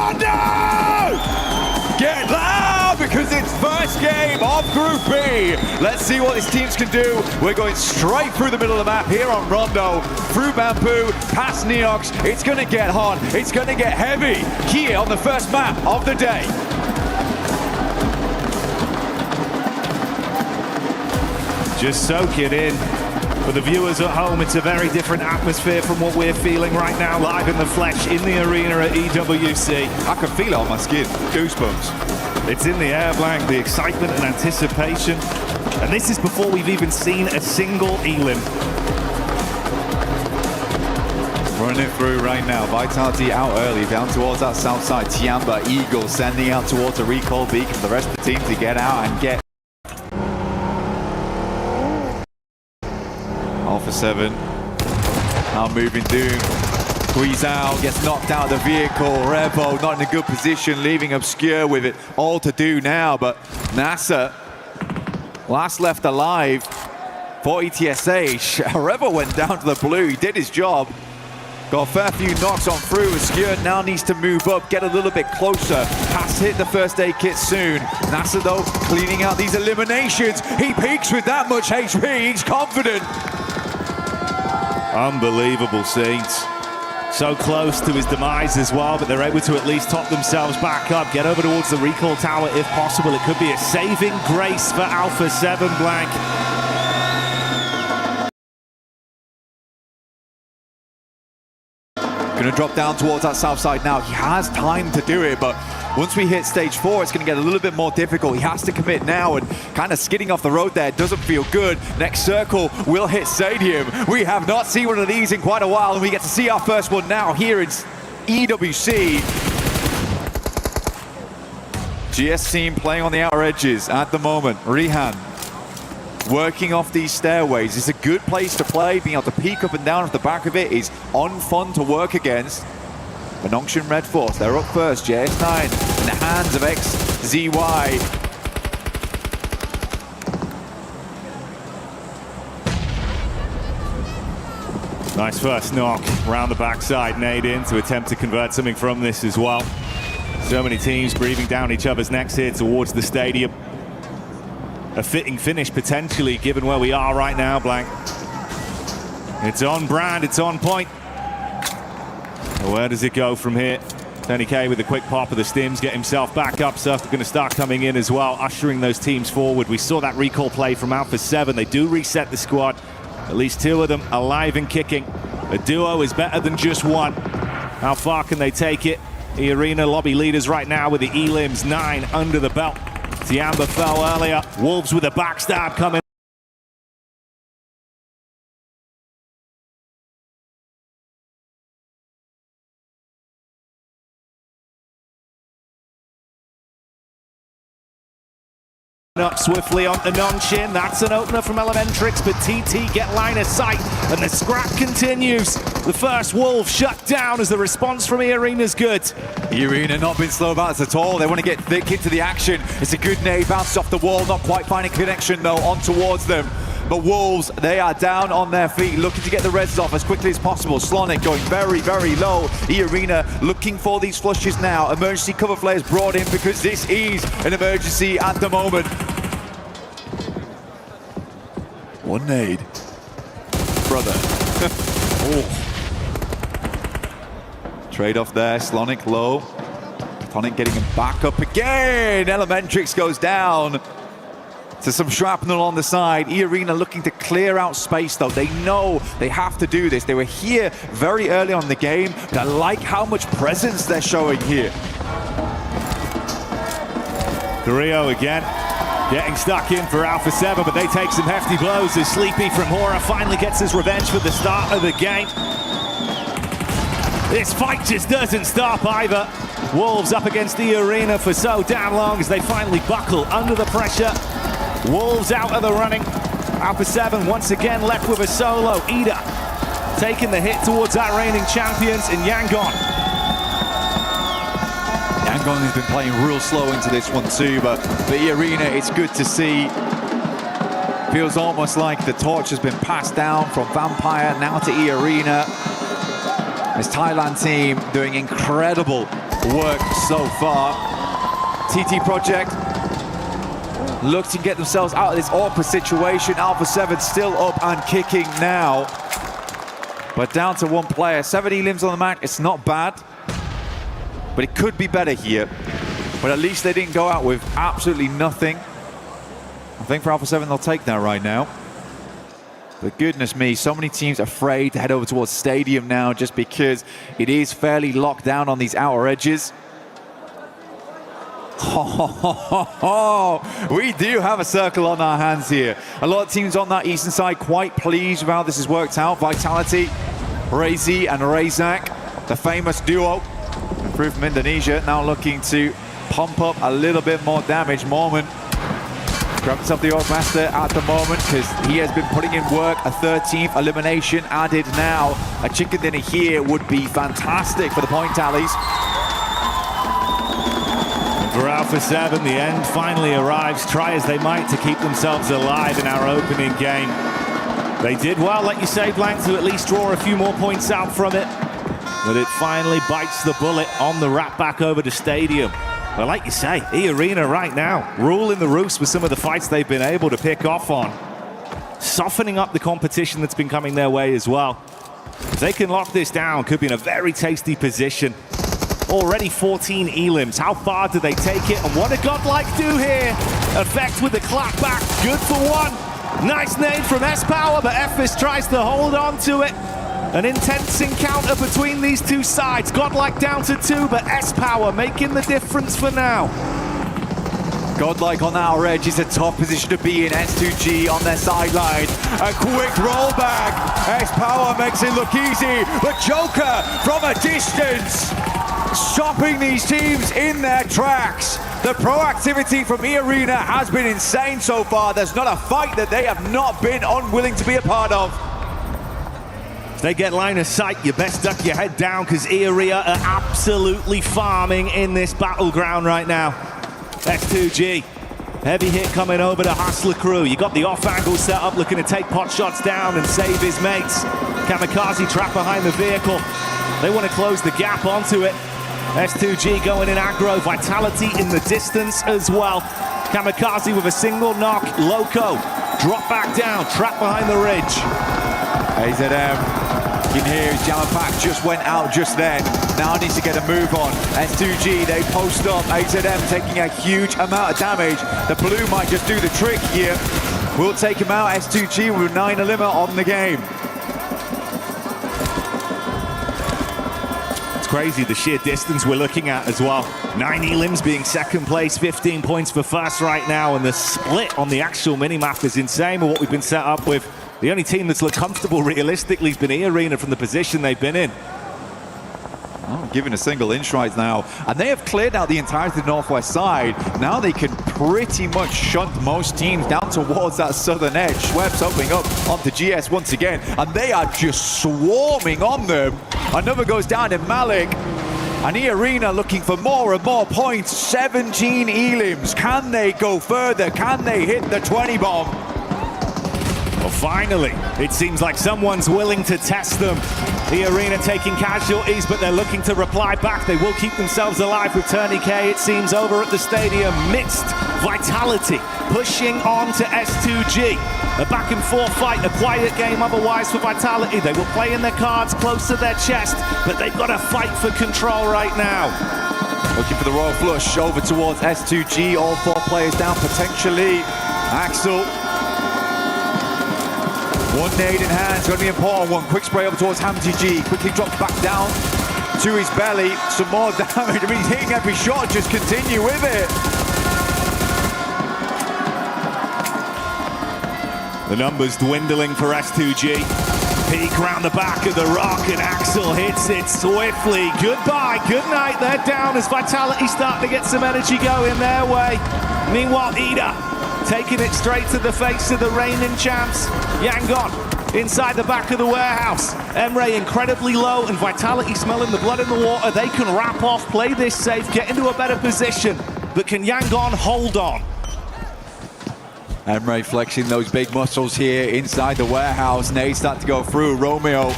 Rondo! Get loud because it's first game of Group B. Let's see what these teams can do. We're going straight through the middle of the map here on Rondo, through Bamboo, past Neox. It's going to get hot. It's going to get heavy here on the first map of the day. Just soak it in. For the viewers at home, it's a very different atmosphere from what we're feeling right now, live in the flesh, in the arena at EWC. I can feel it on my skin. Goosebumps. It's in the air, Blank, the excitement and anticipation. And this is before we've even seen a single elim. Running through right now. Vitality out early, down towards that south side. Tiamba, Eagle sending out towards a recall beacon for the rest of the team to get out and get Alpha 7 now moving Doom, squeeze out, gets knocked out of the vehicle. Revo not in a good position, leaving Obscure with it all to do now, but NASA last left alive for ETSH. Revo went down to the blue, he did his job, got a fair few knocks on through. Obscure now needs to move up, get a little bit closer, has to hit the first aid kit soon. NASA though cleaning out these eliminations, he peaks with that much HP, he's confident. Unbelievable scenes. So close to his demise as well, but they're able to at least top themselves back up, get over towards the recall tower if possible. It could be a saving grace for Alpha 7, Blank. Gonna drop down towards that south side now. He has time to do it, but once we hit stage 4, it's gonna get a little bit more difficult. He has to commit now, and kind of skidding off the road there doesn't feel good. Next circle will hit Stadium. We have not seen one of these in quite a while, and we get to see our first one now here in EWC. GS team playing on the outer edges at the moment. Rihan working off these stairways. It's a good place to play. Being able to peek up and down at the back of it is fun to work against. Benonction Red Force, they're up first. JS9 in the hands of XZY. Nice first knock round the backside, nade in to attempt to convert something from this as well. So many teams breathing down each other's necks here towards the stadium. A fitting finish potentially, given where we are right now, Blank. It's on brand, it's on point. Where does it go from here? Tony K with a quick pop of the stims, get himself back up. Surf going to start coming in as well, ushering those teams forward. We saw that recall play from Alpha 7. They do reset the squad. At least 2 of them alive and kicking. A duo is better than just one. How far can they take it? The arena lobby leaders right now with the elims, 9 under the belt. Tiamba fell earlier. Wolves with a backstab coming up swiftly onto Nongxin. That's an opener from Elementrix, but TT get line of sight, and the scrap continues. The first Wolf shut down as the response from E-Arena's good. E-Arena not been slow about it at all. They want to get thick into the action. It's a good nade, bounces off the wall, not quite finding connection though, on towards them. But Wolves, they are down on their feet, looking to get the reds off as quickly as possible. Slonic going very, very low. E-Arena looking for these flushes now. Emergency cover flares brought in because this is an emergency at the moment. One nade. Brother. Oh. Trade off there, Slonic low. Tonic getting him back up again. Elementrix goes down to some shrapnel on the side. E-Arena looking to clear out space though. They know they have to do this. They were here very early on in the game, but I like how much presence they're showing here. Carrillo again, getting stuck in for Alpha 7, but they take some hefty blows as Sleepy from Hora finally gets his revenge for the start of the game. This fight just doesn't stop either. Wolves up against the arena for so damn long as they finally buckle under the pressure. Wolves out of the running. Alpha 7 once again left with a solo. Ida taking the hit towards that reigning champions in Yangon. Yangon has been playing real slow into this one too, but for E-Arena, it's good to see. Feels almost like the torch has been passed down from Vampire now to E-Arena. This Thailand team doing incredible work so far. TT Project look to get themselves out of this awkward situation. Alpha 7 still up and kicking now, but down to one player. 7 elims on the map, it's not bad, but it could be better here. But at least they didn't go out with absolutely nothing. I think for Alpha 7 they'll take that right now. But goodness me, so many teams afraid to head over towards Stadium now just because it is fairly locked down on these outer edges. We do have a circle on our hands here. A lot of teams on that eastern side quite pleased with how this has worked out. Vitality, Razy and Razak, the famous duo, improved from Indonesia, now looking to pump up a little bit more damage. Mormon grabs himself the Orc Master at the moment because he has been putting in work. A 13th elimination added now. A chicken dinner here would be fantastic for the point tallies. For Alpha 7, the end finally arrives. Try as they might to keep themselves alive in our opening game. They did well, like you say, Blank, to at least draw a few more points out from it. But it finally bites the bullet on the wrap back over to Stadium. But like you say, E-Arena right now, ruling the roost with some of the fights they've been able to pick off on. Softening up the competition that's been coming their way as well. If they can lock this down, could be in a very tasty position. Already 14 elims. How far do they take it? And what did Godlike do here? Effect with the clapback. Good for one. Nice nade from S-Power, but Ephes tries to hold on to it. An intense encounter between these two sides. Godlike down to 2, but S-Power making the difference for now. Godlike on our edge is a tough position to be in. S2G on their sideline. A quick rollback. S-Power makes it look easy, but Joker from a distance, stopping these teams in their tracks. The proactivity from E-Arena has been insane so far. There's not a fight that they have not been unwilling to be a part of. If they get line of sight, you best duck your head down because E-Arena are absolutely farming in this battleground right now. S2G, heavy hit coming over to Hustler Crew. You got the off angle set up, looking to take pot shots down and save his mates. Kamikaze trapped behind the vehicle. They want to close the gap onto it. S2G going in aggro, Vitality in the distance as well. Kamikaze with a single knock, Loco, drop back down, trapped behind the ridge. AZM, you can hear his jammer pack just went out just then. Now needs to get a move on. S2G, they post up. AZM taking a huge amount of damage. The blue might just do the trick here. We'll take him out. S2G with 9 elimina on the game. Crazy the sheer distance we're looking at as well. 9 elims being second place, 15 points for first right now, and the split on the actual minimap is insane with what we've been set up with. The only team that's looked comfortable realistically has been E-Arena from the position they've been in. Oh, given a single inch right now, and they have cleared out the entirety of the northwest side. Now they can pretty much shunt most teams down towards that southern edge. Schweppes opening up onto GS once again, and they are just swarming on them. Another goes down in Malik, and E-Arena looking for more and more points. 17 elims. Can they go further? Can they hit the 20 bomb? Well, finally, it seems like someone's willing to test them. E-Arena taking casualties, but they're looking to reply back. They will keep themselves alive with Tourniquet, it seems, over at the stadium. Mixed Vitality pushing on to S2G. A back and forth fight, a quiet game otherwise for Vitality. They were playing their cards close to their chest, but they've got to fight for control right now. Looking for the Royal Flush over towards S2G. All 4 players down potentially. Axel. One nade in hand, it's going to be important. One quick spray over towards Hamty G. Quickly drops back down to his belly. Some more damage. I mean, he's hitting every shot. Just continue with it. The numbers dwindling for S2G. Peek round the back of the rock, and Axel hits it swiftly. Goodbye, good night. They're down as Vitality start to get some energy going their way. Meanwhile, Ida taking it straight to the face of the reigning champs. Yangon inside the back of the warehouse. Emre incredibly low, and Vitality smelling the blood in the water. They can wrap off, play this safe, get into a better position. But can Yangon hold on? Emre flexing those big muscles here inside the warehouse. Nade start to go through. Romeo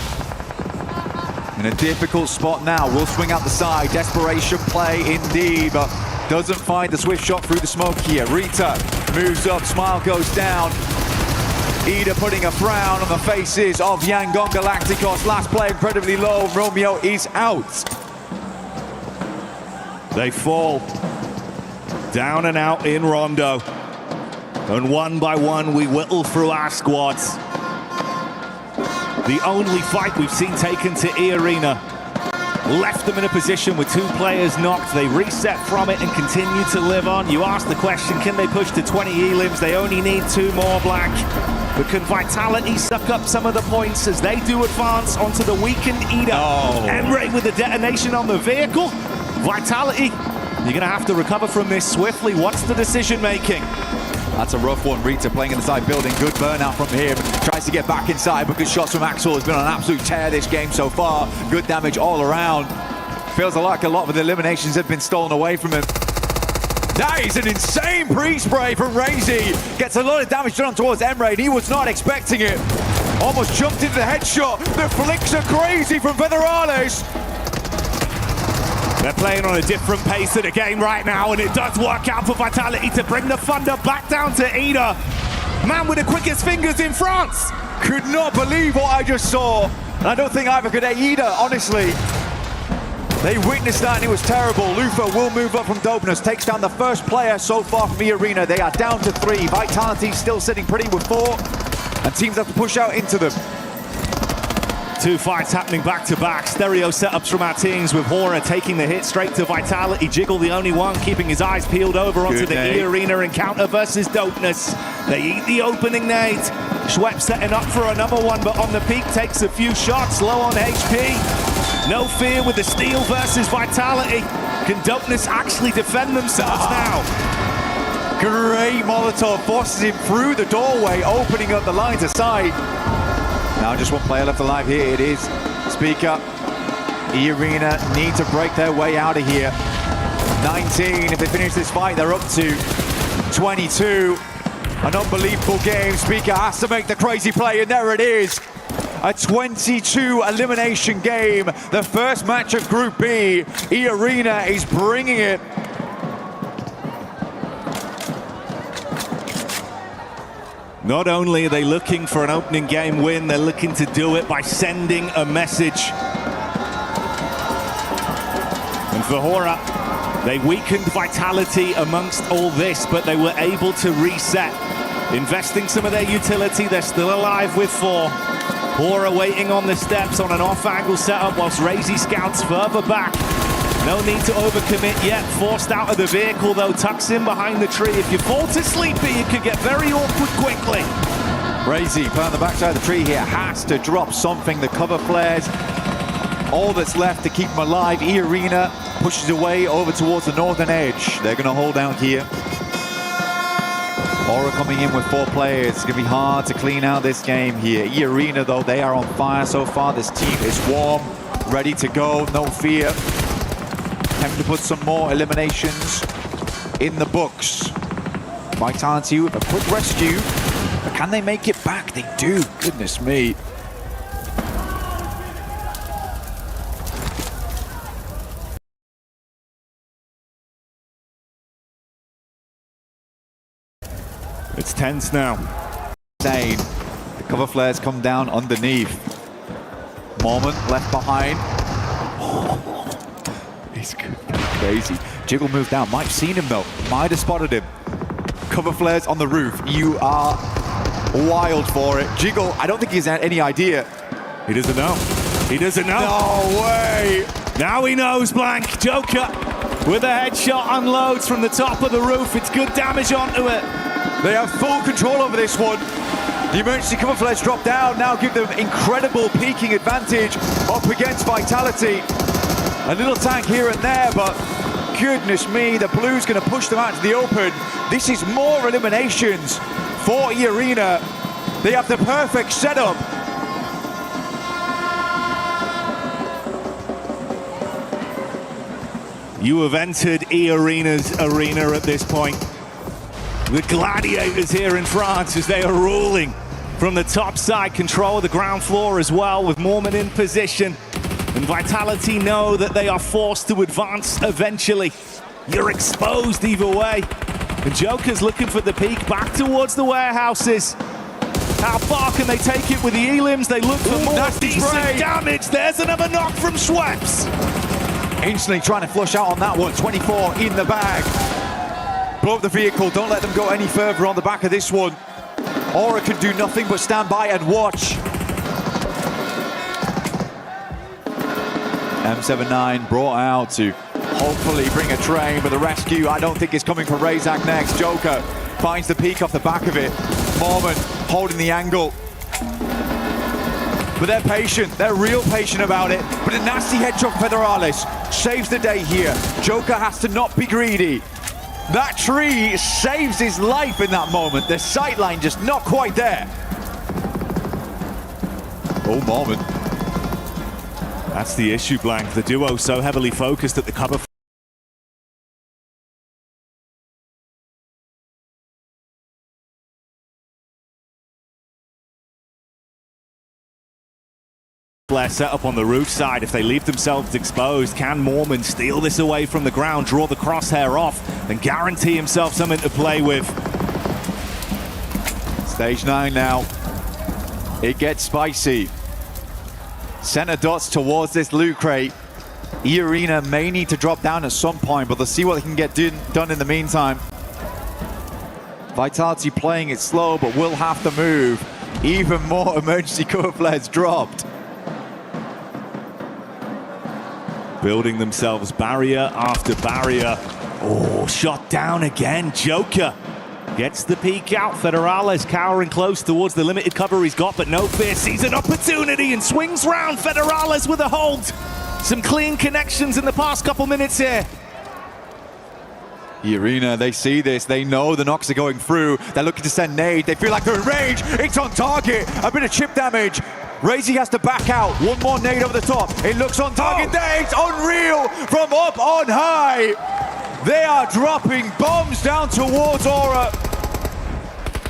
In a difficult spot now, will swing out the side. Desperation play indeed, but doesn't find the swift shot through the smoke here. Rita moves up, Smile goes down. Ida putting a frown on the faces of Yangon Galacticos. Last play incredibly low, Romeo is out. They fall down and out in Rondo. And one by one, we whittle through our squads. The only fight we've seen taken to E-Arena left them in a position with 2 players knocked. They reset from it and continue to live on. You asked the question, can they push to 20 elims? They only need 2 more, Black. But can Vitality suck up some of the points as they do advance onto the weakened Ida? Oh. Emre with the detonation on the vehicle. Vitality, you're going to have to recover from this swiftly. What's the decision making? That's a rough one. Rita playing in the side building. Good burnout from him. Tries to get back inside, but good shots from Axel. Has been on an absolute tear this game so far. Good damage all around. Feels like a lot of the eliminations have been stolen away from him. That is an insane pre-spray from Razy. Gets a lot of damage done towards Emre, and he was not expecting it. Almost jumped into the headshot. The flicks are crazy from Federales. They're playing on a different pace of the game right now, and it does work out for Vitality to bring the thunder back down to Ida. Man with the quickest fingers in France. Could not believe what I just saw. And I don't think either could Ida, honestly. They witnessed that and it was terrible. Lufa will move up from Dopeness, takes down the first player so far from E-Arena. They are down to 3. Vitality still sitting pretty with 4. And teams have to push out into them. 2 fights happening back-to-back. Stereo setups from our teams with Hora taking the hit straight to Vitality. Jiggle the only one keeping his eyes peeled over onto the E-Arena encounter versus Dopeness. They eat the opening nade. Schwepp setting up for another one, but on the peak takes a few shots, low on HP. No fear with the steal versus Vitality. Can Dopeness actually defend themselves now? Great Molotov, forces him through the doorway, opening up the lines aside. Now just one player left alive here, it is Speaker. E-Arena need to break their way out of here. 19, if they finish this fight, they're up to 22. An unbelievable game. Speaker has to make the crazy play, and there it is. A 22 elimination game. The first match of Group B. E-Arena is bringing it. Not only are they looking for an opening game win, they're looking to do it by sending a message. And for Hora, they weakened Vitality amongst all this, but they were able to reset. Investing some of their utility, they're still alive with 4. Hora waiting on the steps on an off-angle setup whilst Razy scouts further back. No need to overcommit yet. Forced out of the vehicle though, tucks in behind the tree. If you fall to sleepy, it could get very awkward quickly. Razy playing on the backside of the tree here, has to drop something. The cover flares, all that's left to keep them alive. E-Arena pushes away over towards the northern edge. They're gonna hold out here. Aura coming in with 4 players. It's gonna be hard to clean out this game here. E-Arena though, they are on fire so far. This team is warm, ready to go, no fear. Time to put some more eliminations in the books. Vitality with a quick rescue, but can they make it back? They do, goodness me. It's tense now. Insane. The cover flares come down underneath. Moment left behind. He's crazy. Jiggle moved down. Might have seen him though. Might have spotted him. Cover flares on the roof. You are wild for it. Jiggle, I don't think he's had any idea. He doesn't know. He doesn't know. No way. Now he knows, Blank. Joker with a headshot unloads from the top of the roof. It's good damage onto it. They have full control over this one. The emergency cover flares drop down. Now give them incredible peaking advantage up against Vitality. A little tank here and there, but goodness me, the Blues going to push them out to the open. This is more eliminations for E-Arena. They have the perfect setup. You have entered E-Arena's arena at this point. The gladiators here in France as they are ruling from the top side, control of the ground floor as well with Mormon in position. And Vitality know that they are forced to advance eventually. You're exposed either way. And Joker's looking for the peak back towards the warehouses. How far can they take it with the elims? They look for more decent damage. There's another knock from Schweppes. Instantly trying to flush out on that one. 24 in the bag. Blow up the vehicle. Don't let them go any further on the back of this one. Aura can do nothing but stand by and watch. M79 brought out to hopefully bring a train, but the rescue I don't think is coming for Razak next. Joker finds the peak off the back of it. Mormon holding the angle. But they're patient, they're real patient about it. But a nasty headshot Federales saves the day here. Joker has to not be greedy. That tree saves his life in that moment. The sightline just not quite there. Oh, Mormon. That's the issue, Blank. The duo so heavily focused at the cover. Flare set up on the roof side. If they leave themselves exposed, can Mormon steal this away from the ground, draw the crosshair off, and guarantee himself something to play with? Stage 9 now. It gets spicy. Center dots towards this loot crate. E-Arena may need to drop down at some point, but they'll see what they can get done in the meantime. Vitality playing it slow, but will have to move. Even more emergency cover flares dropped. Building themselves barrier after barrier. Oh, shot down again. Joker gets the peek out. Federales cowering close towards the limited cover he's got, but no fear. Sees an opportunity and swings round. Federales with a hold. Some clean connections in the past couple minutes here. E-Arena, they see this. They know the knocks are going through. They're looking to send nade. They feel like they're in range. It's on target. A bit of chip damage. Razy has to back out. One more nade over the top. It looks on target. There, it's unreal from up on high. They are dropping bombs down towards Aura.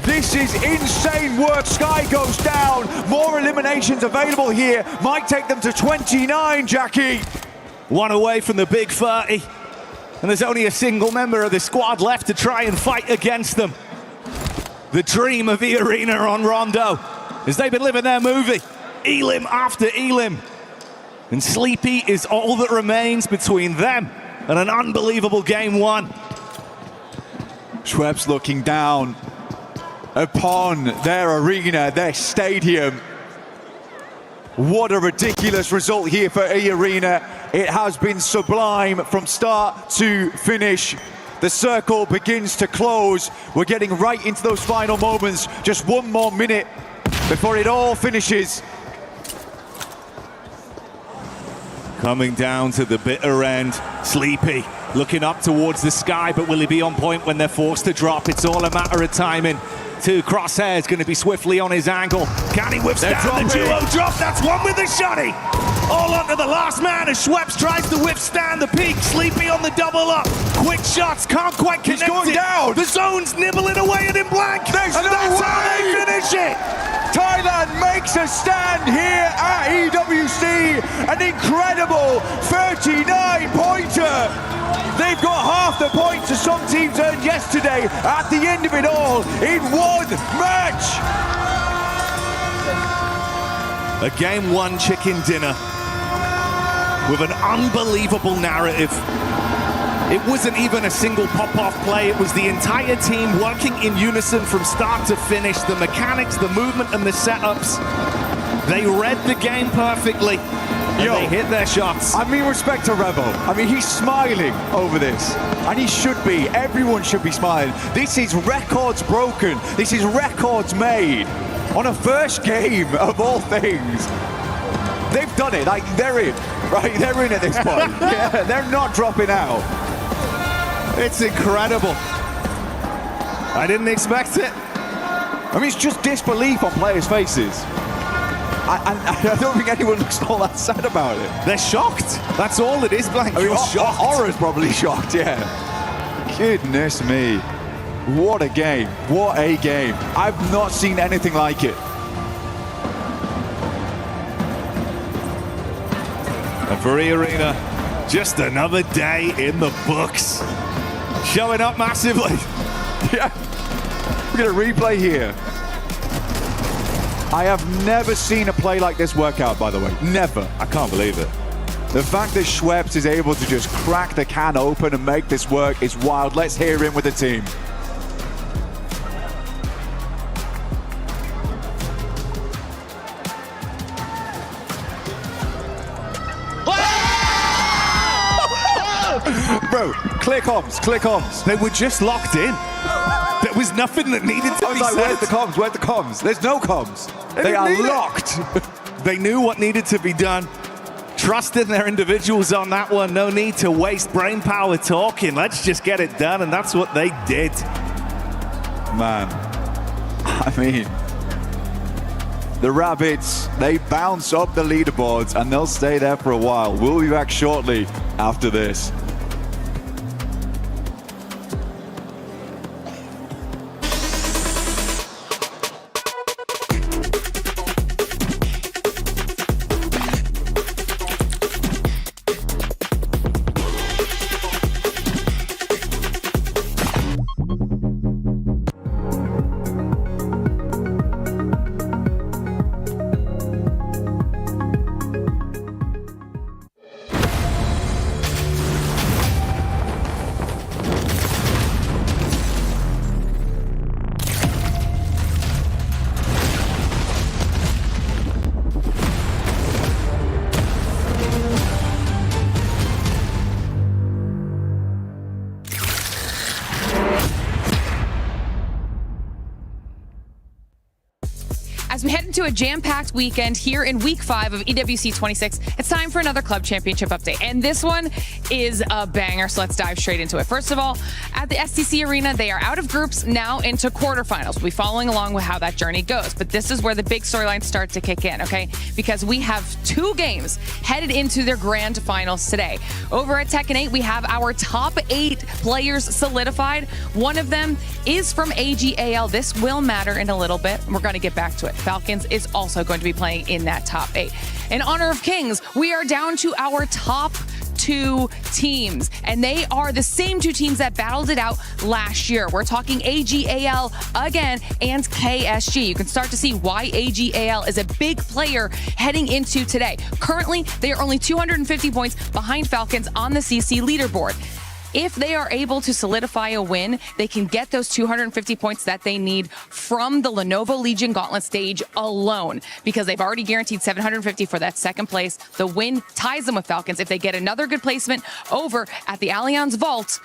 This is insane work. Sky goes down. More eliminations available here. Might take them to 29, Jackie. One away from the big 30. And there's only a single member of the squad left to try and fight against them. The dream of E-Arena on Rondo, as they've been living their movie. Elim after Elim. And Sleepy is all that remains between them and an unbelievable game one. Schweppes looking down upon their arena, their stadium. What a ridiculous result here for E-Arena. It has been sublime from start to finish. The circle begins to close. We're getting right into those final moments. Just one more minute before it all finishes. Coming down to the bitter end, Sleepy looking up towards the sky, but will he be on point when they're forced to drop? It's all a matter of timing. Two crosshairs going to be swiftly on his angle. Can he withstand the duo drop? That's one with the shotty. All onto the last man as Schweppes tries to withstand the peak. Sleepy on the double up. Quick shots, can't quite connect. He's going down. The zone's nibbling away at him blank. There's and no that's way. how they finish it. Thailand makes a stand here at EWC. An incredible 39-pointer. They've got half the points that some teams earned yesterday at the end of it all in one match. A game one chicken dinner with an unbelievable narrative. It wasn't even a single pop-off play. It was the entire team working in unison from start to finish. The mechanics, the movement, and the setups. They read the game perfectly. And they hit their shots. I mean, respect to Revo. I mean, he's smiling over this. And he should be. Everyone should be smiling. This is records broken. This is records made. On a first game of all things. They've done it. Like, they're in. Right? They're in at this point. Yeah, they're not dropping out. It's incredible. I didn't expect it. I mean, it's just disbelief on players' faces. I don't think anyone looks all that sad about it. They're shocked. That's all it is, Blank. I mean, You're shocked. Aura's probably shocked, yeah. Goodness me. What a game. What a game. I've not seen anything like it. And for E-Arena, just another day in the books. Showing up massively. Yeah, we're gonna replay here. I have never seen a play like this work out, by the way. Never. I can't believe it. The fact that Schweppes is able to just crack the can open and make this work is wild. Let's hear him with the team. Bro, clear comms, clear comms. They were just locked in. There was nothing that needed to be said. Where's the comms? Where's the comms? There's no comms. They are locked. They knew what needed to be done. Trusted their individuals on that one. No need to waste brain power talking. Let's just get it done, and that's what they did. Man, I mean, the Rabbits, they bounce up the leaderboards and they'll stay there for a while. We'll be back shortly after this. As we head into a jam-packed weekend here in week 5 of EWC 26, it's time for another Club Championship update. And this one is a banger, so let's dive straight into it. First of all, at the STC Arena, they are out of groups, now into quarterfinals. We'll be following along with how that journey goes. But this is where the big storylines start to kick in, okay? Because we have 2 games headed into their grand finals today. Over at Tekken 8, we have our top 8 players solidified. One of them is from AGAL. This will matter in a little bit. We're going to get back to it. Falcons is also going to be playing in that top 8. In honor of Kings, we are down to our top 2 teams, and they are the same 2 teams that battled it out last year. We're talking AGAL again and KSG. You can start to see why AGAL is a big player heading into today. Currently, they are only 250 points behind Falcons on the CC leaderboard. If they are able to solidify a win, they can get those 250 points that they need from the Lenovo Legion Gauntlet stage alone, because they've already guaranteed 750 for that second place. The win ties them with Falcons. If they get another good placement over at the Allianz Vault,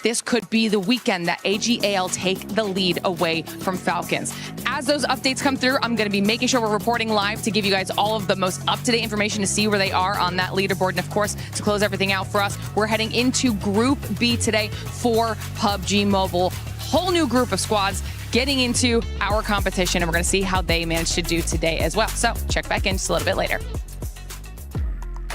this could be the weekend that AGAL take the lead away from Falcons. As those updates come through, I'm going to be making sure we're reporting live to give you guys all of the most up-to-date information to see where they are on that leaderboard. And of course, to close everything out for us, we're heading into Group B today for PUBG Mobile. Whole new group of squads getting into our competition, and we're going to see how they manage to do today as well. So check back in just a little bit later.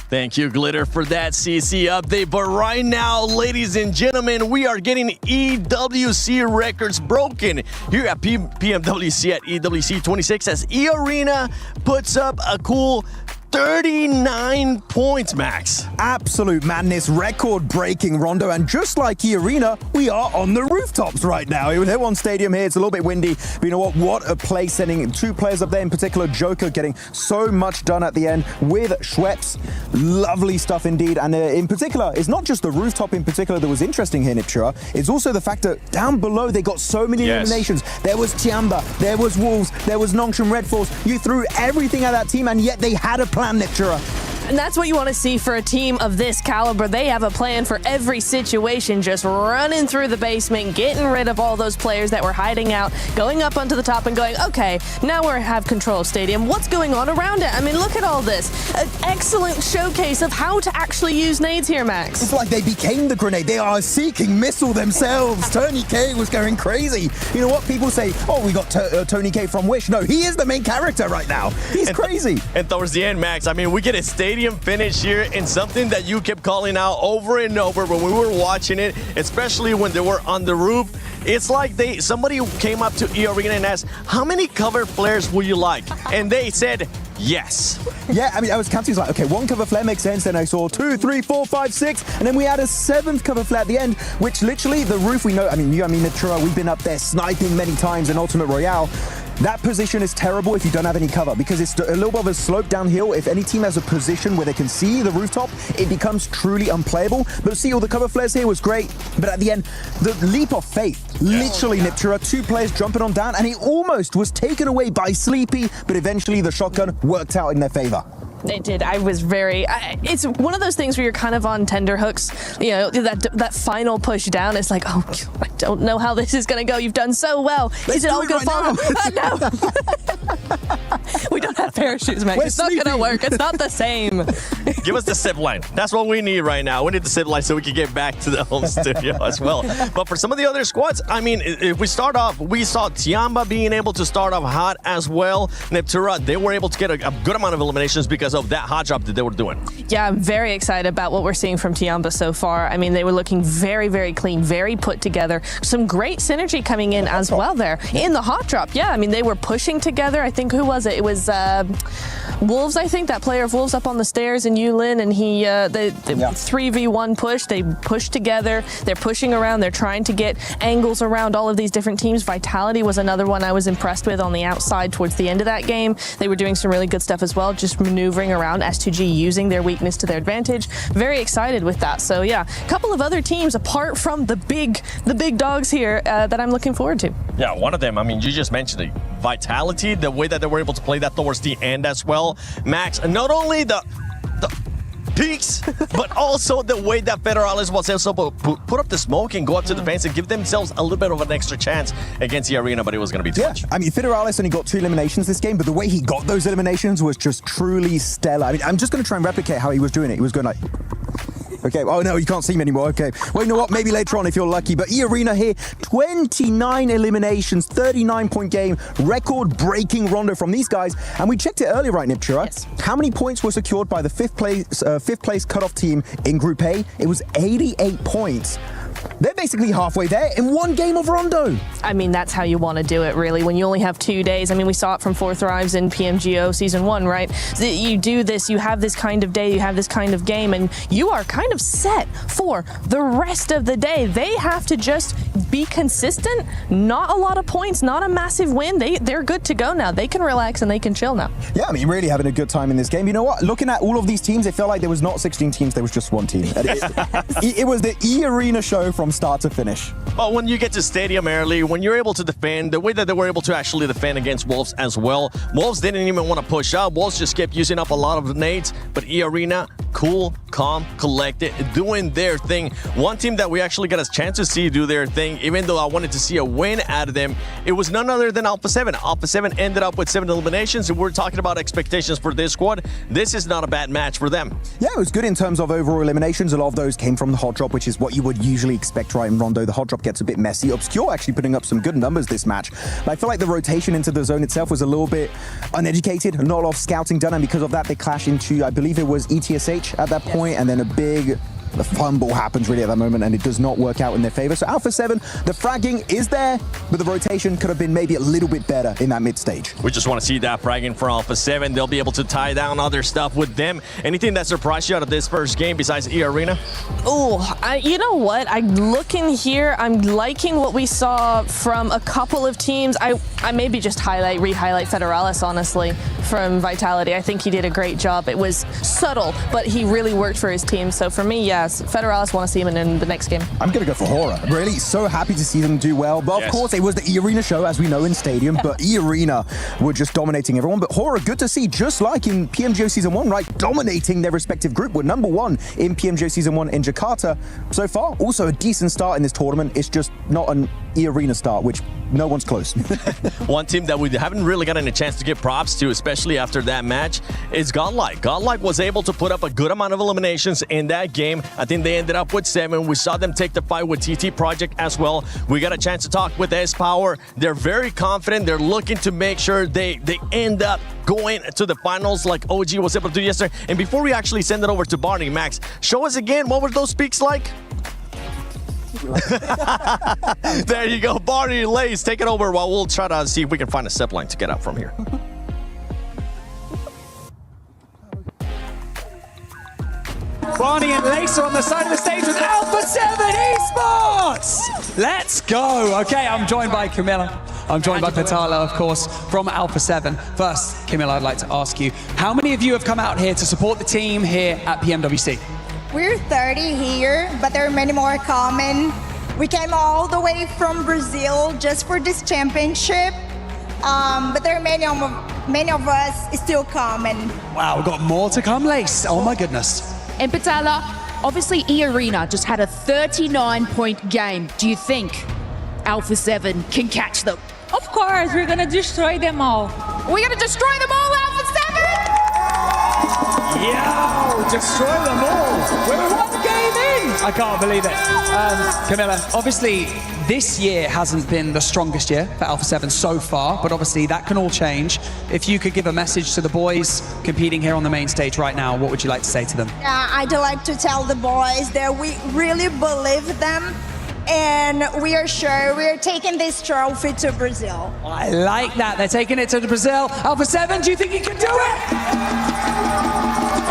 Thank you, Glitter, for that CC update. But right now, ladies and gentlemen, we are getting EWC records broken here at PMWC at EWC 26 as E-Arena puts up a cool 39 points, Max. Absolute madness, record-breaking Rondo, and just like E-Arena, we are on the rooftops right now. They're one stadium here, it's a little bit windy, but you know what a play, sending 2 players up there, in particular Joker getting so much done at the end with Schweppes. Lovely stuff indeed, and in particular, it's not just the rooftop in particular that was interesting here, Niptura, it's also the fact that down below they got so many eliminations. There was Tiamba, there was Wolves, there was Nongshim Red Force. You threw everything at that team, and yet they had a plan, Niptura. And that's what you want to see for a team of this caliber. They have a plan for every situation, just running through the basement, getting rid of all those players that were hiding out, going up onto the top and going, okay, now we have control of stadium. What's going on around it? I mean, look at all this. An excellent showcase of how to actually use nades here, Max. It's like they became the grenade. They are a seeking missile themselves. Tony K was going crazy. You know what? People say, oh, we got Tony K from Wish. No, he is the main character right now. He's crazy. And towards the end, Max, I mean, we get a stadium finish here, and something that you kept calling out over and over when we were watching it, especially when they were on the roof. It's like somebody came up to E-Arena and asked, how many cover players would you like? And they said, Yes. Yeah, I mean, I was counting, like, okay, one cover flare makes sense, then I saw 2, 3, 4, 5, 6, and then we had a 7th cover flare at the end, which literally, the roof we know, I mean, Natura, we've been up there sniping many times in Ultimate Royale. That position is terrible if you don't have any cover, because it's a little bit of a slope downhill. If any team has a position where they can see the rooftop, it becomes truly unplayable. But see, all the cover flares here was great, but at the end, the leap of faith, literally, Natura, 2 players jumping on down, and he almost was taken away by Sleepy, but eventually the shotgun worked out in their favor. It did. I was very. It's one of those things where you're kind of on tenterhooks. You know, that final push down is like, oh, I don't know how this is going to go. You've done so well. Is it all going to fall? No. We don't have parachutes, Max. It's not going to work. It's not the same. Give us the zip line. That's what we need right now. We need the zip line so we can get back to the home studio as well. But for some of the other squads, I mean, if we start off, we saw Tiamba being able to start off hot as well. Neptura, they were able to get a good amount of eliminations because of that hot drop that they were doing. Yeah, I'm very excited about what we're seeing from Tiamba so far. I mean, they were looking very, very clean, very put together. Some great synergy coming in as well there. In the hot drop, yeah, I mean, they were pushing together. I think, who was it? It was Wolves, I think, that player of Wolves up on the stairs in Yulin, and he, the 3v1 push. They pushed together. They're pushing around. They're trying to get angles around all of these different teams. Vitality was another one I was impressed with on the outside towards the end of that game. They were doing some really good stuff as well, just maneuvering around S2G, using their weakness to their advantage. Very excited with that. So yeah, a couple of other teams apart from the big dogs here that I'm looking forward to. Yeah, one of them, I mean, you just mentioned it. Vitality, the way that they were able to play that towards the end as well. Max, not only the peaks, but also the way that Federalis was able to put up the smoke and go up to the fence and give themselves a little bit of an extra chance against the arena, but it was going to be too much. I mean, Federalis only got 2 eliminations this game, but the way he got those eliminations was just truly stellar. I mean, I'm just going to try and replicate how he was doing it. He was going like... Okay, oh no, you can't see me anymore. Okay, well, you know what? Maybe later on if you're lucky. But E-Arena here, 29 eliminations, 39-point game, record-breaking rondo from these guys. And we checked it earlier, right, Niptura? Yes. How many points were secured by the fifth place cutoff team in Group A? It was 88 points. They're basically halfway there in 1 game of rondo. I mean, that's how you want to do it, really, when you only have 2 days. I mean, we saw it from 4 Thrives in PMGO Season 1, right? So you do this, you have this kind of day, you have this kind of game, and you are kind of set for the rest of the day. They have to just be consistent, not a lot of points, not a massive win. They're good to go now. They can relax and they can chill now. Yeah, I mean, really having a good time in this game. You know what? Looking at all of these teams, it felt like there was not 16 teams, there was just 1 team. It was the E-Arena show from start to finish. But when you get to stadium early, when you're able to defend, the way that they were able to actually defend against Wolves as well, Wolves didn't even want to push up. Wolves just kept using up a lot of nades, but E-Arena, cool, calm, collected, doing their thing. One team that we actually got a chance to see do their thing, even though I wanted to see a win out of them, it was none other than Alpha 7. Alpha 7 ended up with 7 eliminations, and we're talking about expectations for this squad. This is not a bad match for them. Yeah, it was good in terms of overall eliminations. A lot of those came from the hot drop, which is what you would usually expect right in Rondo. The hot drop gets a bit messy. Obscure actually putting up some good numbers this match. But I feel like the rotation into the zone itself was a little bit uneducated, not a lot of scouting done, and because of that they clash into, I believe it was ETSH at that point, and then a big fumble happens really at that moment, and it does not work out in their favor. So Alpha 7, the fragging is there, but the rotation could have been maybe a little bit better in that mid stage. We just want to see that fragging for Alpha 7. They'll be able to tie down other stuff with them. Anything that surprised you out of this first game besides E-Arena? Oh, you know what? I'm looking here. I'm liking what we saw from a couple of teams. I maybe just re-highlight Federalis, honestly, from Vitality. I think he did a great job. It was subtle, but he really worked for his team. So for me, yes, Federalis want to see him in the next game. I'm going to go for Horror. Really, so happy to see them do well. But of course, it was the E-Arena show, as we know, in Stadium. But E-Arena were just dominating everyone. But Horror, good to see, just like in PMGO Season 1, right? Dominating their respective group. We're number 1 in PMGO Season 1 in Jakarta. So far, also a decent start in this tournament. It's just not an E-Arena start, which no one's close. One team that we haven't really gotten a chance to give props to, especially after that match, is Godlike. Godlike was able to put up a good amount of eliminations in that game. I think they ended up with 7. We saw them take the fight with TT Project as well. We got a chance to talk with S-Power. They're very confident. They're looking to make sure they end up going to the finals like OG was able to do yesterday. And before we actually send it over to Barney, Max, show us again, what were those peaks like? There you go, Barney Lays, take it over while we'll try to see if we can find a zip line to get up from here. Barney and Lace are on the side of the stage with Alpha 7 Esports! Let's go! Okay, I'm joined by Camilla. I'm joined by Patala, of course, from Alpha 7. First, Camilla, I'd like to ask you, how many of you have come out here to support the team here at PMWC? We're 30 here, but there are many more coming. We came all the way from Brazil just for this championship, but there are many of us still coming. Wow, we've got more to come, Lace. Oh my goodness. And Patala, obviously E-Arena just had a 39-point game. Do you think Alpha 7 can catch them? Of course, we're gonna destroy them all. We're gonna destroy them all, Alpha 7! Yo, destroy them all. We're one game in. I can't believe it. Camilla, obviously this year hasn't been the strongest year for Alpha 7 so far, but obviously that can all change. If you could give a message to the boys competing here on the main stage right now, what would you like to say to them? I'd like to tell the boys that we really believe them, and we are sure we are taking this trophy to Brazil. I like that. They're taking it to Brazil. Alpha 7, do you think you can do it?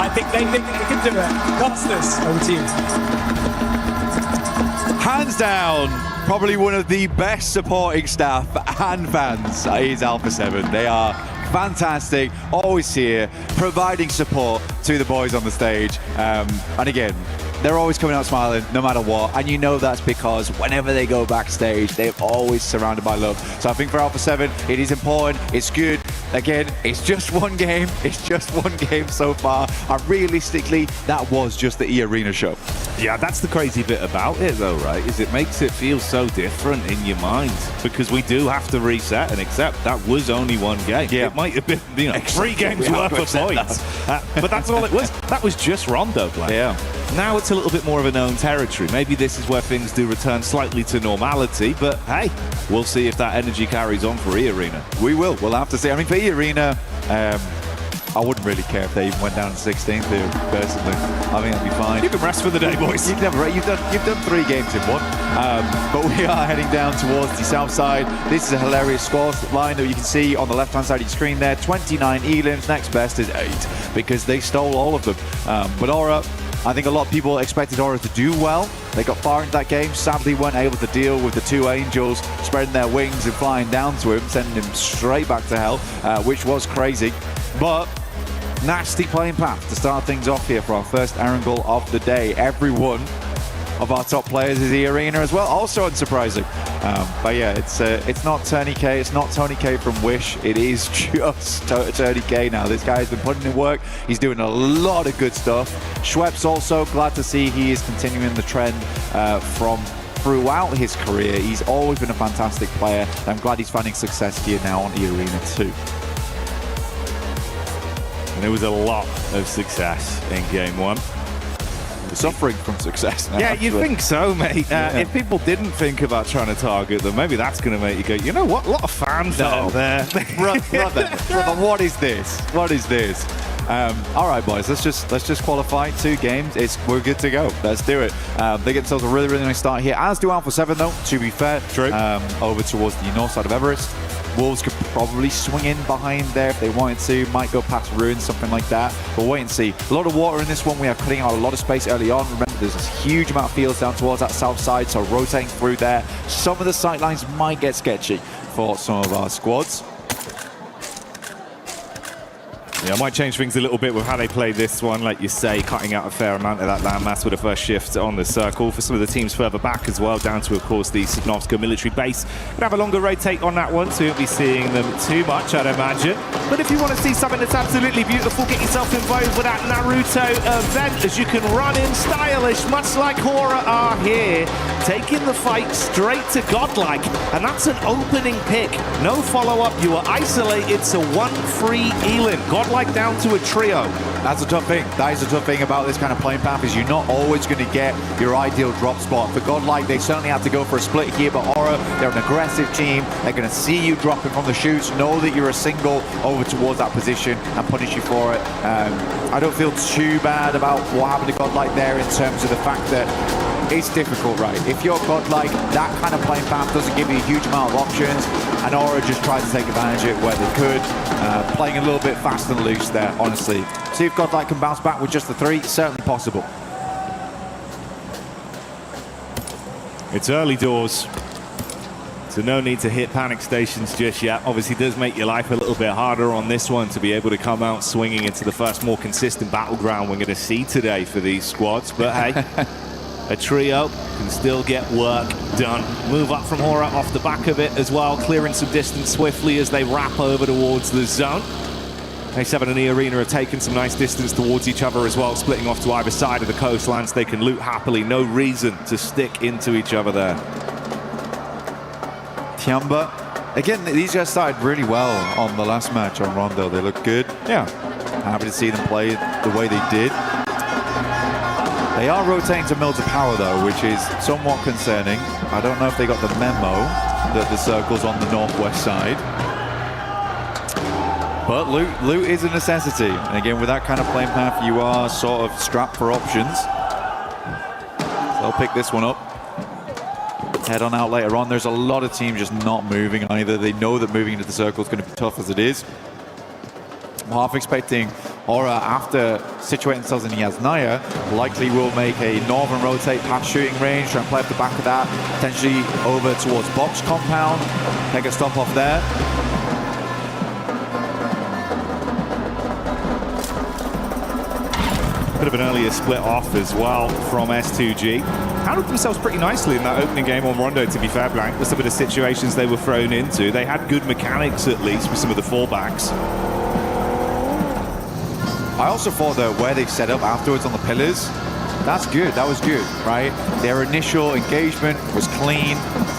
I think they think they can do it. Costas, over to you. Hands down, probably one of the best supporting staff and fans is Alpha 7. They are fantastic, always here, providing support to the boys on the stage. And again, they're always coming out smiling no matter what, and you know that's because whenever they go backstage, they're always surrounded by love. So I think for Alpha 7, it is important, it's good. Again, it's just one game, so far, and realistically, that was just the E-Arena show. Yeah, that's the crazy bit about it though, right? Is it makes it feel so different in your mind, because we do have to reset and accept that was only one game. Yeah. It might have been, 3 games worth of points. But that's all it was. That was just Rondo playing. Yeah. Now it's a little bit more of a known territory. Maybe this is where things do return slightly to normality, but hey, we'll see if that energy carries on for E-Arena. We will. We'll have to see. I mean, for E-Arena, I wouldn't really care if they even went down to 16th here, personally. I think that'd be fine. You can rest for the day, boys. You've done 3 games in one. But we are heading down towards the south side. This is a hilarious score line that you can see on the left-hand side of your screen there. 29 elims. Next best is 8 because they stole all of them. But Aura, I think a lot of people expected Aura to do well. They got far into that game, sadly weren't able to deal with the 2 Angels spreading their wings and flying down to him, sending him straight back to hell, which was crazy. But nasty playing path to start things off here for our first Erangel of the day. Every one of our top players is E-Arena as well, also unsurprising. But yeah, it's not Tony K, it's not Tony K from Wish, it is just Tony K now. This guy has been putting in work, he's doing a lot of good stuff. Schweppes also, glad to see he is continuing the trend from throughout his career. He's always been a fantastic player. I'm glad he's finding success here now on E-Arena too. And there was a lot of success in game 1. Suffering from success now, yeah, actually. you think so, mate. Yeah. If people didn't think about trying to target them, maybe that's going to make you go, you know what, a lot of fans out there. Brother, what is this? What is this? All right, boys, let's just qualify 2 games. We're good to go. Let's do it. They get themselves a really, really nice start here, as do Alpha 7, though, to be fair. True. Over towards the north side of Everest. Wolves could probably swing in behind there if they wanted to. Might go past Ruins, something like that. But wait and see. A lot of water in this one. We are cutting out a lot of space early on. Remember, there's a huge amount of fields down towards that south side, so rotating through there. Some of the sight lines might get sketchy for some of our squads. Yeah, I might change things a little bit with how they play this one. Like you say, cutting out a fair amount of that landmass with the first shift on the circle. For some of the teams further back as well, down to, of course, the Sosnovska military base. We'll have a longer rotate on that one, so you won't be seeing them too much, I'd imagine. But if you want to see something that's absolutely beautiful, get yourself involved with that Naruto event, as you can run in stylish, much like Hora are here, taking the fight straight to Godlike. And that's an opening pick. No follow-up. You are isolated to 1-3 Elin. Godlike down to a trio. That's a tough thing. That is a tough thing about this kind of playing path, is you're not always going to get your ideal drop spot. For Godlike, they certainly have to go for a split here, but Aura, they're an aggressive team. They're going to see you dropping from the shoots, know that you're a single over towards that position and punish you for it. I don't feel too bad about what happened to Godlike there in terms of the fact that it's difficult, right? If you're Godlike, that kind of playing path doesn't give you a huge amount of options, and Aura just tried to take advantage of it where they could, playing a little bit fast and loose there, honestly. See if Godlike can bounce back with just the 3, certainly possible. It's early doors, so no need to hit panic stations just yet. Obviously does make your life a little bit harder on this one to be able to come out swinging into the first more consistent battleground we're going to see today for these squads. But hey, a trio can still get work done. Move up from Hora off the back of it as well, clearing some distance swiftly as they wrap over towards the zone. A7 and E-Arena have taken some nice distance towards each other as well, splitting off to either side of the coastline so they can loot happily. No reason to stick into each other there. Tiamba, again, these guys started really well on the last match on Rondo. They look good. Yeah. Happy to see them play the way they did. They are rotating to Mills of Power though, which is somewhat concerning. I don't know if they got the memo that the circle's on the northwest side. But loot is a necessity. And again, with that kind of playing path, you are sort of strapped for options. So they'll pick this one up. Head on out later on. There's a lot of teams just not moving either. They know that moving into the circle is going to be tough as it is. I'm half expecting Aura, after situating themselves in Yasnaya, likely will make a northern rotate past shooting range, try and play up the back of that, potentially over towards box compound, take a stop off there. Bit of an earlier split off as well from S2G. Handled themselves pretty nicely in that opening game on Rondo, to be fair, Blank, with some of the situations they were thrown into. They had good mechanics, at least, with some of the fallbacks. I also thought that where they set up afterwards on the pillars, that's good. That was good, right? Their initial engagement was clean.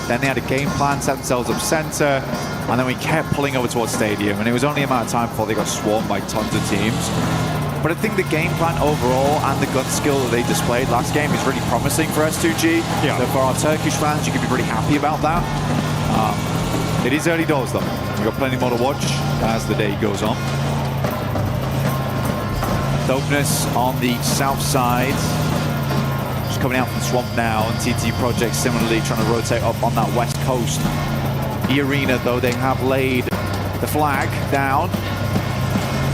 Then they had a game plan, set themselves up center, and then we kept pulling over towards stadium. And it was only a matter of time before they got swarmed by tons of teams. But I think the game plan overall and the gun skill that they displayed last game is really promising for S2G. Yeah. So for our Turkish fans, you can be pretty happy about that. It is early doors though. We've got plenty more to watch as the day goes on. Dopeness on the south side. Just coming out from the swamp now, and TT Project similarly trying to rotate up on that west coast. E-Arena, though, they have laid the flag down.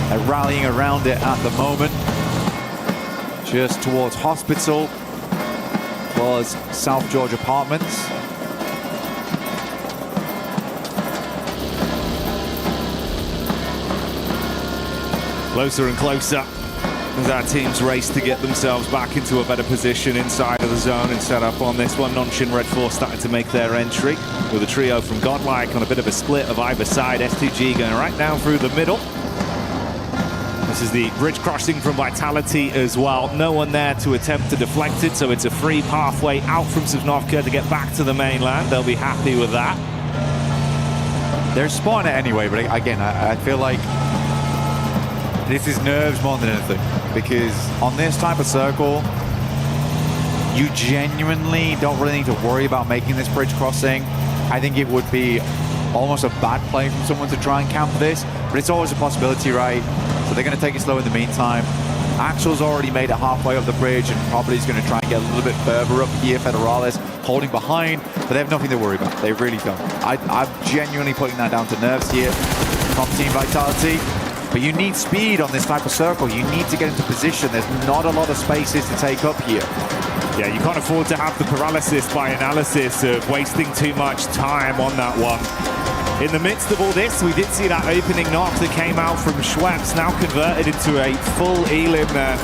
They're rallying around it at the moment. Just towards Hospital was South George Apartments. Closer and closer as our teams race to get themselves back into a better position inside of the zone and set up on this one. Nonshin Red Force starting to make their entry with a trio from Godlike on a bit of a split of either side. S2G going right down through the middle. This is the bridge crossing from Vitality as well. No one there to attempt to deflect it, so it's a free pathway out from Sosnovka to get back to the mainland. They'll be happy with that. They're spawning it anyway, but again, I feel like this is nerves more than anything, because on this type of circle, you genuinely don't really need to worry about making this bridge crossing. I think it would be almost a bad play from someone to try and camp this, but it's always a possibility, right? So they're going to take it slow in the meantime. Axel's already made it halfway up the bridge and probably is going to try and get a little bit further up here. Federales holding behind, but they have nothing to worry about. They really don't. I'm genuinely putting that down to nerves here from Team Vitality. But you need speed on this type of circle. You need to get into position. There's not a lot of spaces to take up here. Yeah, you can't afford to have the paralysis by analysis of wasting too much time on that one. In the midst of all this, we did see that opening knock that came out from Schweppes, now converted into a full elim there.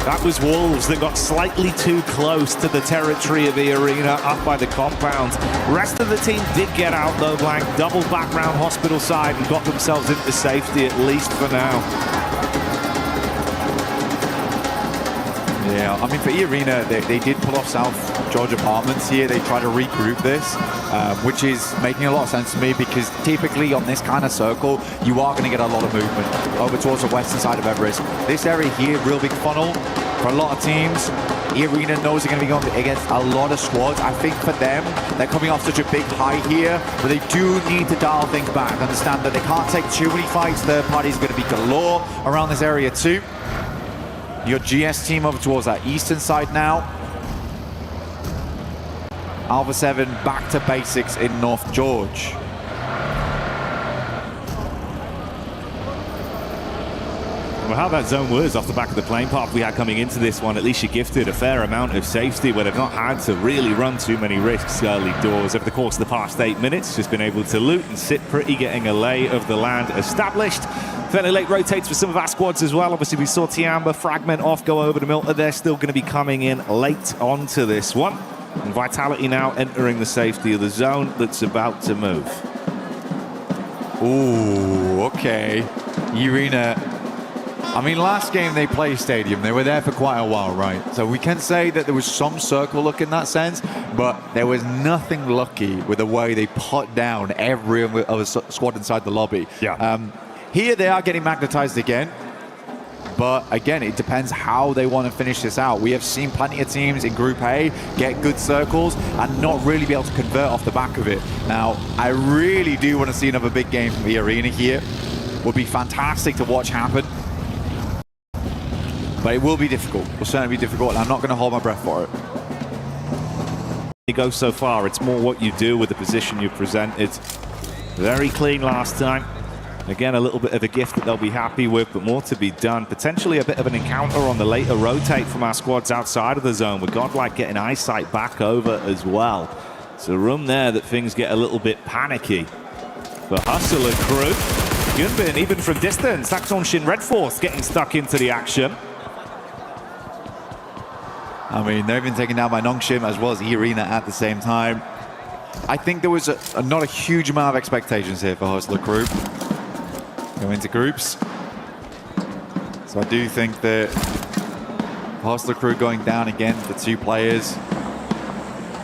That was Wolves that got slightly too close to the territory of the arena up by the compound. Rest of the team did get out though, Blank, doubled back round Hospital side and got themselves into safety, at least for now. Yeah, I mean, for E-Arena, they did pull off South George Apartments here. They try to regroup this, which is making a lot of sense to me, because typically on this kind of circle, you are going to get a lot of movement over towards the western side of Everest. This area here, real big funnel for a lot of teams. E-Arena knows they're going to be going against a lot of squads. I think for them, they're coming off such a big high here, but they do need to dial things back. Understand that they can't take too many fights. Third parties are going to be galore around this area too. Your GS team over towards that eastern side now. Alpha 7 back to basics in North George. We'll how that zone was off the back of the playing path we had coming into this one, at least you're gifted a fair amount of safety where they've not had to really run too many risks early doors. Over the course of the past 8 minutes, just been able to loot and sit pretty, getting a lay of the land established. Fairly late rotates for some of our squads as well. Obviously, we saw Tiamba fragment off, go over to Milton. They're still going to be coming in late onto this one. And Vitality now entering the safety of the zone that's about to move. Ooh, okay. Arena. I mean, last game they played Stadium. They were there for quite a while, right? So we can say that there was some circle luck in that sense, but there was nothing lucky with the way they put down every other squad inside the lobby. Yeah. Here they are getting magnetized again. But again, it depends how they want to finish this out. We have seen plenty of teams in Group A get good circles and not really be able to convert off the back of it. Now, I really do want to see another big game from the Arena here. Would be fantastic to watch happen. But it will be difficult. It will certainly be difficult, and I'm not going to hold my breath for it. You go so far, it's more what you do with the position you presented. Very clean last time. Again, a little bit of a gift that they'll be happy with, but more to be done. Potentially a bit of an encounter on the later rotate from our squads outside of the zone, with Godlike getting eyesight back over as well. It's a room there that things get a little bit panicky. But Hustler crew, Yunbin, even from distance, that's on Shin Red Force getting stuck into the action. I mean, they've been taken down by Nongshim as well as Arena at the same time. I think there was not a huge amount of expectations here for Hustler crew. Go into groups. So I do think that Hustler crew going down again for 2 players.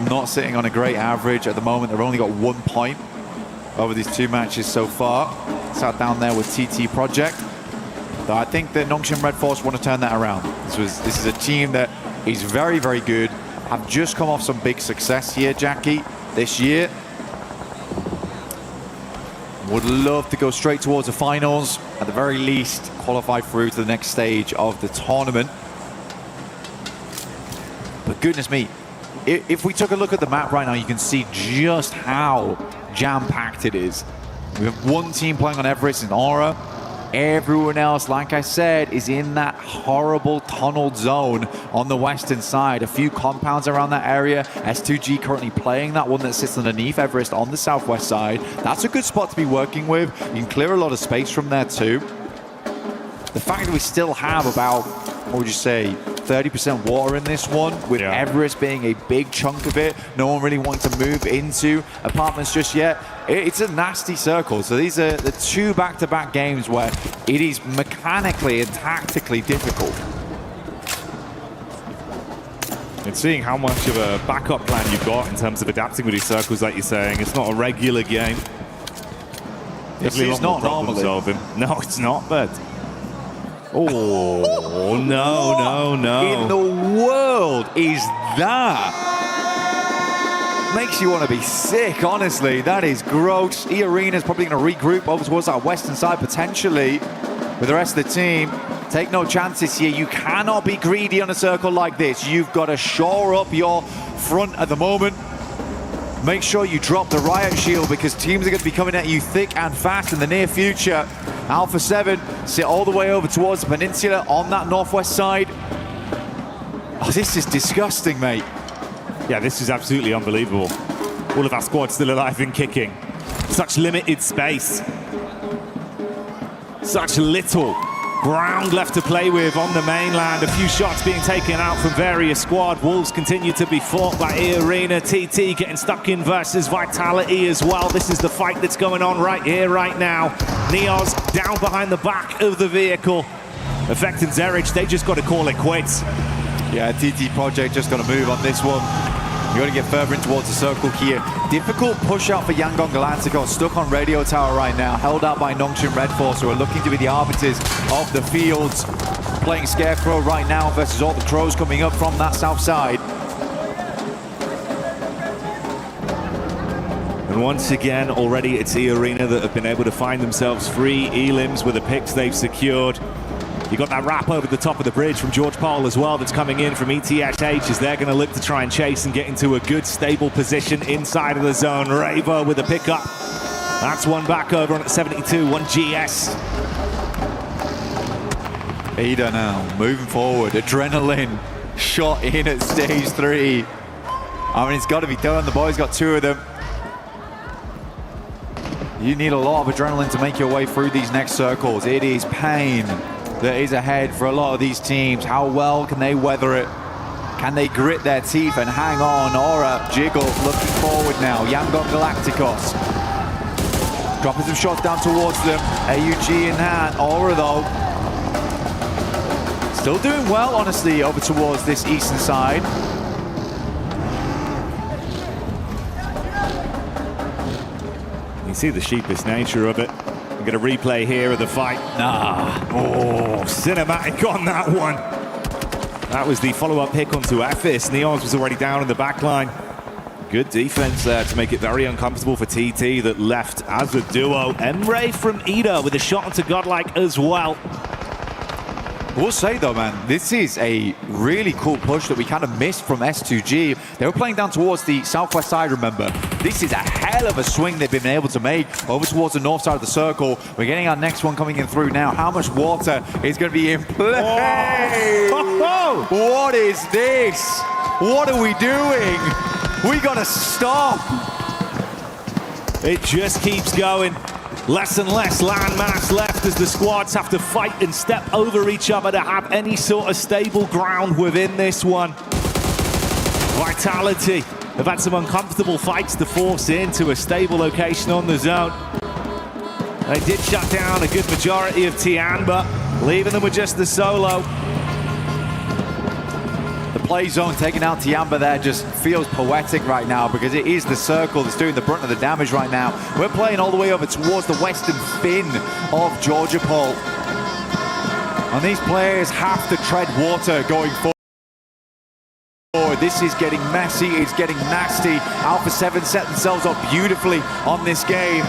Not sitting on a great average at the moment. They've only got 1 point over these 2 matches so far. Sat down there with TT Project. So I think that Nongshim Red Force want to turn that around. This is a team that is very, very good. Have just come off some big success here, Jackie, this year. Would love to go straight towards the finals, at the very least qualify through to the next stage of the tournament. But goodness me, if we took a look at the map right now, you can see just how jam-packed it is. We have 1 team playing on Everest and Aura. Everyone else, like I said, is in that horrible tunneled zone on the western side. A few compounds around that area. S2G currently playing that one that sits underneath Everest on the southwest side. That's a good spot to be working with. You can clear a lot of space from there too. The fact that we still have about, what would you say, 30% water in this one, with Everest being a big chunk of it. No one really wanting to move into apartments just yet. It's a nasty circle. So these are the 2 back-to-back games where it is mechanically and tactically difficult. And seeing how much of a backup plan you've got in terms of adapting with these circles, like you're saying, it's not a regular game. It's not normally. No, it's not, but... Oh, no, no. In the world is that? Makes you want to be sick, honestly. That is gross. E-Arena's probably going to regroup over towards that western side, potentially, with the rest of the team. Take no chances here. You cannot be greedy on a circle like this. You've got to shore up your front at the moment. Make sure you drop the riot shield, because teams are going to be coming at you thick and fast in the near future. Alpha 7 sit all the way over towards the peninsula on that northwest side. Oh, this is disgusting, mate. Yeah, this is absolutely unbelievable. All of our squads still alive and kicking. Such limited space. Such little ground left to play with on the mainland. A few shots being taken out from various squad. Wolves continue to be fought by E-Arena. TT getting stuck in versus Vitality as well. This is the fight that's going on right here, right now. Neos down behind the back of the vehicle. Affecting Zerich, they just got to call it quits. Yeah, TT Project just got to move on this one. You got to get further in towards the circle here. Difficult push out for Yangon Galacticos, stuck on radio tower right now, held out by Nongshim Red Force, who are looking to be the arbiters of the fields. Playing Scarecrow right now versus all the Crows coming up from that south side. And once again, already it's E-Arena that have been able to find themselves free elims with the picks they've secured. You got that wrap over the top of the bridge from George Paul as well that's coming in from ETHH as they're going to look to try and chase and get into a good stable position inside of the zone. Ravo with a pickup. That's one back over on at 72, one GS. Ida now moving forward, adrenaline shot in at stage 3. I mean, it's got to be done. The boys got 2 of them. You need a lot of adrenaline to make your way through these next circles. It is pain that is ahead for a lot of these teams. How well can they weather it? Can they grit their teeth and hang on? Aura, Jiggle looking forward now. Yangon Galacticos dropping some shots down towards them. AUG in hand. Aura though, still doing well, honestly, over towards this eastern side. You see the sheepish nature of it. I'm going to replay here of the fight. Oh, cinematic on that one. That was the follow-up pick onto Ephes. Neons was already down in the back line. Good defense there to make it very uncomfortable for TT that left as a duo. Emre from Ida with a shot onto Godlike as well. We'll say though, man, this is a really cool push that we kind of missed from S2G. They were playing down towards the southwest side, remember. This is a hell of a swing they've been able to make over towards the north side of the circle. We're getting our next one coming in through now. How much water is going to be in play? Oh. What is this? What are we doing? We got to stop. It just keeps going. Less and less land mass left as the squads have to fight and step over each other to have any sort of stable ground within this one. Vitality have had some uncomfortable fights to force into a stable location on the zone. They did shut down a good majority of Tianba, leaving them with just the solo. Play zone taking out Tianba there just feels poetic right now because it is the circle that's doing the brunt of the damage right now. We're playing all the way over towards the western fin of Georgia Pole. And these players have to tread water going forward. This is getting messy, it's getting nasty. Alpha 7 set themselves up beautifully on this game.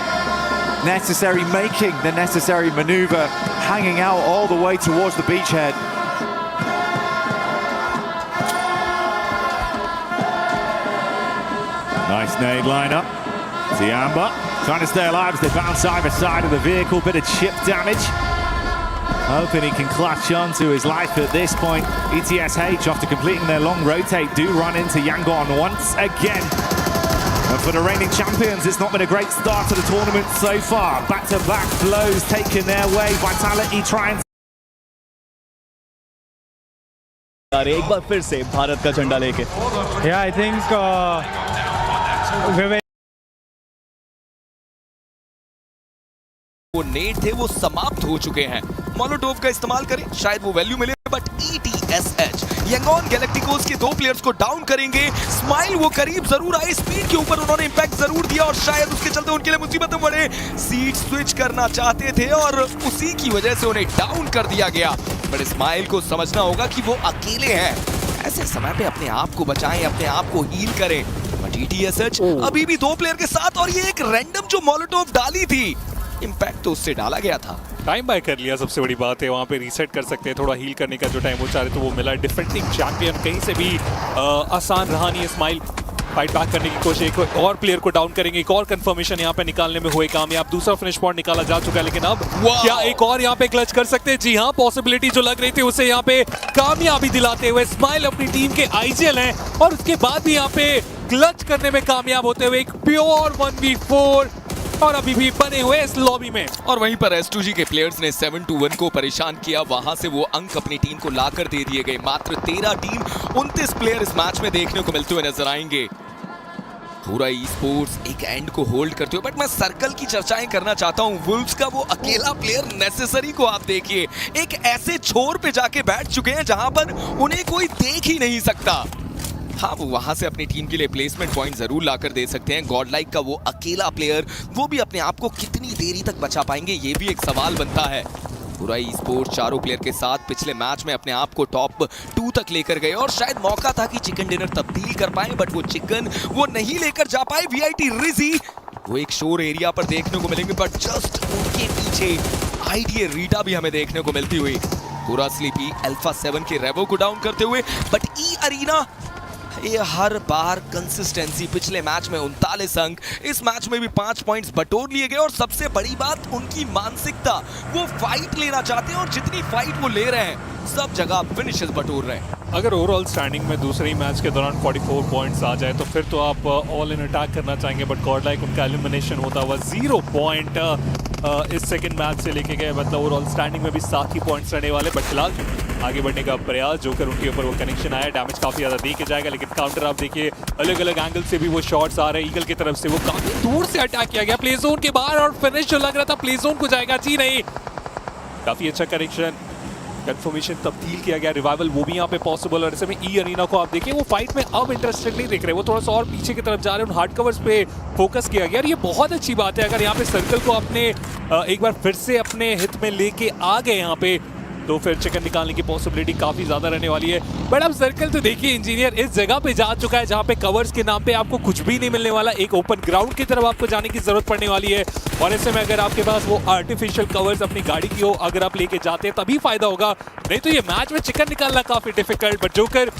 Making the necessary maneuver, hanging out all the way towards the beachhead. Nice nade lineup. Tianba trying to stay alive as they bounce either side of the vehicle. Bit of chip damage. Hoping he can clutch on to his life at this point. ETSH, after completing their long rotate, do run into Yangon once again. And for the reigning champions, it's not been a great start to the tournament so far. Back-to-back blows taken their way. Vitality trying. एक बार फिर से भारत का झंडा लेके. Yeah, I think वो net थे वो समाप्त हो चुके हैं. मोलोटोव का इस्तेमाल करें, शायद वो वैल्यू मिले, बट ETSH यांगॉन गैलेक्टिकोस के 2 प्लेयर्स को डाउन करेंगे. स्माइल वो करीब जरूर आए, स्पीड के ऊपर उन्होंने इंपैक्ट जरूर दिया और शायद उसके चलते उनके लिए मुसीबत में पड़े. सीट स्विच करना चाहते थे और उसी की वजह से उन्हें डाउन कर दिया गया. बट स्माइल को समझना होगा कि वो अकेले हैं. ऐसे समय पे अपने आप को बचाएं, अपने आप को हील करें. बट ETSH अभी भी 2 प्लेयर के साथ, और ये एक रैंडम जो मोलोटोव डाली थी, इंपैक्ट तो उससे डाला गया था. टाइम बाय कर लिया, सबसे बड़ी बात है. वहाँ पे रीसेट कर सकते हैं, थोड़ा हील करने का जो टाइम वो चाह रहे तो वो मिला. डिफेंडिंग चैंपियन कहीं से भी आसान रहा नहीं. स्माइल फाइट बैक करने की कोशिश, एक और प्लेयर को डाउन करेंगे. एक और कंफर्मेशन यहाँ पे निकालने में हुए कामयाब. दूसरा फिनिश पॉइंट निकाला जा चुका है, लेकिन अब क्या एक और यहाँ पे क्लच कर सकते हैं? जी हाँ, पॉसिबिलिटी जो लग रही थी उसे यहाँ पे कामयाबी दिलाते हुए स्माइल अपनी टीम के आईजीएल हैं और उसके बाद भी यहाँ पे क्लच करने में कामयाब होते हुए एक प्योर 1v4 और अभी भी बने हुए इस लॉबी में. और वहीं पर S2G के प्लेयर्स ने 7-1 को परेशान किया. वहां से वो अंक अपनी टीम को लाकर दे दिए गए. मात्र 13 टीम 29 प्लेयर इस मैच में देखने को मिलते हुए नजर आएंगे. पूरा ई स्पोर्ट्स एक एंड को होल्ड करते हुए, बट मैं सर्कल की चर्चाएं करना चाहता हूं. वुल्व्स का वो अकेला प्लेयर नेसेसरी को आप देखिए, एक ऐसे छोर पे जाके बैठ चुके हैं जहां पर उन्हें कोई देख ही नहीं सकता. हाँ, वो वहां से अपनी टीम के लिए प्लेसमेंट पॉइंट जरूर लाकर दे सकते हैं. गॉडलाइक का वो अकेला प्लेयर, वो भी अपने आप को कितनी देरी तक बचा पाएंगे, ये भी एक सवाल बनता है. पूरा ई स्पोर्ट्स 4 प्लेयर के साथ पिछले मैच में अपने आप को टॉप 2 तक लेकर गए और शायद मौका था कि चिकन डिनर तब्दील कर पाए, बट वो चिकन वो नहीं लेकर जा पाए. VIT रिजी वो एक शोर एरिया पर देखने को मिलेंगे, बट जस्ट उनके पीछे आईडीए रीटा भी हमें देखने को मिलती हुई. पूरा स्लीपी अल्फा 7 के रेवो को डाउन करते हुए, बट ई अरीना ये हर बार कंसिस्टेंसी, पिछले मैच में 39 अंक, इस मैच में भी 5 पॉइंट्स बटोर लिए गए और सबसे बड़ी बात उनकी मानसिकता, वो फाइट लेना चाहते हैं और जितनी फाइट वो ले रहे हैं सब जगह फिनिशेस बटोर रहे हैं। अगर ओवरऑल स्टैंडिंग में दूसरे ही मैच के दौरान 44 पॉइंट्स आ जाए तो फिर तो आप ऑल इन अटैक करना चाहेंगे, बट गॉड लाइक उनका एलिमिनेशन होता हुआ 0 पॉइंट इस सेकंड मैच से लेके गए, मतलब ओवरऑल स्टैंडिंग में भी 7 ही पॉइंट्स रहने वाले। बट फिलहाल आगे बढ़ने का प्रयास, जोकर उनके ऊपर वो कनेक्शन आया, डैमेज काफी ज्यादा दे के जाएगा, लेकिन काउंटर आप देखिए अलग अलग एंगल से भी वो शॉट्स आ रहे हैं। ईगल की तरफ से वो काफी दूर से अटैक किया गया प्ले जोन के बाहर और फिनिश जो लग रहा था प्ले जोन को जाएगा, जी नहीं, काफी अच्छा करेक्शन, कंफर्मेशन तब्दील किया गया, रिवाइवल वो भी यहाँ पे पॉसिबल। और ऐसे में ई अरीना को आप देखिए वो फाइट में अब इंटरेस्टेड नहीं दिख रहे, वो थोड़ा सा और पीछे की तरफ जा रहे हैं, उन हार्ड कवर्स पे फोकस किया गया और ये बहुत अच्छी बात है। अगर यहाँ पे सर्कल को अपने एक बार फिर से अपने हित में लेके आ गए यहाँ पे, तो फिर चिकन निकालने की पॉसिबिलिटी काफी ज्यादा रहने वाली है। बट अब सर्कल तो देखिए इंजीनियर इस जगह पे जा चुका है जहां पे कवर्स के नाम पे आपको कुछ भी नहीं मिलने वाला, एक ओपन ग्राउंड की तरफ आपको जाने की जरूरत पड़ने वाली है। और ऐसे में अगर आपके पास वो आर्टिफिशियल कवर्स अपनी गाड़ी की हो अगर आप लेके जाते हैं तभी फायदा होगा, नहीं तो ये मैच में चिकन निकालना काफी डिफिकल्ट। बट जोकर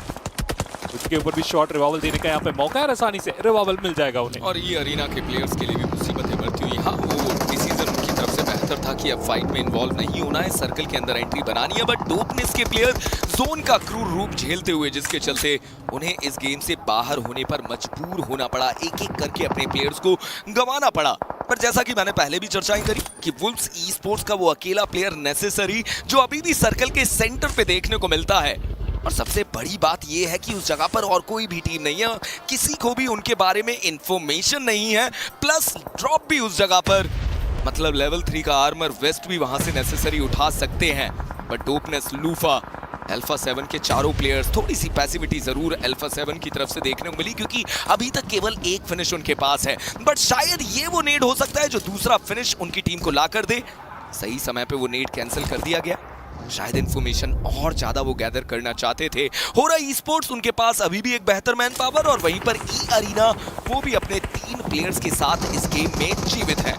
उसके ऊपर भी शॉट रिवाइवल देने का यहाँ पे मौका है, आसानी से रिवाइवल मिल जाएगा उन्हें। और ये अरीना के प्लेयर्स के लिए भी मुसीबतें बढ़ती हुई, हाँ वो डिसीजन उनकी तरफ से बेहतर था कि अब फाइट में इन्वॉल्व नहीं होना है, सर्कल के अंदर एंट्री बनानी है, बट डोपनेस के प्लेयर जोन का क्रूर रूप झेलते हुए जिसके चलते उन्हें इस गेम से बाहर होने पर मजबूर होना पड़ा, एक एक करके अपने प्लेयर्स को गंवाना पड़ा। पर जैसा कि मैंने पहले भी चर्चाएं करी कि वुल्व्स ई स्पोर्ट्स का वो अकेला प्लेयर नेसेसरी जो अभी भी सर्कल के सेंटर पे देखने को मिलता है। और सबसे बड़ी बात यह है कि उस जगह पर और कोई भी टीम नहीं है, किसी को भी उनके बारे में इंफॉर्मेशन नहीं है, प्लस ड्रॉप भी उस जगह पर, मतलब लेवल 3 का आर्मर वेस्ट भी वहां से नेसेसरी उठा सकते हैं। बट डोपनेस, लूफा, अल्फा 7 के चारों प्लेयर्स, थोड़ी सी पैसिविटी जरूर अल्फा 7 की तरफ से देखने को मिली क्योंकि अभी तक केवल एक फिनिश उनके पास है, बट शायद ये वो नेड हो सकता है जो दूसरा फिनिश उनकी टीम को ला कर दे। सही समय पे वो नेड कैंसिल कर दिया गया, शायद इंफॉर्मेशन और ज्यादा वो गैदर करना चाहते थे। हो रहा ई स्पोर्ट्स उनके पास अभी भी एक बेहतर मैन पावर और वहीं पर ई अरीना वो भी अपने 3 प्लेयर्स के साथ इस गेम में जीवित है।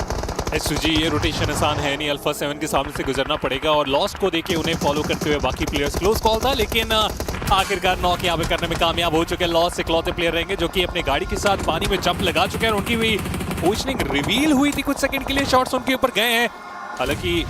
एसजी ये रोटेशन आसान है नहीं, अल्फा 7 के सामने से गुजरना पड़ेगा और लॉस्ट को देखिए उन्हें फॉलो करते हुए बाकी प्लेयर्स, क्लोज कॉल था लेकिन आखिरकार नॉक यहाँ पे करने में कामयाब हो चुके हैं। लॉस्ट इकलौते प्लेयर रहेंगे जो कि अपने गाड़ी के साथ पानी में जंप लगा चुके हैं और उनकी भी पोजीशनिंग रिवील हुई थी, कुछ सेकंड के लिए शॉट्स उनके ऊपर गए हैं, हालांकि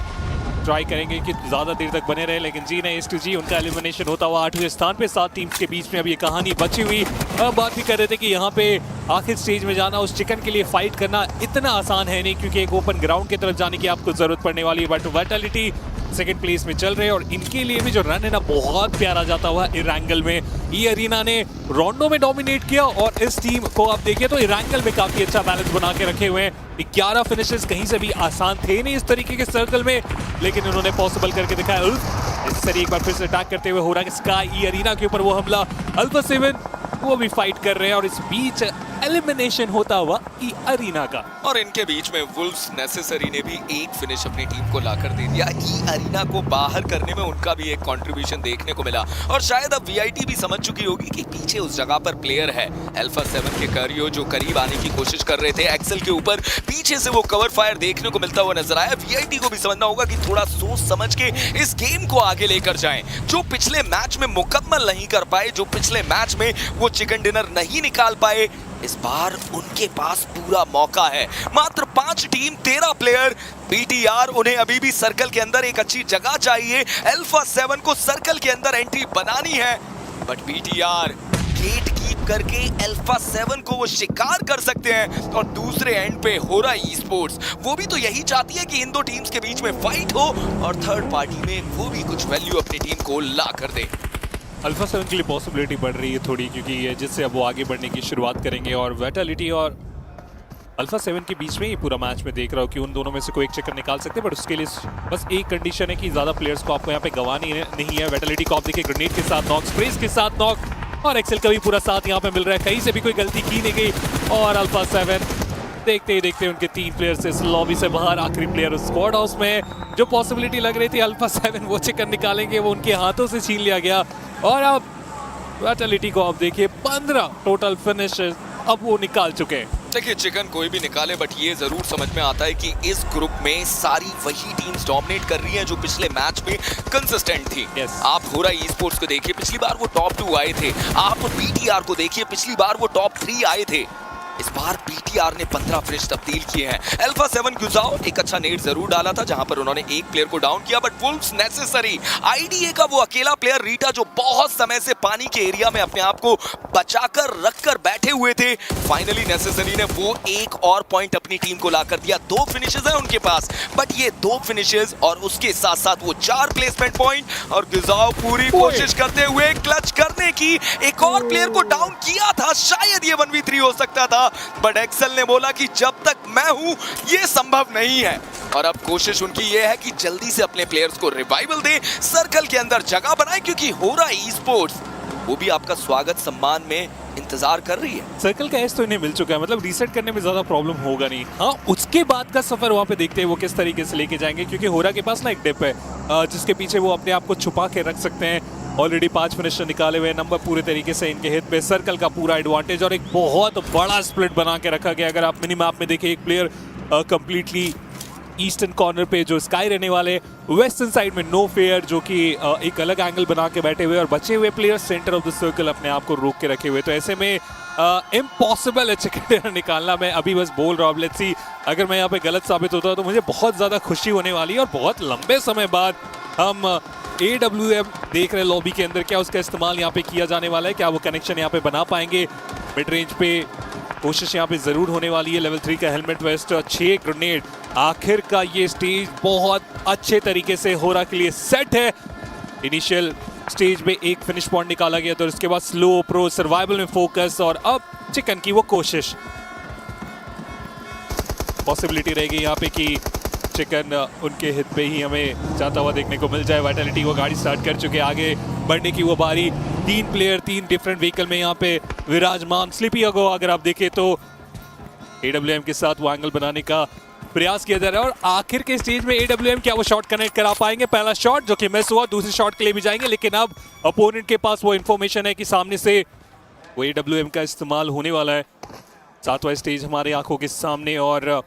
ट्राई करेंगे कि ज्यादा देर तक बने रहे, लेकिन जी नहीं, एस2जी उनका एलिमिनेशन होता हुआ 8वें स्थान पे, 7 टीम्स के बीच में अब ये कहानी बची हुई। अब बात भी कर रहे थे कि यहाँ पे आखिर स्टेज में जाना, उस चिकन के लिए फाइट करना इतना आसान है नहीं क्योंकि एक ओपन ग्राउंड की तरफ जाने की आपको जरूरत पड़ने वाली है। बट वाइटलिटी सेकंड प्लेस में चल रहे हैं और इनके लिए भी जो रन है ना बहुत प्यारा जाता हुआ इरांगल में। ई अरीना ने रोंडो में डोमिनेट किया और इस टीम को आप देखिए तो इरांगल में काफी अच्छा बैलेंस बना के रखे हुए हैं। 11 फिनिशेस कहीं से भी आसान थे नहीं इस तरीके के सर्कल में, लेकिन उन्होंने पॉसिबल करके दिखाया। इस तरह एक बार फिर से अटैक करते हुए हो रहा है स्काई, ई अरीना के ऊपर वो हमला, अल्फा 7 वो भी फाइट कर रहे हैं और इस बीच एलिमिनेशन होता हुआ ई अरीना का। और इनके बीच में वुल्व्स नेसेसरी ने भी एक फिनिश अपनी टीम को लाकर दे दिया। ई अरीना को बाहर करने में उनका भी एक कंट्रीब्यूशन देखने को मिला और शायद अब वीआईटी भी समझ चुकी होगी कि पीछे उस जगह पर प्लेयर है। अल्फा 7 के करियो जो करीब आने की कोशिश कर रहे थे एक्सेल के ऊपर, पीछे से वो कवर फायर देखने को मिलता हुआ नजर आया। वीआईटी को भी समझना होगा कि थोड़ा सोच समझ के इस गेम को आगे लेकर जाएं। जो पिछले मैच में मुकम्मल नहीं कर पाए, जो पिछले मैच में वो चिकन डिनर नहीं निकाल पाए, इस बार उनके पास पूरा मौका है। मात्र 5 टीम 13 प्लेयर, बीटीआर उन्हें अभी भी सर्कल के अंदर एक अच्छी जगह चाहिए। अल्फा 7 को सर्कल के अंदर एंट्री बनानी है, बट बीटीआर गेट कीप करके अल्फा 7 को वो शिकार कर सकते हैं। और दूसरे एंड पे हो रहा ई स्पोर्ट्स, वो भी तो यही चाहती है कि इन दो टीम्स के बीच में फाइट हो और थर्ड पार्टी में वो भी कुछ वैल्यू अपनी टीम को ला कर दे। अल्फा 7 के लिए पॉसिबिलिटी बढ़ रही है थोड़ी क्योंकि जिससे अब वो आगे बढ़ने की शुरुआत करेंगे और वाइटलिटी और अल्फा 7 के बीच में ही पूरा मैच में देख रहा हूँ कि उन दोनों में से कोई एक चक्कर निकाल सकते हैं, बट उसके लिए बस एक कंडीशन है कि ज्यादा प्लेयर्स को आपको यहाँ पे गंवानी नहीं है। वाइटलिटी को आप देखिए ग्रेनेड के साथ नॉक, स्प्रेस के साथ नॉक और एक्सेल का भी पूरा साथ यहाँ पे मिल रहा है, कहीं से भी कोई गलती की नहीं गई। और अल्फा 7 देखते ही देखते उनके 3 प्लेयर्स इस लॉबी से बाहर, आखिरी प्लेयर उस स्क्वाड हाउस में। जो पॉसिबिलिटी लग रही थी अल्फा 7 वो चिकन निकालेंगे, वो उनके हाथों से छीन लिया गया। और अब वाइटलिटी को आप देखिए 15 टोटल फिनिशेस अब वो निकाल चुके हैं। देखिए चिकन कोई भी निकाले, बट ये जरूर समझ में आता है कि इस ग्रुप में सारी वही टीम्स डोमिनेट कर रही हैं जो पिछले मैच में कंसिस्टेंट थी। आप होरा ई-स्पोर्ट्स को देखिए, पिछली बार वो टॉप 2 आए थे। आप बीटीआर को देखिए, पिछली बार वो टॉप 3 आए थे। इस बार बीटीआर ने 15 फिनिश तब्दील किए हैं। अल्फा 7 गुजाओ एक अच्छा नेट जरूर डाला था जहां पर उन्होंने एक प्लेयर को डाउन किया, बट वुल्व्स नेसेसरी आईडीए का वो अकेला प्लेयर रीटा जो बहुत समय से पानी के एरिया में अपने आप को बचाकर रखकर बैठे हुए थे, फाइनली नेसेसरी ने वो एक और पॉइंट अपनी टीम को लाकर दिया। 2 फिनिशेस हैं उनके पास, बट ये 2 फिनिशेस और उसके साथ साथ वो 4 प्लेसमेंट पॉइंट। और गुजाओ पूरी कोशिश करते हुए क्लच करने की, एक और प्लेयर को डाउन किया था, शायद ये 1v3 हो सकता था, बट एक्सेल ने बोला कि जब तक मैं हूं ये संभव नहीं है। और अब कोशिश उनकी ये है कि जल्दी से अपने प्लेयर्स को रिवाइवल दे, सर्कल के अंदर जगह बनाए, क्योंकि होरा ई-स्पोर्ट्स वो भी आपका स्वागत सम्मान में इंतजार कर रही है। सर्कल का एज तो इन्हें मिल चुका है, मतलब रीसेट करने में ज्यादा प्रॉब्लम होगा नहीं। हाँ, उसके बाद का सफर वहां पे देखते हैं वो किस तरीके से लेके जाएंगे, क्योंकि होरा के पास ना एक डिप है जिसके पीछे वो अपने आप को छुपा के रख सकते हैं। ऑलरेडी 5 फिनिशर निकाले हुए, नंबर पूरे तरीके से इनके हित पे, सर्कल का पूरा एडवांटेज और एक बहुत बड़ा स्प्लिट बना के रखा गया। अगर आप मिनी मैप में देखिए, एक प्लेयर कंप्लीटली ईस्टर्न कॉर्नर पे जो स्काई रहने वाले, वेस्टर्न साइड में नो फेयर जो कि एक अलग एंगल बना के बैठे हुए, और बचे हुए player centre of the circle अपने आप को रोक के रखे हुए। तो ऐसे में इम्पॉसिबल है चिकन निकालना। मैं अभी बस बोल रहा हूँ, लेट्स सी अगर मैं यहाँ पे गलत साबित होता हूँ तो मुझे बहुत ज़्यादा खुशी होने वाली है। और बहुत लंबे समय बाद हम AWM देख रहे हैं लॉबी के अंदर, क्या उसका इस्तेमाल यहाँ पे किया जाने वाला है, क्या वो कनेक्शन यहाँ पे बना पाएंगे। मिड रेंज पे कोशिश यहाँ पे जरूर होने वाली है। लेवल 3 का हेलमेट वेस्ट, 6 ग्रेनेड। आखिर का ये स्टेज बहुत अच्छे तरीके से होरा के लिए सेट है। इनिशियल स्टेज में एक फिनिश पॉइंट निकाला गया, तो उसके बाद स्लो प्रो सर्वाइवल में फोकस, और अब चिकन की वो कोशिश। पॉसिबिलिटी रहेगी यहाँ पे कि चिकन उनके हित पे ही हमें जाता हुआ देखने को मिल जाए। वाइटलिटी वो गाड़ी स्टार्ट कर चुके, आगे बढ़ने की वो बारी। 3 प्लेयर 3 डिफरेंट व्हीकल में यहाँ पे विराजमान। स्लिपी अगो अगर आप देखें तो AWM के साथ वो एंगल बनाने का प्रयास किया जा रहा है। और आखिर के स्टेज में AWM क्या वो शॉट कनेक्ट करा पाएंगे? पहला शॉट जो कि मिस हुआ, दूसरे शॉट के लिए भी जाएंगे, लेकिन अब अपोनेंट के पास वो इन्फॉर्मेशन है कि सामने से वो AWM का इस्तेमाल होने वाला है। 7वां स्टेज हमारे आंखों के सामने, और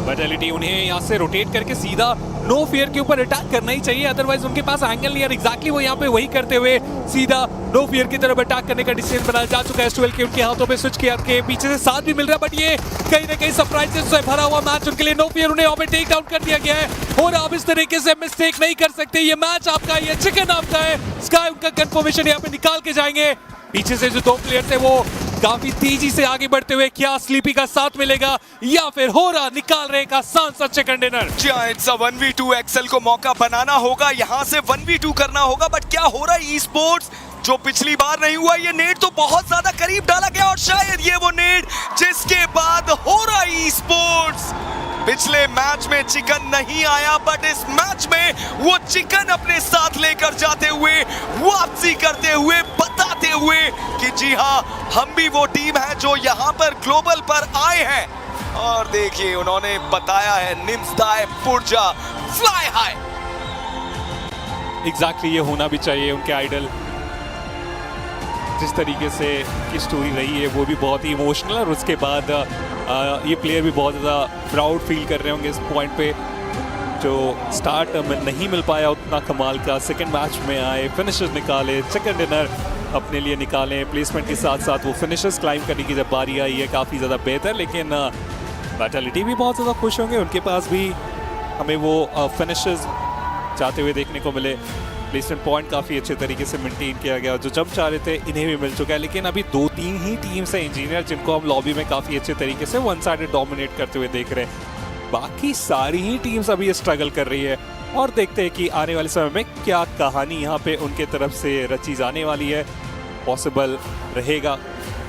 वाइटलिटी उन्हें यहाँ से रोटेट करके सीधा नो फियर के ऊपर अटैक करना ही चाहिए, अदरवाइज उनके पास एंगल नहीं है। एग्जैक्टली वो यहाँ पे वही करते हुए सीधा नो फियर की तरफ अटैक करने का डिसीजन बनाया जा चुका है। S12 के उनके हाथों पे स्विच किया के पीछे से साथ भी मिल रहा है, बट ये कहीं ना कहीं सरप्राइजेस से भरा हुआ मैच उनके लिए। नो फियर उन्हें यहाँ पे टेक डाउन कर दिया गया है, और आप इस तरीके से मिस्टेक नहीं कर सकते। ये मैच आपका, ये चिकन आपका है। स्काई उनका कंफर्मेशन यहाँ पे निकाल के जाएंगे। पीछे से जो 2 प्लेयर थे वो काफी तेजी से आगे बढ़ते हुए, क्या स्लीपी का साथ मिलेगा या फिर होरा निकाल रहे का सांसद chicken dinner? It's a 1v2, एक्सेल को मौका बनाना होगा, यहां से 1v2 करना होगा, बट क्या होरा ई-स्पोर्ट्स जो पिछली बार नहीं हुआ? ये नेट तो बहुत ज्यादा करीब डाला गया, और शायद ये वो नेट जिसके बाद होरा ई-स्पोर्ट्स पिछले मैच में चिकन नहीं आया, बट इस मैच में वो चिकन अपने साथ लेकर जाते हुए, वापसी करते हुए, बताते हुए कि जी हाँ, हम भी वो टीम है जो यहाँ पर ग्लोबल पर आए हैं। और देखिए उन्होंने बताया है, निम्सदाय पुर्जा फ्लाई हाई। एग्जैक्टली ये होना भी चाहिए उनके आइडल। जिस तरीके से की स्टोरी रही है वो भी बहुत ही इमोशनल, और उसके बाद ये प्लेयर भी बहुत ज़्यादा प्राउड फील कर रहे होंगे इस पॉइंट पे। जो स्टार्ट में नहीं मिल पाया उतना कमाल का, सेकंड मैच में आए, फिनिशर्स निकाले, चिकन डिनर अपने लिए निकाले, प्लेसमेंट के साथ साथ वो फिनिशर्स क्लाइम करने की जब बारी आई है काफ़ी ज़्यादा बेहतर। लेकिन वाइटलिटी भी बहुत ज़्यादा खुश होंगे, उनके पास भी हमें वो फिनिशर्स जाते हुए देखने को मिले। प्लेसमेंट पॉइंट काफ़ी अच्छे तरीके से मेंटेन किया गया, जो जंप चाह रहे थे इन्हें भी मिल चुका है। लेकिन अभी 2-3 ही टीम्स हैं इंजीनियर जिनको हम लॉबी में काफ़ी अच्छे तरीके से वन साइडेड डोमिनेट करते हुए देख रहे हैं। बाकी सारी ही टीम्स अभी स्ट्रगल कर रही है, और देखते हैं कि आने वाले समय में क्या कहानी यहाँ पे उनके तरफ से रची जाने वाली है। पॉसिबल रहेगा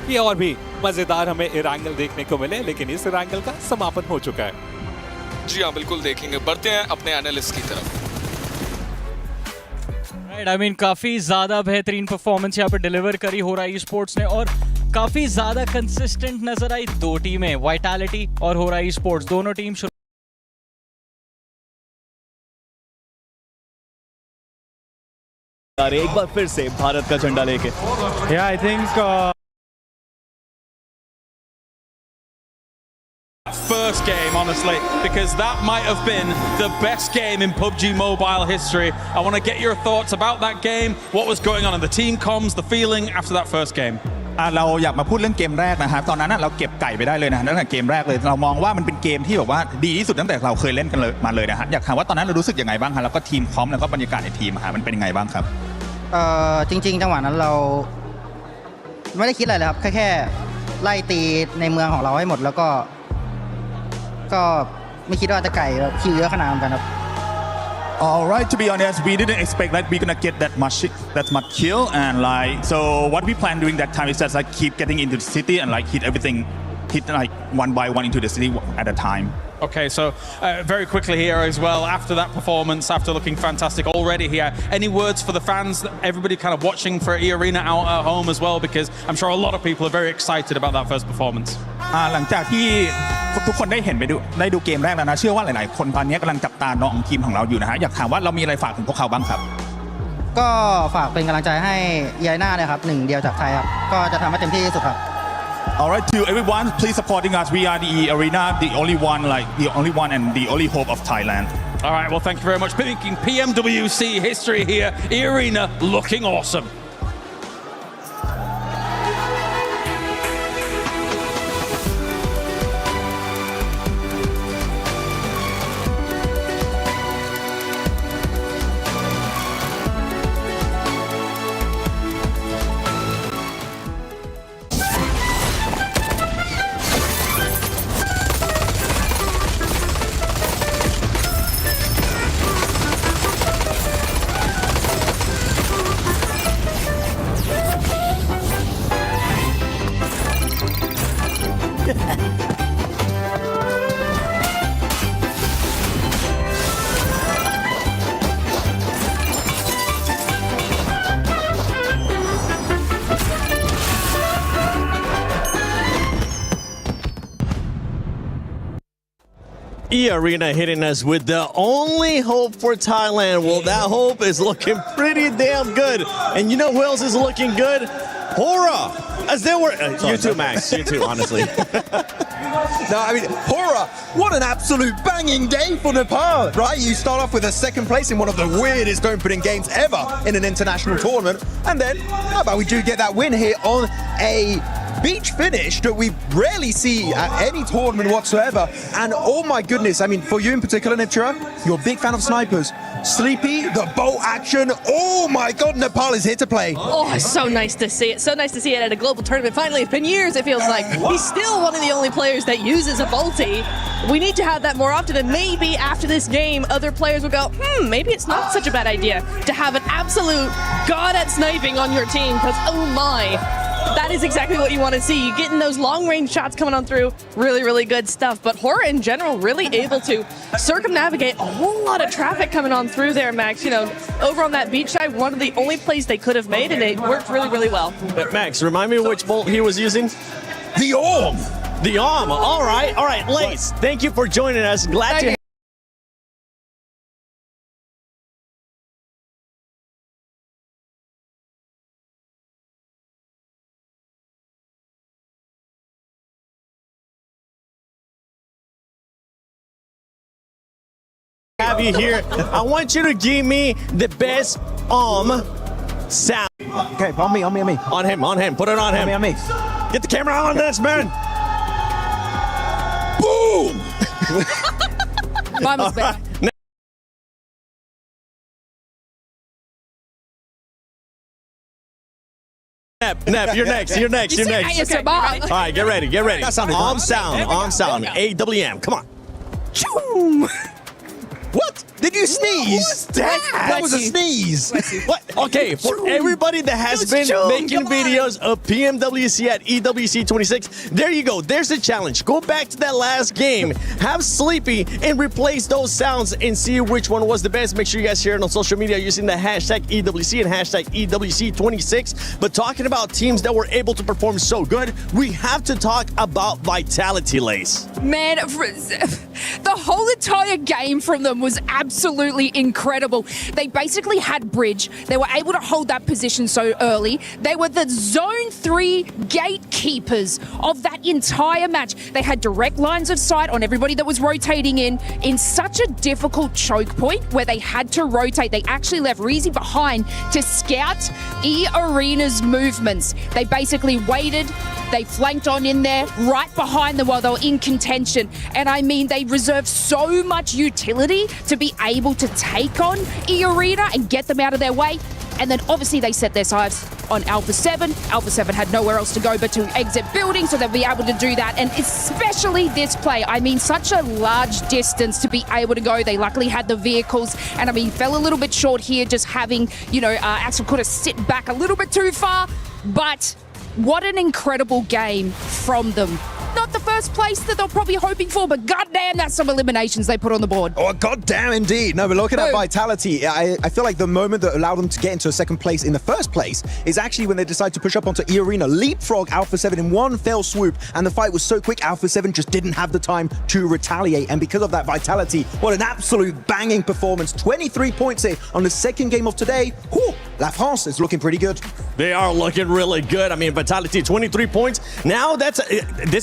कि और भी मज़ेदार हमें इरांगल देखने को मिले, लेकिन इस इरांगल का समापन हो चुका है। जी हाँ, बिल्कुल देखेंगे। बढ़ते हैं अपने एनालिस्ट की तरफ। आई मीन काफ़ी ज़्यादा बेहतरीन परफॉर्मेंस यहाँ पर डिलीवर करी होरा ई-स्पोर्ट्स ने, और काफ़ी ज़्यादा कंसिस्टेंट नजर आई 2 टीमें, वाइटलिटी और होरा ई-स्पोर्ट्स, दोनों टीम एक बार फिर से भारत का झंडा लेके। I think First game, honestly, because that might have been the best game in PUBG Mobile history. I want to get your thoughts about that game, what was going on in the team comms, the feeling after that first game. เราอยากมาพูดเรื่องเกมแรกนะฮะตอนนั้นเราเก็บไก่ไปได้เลยนะตั้งแต่เกมแรกเลยเรามองว่ามันเป็นเกมที่แบบว่าดีที่สุดตั้งแต่เราเคยเล่นกันเลยมาเลยนะฮะอยากถามว่าตอนนั้นเรารู้สึกยังไงบ้างฮะแล้วก็ทีมพร้อมแล้วก็บรรยากาศในทีมฮะมันเป็นยังไงบ้างครับจริงๆจังหวะนั้นเราไม่ได้คิดอะไรเลยครับแค่ไล่ตีในเมืองของเราให้หมดแล้วก็ไม่คิดว่าจะไก่คิวเยอะขนาดนั้นครับ Alright, to be honest, we didn't expect that we're gonna get that much kill, and like so what we plan during that time is just like keep getting into the city and like hit like one by one into the city at a time. Okay, so very quickly here as well, after that performance, after looking fantastic already here, any words for the fans, everybody kind of watching for E-Arena out at home as well, because I'm sure a lot of people are very excited about that first performance. หลังจากที่ทุกคนได้ดูเกมแรกแล้วนะเชื่อว่าหลายๆคนตอนนี้กำลังจับตามองทีมของเราอยู่นะฮะอยากถามว่าเรามีอะไรฝากถึงพวกเขาบ้างครับก็ฝากเป็นกำลังใจให้E-Arenaเนี่ยครับหนึ่งเดียวจากไทยครับก็จะทำให้เต็มที่ที่สุดครับAlright, to everyone, please supporting us. We are the E-Arena, the only one and the only hope of Thailand. Alright, well thank you very much. Making PMWC history here, E-Arena looking awesome. E-Arena hitting us with the only hope for Thailand. Well, that hope is looking pretty damn good. And you know who else is looking good? Hora! As they were... you too, Max. You too, honestly. No, I mean, Hora, what an absolute banging day for Nepal, right? You start off with a second place in one of the weirdest opening games ever in an international tournament. And then, how about we do get that win here on a beach finish that we rarely see at any tournament whatsoever. And oh my goodness, I mean, for you in particular, Nipchira, you're a big fan of snipers. Sleepy, the bolt action. Oh my God, Nepal is here to play. Oh, it's so nice to see it. So nice to see it at a global tournament. Finally, it's been years, it feels like. He's still one of the only players that uses a bolty. We need to have that more often, and maybe after this game, other players will go, maybe it's not such a bad idea to have an absolute god at sniping on your team, because oh my. That is exactly what you want to see. You're getting those long-range shots coming on through. Really, really good stuff. But Hora in general really able to circumnavigate a whole lot of traffic coming on through there, Max. You know, over on that beach side, one of the only plays they could have made, and it worked really, really well. Max, remind me which bolt he was using? The Orm! The Orm. All right. Lace, thank you for joining us. Glad to have you here. I want you to give me the best sound. Okay, on me. On him. Put it on him. On me. Get the camera on this, man. Boom! Mine was better. Nep, you're next. You're next. Okay, All right, get ready. That sounded Arm good. sound. AWM. Come on. Choom. What? Did you sneeze? That was a sneeze. What? Okay, for everybody that has been making videos of PMWC at EWC 26, there you go. There's the challenge. Go back to that last game, have Sleepy, and replace those sounds and see which one was the best. Make sure you guys share it on social media using the hashtag EWC and hashtag EWC 26. But talking about teams that were able to perform so good, we have to talk about Vitality, Lace. Man, The whole entire game from them was absolutely incredible. They basically had bridge. They were able to hold that position so early. They were the Zone 3 gatekeepers of that entire match. They had direct lines of sight on everybody that was rotating in such a difficult choke point where they had to rotate. They actually left Reezy behind to scout E-Arena's movements. They basically waited. They flanked on in there right behind them while they were in contention. And I mean, they reserved so much utility to be able to take on E-Arena and get them out of their way. And then obviously they set their sights on Alpha 7. Alpha 7 had nowhere else to go but to exit building, so they'll be able to do that. And especially this play, I mean, such a large distance to be able to go. They luckily had the vehicles, and I mean, fell a little bit short here, just having, you know, Axel could have sit back a little bit too far, but what an incredible game from them. Not the first place that they're probably hoping for, but goddamn, that's some eliminations they put on the board. Oh, goddamn, indeed. No, but look at that vitality. I feel like the moment that allowed them to get into a second place in the first place is actually when they decide to push up onto E-Arena, leapfrog Alpha 7 in one fell swoop, and the fight was so quick, Alpha 7 just didn't have the time to retaliate. And because of that vitality, what an absolute banging performance. 23 points here on the second game of today. Whew, La France is looking pretty good. They are looking really good. I mean, vitality, 23 points. Now this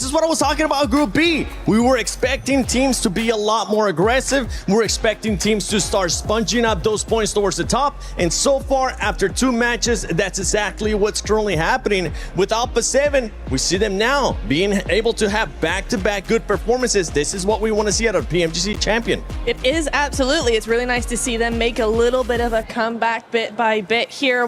is what I was talking about Group B. We were expecting teams to be a lot more aggressive. We're expecting teams to start sponging up those points towards the top. And so far, after 2 matches, that's exactly what's currently happening. With Alpha 7, we see them now being able to have back-to-back good performances. This is what we want to see out of PMGC champion. It is absolutely. It's really nice to see them make a little bit of a comeback bit by bit here.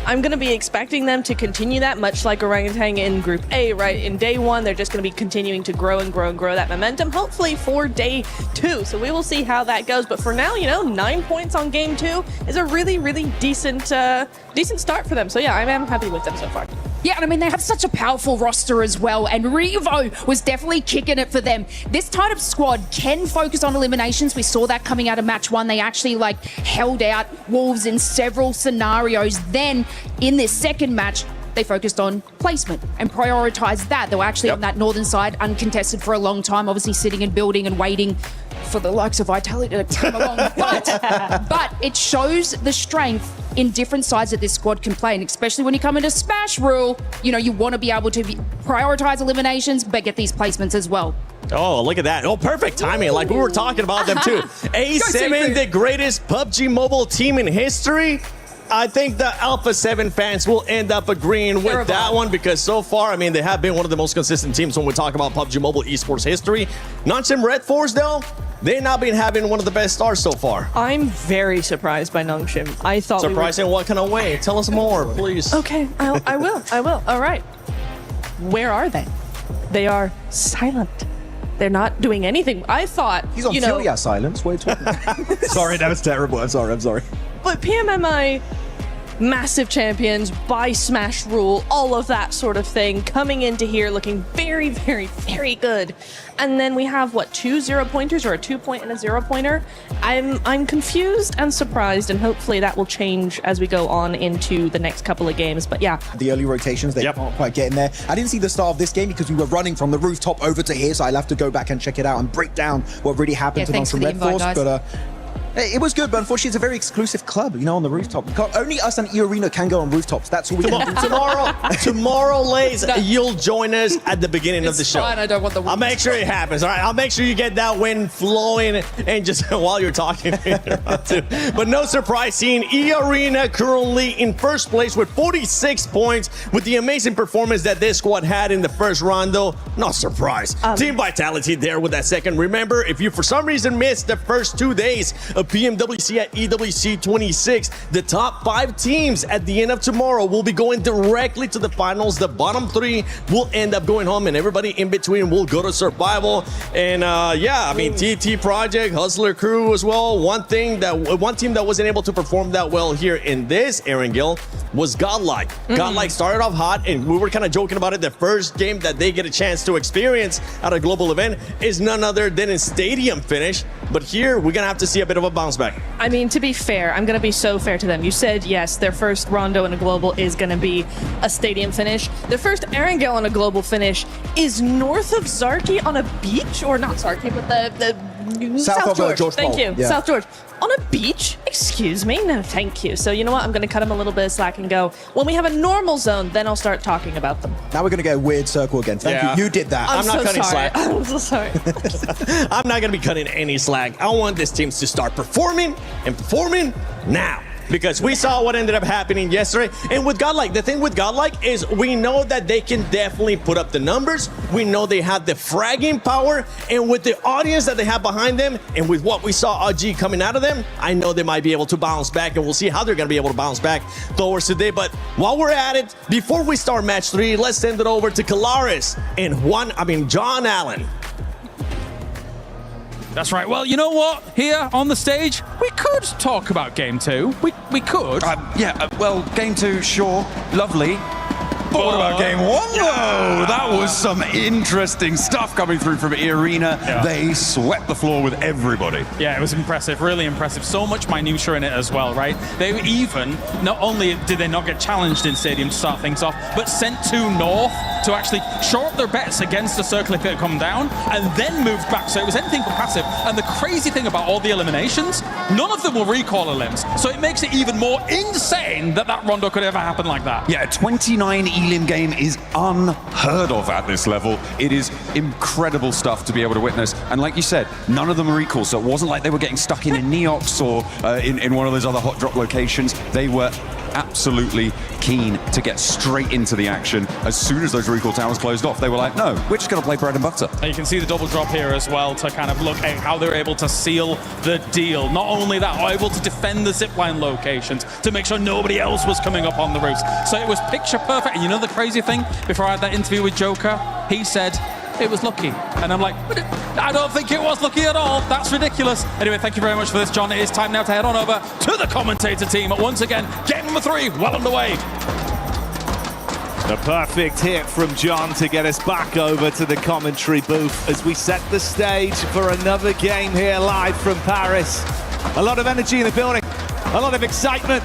I'm going to be expecting them to continue that, much like Orangutan in Group A, right? In day 1, they're just going to be continuing to grow and grow and grow that momentum, hopefully for day 2. So we will see how that goes. But for now, you know, 9 points on game 2 is a really, really decent start for them. So yeah, I am happy with them so far. Yeah, and I mean, they have such a powerful roster as well, and Revo was definitely kicking it for them. This type of squad can focus on eliminations. We saw that coming out of match 1. They actually held out Wolves in several scenarios. Then in this second match, they focused on placement and prioritized that. They were actually on that northern side, uncontested for a long time, obviously sitting and building and waiting for the likes of Vitality to come along. But it shows the strength in different sides that this squad can play, and especially when you come into Smash Rule, you know, you want to be able to prioritize eliminations, but get these placements as well. Oh, look at that. Oh, perfect timing. Like we were talking about them too. A7, the greatest PUBG Mobile team in history. I think the Alpha 7 fans will end up agreeing with that one, because so far, I mean, they have been one of the most consistent teams when we talk about PUBG Mobile esports history. Nongshim Red Force, though, they've not been having one of the best starts so far. I'm very surprised by Nongshim. I thought surprised in what kind of way? Tell us more, please. Okay, I will. All right. Where are they? They are silent. They're not doing anything. I thought, he's on Furia silence. What are you talking about? Sorry, that was terrible. I'm sorry. But PMMI, massive champions by Smash Rule, all of that sort of thing, coming into here looking very, very, very good. And then we have, what, 2 0-pointers or a 2-point and a 0-pointer? I'm confused and surprised, and hopefully that will change as we go on into the next couple of games. But yeah. The early rotations, they can't quite get in there. I didn't see the start of this game because we were running from the rooftop over to here, so I'll have to go back and check it out and break down what really happened to Nongshim Red Force. But it was good, but unfortunately, it's a very exclusive club, you know, on the rooftop. Only us and E-Arena can go on rooftops. That's all we can do. Tomorrow, Lays, you'll join us at the beginning of the show. Fine, I don't want the win. I'll make sure it happens, all right? I'll make sure you get that win flowing and just while you're talking. But no surprise seeing E-Arena currently in first place with 46 points with the amazing performance that this squad had in the first round, though. No surprise. Team Vitality there with that second. Remember, if you for some reason missed the first 2 days of PMWC at EWC 26. The top 5 teams at the end of tomorrow will be going directly to the finals. The bottom 3 will end up going home, and everybody in between will go to survival. And yeah, I mean, TT Project, Hustler Crew as well. One team that wasn't able to perform that well here in this Erangel was Godlike. Godlike started off hot, and we were kind of joking about it. The first game that they get a chance to experience at a global event is none other than a stadium finish. But here, we're going to have to see a bit of a bounce back. I mean, to be fair, I'm going to be so fair to them. You said, yes, their first Rondo in a global is going to be a stadium finish. The first Erangel on a global finish is north of Zarki on a beach, or not Zarki, but the South of George Thank Bowl. you. Yeah. South George. On a beach? Excuse me? No, thank you. So you know what? I'm going to cut him a little bit of slack and go, when we have a normal zone, then I'll start talking about them. Now we're going to get a weird circle again. Thank you. You did that. I'm not so cutting sorry. slack. I'm so sorry. I'm not going to be cutting any slack. I want this team to start performing and performing now. Because we saw what ended up happening yesterday. And with Godlike, the thing with Godlike is we know that they can definitely put up the numbers. We know they have the fragging power. And with the audience that they have behind them, and with what we saw OG coming out of them, I know they might be able to bounce back. And we'll see how they're going to be able to bounce back towards today. But while we're at it, before we start match 3, let's send it over to Kalaris and John Allen. That's right. Well, you know what? Here on the stage, we could talk about Game 2. We could. Well, Game 2, sure, lovely. But what about Game 1, though? That was some interesting stuff coming through from E-Arena. Yeah. They swept the floor with everybody. Yeah, it was impressive, really impressive. So much minutia in it as well, right? They even, not only did they not get challenged in Stadium to start things off, but sent 2 north to actually show up their bets against the circle if it had come down, and then moved back. So it was anything but passive. And the crazy thing about all the eliminations, none of them were recall elims. So it makes it even more insane that Rondo could ever happen like that. Yeah, 29 elim game is unheard of at this level. It is incredible stuff to be able to witness. And like you said, none of them are recalls, so it wasn't like they were getting stuck in Neox or in one of those other hot drop locations. They were absolutely keen to get straight into the action. As soon as those recall towers closed off, they were like, no, we're just going to play bread and butter. And you can see the double drop here as well to kind of look at how they're able to seal the deal. Not only that, are able to defend the zipline locations to make sure nobody else was coming up on the roofs. So it was picture perfect. And you know the crazy thing? Before I had that interview with Joker, he said it was lucky. And I'm like, I don't think it was lucky at all. That's ridiculous. Anyway, thank you very much for this, John. It is time now to head on over to the commentator team. Once again, game number 3, well underway. The perfect hit from John to get us back over to the commentary booth as we set the stage for another game here live from Paris. A lot of energy in the building, a lot of excitement.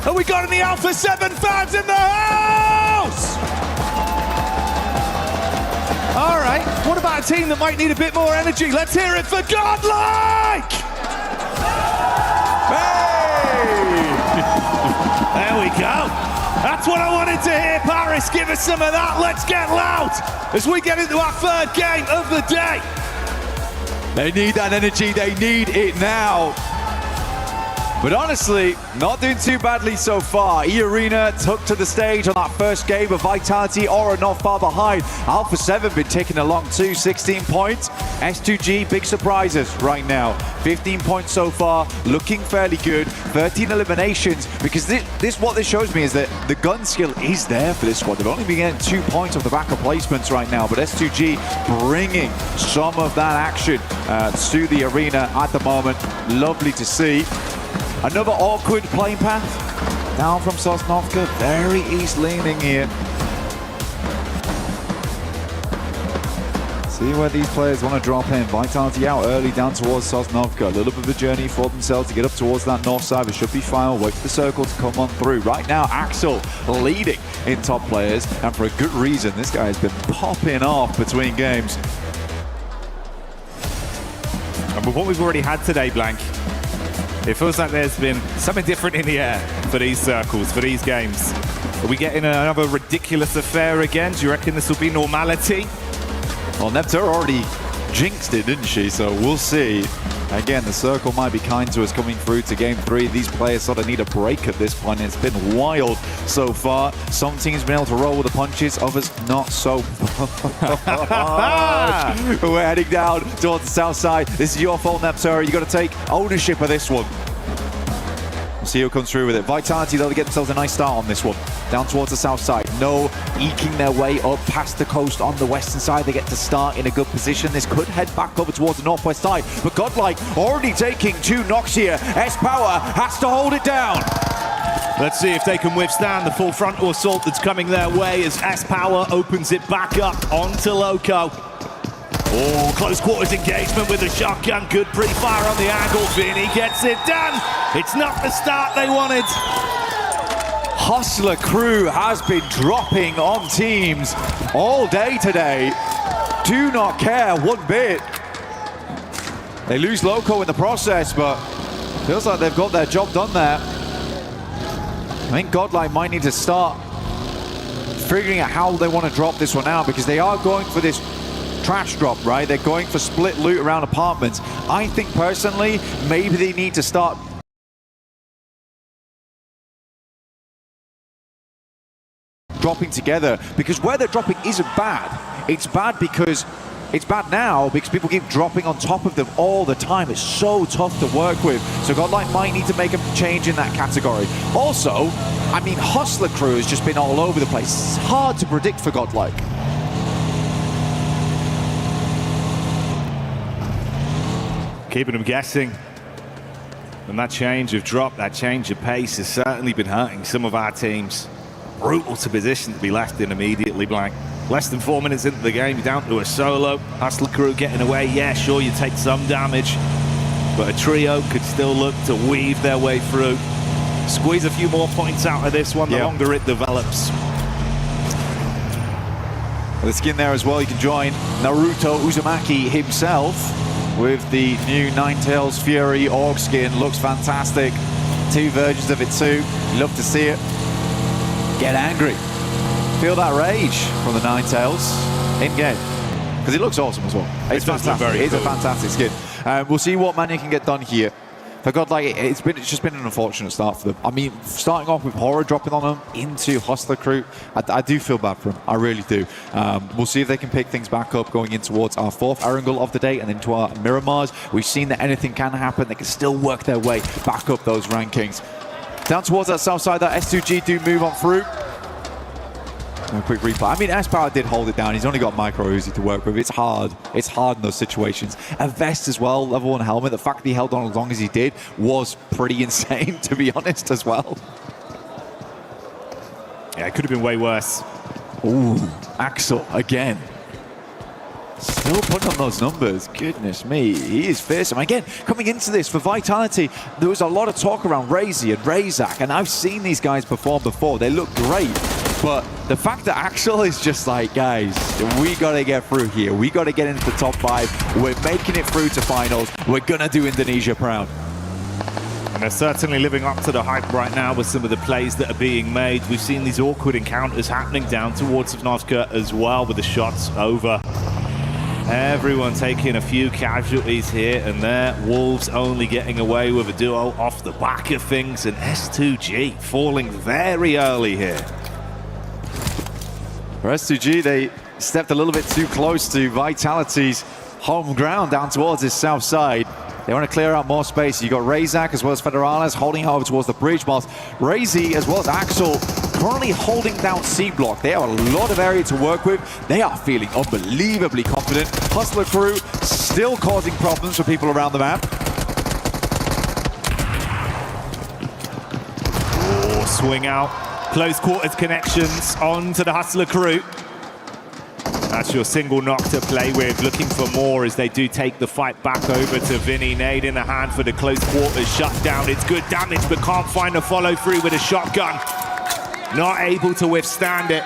And we got the Alpha 7 fans in the house! All right, what about a team that might need a bit more energy? Let's hear it for Godlike! Hey! There we go. That's what I wanted to hear, Paris. Give us some of that. Let's get loud as we get into our 3rd game of the day. They need that energy. They need it now. But honestly, not doing too badly so far. E-Arena took to the stage on that first game of Vitality, Aura not far behind. Alpha 7 been taking along too, 16 points. S2G, big surprises right now. 15 points so far, looking fairly good. 13 eliminations, because what this shows me is that the gun skill is there for this squad. They've only been getting 2 points off the back of placements right now, but S2G bringing some of that action to the arena at the moment. Lovely to see. Another awkward playing path down from Sosnovka, very east leaning here. See where these players want to drop in. Vitality out early down towards Sosnovka. A little bit of a journey for themselves to get up towards that north side. It should be fine. Wait for the circle to come on through. Right now, Axel leading in top players, and for a good reason. This guy has been popping off between games. And with what we've already had today, Blank, it feels like there's been something different in the air for these circles, for these games. Are we getting another ridiculous affair again? Do you reckon this will be normality? Well, Neptune already jinxed it, didn't she? So we'll see. Again, the circle might be kind to us coming through to game 3. These players sort of need a break at this point. It's been wild so far. Some teams been able to roll with the punches, others not so much. We're heading down towards the south side. This is your fault, Neptune. You got to take ownership of this one. We'll see who comes through with it. Vitality, they'll get themselves a nice start on this one. Down towards the south side. No eking their way up past the coast on the western side. They get to start in a good position. This could head back over towards the northwest side. But Godlike already taking 2 knocks here. S-Power has to hold it down. Let's see if they can withstand the full frontal assault that's coming their way as S-Power opens it back up onto Loco. Oh, close quarters engagement with the shotgun. Good pre-fire on the angle. Vinny gets it done. It's not the start they wanted. Hustler crew has been dropping on teams all day today. Do not care one bit. They lose Loco in the process, but feels like they've got their job done there. I think Godlike might need to start figuring out how they want to drop this one out, because they are going for this trash drop, right? They're going for split loot around apartments. I think personally, maybe they need to start dropping together, because where they're dropping isn't bad. It's bad because it's bad now because people keep dropping on top of them all the time. It's so tough to work with. So Godlike might need to make a change in that category. Also, I mean, Hustler Crew has just been all over the place. It's hard to predict for Godlike. Keeping them guessing. And that change of drop, that change of pace has certainly been hurting some of our teams. Brutal to position to be left in immediately blank. Less than 4 minutes into the game, down to a solo. Hustler Crew getting away. Yeah, sure, you take some damage, but a trio could still look to weave their way through. Squeeze a few more points out of this one, the longer it develops. The skin there as well, you can join Naruto Uzumaki himself with the new Ninetales Fury Orc skin. Looks fantastic. 2 versions of it too. Love to see it. Get angry. Feel that rage from the Ninetales in-game, because it looks awesome as well. It's fantastic. It's a fantastic skin. We'll see what Mania can get done here. For Godlike, it's just been an unfortunate start for them. I mean, starting off with Horror dropping on them into Hustler Crew, I do feel bad for them. I really do. We'll see if they can pick things back up going in towards our 4th Erangel of the day and into our Miramars. We've seen that anything can happen. They can still work their way back up those rankings. Down towards that south side, that S2G do move on through. A quick replay. I mean, S-Power did hold it down. He's only got Micro Uzi to work with. It's hard. It's hard in those situations. A vest as well, level 1 helmet. The fact that he held on as long as he did was pretty insane, to be honest, as well. Yeah, it could have been way worse. Ooh, Axel again. Still putting on those numbers. Goodness me, he is fearsome. Again, coming into this for Vitality, there was a lot of talk around Razy and Razak, and I've seen these guys perform before. They look great. But the fact that Axel is just like, guys, we got to get through here. We got to get into the top 5. We're making it through to finals. We're going to do Indonesia proud. And they're certainly living up to the hype right now with some of the plays that are being made. We've seen these awkward encounters happening down towards Novka as well, with the shots over. Everyone taking a few casualties here and there. Wolves only getting away with a duo off the back of things, and S2G falling very early here. For S2G, they stepped a little bit too close to Vitality's home ground down towards this south side. They want to clear out more space. You got Razak as well as Federales holding over towards the bridge, whilst Razy as well as Axel currently holding down C block. They have a lot of area to work with. They are feeling unbelievably confident. Hustler Crew still causing problems for people around the map. Oh, swing out. Close quarters connections onto the Hustler Crew. That's your single knock to play with. Looking for more as they do take the fight back over to Vinny. Nade in the hand for the close quarters shutdown. It's good damage, but can't find a follow through with a shotgun. Not able to withstand it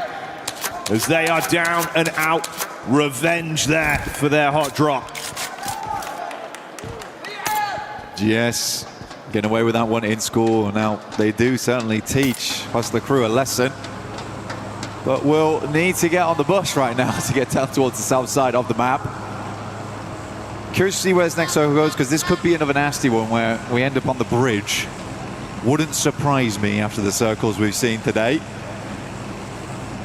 as they are down and out. Revenge there for their hot drop. Yes. Getting away with that one in school. Now, they do certainly teach Hustler Crew a lesson. But we'll need to get on the bus right now to get down towards the south side of the map. Curious to see where this next circle goes, because this could be another nasty one where we end up on the bridge. Wouldn't surprise me after the circles we've seen today.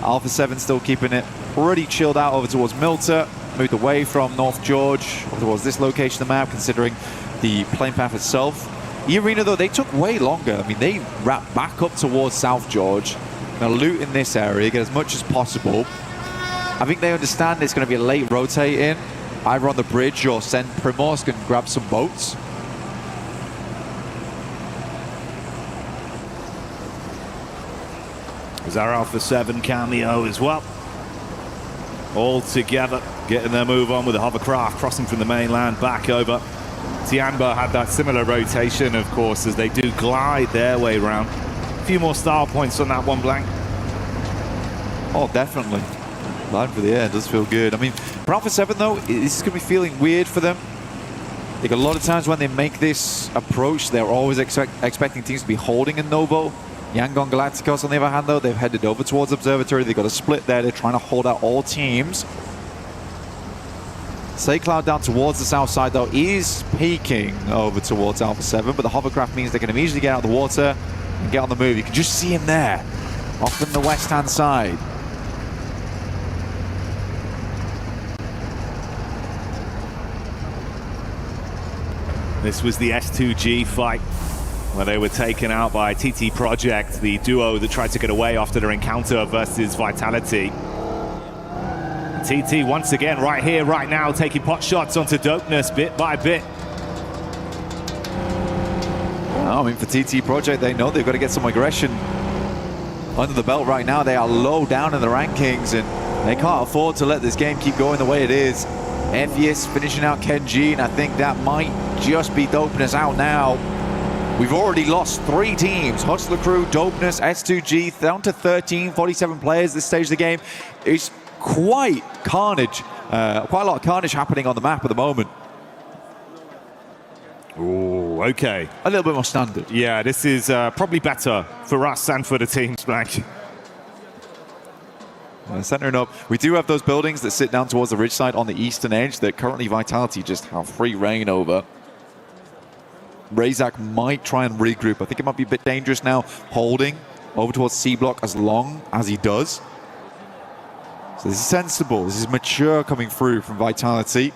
Alpha 7 still keeping it pretty chilled out over towards Milta. Moved away from North George towards this location of the map, considering the plane path itself. E-Arena, though, they took way longer. I mean, they wrapped back up towards South George. Gonna loot in this area, get as much as possible. I think they understand it's going to be a late rotate in, either on the bridge or send Primorsk and grab some boats. There's our Alpha 7 cameo as well. All together, getting their move on with the hovercraft, crossing from the mainland back over. Tianba had that similar rotation, of course, as they do glide their way around. A few more style points on that one, Blank. Oh, definitely. Line for the air does feel good. I mean, for Alpha 7, though, this is going to be feeling weird for them. think a lot of times when they make this approach, they're always expecting teams to be holding in Novo. Yangon Galacticos, on the other hand, though, they've headed over towards Observatory. They've got a split there. They're trying to hold out all teams. Cloud down towards the south side, though, is peeking over towards Alpha 7, but the hovercraft means they can immediately get out of the water and get on the move. You can just see him there, off in the west-hand side. This was the S2G fight, where they were taken out by TT Project, the duo that tried to get away after their encounter versus Vitality. TT once again right here, right now, taking pot shots onto Dopeness bit by bit. I mean, for TT Project, they know they've got to get some aggression under the belt right now. They are low down in the rankings, and they can't afford to let this game keep going the way it is. Ephius finishing out Kenji, and I think that might just be Dopeness out now. We've already lost 3 teams. Hustler Crew, Dopeness, S2G, down to 13, 47 players this stage of the game. It's quite carnage, quite a lot of carnage happening on the map at the moment. Oh, okay. A little bit more standard. Yeah, this is probably better for us and for the teams, Black. Centering up, we do have those buildings that sit down towards the ridge side on the eastern edge that currently Vitality just have free reign over. Razak might try and regroup. I think it might be a bit dangerous now, holding over towards C block as long as he does. So this is sensible, this is mature coming through from Vitality.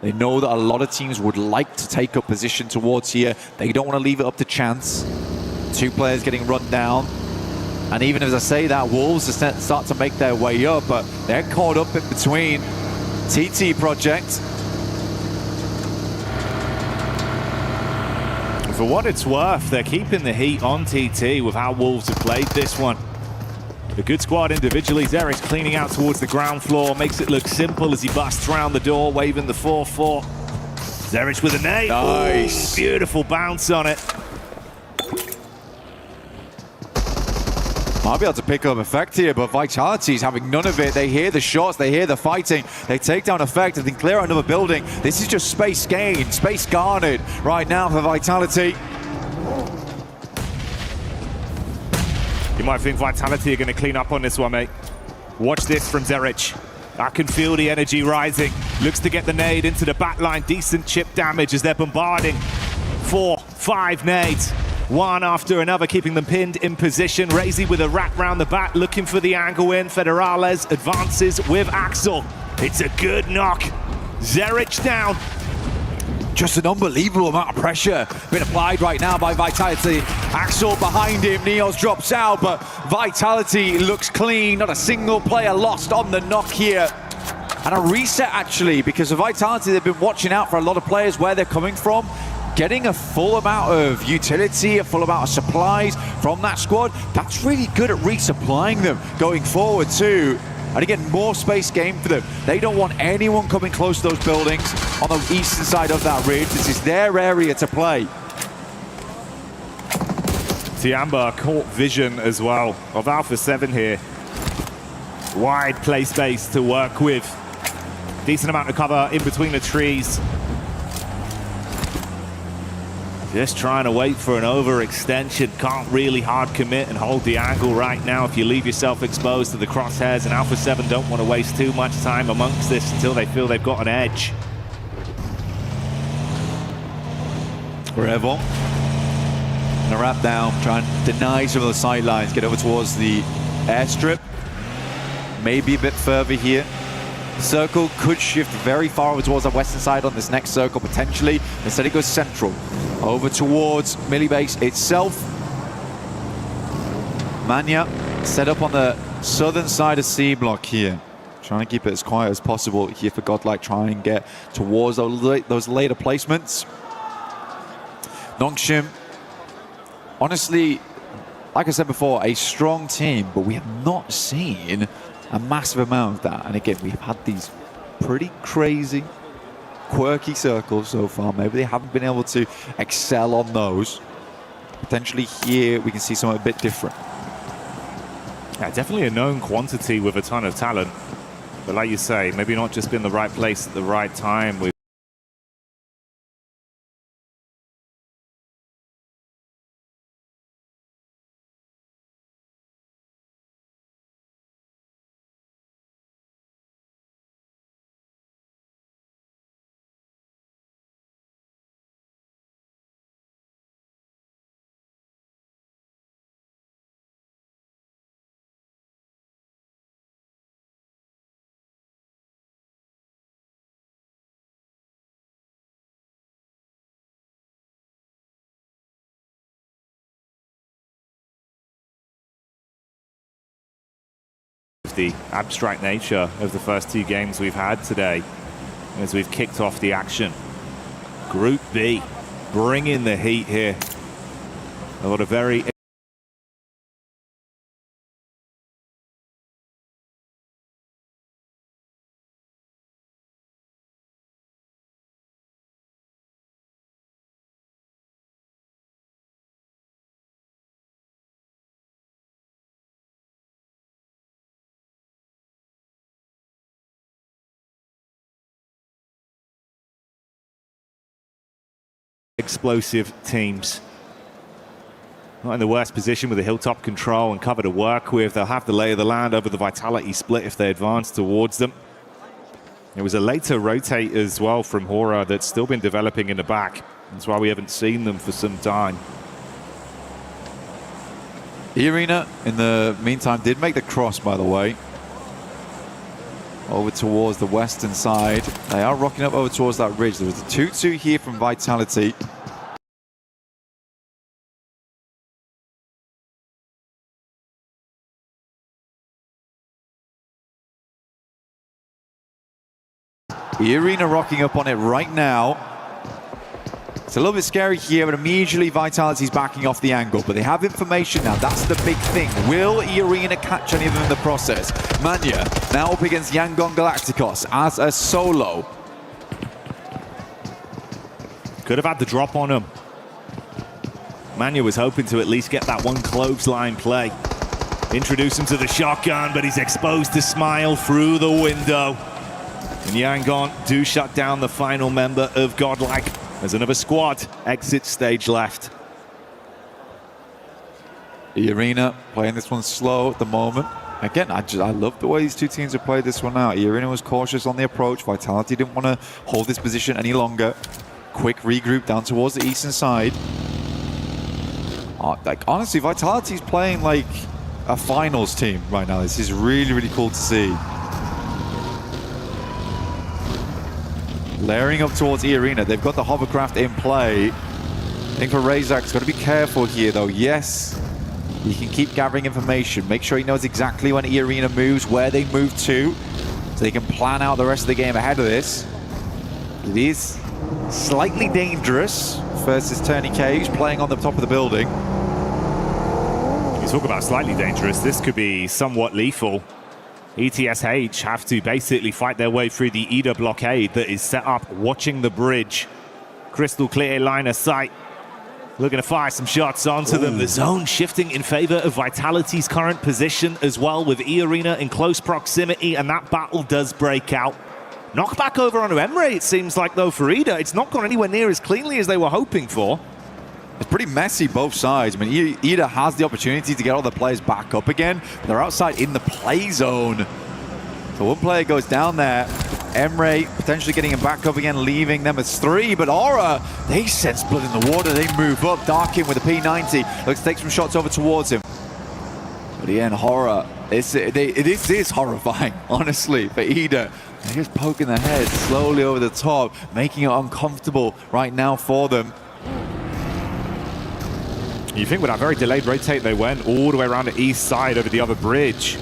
They know that a lot of teams would like to take up position towards here. They don't want to leave it up to chance. 2 players getting run down. And even as I say that, Wolves start to make their way up, but they're caught up in between TT Project. For what it's worth, they're keeping the heat on TT with how Wolves have played this one. A good squad individually. Zerix cleaning out towards the ground floor, makes it look simple as he busts around the door, waving the 4-4. Zerix with a nade. Nice. Ooh, beautiful bounce on it. Might be able to pick up effect here, but Vitality's having none of it. They hear the shots, they hear the fighting, they take down effect and then clear out another building. This is just space gained, space garnered right now for Vitality. You might think Vitality are going to clean up on this one, mate. Watch this from Zerich. I can feel the energy rising. Looks to get the nade into the back line. Decent chip damage as they're bombarding. 4, 5 nades. One after another, keeping them pinned in position. Razy with a wrap round the back, looking for the angle in. Federales advances with Axel. It's a good knock. Zerich down. Just an unbelievable amount of pressure being applied right now by Vitality. Axel behind him, Neos drops out, but Vitality looks clean. Not a single player lost on the knock here. And a reset, actually, because of Vitality, they've been watching out for a lot of players where they're coming from. Getting a full amount of utility, a full amount of supplies from that squad, that's really good at resupplying them going forward too. And again, more space game for them. They don't want anyone coming close to those buildings on the eastern side of that ridge. This is their area to play. Tiamba caught vision as well of Alpha 7 here. Wide play space to work with. Decent amount of cover in between the trees. Just trying to wait for an overextension. Can't really hard commit and hold the angle right now if you leave yourself exposed to the crosshairs, and Alpha 7 don't want to waste too much time amongst this until they feel they've got an edge. Revel. Gonna wrap down, try and deny some of the sidelines, get over towards the airstrip. Maybe a bit further here. Circle could shift very far over towards the western side on this next circle, potentially. Instead, it goes central, over towards Millie Base itself. Mania set up on the southern side of C block here. Trying to keep it as quiet as possible here for Godlike, try and get towards those later placements. Nongshim, honestly, like I said before, a strong team, but we have not seen a massive amount of that. And again, we've had these pretty crazy, quirky circles so far. Maybe they haven't been able to excel on those. Potentially here, we can see something a bit different. Yeah, definitely a known quantity with a ton of talent. But like you say, maybe not just been the right place at the right time with of the abstract nature of the first 2 games we've had today as we've kicked off the action. Group B, bringing the heat here. A lot of very explosive teams. Not in the worst position with the hilltop control and cover to work with. They'll have the lay of the land over the Vitality split if they advance towards them. It was a later rotate as well from Hora that's still been developing in the back. That's why we haven't seen them for some time. Arena, in the meantime, did make the cross, by the way, over towards the western side. They are rocking up over towards that ridge. There was a 2-2 here from Vitality. Arena rocking up on it right now. It's a little bit scary here, but immediately Vitality's backing off the angle. But they have information now. That's the big thing. Will Arena catch any of them in the process? Manya now up against Yangon Galacticos as a solo. Could have had the drop on him. Manya was hoping to at least get that one clothesline play. Introduce him to the shotgun, but he's exposed to Smile through the window. And Yangon do shut down the final member of Godlike as another squad exits stage left. Arena playing this one slow at the moment. Again, I love the way these two teams have played this one out. Arena was cautious on the approach. Vitality didn't want to hold this position any longer. Quick regroup down towards the eastern side. Like, honestly, Vitality's playing like a finals team right now. This is really, really cool to see. Layering up towards E-Arena. They've got the hovercraft in play. I think for Razak's got to be careful here, though. Yes, he can keep gathering information. Make sure he knows exactly when E-Arena moves, where they move to, so they can plan out the rest of the game ahead of this. It is slightly dangerous versus Turney Cage playing on the top of the building. You talk about slightly dangerous. This could be somewhat lethal. ETSH have to basically fight their way through the Ida blockade that is set up watching the bridge. Crystal clear line of sight. Looking to fire some shots onto them. The zone shifting in favor of Vitality's current position as well, with E-Arena in close proximity, and that battle does break out. Knockback over onto Emre, it seems like, though, for Ida. It's not gone anywhere near as cleanly as they were hoping for. It's pretty messy both sides. I mean, Ida has the opportunity to get all the players back up again. They're outside in the play zone. So one player goes down there. Emre potentially getting him back up again, leaving them as 3. But Aura, they sense blood in the water. They move up. Darkin with a P90. Looks to take some shots over towards him. But again, Horror. This is horrifying, honestly, for Ida. They're just poking their head slowly over the top, making it uncomfortable right now for them. You think with that very delayed rotate, they went all the way around the east side over the other bridge.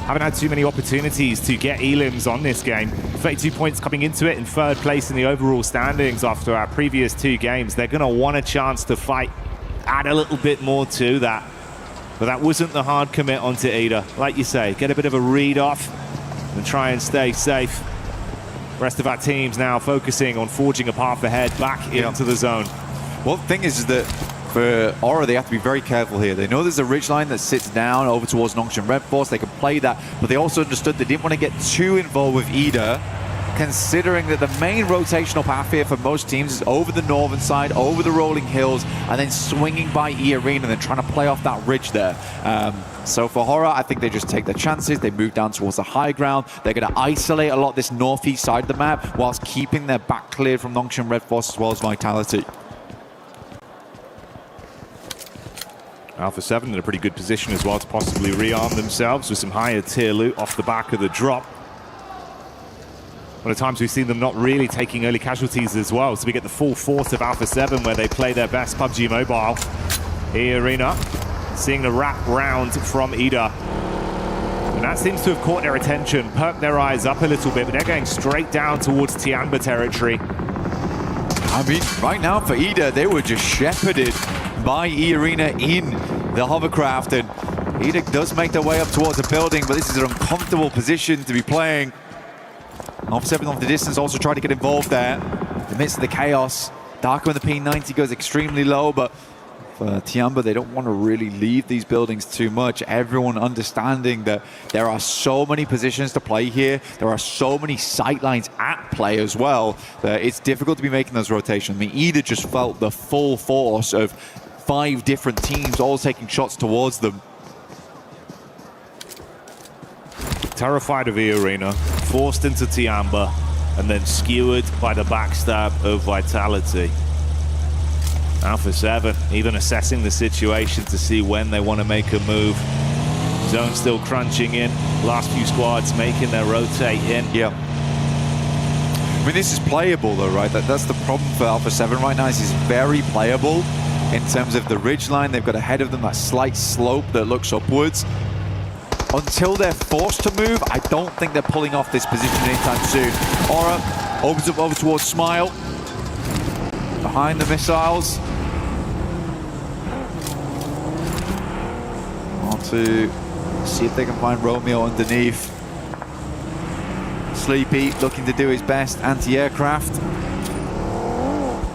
Haven't had too many opportunities to get elims on this game. 32 points coming into it in 3rd place in the overall standings after our previous 2 games. They're going to want a chance to fight, add a little bit more to that. But that wasn't the hard commit onto Ida. Like you say, get a bit of a read off and try and stay safe. Rest of our teams now focusing on forging a path ahead back into the zone. Well, the thing is that for Aura, they have to be very careful here. They know there's a ridgeline that sits down over towards Nongshim Red Force. They can play that, but they also understood they didn't want to get too involved with Ida, considering that the main rotational path here for most teams is over the northern side, over the rolling hills, and then swinging by E-Arena and then trying to play off that ridge there. So for Horror, I think they just take their chances. They move down towards the high ground. They're going to isolate a lot this northeast side of the map whilst keeping their back cleared from Nongshim Red Force as well as Vitality. Alpha 7 in a pretty good position as well to possibly rearm themselves with some higher tier loot off the back of the drop. One of the times we've seen them not really taking early casualties as well, so we get the full force of Alpha 7 where they play their best PUBG Mobile. E-Arena seeing the wrap round from Ida. And That seems to have caught their attention, perked their eyes up a little bit, but they're going straight down towards Tianba territory. I mean, right now for Ida, they were just shepherded by E-Arena in the hovercraft, and Ida does make their way up towards the building, but this is an uncomfortable position to be playing. Alpha 7 off the distance also trying to get involved there. In the midst of the chaos, Darko in the P90 goes extremely low, but for Tianba, they don't want to really leave these buildings too much. Everyone understanding that there are so many positions to play here. There are so many sightlines at play as well, that it's difficult to be making those rotations. I mean, Ida just felt the full force of 5 different teams all taking shots towards them. Terrified of E-Arena, forced into Tianba, and then skewered by the backstab of Vitality. Alpha 7 even assessing the situation to see when they want to make a move. Zone still crunching in. Last few squads making their rotate in. Yeah. I mean, this is playable though, right? That's the problem for Alpha 7 right now. This is very playable in terms of the ridgeline they've got ahead of them, that slight slope that looks upwards. Until they're forced to move, I don't think they're pulling off this position anytime soon. Aura opens up over towards Smile. Behind the missiles. On to see if they can find Romeo underneath. Sleepy looking to do his best anti-aircraft.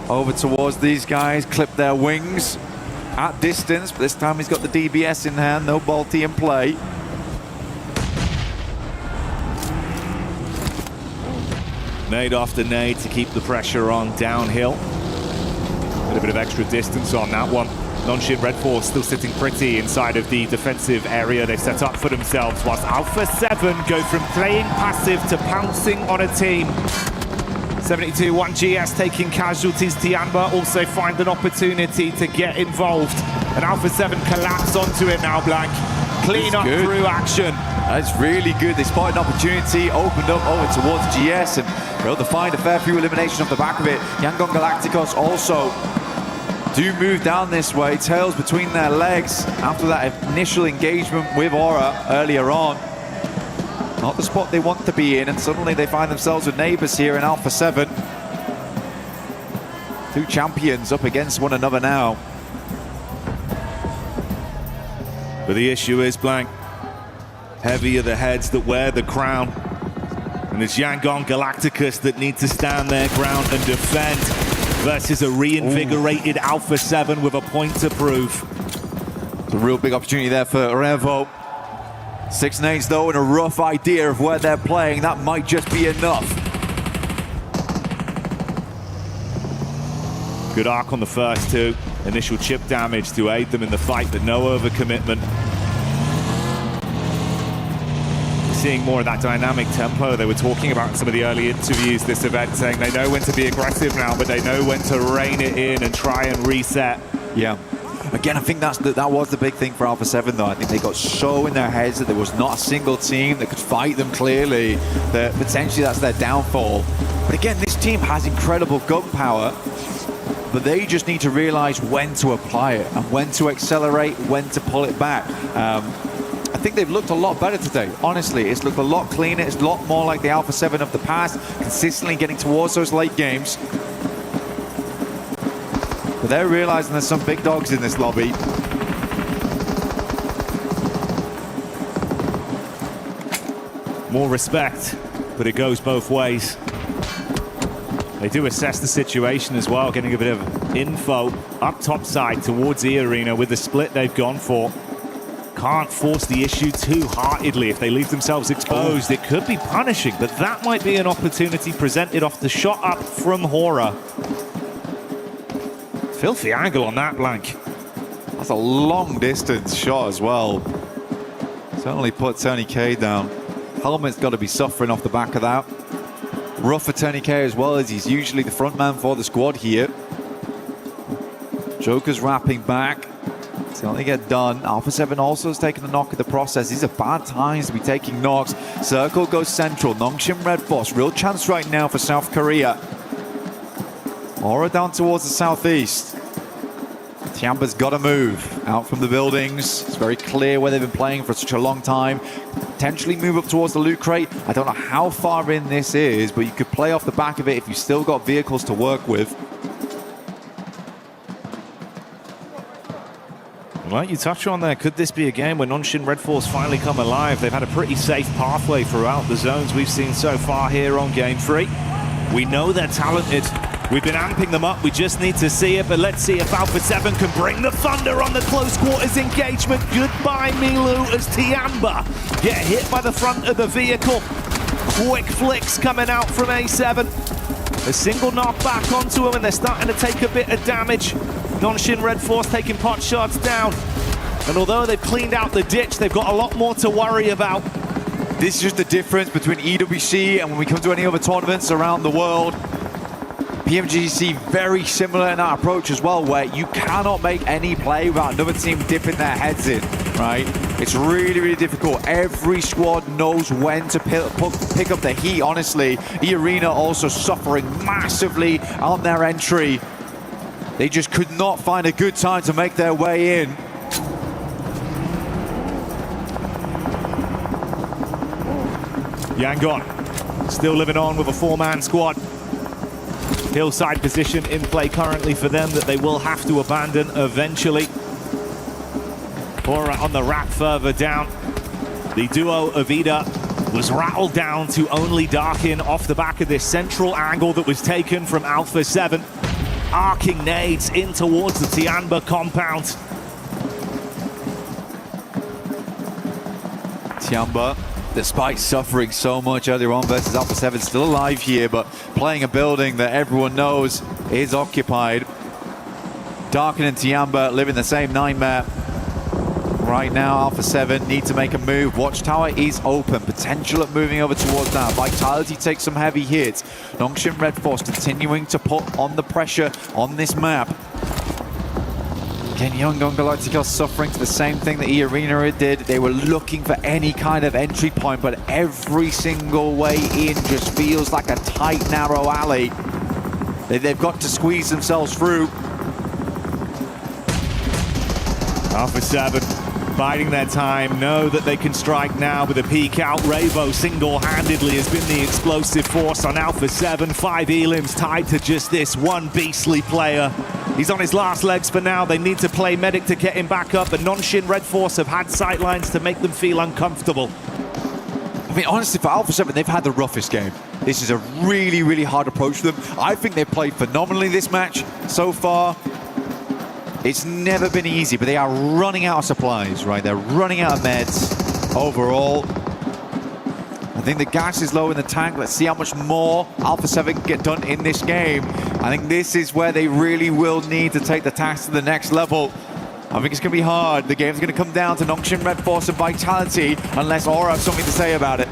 Over towards these guys, clip their wings at distance, but this time he's got the DBS in hand, no Balti in play. Nade after nade to keep the pressure on downhill. A bit of extra distance on that one. Non-ship Red Force still sitting pretty inside of the defensive area they've set up for themselves, whilst Alpha 7 go from playing passive to pouncing on a team. 72 1GS taking casualties. Tianba also find an opportunity to get involved. And Alpha 7 collapse onto it now, Blank. Clean up through action. That's really good. They spotted an opportunity, opened up over towards GS, and were able to find a fair few elimination off the back of it. Yangon Galacticos also do move down this way, tails between their legs after that initial engagement with Aura earlier on. Not the spot they want to be in, and suddenly they find themselves with neighbors here in Alpha 7. 2 champions up against one another now. But the issue is, Blank, heavy are the heads that wear the crown. And it's Yangon Galacticus that need to stand their ground and defend versus a reinvigorated Alpha 7 with a point to prove. It's a real big opportunity there for Revo. 6 nades though, and a rough idea of where they're playing. That might just be enough. Good arc on the first 2. Initial chip damage to aid them in the fight, but no overcommitment. Seeing more of that dynamic tempo they were talking about in some of the early interviews this event, saying they know when to be aggressive now, but they know when to rein it in and try and reset. Yeah. Again, I think that was the big thing for Alpha 7 though. I think they got so in their heads that there was not a single team that could fight them clearly, that potentially that's their downfall. But again, this team has incredible gun power, but they just need to realize when to apply it and when to accelerate, when to pull it back. I think they've looked a lot better today. Honestly, it's looked a lot cleaner. It's a lot more like the Alpha 7 of the past, consistently getting towards those late games. But they're realizing there's some big dogs in this lobby. More respect, but it goes both ways. They do assess the situation as well, getting a bit of info up top side towards E-Arena with the split they've gone for. Can't force the issue too heartedly. If they leave themselves exposed, it could be punishing, but that might be an opportunity presented off the shot up from Hora. Filthy angle on that, Blank. That's a long distance shot as well. Certainly put Tony K down. Helmet's got to be suffering off the back of that. Rough for Tony K as well, as he's usually the front man for the squad here. Joker's wrapping back. Certainly get done. Alpha 7 also has taken a knock at the process. These are bad times to be taking knocks. Circle goes central. Nongshim Red Force. Real chance right now for South Korea. Aura down towards the southeast. Tianba's got to move out from the buildings. It's very clear where they've been playing for such a long time. potentially move up towards the loot crate. I don't know how far in this is, but you could play off the back of it if you still got vehicles to work with. Like you touch on there, could this be a game where Nonshin Red Force finally come alive? They've had a pretty safe pathway throughout the zones we've seen so far here on Game 3. We know they're talented. We've been amping them up. We just need to see it, but let's see if Alpha 7 can bring the thunder on the close quarters engagement. Goodbye, Milu, as Tiamba get hit by the front of the vehicle. Quick flicks coming out from A7. A single knock back onto him, and they're starting to take a bit of damage. Nonshin Red Force taking pot shots down. And although they've cleaned out the ditch, they've got a lot more to worry about. This is just the difference between EWC and when we come to any other tournaments around the world. PMGC very similar in that approach as well, where you cannot make any play without another team dipping their heads in, right? It's really, really difficult. Every squad knows when to pick up the heat, honestly. E-Arena also suffering massively on their entry. They just could not find a good time to make their way in. Yangon still living on with a 4-man squad. Hillside position in play currently for them that they will have to abandon eventually. Hora on the rack further down. The duo of Ida was rattled down to only Darkin off the back of this central angle that was taken from Alpha 7. Arcing nades in towards the Tianba compound. Tianba, despite suffering so much earlier on versus Alpha 7, still alive here, but playing a building that everyone knows is occupied. Darkin and Tianba live in the same nightmare. Right now, Alpha 7 need to make a move. Watchtower is open. Potential of moving over towards that. Vitality takes some heavy hits. Nongshim Red Force continuing to put on the pressure on this map. Again, Yangon Galacticos suffering to the same thing that E-Arena did. They were looking for any kind of entry point, but every single way in just feels like a tight, narrow alley. They've got to squeeze themselves through. Alpha 7 biding their time, know that they can strike now with a peek out. Ravo single-handedly has been the explosive force on Alpha 7. 5 elims tied to just this one beastly player. He's on his last legs for now. They need to play medic to get him back up, and Nonshin Red Force have had sightlines to make them feel uncomfortable. I mean, honestly, for Alpha 7, they've had the roughest game. This is a really, really hard approach for them. I think they've played phenomenally this match so far. It's never been easy, but they are running out of supplies, right? They're running out of meds overall. I think the gas is low in the tank. Let's see how much more Alpha 7 can get done in this game. I think this is where they really will need to take the task to the next level. I think it's going to be hard. The game's going to come down to Nongshim Red Force and Vitality, unless Aura has something to say about it.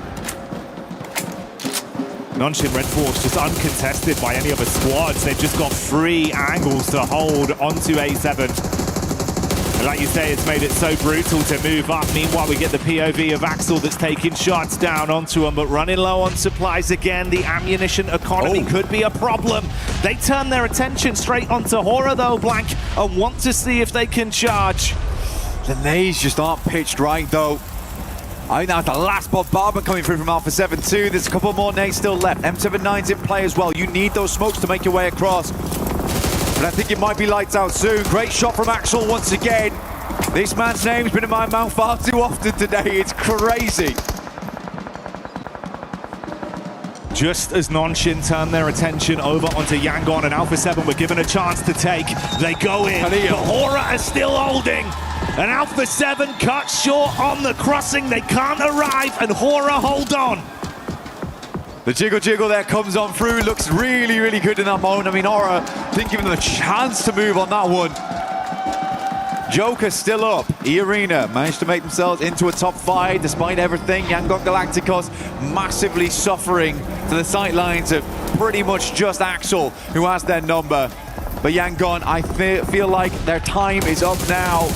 Nonshin Red Force just uncontested by any other squads. They've just got 3 angles to hold onto A7. And like you say, it's made it so brutal to move up. Meanwhile, we get the POV of Axel that's taking shots down onto him, but running low on supplies again. The ammunition economy could be a problem. They turn their attention straight onto Hora, though, Blank, and want to see if they can charge. The nades just aren't pitched right, though. I think that's the last bombardment coming through from Alpha 7 too. There's a couple more nades still left. M79's in play as well. You need those smokes to make your way across. But I think it might be lights out soon. Great shot from Axel once again. This man's name's been in my mouth far too often today. It's crazy. Just as Nonshin turn their attention over onto Yangon, and Alpha 7 were given a chance to take, they go in. But Hora is still holding. And Alpha 7 cut short on the crossing. They can't arrive, and Hora hold on. The jiggle there comes on through. Looks really, really good in that moment. I mean, Hora didn't give them a chance to move on that one. Joker still up. E-Arena managed to make themselves into a top 5 despite everything. Yangon Galacticos massively suffering to the sightlines of pretty much just Axel, who has their number. But Yangon, I feel like their time is up now.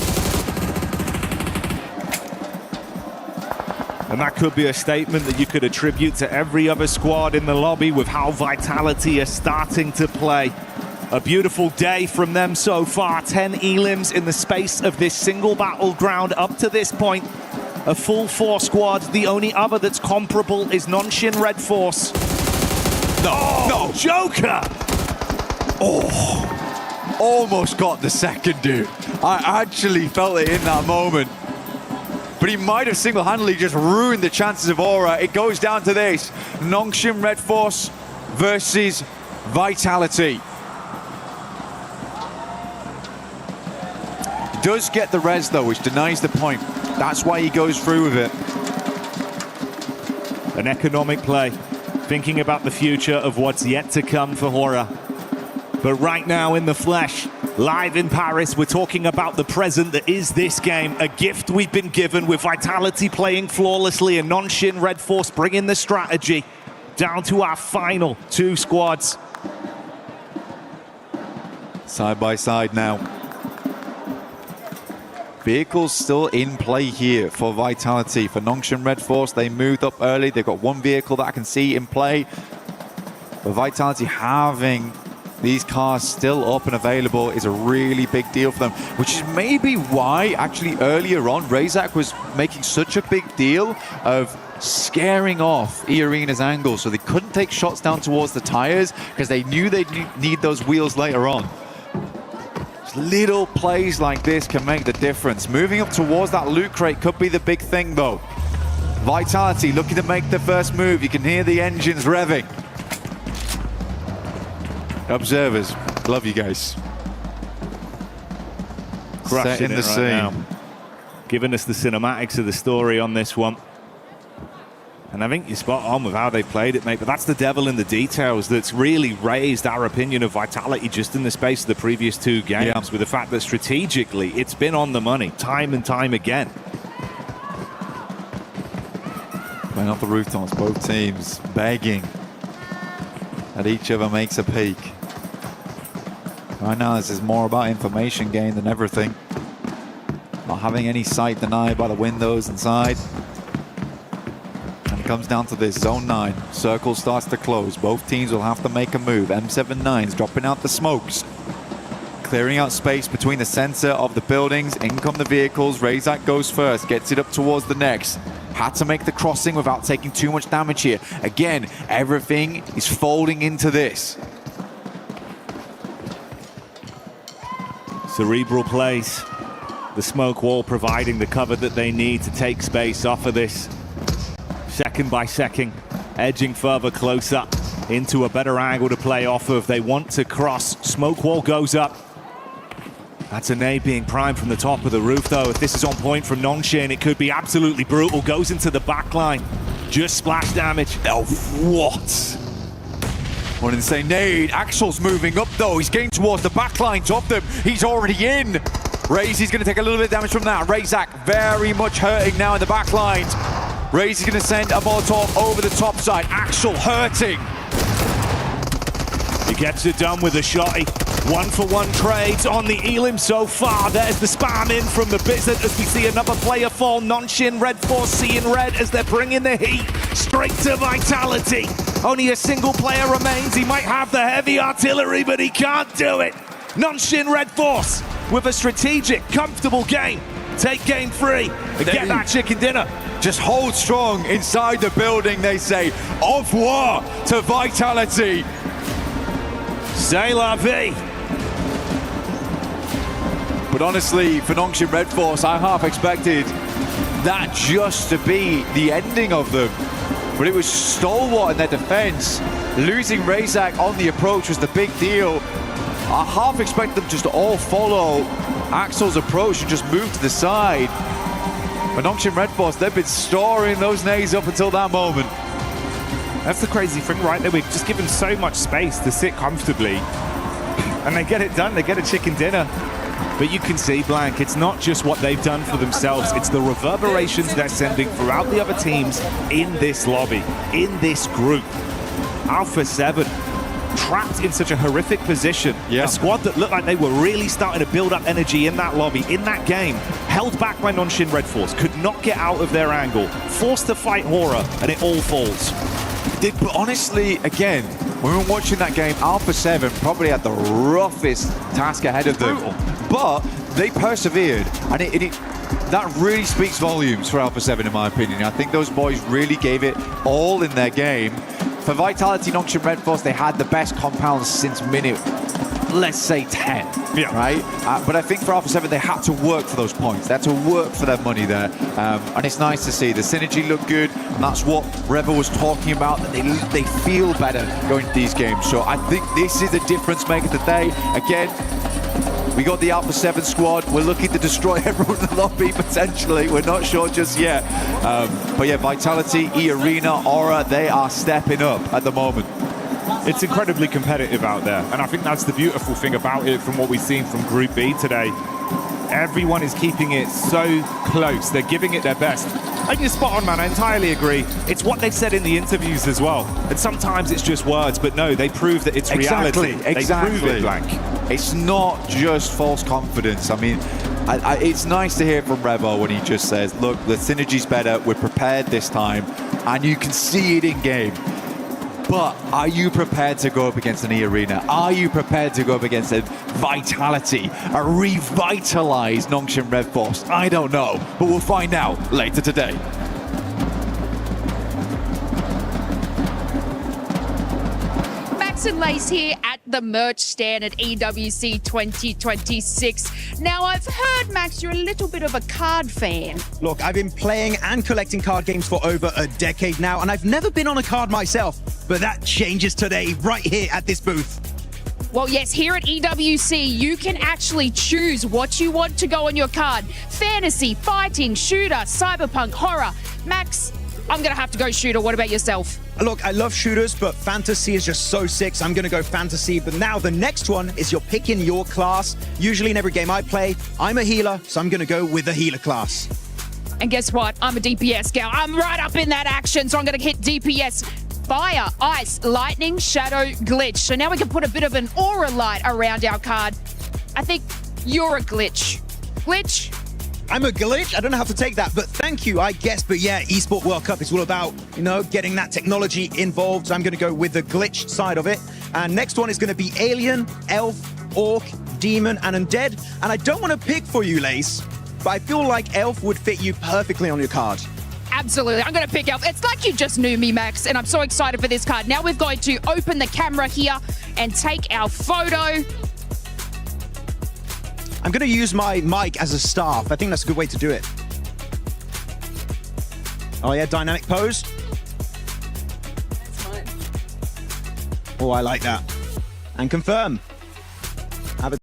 And that could be a statement that you could attribute to every other squad in the lobby with how Vitality are starting to play. A beautiful day from them so far. 10 elims in the space of this single battleground up to this point. a full 4 squad. The only other that's comparable is Nonshin Red Force. No, Joker! Oh, almost got the second, dude. I actually felt it in that moment. But he might have single-handedly just ruined the chances of Aura. It goes down to this. Nongshim Red Force versus Vitality. He does get the res, though, which denies the point. That's why he goes through with it. An economic play, thinking about the future of what's yet to come for Aura. But right now in the flesh, live in Paris, we're talking about the present that is this game, a gift we've been given with Vitality playing flawlessly and Nonshin Red Force bringing the strategy down to our final 2 squads. Side by side now. Vehicles still in play here for Vitality. For Nongshim Red Force, they moved up early. They've got 1 vehicle that I can see in play. But Vitality having these cars still up and available is a really big deal for them, which is maybe why actually earlier on Razak was making such a big deal of scaring off E-Arena's angle so they couldn't take shots down towards the tires because they knew they'd need those wheels later on. Just little plays like this can make the difference. Moving up towards that loot crate could be the big thing though. Vitality looking to make the first move. You can hear the engines revving. Observers, love you guys. Crushing Setting it the right scene. now. Giving us the cinematics of the story on this one. And I think you're spot on with how they played it, mate. But that's the devil in the details that's really raised our opinion of Vitality just in the space of the previous 2 games, with the fact that strategically it's been on the money time and time again. Playing off the rooftops, both teams begging that each other makes a peek. Right now, this is more about information gain than everything. Not having any sight denied by the windows inside. And it comes down to this, zone 9. Circle starts to close. Both teams will have to make a move. M79's dropping out the smokes. Clearing out space between the center of the buildings. In come the vehicles. Razak goes first, gets it up towards the next. Had to make the crossing without taking too much damage here. Again, everything is folding into this. Cerebral plays. The smoke wall providing the cover that they need to take space off of this. Second by second, edging further closer into a better angle to play off of. They want to cross. Smoke wall goes up. That's a nade being primed from the top of the roof, though. If this is on point from Nongshim, it could be absolutely brutal. Goes into the back line. Just splash damage. Oh, what? What an insane nade. Axel's moving up, though. He's getting towards the back lines of them. He's already in. Raze is going to take a little bit of damage from that. Razak very much hurting now in the back lines. Raze is going to send a Molotov over the top side. Axel hurting. He gets it done with a shotty. 1-for-1 trades on the Elim so far. There's the spam in from the Blizzard as we see another player fall. Nonshin Red Force seeing red as they're bringing the heat straight to Vitality. Only a single player remains. He might have the heavy artillery, but he can't do it. Nonshin Red Force with a strategic, comfortable game. Take game 3 and get that chicken dinner. Just hold strong inside the building, they say. Au revoir to Vitality. C'est la vie. But honestly, for Nongshim Red Force, I half expected that just to be the ending of them. But it was stalwart in their defense. Losing Razak on the approach was the big deal. I half expected them just to all follow Axel's approach and just move to the side. But Nongshim Red Force, they've been storing those nades up until that moment. That's the crazy thing, right? They were just given so much space to sit comfortably. And they get it done, they get a chicken dinner. But you can see, Blank, it's not just what they've done for themselves, it's the reverberations they're sending throughout the other teams in this lobby, in this group. Alpha 7, trapped in such a horrific position. A squad that looked like they were really starting to build up energy in that lobby, in that game, held back by Nonshin Red Force, could not get out of their angle, forced to fight Aura, and it all falls. But honestly, again, when we were watching that game, Alpha 7 probably had the roughest task ahead of them. But they persevered, and that really speaks volumes for Alpha 7 in my opinion. I think those boys really gave it all in their game. For Vitality, Noxian Red Force, they had the best compounds since minute, let's say 10, right? But I think for Alpha 7, they had to work for those points. They had to work for their money there. And it's nice to see. The synergy looked good, and that's what Revo was talking about, that they feel better going to these games. So I think this is a difference maker today. Again, we got the Alpha 7 squad. We're looking to destroy everyone in the lobby, potentially. We're not sure just yet. But yeah, Vitality, E-Arena, Aura, they are stepping up at the moment. It's incredibly competitive out there, and I think that's the beautiful thing about it from what we've seen from Group B today. Everyone is keeping it so close. They're giving it their best. I think you're spot on, man. I entirely agree. It's what they've said in the interviews as well. And sometimes it's just words, but no, they prove that it's reality. Exactly. They prove it, Blank. It's not just false confidence. I mean, it's nice to hear from Revo when he just says, look, the synergy's better, we're prepared this time, and you can see it in game. But are you prepared to go up against an E-Arena? Are you prepared to go up against a Vitality, a revitalized Noxian Red Force? I don't know, but we'll find out later today. Max and Lace here at the merch stand at EWC 2026. Now, I've heard, Max, you're a little bit of a card fan. Look, I've been playing and collecting card games for over a decade now, and I've never been on a card myself. But that changes today, right here at this booth. Well, yes, here at EWC, you can actually choose what you want to go on your card. Fantasy, fighting, shooter, cyberpunk, horror. Max, I'm going to have to go shooter. What about yourself? Look, I love shooters, but fantasy is just so sick, so I'm going to go fantasy. But now the next one is you're picking your class. Usually in every game I play, I'm a healer, so I'm going to go with the healer class. And guess what? I'm a DPS gal. I'm right up in that action, so I'm going to hit DPS. Fire, ice, lightning, shadow, glitch. So now we can put a bit of an aura light around our card. I think you're a glitch. Glitch? I'm a glitch? I don't know how to take that, but thank you, I guess. But yeah, Esports World Cup is all about, you know, getting that technology involved. So I'm going to go with the glitch side of it. And next one is going to be Alien, Elf, Orc, Demon, and Undead. And I don't want to pick for you, Lace, but I feel like Elf would fit you perfectly on your card. Absolutely. I'm going to pick Elf. It's like you just knew me, Max, and I'm so excited for this card. Now we're going to open the camera here and take our photo. I'm going to use my mic as a staff. I think that's a good way to do it. Oh yeah, dynamic pose. That's fine. Oh, I like that. And confirm. Have a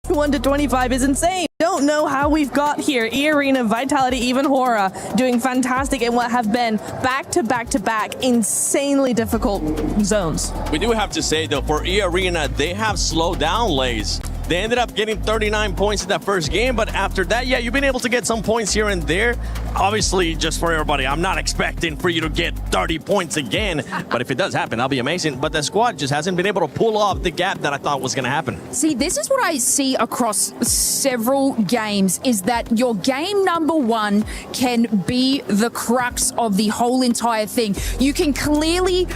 21-25 is insane. Don't know how we've got here. E-Arena, Vitality, even Hora doing fantastic in what have been back-to-back-to-back insanely difficult zones. We do have to say, though, for E-Arena, they have slowed down Lays. They ended up getting 39 points in that first game, but after that, yeah, you've been able to get some points here and there. Obviously, just for everybody, I'm not expecting for you to get 30 points again, but if it does happen, that'll be amazing. But the squad just hasn't been able to pull off the gap that I thought was going to happen. See, this is what I see across several games, is that your game number one can be the crux of the whole entire thing. You can clearly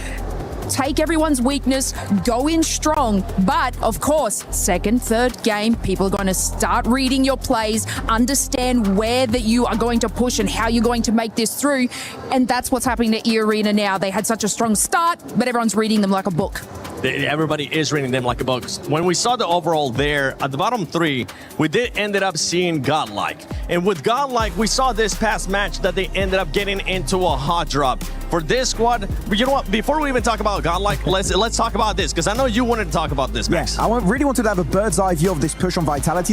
take everyone's weakness, go in strong, but of course, second, third game, people are going to start reading your plays, understand where that you are going to push and how you're going to make this through, and that's what's happening to E-Arena now. They had such a strong start, but everyone's reading them like a book. Everybody is reading them like a book. When we saw the overall there, at the bottom three, we did ended up seeing Godlike. And with Godlike, we saw this past match that they ended up getting into a hot drop. For this squad, but you know what? Before we even talk about Godlike, let's talk about this, because I know you wanted to talk about this, Max. I really wanted to have a bird's eye view of this push on Vitality.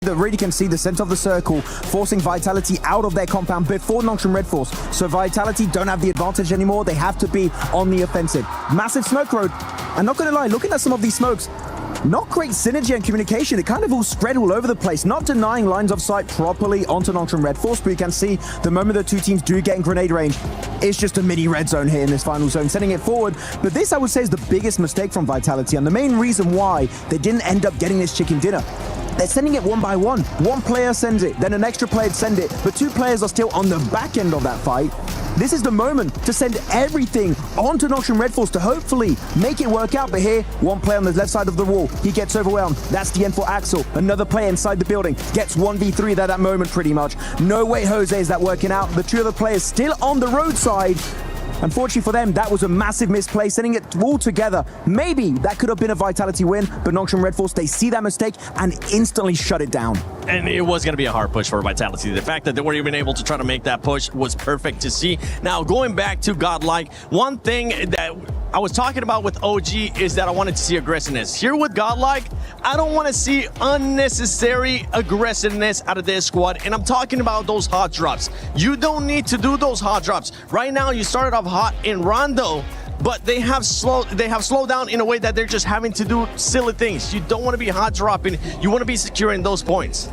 That really can see the center of the circle, forcing Vitality out of their compound before Noxian Red Force. So Vitality don't have the advantage anymore. They have to be on the offensive. Massive smoke road. I'm not going to lie, looking at some of these smokes, not great synergy and communication. It kind of all spread all over the place, not denying lines of sight properly onto Noxian Red Force, but you can see the moment the two teams do get in grenade range, it's just a mini red zone here in this final zone, sending it forward. But this, I would say, is the biggest mistake from Vitality, and the main reason why they didn't end up getting this chicken dinner. They're sending it one by one. One player sends it, then an extra player sends it, but two players are still on the back end of that fight. This is the moment to send everything onto Noxian Red Force to hopefully make it work out. But here, one player on the left side of the wall, he gets overwhelmed. That's the end for Axel. Another player inside the building gets 1v3 at that moment pretty much. No way, Jose, is that working out. The two other players still on the roadside. Unfortunately for them, that was a massive misplay, sending it all together. Maybe that could have been a Vitality win, but Noxian Red Force, they see that mistake and instantly shut it down. And it was going to be a hard push for Vitality. The fact that they weren't even able to try to make that push was perfect to see. Now, going back to Godlike, one thing that I was talking about with OG is that I wanted to see aggressiveness. Here with Godlike, I don't want to see unnecessary aggressiveness out of this squad, and I'm talking about those hot drops. You don't need to do those hot drops. Right now, you started off hot in Rondo, but they have slowed down in a way that they're just having to do silly things. You don't want to be hot dropping. You want to be securing those points.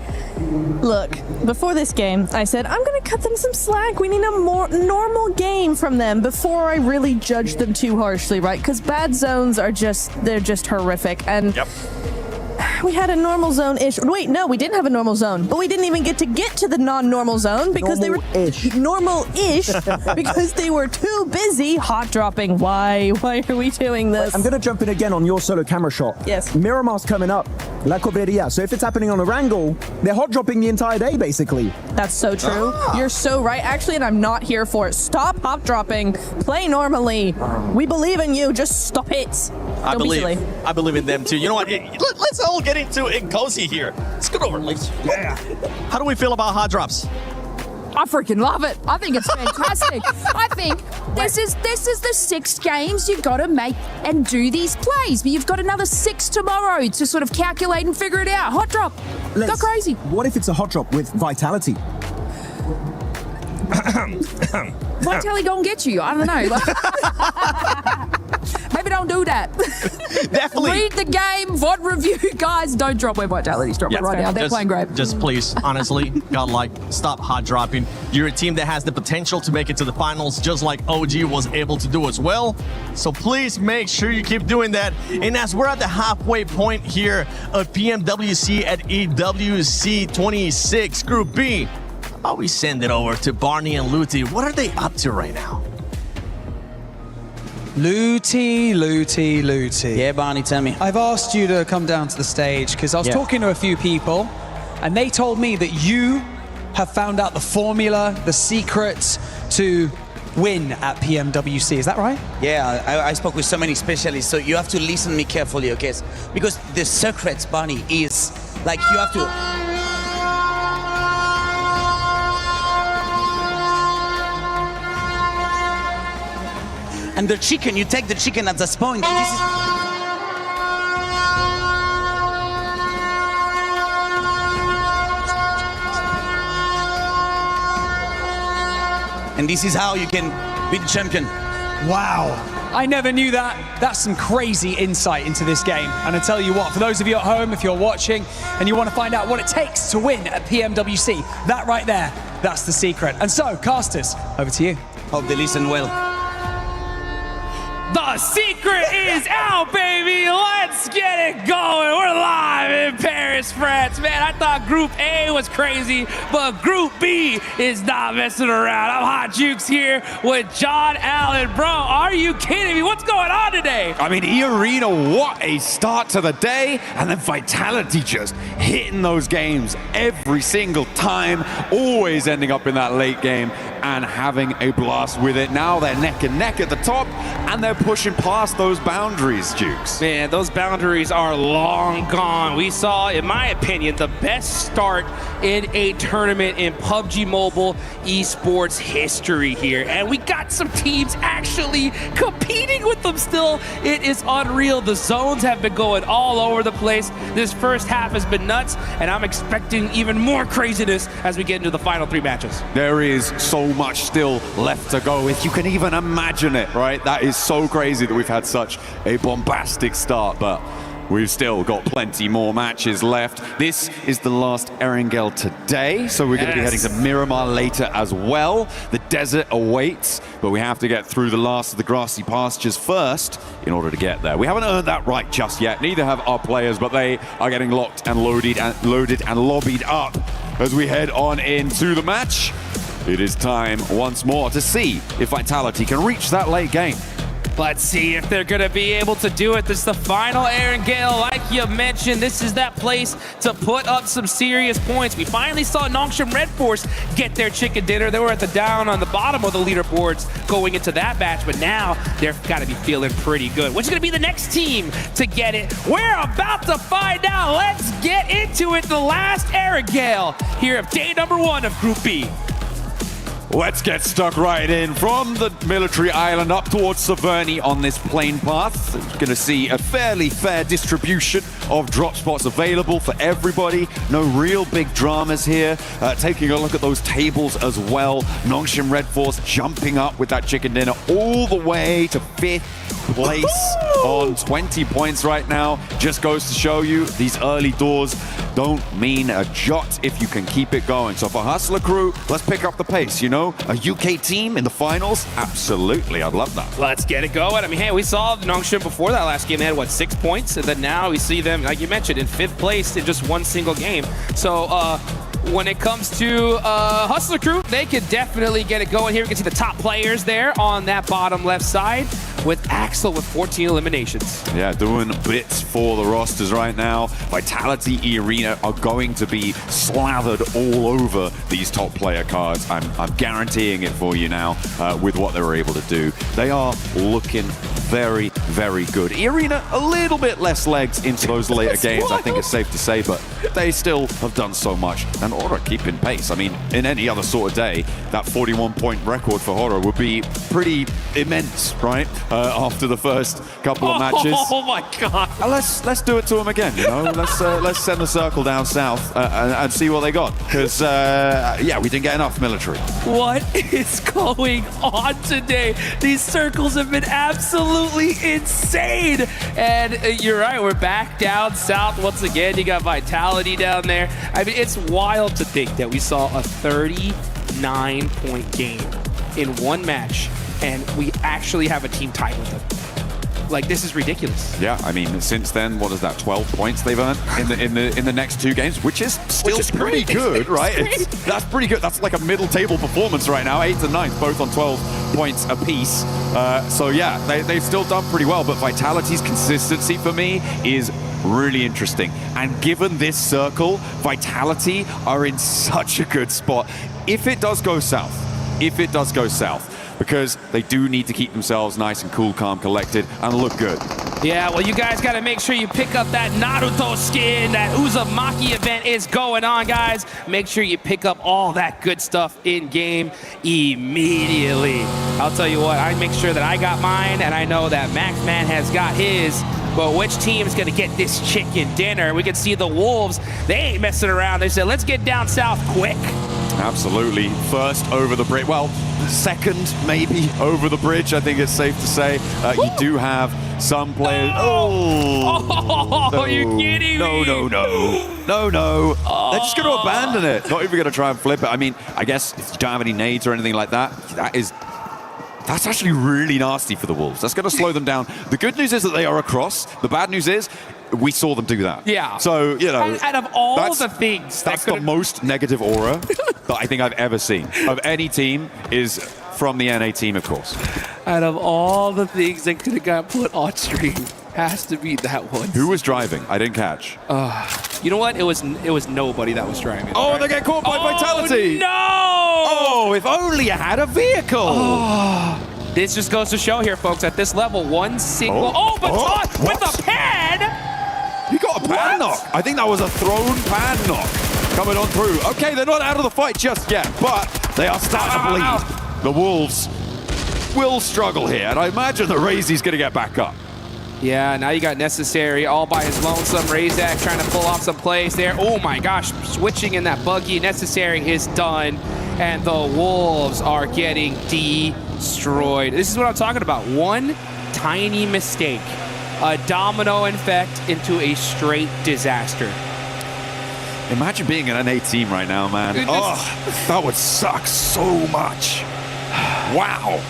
Look, before this game, I said, I'm going to cut them some slack. We need a more normal game from them before I really judge them too harshly, right? Because bad zones are they're just horrific. And yep. We had a normal zone-ish. Wait, no, we didn't have a normal zone, but we didn't even get to the non-normal zone because they were normal-ish because they were too busy hot dropping. Why are we doing this? I'm going to jump in again on your solo camera shot. Yes. Miramar's coming up. La Cobreria. So if it's happening on a wrangle, they're hot dropping the entire day, basically. That's so true. You're so right. Actually, and I'm not here for it. Stop hot dropping. Play normally. We believe in you. Just stop it. I believe in them too. You know what? Let's all get into it cozy here. Let's get over, ladies. Yeah. How do we feel about hot drops? I freaking love it. I think it's fantastic. I think this is the 6 games you've got to make and do these plays. But you've got another 6 tomorrow to sort of calculate and figure it out. Hot drop. Go crazy. What if it's a hot drop with Vitality? Vitality gonna get you. I don't know. Maybe don't do that. Definitely. Read the game, VOD review. Guys, don't drop where Vitality's dropping right now. They're playing great. Just please, honestly, Godlike, stop hot dropping. You're a team that has the potential to make it to the finals, just like OG was able to do as well. So please make sure you keep doing that. And as we're at the halfway point here of PMWC at EWC 26 Group B, how about we send it over to Barney and Luti? What are they up to right now? Luti. Yeah, Barney, tell me. I've asked you to come down to the stage because I was talking to a few people and they told me that you have found out the formula, the secrets to win at PMWC. Is that right? Yeah, I spoke with so many specialists, so you have to listen to me carefully, okay? Because the secret, Barney, is like you have to... and the chicken, you take the chicken at this point. And this is how you can be the champion. Wow. I never knew that. That's some crazy insight into this game. And I tell you what, for those of you at home, if you're watching and you want to find out what it takes to win at PMWC, that right there, that's the secret. And so, casters, over to you. Hope they listen well. The secret is out, baby. Let's get it going. We're live in Paris, France. Man, I thought Group A was crazy, but Group B is not messing around. I'm Hot Jukes here with John Allen. Bro, are you kidding me? What's going on today? I mean, eArena, what a start to the day. And then Vitality just hitting those games every single time, always ending up in that late game and having a blast with it. Now they're neck and neck at the top, and they're pushing past those boundaries, Jukes. Man, those boundaries are long gone. We saw, in my opinion, the best start in a tournament in PUBG Mobile esports history here. And we got some teams actually competing with them still. It is unreal. The zones have been going all over the place. This first half has been nuts, and I'm expecting even more craziness as we get into the final 3 matches. There is so much still left to go, if you can even imagine it, right? That is so crazy that we've had such a bombastic start, but we've still got plenty more matches left. This is the last Erangel today, so we're going to be heading to Miramar later as well. The desert awaits, but we have to get through the last of the grassy pastures first in order to get there. We haven't earned that right just yet. Neither have our players, but they are getting locked and loaded and lobbied up as we head on into the match. It is time once more to see if Vitality can reach that late game. Let's see if they're going to be able to do it. This is the final Erangel. Like you mentioned, this is that place to put up some serious points. We finally saw Nongshim Red Force get their chicken dinner. They were at the bottom of the leaderboards going into that match, but now they've got to be feeling pretty good. Which is going to be the next team to get it? We're about to find out. Let's get into it. The last Erangel here of day number 1 of Group B. Let's get stuck right in from the military island up towards Saverni on this plane path. You're going to see a fairly fair distribution of drop spots available for everybody. No real big dramas here. Taking a look at those tables as well. Nongshim Red Force jumping up with that chicken dinner all the way to 5th place on 20 points right now. Just goes to show you these early doors don't mean a jot if you can keep it going. So for Hustler Crew, let's pick up the pace, you know? A UK team in the finals? Absolutely, I'd love that. Let's get it going. I mean, hey, we saw Nongshim before that last game. They had, 6 points? And then now we see them, like you mentioned, in 5th place in just one single game. So, when it comes to Hustler Crew, they could definitely get it going here. We can see the top players there on that bottom left side with Axel with 14 eliminations. Yeah, doing bits for the rosters right now. Vitality eArena are going to be slathered all over these top player cards. I'm guaranteeing it for you now with what they were able to do. They are looking very, very good. eArena, a little bit less legs into those later games, I think it's safe to say, but they still have done so much. And Horror keeping pace. I mean, in any other sort of day, that 41-point record for Horror would be pretty immense, right? After the first couple of matches. Oh my God! Let's do it to them again. You know, let's send the circle down south and see what they got. Because yeah, we didn't get enough military. What is going on today? These circles have been absolutely insane. And you're right, we're back down south once again. You got Vitality down there. I mean, it's wild to think that we saw a 39-point game in one match, and we actually have a team tied with them. Like, this is ridiculous. Yeah, I mean, since then, what is that? 12 points they've earned in the next 2 games, which is still pretty good, right? That's pretty good. That's like a middle table performance right now. 8th and 9th, both on 12 points apiece. So yeah, they've still done pretty well. But Vitality's consistency for me is really interesting. And given this circle, Vitality are in such a good spot. If it does go south, because they do need to keep themselves nice and cool, calm, collected, and look good. Yeah, well, you guys got to make sure you pick up that Naruto skin. That Uzumaki event is going on, guys. Make sure you pick up all that good stuff in-game immediately. I'll tell you what, I make sure that I got mine, and I know that Maxman has got his. But which team's going to get this chicken dinner? We can see the Wolves. They ain't messing around. They said, let's get down south quick. Absolutely. First over the bridge. Well, second maybe over the bridge, I think it's safe to say. You do have some players. Oh, are you kidding me? No. They're just going to abandon it. Not even going to try and flip it. I mean, I guess if you don't have any nades or anything like that, that's actually really nasty for the Wolves. That's going to slow them down. The good news is that they are across. The bad news is we saw them do that. Yeah. So, you know. Out of all the things. That's the most negative aura that I think I've ever seen of any team is from the NA team, of course. Out of all the things that could have got put on stream, has to be that one. Who was driving? I didn't catch. You know what? It was nobody that was driving. Oh, right? they get caught by Vitality. No! Oh, if only you had a vehicle. Oh. This just goes to show here, folks, at this level, one single... Oh, Baton with a pan! He got a pan knock. I think that was a thrown pan knock coming on through. Okay, they're not out of the fight just yet, but they are starting to bleed. The Wolves will struggle here, and I imagine that Razy's going to get back up. Yeah, now you got Necessary all by his lonesome. Razak trying to pull off some plays there. Oh my gosh, switching in that buggy. Necessary is done, and the Wolves are getting destroyed. This is what I'm talking about. One tiny mistake, a domino effect into a straight disaster. Imagine being an NA team right now, man. Oh, that would suck so much. Wow.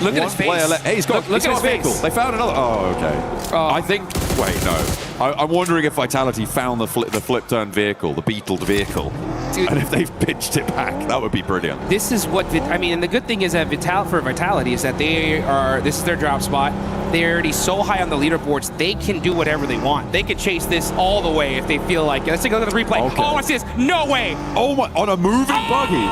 Look at his face. Hey, he's got, look at his vehicle. face. They found another. Oh, okay. I think. Wait, no. I'm wondering if Vitality found the flip turn vehicle, the beetled vehicle, Dude. and if they've pitched it back. That would be brilliant. This is what I mean. And the good thing is that for Vitality is that this is their drop spot. They're already so high on the leaderboards, they can do whatever they want. They can chase this all the way if they feel like it. Let's take a look at the replay. Okay. Oh, what's this? No way. Oh my! On a moving buggy.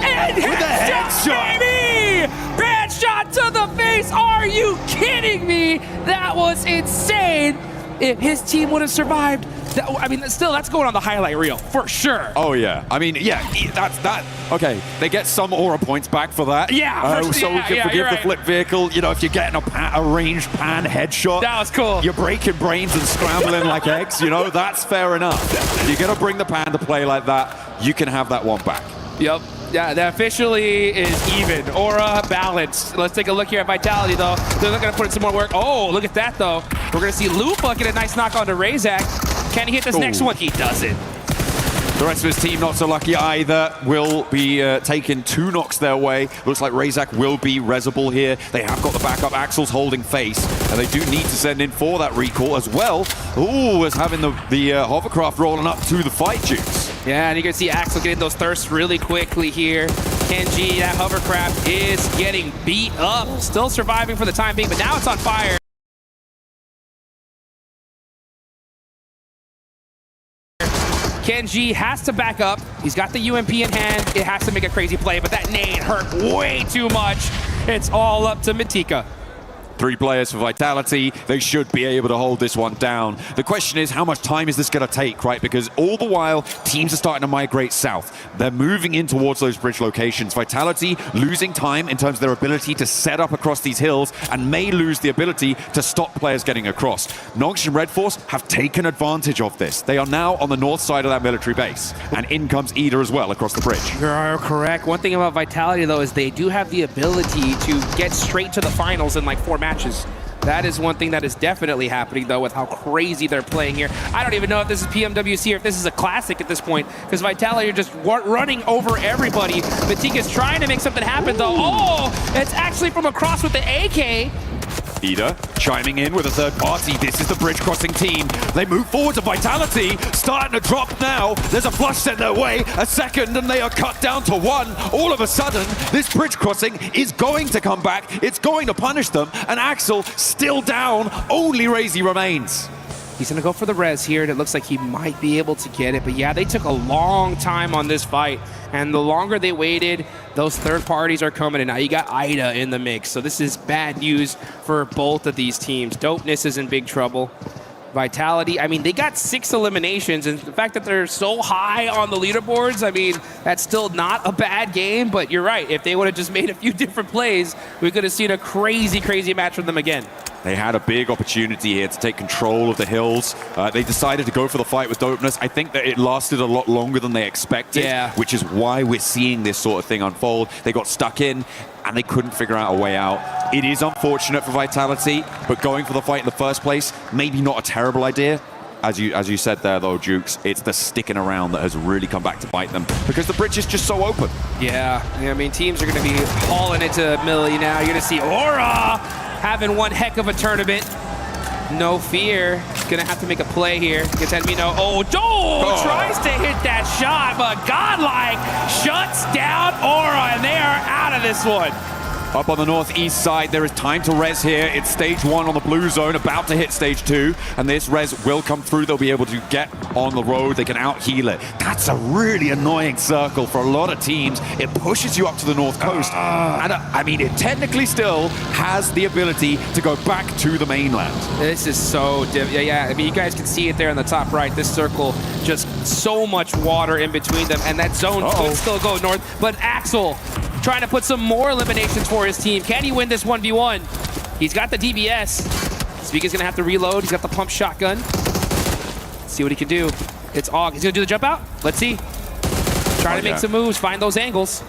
And with a headshot, baby! Headshot to the face! Are you kidding me? That was insane. If his team would have survived, that's going on the highlight reel for sure. Oh yeah, I mean, yeah, that's that. Okay, they get some aura points back for that. Yeah, so we can forgive the flip vehicle. You know, if you're getting a ranged pan headshot, that was cool. You're breaking brains and scrambling like eggs. You know, that's fair enough. You're gonna bring the pan to play like that. You can have that one back. Yep. Yeah, that officially is even. Aura balanced. Let's take a look here at Vitality, though. They're looking to put in some more work. Oh, look at that, though. We're going to see Lupa get a nice knock onto Razak. Can he hit this next one? He doesn't. The rest of his team not so lucky either. Will be taking 2 knocks their way. Looks like Razak will be resable here. They have got the backup. Axel's holding face, and they do need to send in for that recall as well. Ooh, as having the hovercraft rolling up to the fight juice. Yeah, and you can see Axel getting those thirsts really quickly here. Kenji, that hovercraft is getting beat up. Still surviving for the time being, but now it's on fire. Kenji has to back up. He's got the UMP in hand. It has to make a crazy play, but that nade hurt way too much. It's all up to Matika. 3 players for Vitality. They should be able to hold this one down. The question is, how much time is this going to take, right? Because all the while, teams are starting to migrate south. They're moving in towards those bridge locations. Vitality losing time in terms of their ability to set up across these hills and may lose the ability to stop players getting across. Nox and Red Force have taken advantage of this. They are now on the north side of that military base. And in comes Ida as well across the bridge. You're correct. One thing about Vitality, though, is they do have the ability to get straight to the finals in like 4 matches. That is one thing that is definitely happening, though, with how crazy they're playing here. I don't even know if this is PMWC or if this is a classic at this point, because Vitality are just running over everybody. Matika's trying to make something happen, though. Oh, it's actually from across with the AK. Ida chiming in with a third party. This is the bridge crossing team. They move forward to Vitality, starting to drop now. There's a flush sent their way, a second, and they are cut down to 1. All of a sudden, this bridge crossing is going to come back. It's going to punish them, and Axel still down. Only Razy remains. He's going to go for the res here, and it looks like he might be able to get it. But yeah, they took a long time on this fight, and the longer they waited, those third parties are coming, and now you got Ida in the mix. So this is bad news for both of these teams. Dopeness is in big trouble. Vitality, I mean, they got 6 eliminations, and the fact that they're so high on the leaderboards, I mean, that's still not a bad game, but you're right. If they would have just made a few different plays, we could have seen a crazy, crazy match from them again. They had a big opportunity here to take control of the hills. They decided to go for the fight with Dopeness. I think that it lasted a lot longer than they expected, which is why we're seeing this sort of thing unfold. They got stuck in, and they couldn't figure out a way out. It is unfortunate for Vitality, but going for the fight in the first place, maybe not a terrible idea. As you said there, though, Jukes, it's the sticking around that has really come back to bite them, because the bridge is just so open. Yeah, I mean, teams are going to be hauling into Millie now. You're going to see Aura having one heck of a tournament. No fear. Gonna have to make a play here. Gets enemy no. Tries to hit that shot, but Godlike shuts down Aura, and they are out of this one. Up on the northeast side, there is time to res here. It's stage 1 on the blue zone, about to hit stage 2, and this res will come through. They'll be able to get on the road. They can out-heal it. That's a really annoying circle for a lot of teams. It pushes you up to the north coast. And I mean, it technically still has the ability to go back to the mainland. This is so yeah, I mean, you guys can see it there on the top right. This circle, just so much water in between them, and that zone could still go north. But Axel trying to put some more eliminations for his team. Can he win this 1v1? He's got the DBS. Speaker's gonna have to reload. He's got the pump shotgun. Let's see what he can do. It's Og. He's gonna do the jump out. Let's see. Try to make some moves, find those angles.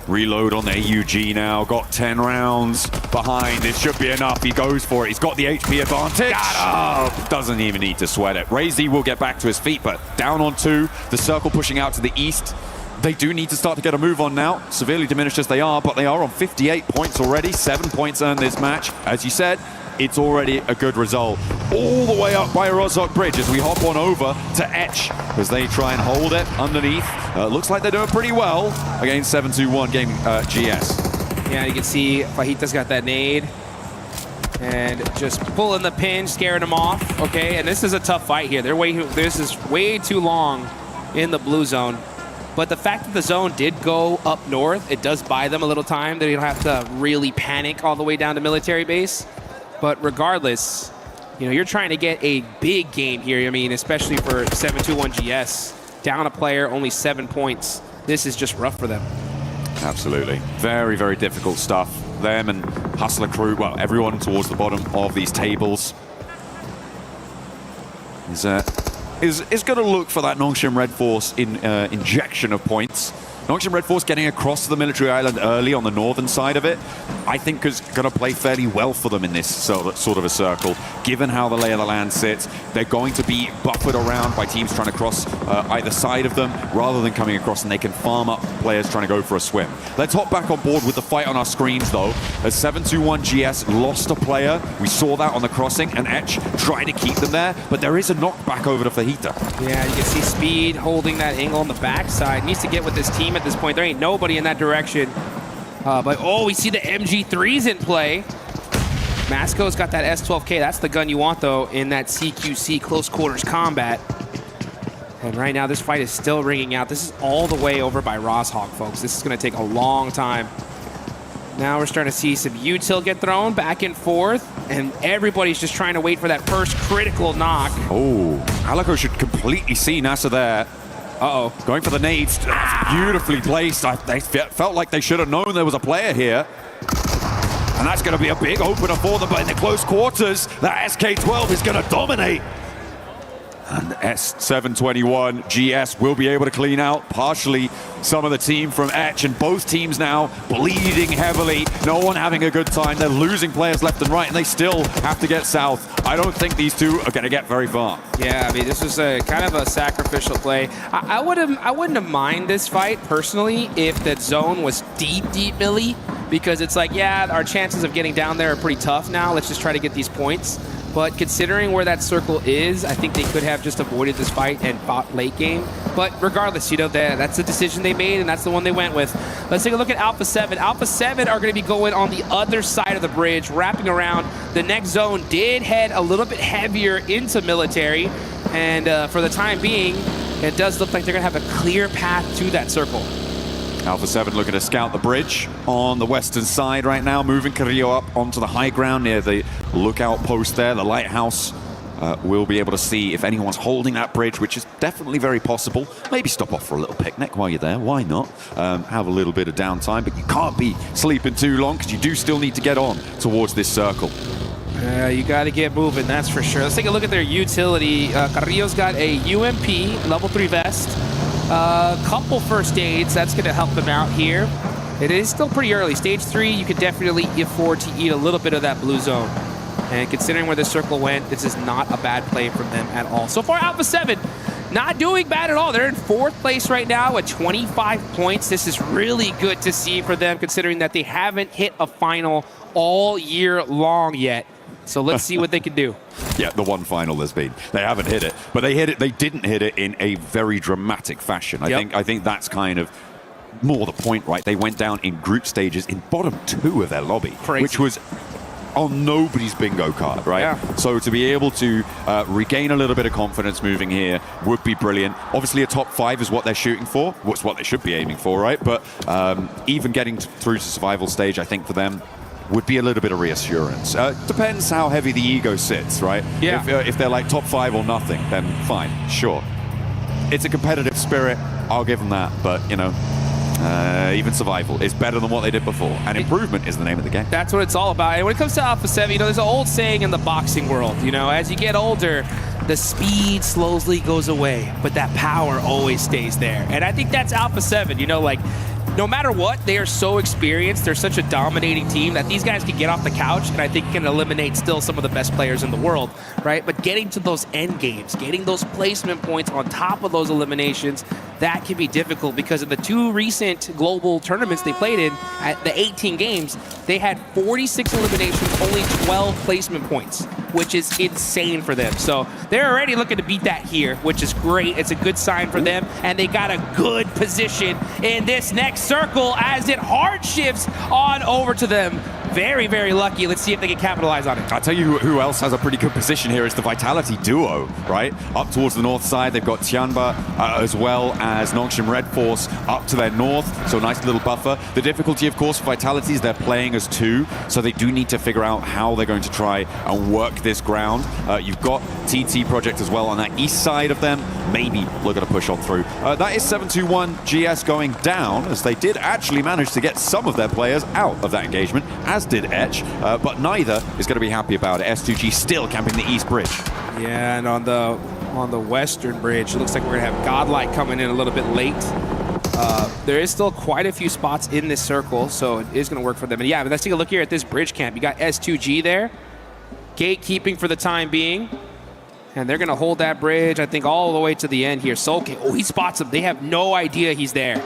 Reload on the AUG now. Got 10 rounds behind. It should be enough. He goes for it. He's got the HP advantage. Got him. Doesn't even need to sweat it. Razy will get back to his feet, but down on 2. The circle pushing out to the east. They do need to start to get a move on now, severely diminished as they are, but they are on 58 points already. 7 points earned this match. As you said, it's already a good result. All the way up by Rozhok Bridge as we hop on over to Etch as they try and hold it underneath. Looks like they're doing pretty well against 721 Gaming GS. Yeah, you can see Fajita's got that nade. And just pulling the pin, scaring them off. Okay, and this is a tough fight here. This is way too long in the blue zone. But the fact that the zone did go up north, it does buy them a little time. They don't have to really panic all the way down to military base. But regardless, you know, you're trying to get a big game here. I mean, especially for 721 GS. Down a player, only 7 points. This is just rough for them. Absolutely. Very, very difficult stuff. Them and Hustler Crew, well, everyone towards the bottom of these tables is going to look for that Nongshim Red Force injection of points. Nongshim Red Force getting across to the military island early on the northern side of it, I think is going to play fairly well for them in this sort of a circle. Given how the lay of the land sits, they're going to be buffered around by teams trying to cross either side of them, rather than coming across, and they can farm up players trying to go for a swim. Let's hop back on board with the fight on our screens, though. As 721 GS lost a player, we saw that on the crossing, and Etch tried to keep them there, but there is a knockback over to Fajita. Yeah, you can see Speed holding that angle on the backside. Needs to get with this team at this point. There ain't nobody in that direction. But we see the MG3s in play. Masco's got that S12K. That's the gun you want, though, in that CQC close quarters combat. And right now, this fight is still ringing out. This is all the way over by Rozhok, folks. This is going to take a long time. Now we're starting to see some util get thrown back and forth, and everybody's just trying to wait for that first critical knock. Oh, Alico should completely see NASA there. Uh-oh. Going for the nades. Beautifully placed. They felt like they should have known there was a player here. And that's going to be a big opener for them, but in the close quarters, that SK-12 is going to dominate. And S721 GS will be able to clean out partially some of the team from Etch, and both teams now bleeding heavily. No one having a good time. They're losing players left and right, and they still have to get south. I don't think these two are going to get very far. Yeah, I mean, this was a kind of a sacrificial play. I wouldn't have minded this fight personally if that zone was deep millie, because it's like, yeah, our chances of getting down there are pretty tough now. Let's just try to get these points. But considering where that circle is, I think they could have just avoided this fight and fought late game. But regardless, you know, that's the decision they made, and that's the one they went with. Let's take a look at Alpha 7. Alpha 7 are going to be going on the other side of the bridge, wrapping around. The next zone did head a little bit heavier into military, and for the time being, it does look like they're going to have a clear path to that circle. Alpha 7 looking to scout the bridge on the western side right now, moving Carrillo up onto the high ground near the lookout post there, the lighthouse. We'll be able to see if anyone's holding that bridge, which is definitely very possible. Maybe stop off for a little picnic while you're there. Why not? Have a little bit of downtime, but you can't be sleeping too long because you do still need to get on towards this circle. You got to get moving, that's for sure. Let's take a look at their utility. Carrillo's got a UMP, level 3 vest, couple first aids. That's going to help them out here. It is still pretty early. Stage 3, you could definitely afford to eat a little bit of that blue zone. And considering where the circle went, this is not a bad play from them at all. So far, Alpha 7 not doing bad at all. They're in 4th place right now with 25 points. This is really good to see for them, considering that they haven't hit a final all year long yet. So let's see what they can do. Yeah, the one final there's been. They haven't hit it, but they hit it. They didn't hit it in a very dramatic fashion. I think that's kind of more the point, right? They went down in group stages in bottom 2 of their lobby, which was on nobody's bingo card, right? Yeah. So to be able to regain a little bit of confidence moving here would be brilliant. Obviously, a top 5 is what they're shooting for. What's what they should be aiming for, right? But even getting through to survival stage, I think for them would be a little bit of reassurance. Depends how heavy the ego sits, right? Yeah. If they're like top 5 or nothing, then fine, sure. It's a competitive spirit. I'll give them that, but you know. Even survival is better than what they did before, and improvement is the name of the game. That's what it's all about. And when it comes to Alpha 7, you know, there's an old saying in the boxing world, you know, as you get older, the speed slowly goes away, but that power always stays there. And I think that's Alpha 7, you know, like, no matter what, they are so experienced. They're such a dominating team that these guys can get off the couch and I think can eliminate still some of the best players in the world, right? But getting to those end games, getting those placement points on top of those eliminations, that can be difficult because in the 2 recent global tournaments they played in, at the 18 games, they had 46 eliminations, only 12 placement points, which is insane for them. So they're already looking to beat that here, which is great. It's a good sign for them, and they got a good position in this next circle as it hard shifts on over to them. Very, very lucky. Let's see if they can capitalize on it. I'll tell you who else has a pretty good position here is the Vitality duo, right? Up towards the north side, they've got Tianba as well as Nongshim Red Force up to their north, so a nice little buffer. The difficulty, of course, for Vitality is they're playing as 2, so they do need to figure out how they're going to try and work this ground. You've got TT Project as well on that east side of them. Maybe looking to push on through. That is 721 GS going down, as they did actually manage to get some of their players out of that engagement, as did Etch, but neither is going to be happy about it. S2G still camping the east bridge. Yeah, and on the western bridge, it looks like we're going to have Godlike coming in a little bit late. There is still quite a few spots in this circle, so it is going to work for them. And yeah, but let's take a look here at this bridge camp. You got S2G there, gatekeeping for the time being. And they're going to hold that bridge, I think, all the way to the end here. Soke, oh, he spots him. They have no idea he's there.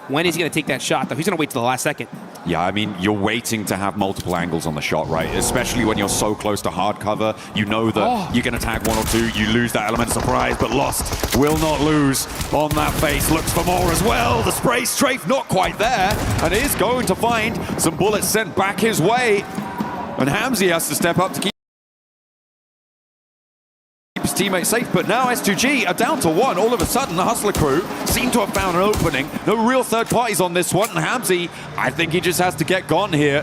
When is he going to take that shot, though? He's going to wait till the last second. Yeah, I mean, you're waiting to have multiple angles on the shot, right? Especially when you're so close to hard cover. You know that you can attack 1 or 2. You lose that element of surprise, but Lost will not lose on that face. Looks for more as well. The spray strafe not quite there, and is going to find some bullets sent back his way. And Hamzy has to step up to keep his teammates safe, but now S2G are down to 1. All of a sudden, the Hustler crew seem to have found an opening. No real third parties on this one, and Hamzy, I think he just has to get gone here.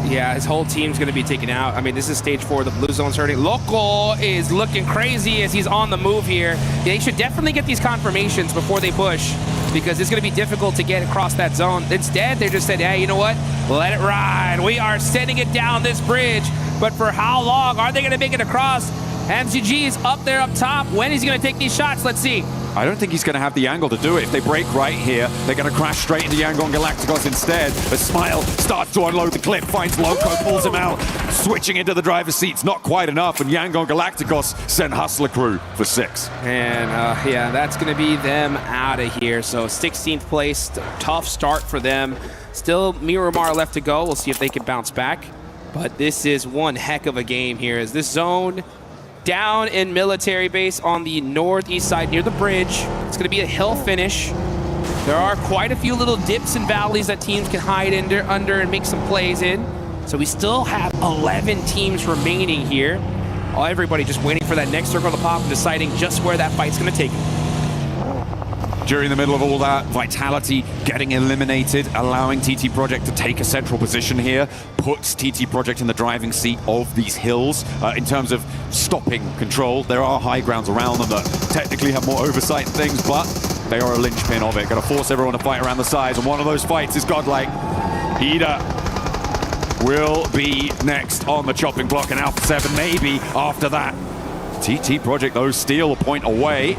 Yeah, his whole team's going to be taken out. I mean, this is stage 4. The blue zone's hurting. Loco is looking crazy as he's on the move here. They should definitely get these confirmations before they push, because it's going to be difficult to get across that zone. Instead, they just said, hey, you know what? Let it ride. We are sending it down this bridge. But for how long are they going to make it across? MCG is up there up top. When is he going to take these shots? Let's see. I don't think he's going to have the angle to do it. If they break right here, they're going to crash straight into Yangon Galacticos instead. As Smile starts to unload the clip, finds Loco, pulls him out, switching into the driver's seat's not quite enough, and Yangon Galacticos send Hustler crew for 6. And yeah, that's going to be them out of here. So 16th place, tough start for them. Still Miramar left to go. We'll see if they can bounce back. But this is one heck of a game here, as this zone down in military base on the northeast side near the bridge. It's going to be a hill finish. There are quite a few little dips and valleys that teams can hide under and make some plays in. So we still have 11 teams remaining here. Everybody just waiting for that next circle to pop and deciding just where that fight's going to take them. during the middle of all that. Vitality getting eliminated, allowing TT Project to take a central position here, puts TT Project in the driving seat of these hills in terms of stopping control. There are high grounds around them that technically have more oversight and things, but they are a linchpin of it. Going to force everyone to fight around the sides, and one of those fights is Godlike. Ida will be next on the chopping block, and Alpha 7 maybe after that. TT Project, though, steal a point away.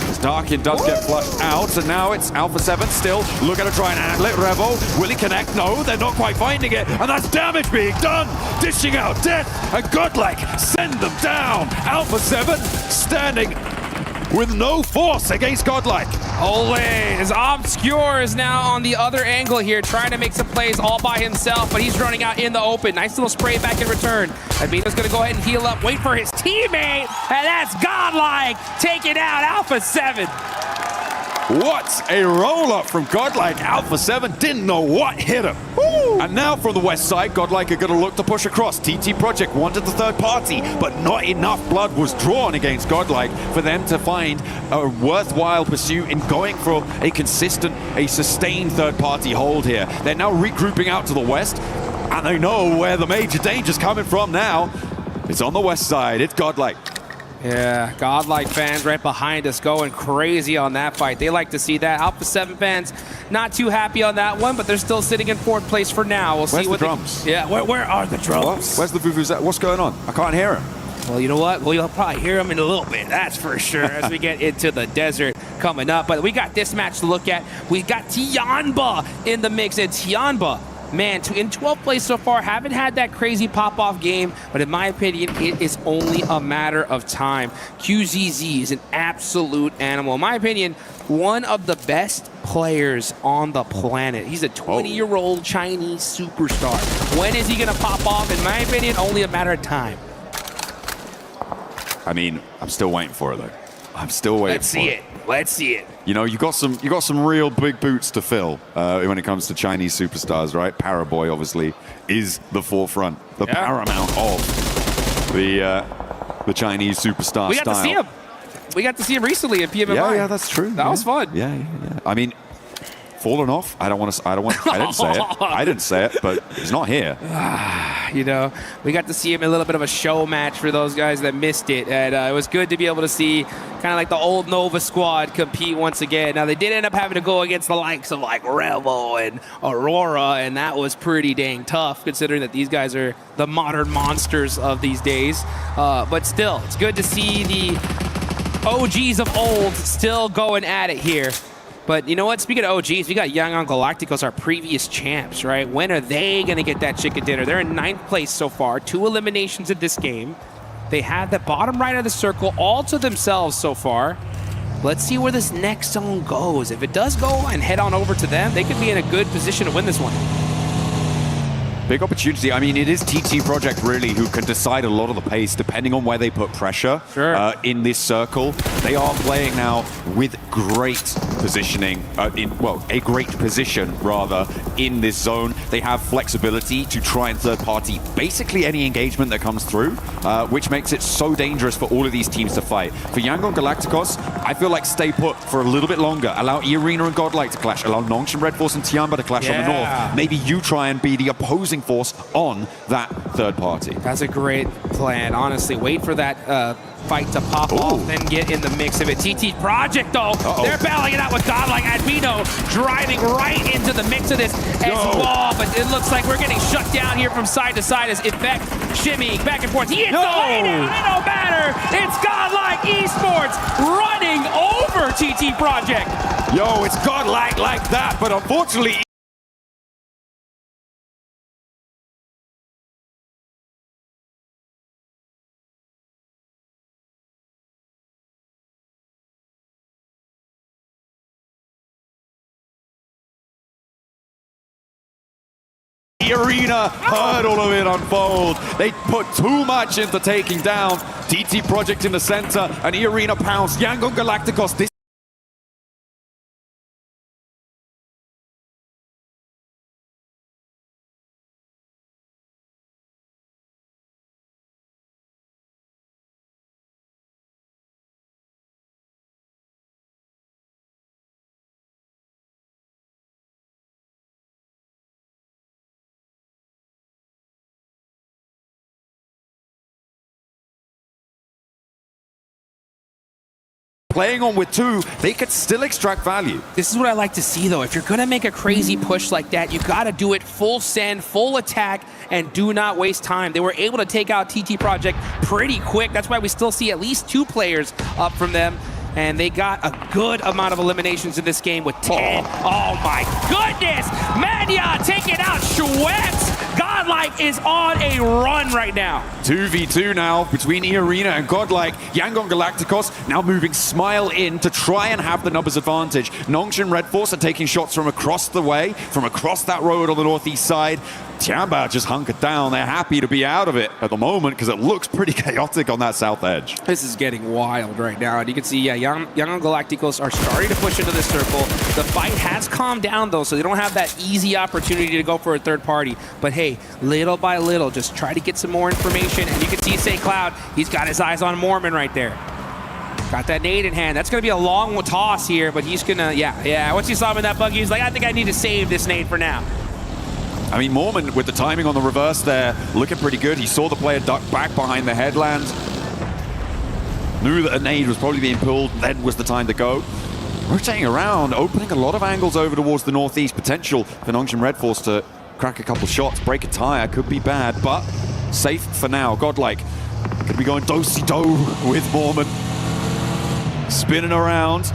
As Darkin does get flushed out, and now it's Alpha 7 still looking to try and handle it. Revo, will he connect? No, they're not quite finding it, and that's damage being done. Dishing out Death and Godlike send them down. Alpha 7 standing with no force against Godlike. Ole is Obscure is now on the other angle here, trying to make some plays all by himself, but he's running out in the open. Nice little spray back in return. Abino's gonna go ahead and heal up, wait for his teammate, and that's Godlike taking out Alpha 7. What a roll-up from Godlike. Alpha 7 didn't know what hit him. Woo! And now from the west side, Godlike are going to look to push across. TT Project wanted the third party, but not enough blood was drawn against Godlike for them to find a worthwhile pursuit in going for a consistent, a sustained third party hold here. They're now regrouping out to the west, and they know where the major danger's coming from now. It's on the west side. It's Godlike. Yeah, Godlike fans right behind us going crazy on that fight. They like to see that. Alpha 7 fans not too happy on that one, but they're still sitting in fourth place for now. We'll see what the drums? Yeah, where are the drums? Where's the vuvuzela? What's going on? I can't hear him. Well, you know what? Well, you'll probably hear them in a little bit, that's for sure, as we get into the desert coming up. But we got this match to look at. We got Tianba in the mix, and Tianba, man, in 12th place so far, haven't had that crazy pop-off game, but in my opinion, it is only a matter of time. QZZ is an absolute animal. In my opinion, one of the best players on the planet. He's a 20-year-old Chinese superstar. When is he going to pop off? In my opinion, only a matter of time. I mean, I'm still waiting for it, though. I'm still waiting for it. Let's see it. You know, you got some real big boots to fill when it comes to Chinese superstars, right? Paraboy obviously is the forefront, the paramount of the Chinese superstar We got to see him. We got to see him recently at PMMI. Yeah, that's true. That was fun. Yeah. I mean, fallen off. I didn't say it. I didn't say it, but he's not here. You know, we got to see him in a little bit of a show match for those guys that missed it, and it was good to be able to see kind of like the old Nova squad compete once again. Now, they did end up having to go against the likes of like Revo and Aurora, and that was pretty dang tough considering that these guys are the modern monsters of these days. But still, it's good to see the OGs of old still going at it here. But you know what? Speaking of OGs, we got Yangon Galacticos, our previous champs, right? When are they going to get that chicken dinner? They're in 9th place so far, 2 eliminations in this game. They have the bottom right of the circle all to themselves so far. Let's see where this next zone goes. If it does go and head on over to them, they could be in a good position to win this one. Big opportunity. I mean, it is TT Project really who can decide a lot of the pace depending on where they put pressure in this circle. They are playing now with great positioning, a great position rather in this zone. They have flexibility to try and third party basically any engagement that comes through, which makes it so dangerous for all of these teams to fight. For Yangon Galacticos, I feel like stay put for a little bit longer. Allow E-Arena and Godlike to clash. Allow Nongshim Red Force and Tianba to clash on the north. Maybe you try and be the opposing force on that third party. That's a great plan, honestly. Wait for that fight to pop off, then get in the mix of it. TT Project, though, they're battling it out with Godlike. Admino driving right into the mix of this as well, but it looks like we're getting shut down here from side to side as Effect shimmying back and forth. He hits the laydown, it don't matter. It's Godlike Esports running over TT Project. Yo, it's Godlike like that, but unfortunately, Arena heard all of it unfold. They put too much into taking down TT Project in the center, and E-Arena pounced. Yangon Galacticos, this playing on with 2, they could still extract value. This is what I like to see, though. If you're going to make a crazy push like that, you got to do it full send, full attack, and do not waste time. They were able to take out TT Project pretty quick. That's why we still see at least 2 players up from them. And they got a good amount of eliminations in this game with 10. Oh my goodness! Mania taking out Ewc. Godlike is on a run right now. 2v2 now between E-Arena and Godlike. Yangon Galacticos now moving Smile in to try and have the numbers advantage. Nongshim Red Force are taking shots from across the way, from across that road on the northeast side. Tianba just hunkered down. They're happy to be out of it at the moment because it looks pretty chaotic on that south edge. This is getting wild right now. And you can see, yeah, Young Galacticos are starting to push into this circle. The fight has calmed down, though, so they don't have that easy opportunity to go for a third party. But hey, little by little, just try to get some more information. And you can see St. Cloud, he's got his eyes on Mormon right there. Got that nade in hand. That's going to be a long toss here, but he's going to, yeah. Once you saw him in that buggy, he's like, I think I need to save this nade for now. I mean, Mormon, with the timing on the reverse there, looking pretty good. He saw the player duck back behind the headland. Knew that a nade was probably being pulled, then was the time to go. Rotating around, opening a lot of angles over towards the northeast. Potential for Nongshim Red Force to crack a couple shots, break a tire, could be bad, but safe for now. Godlike could be going do-si-do with Mormon. Spinning around.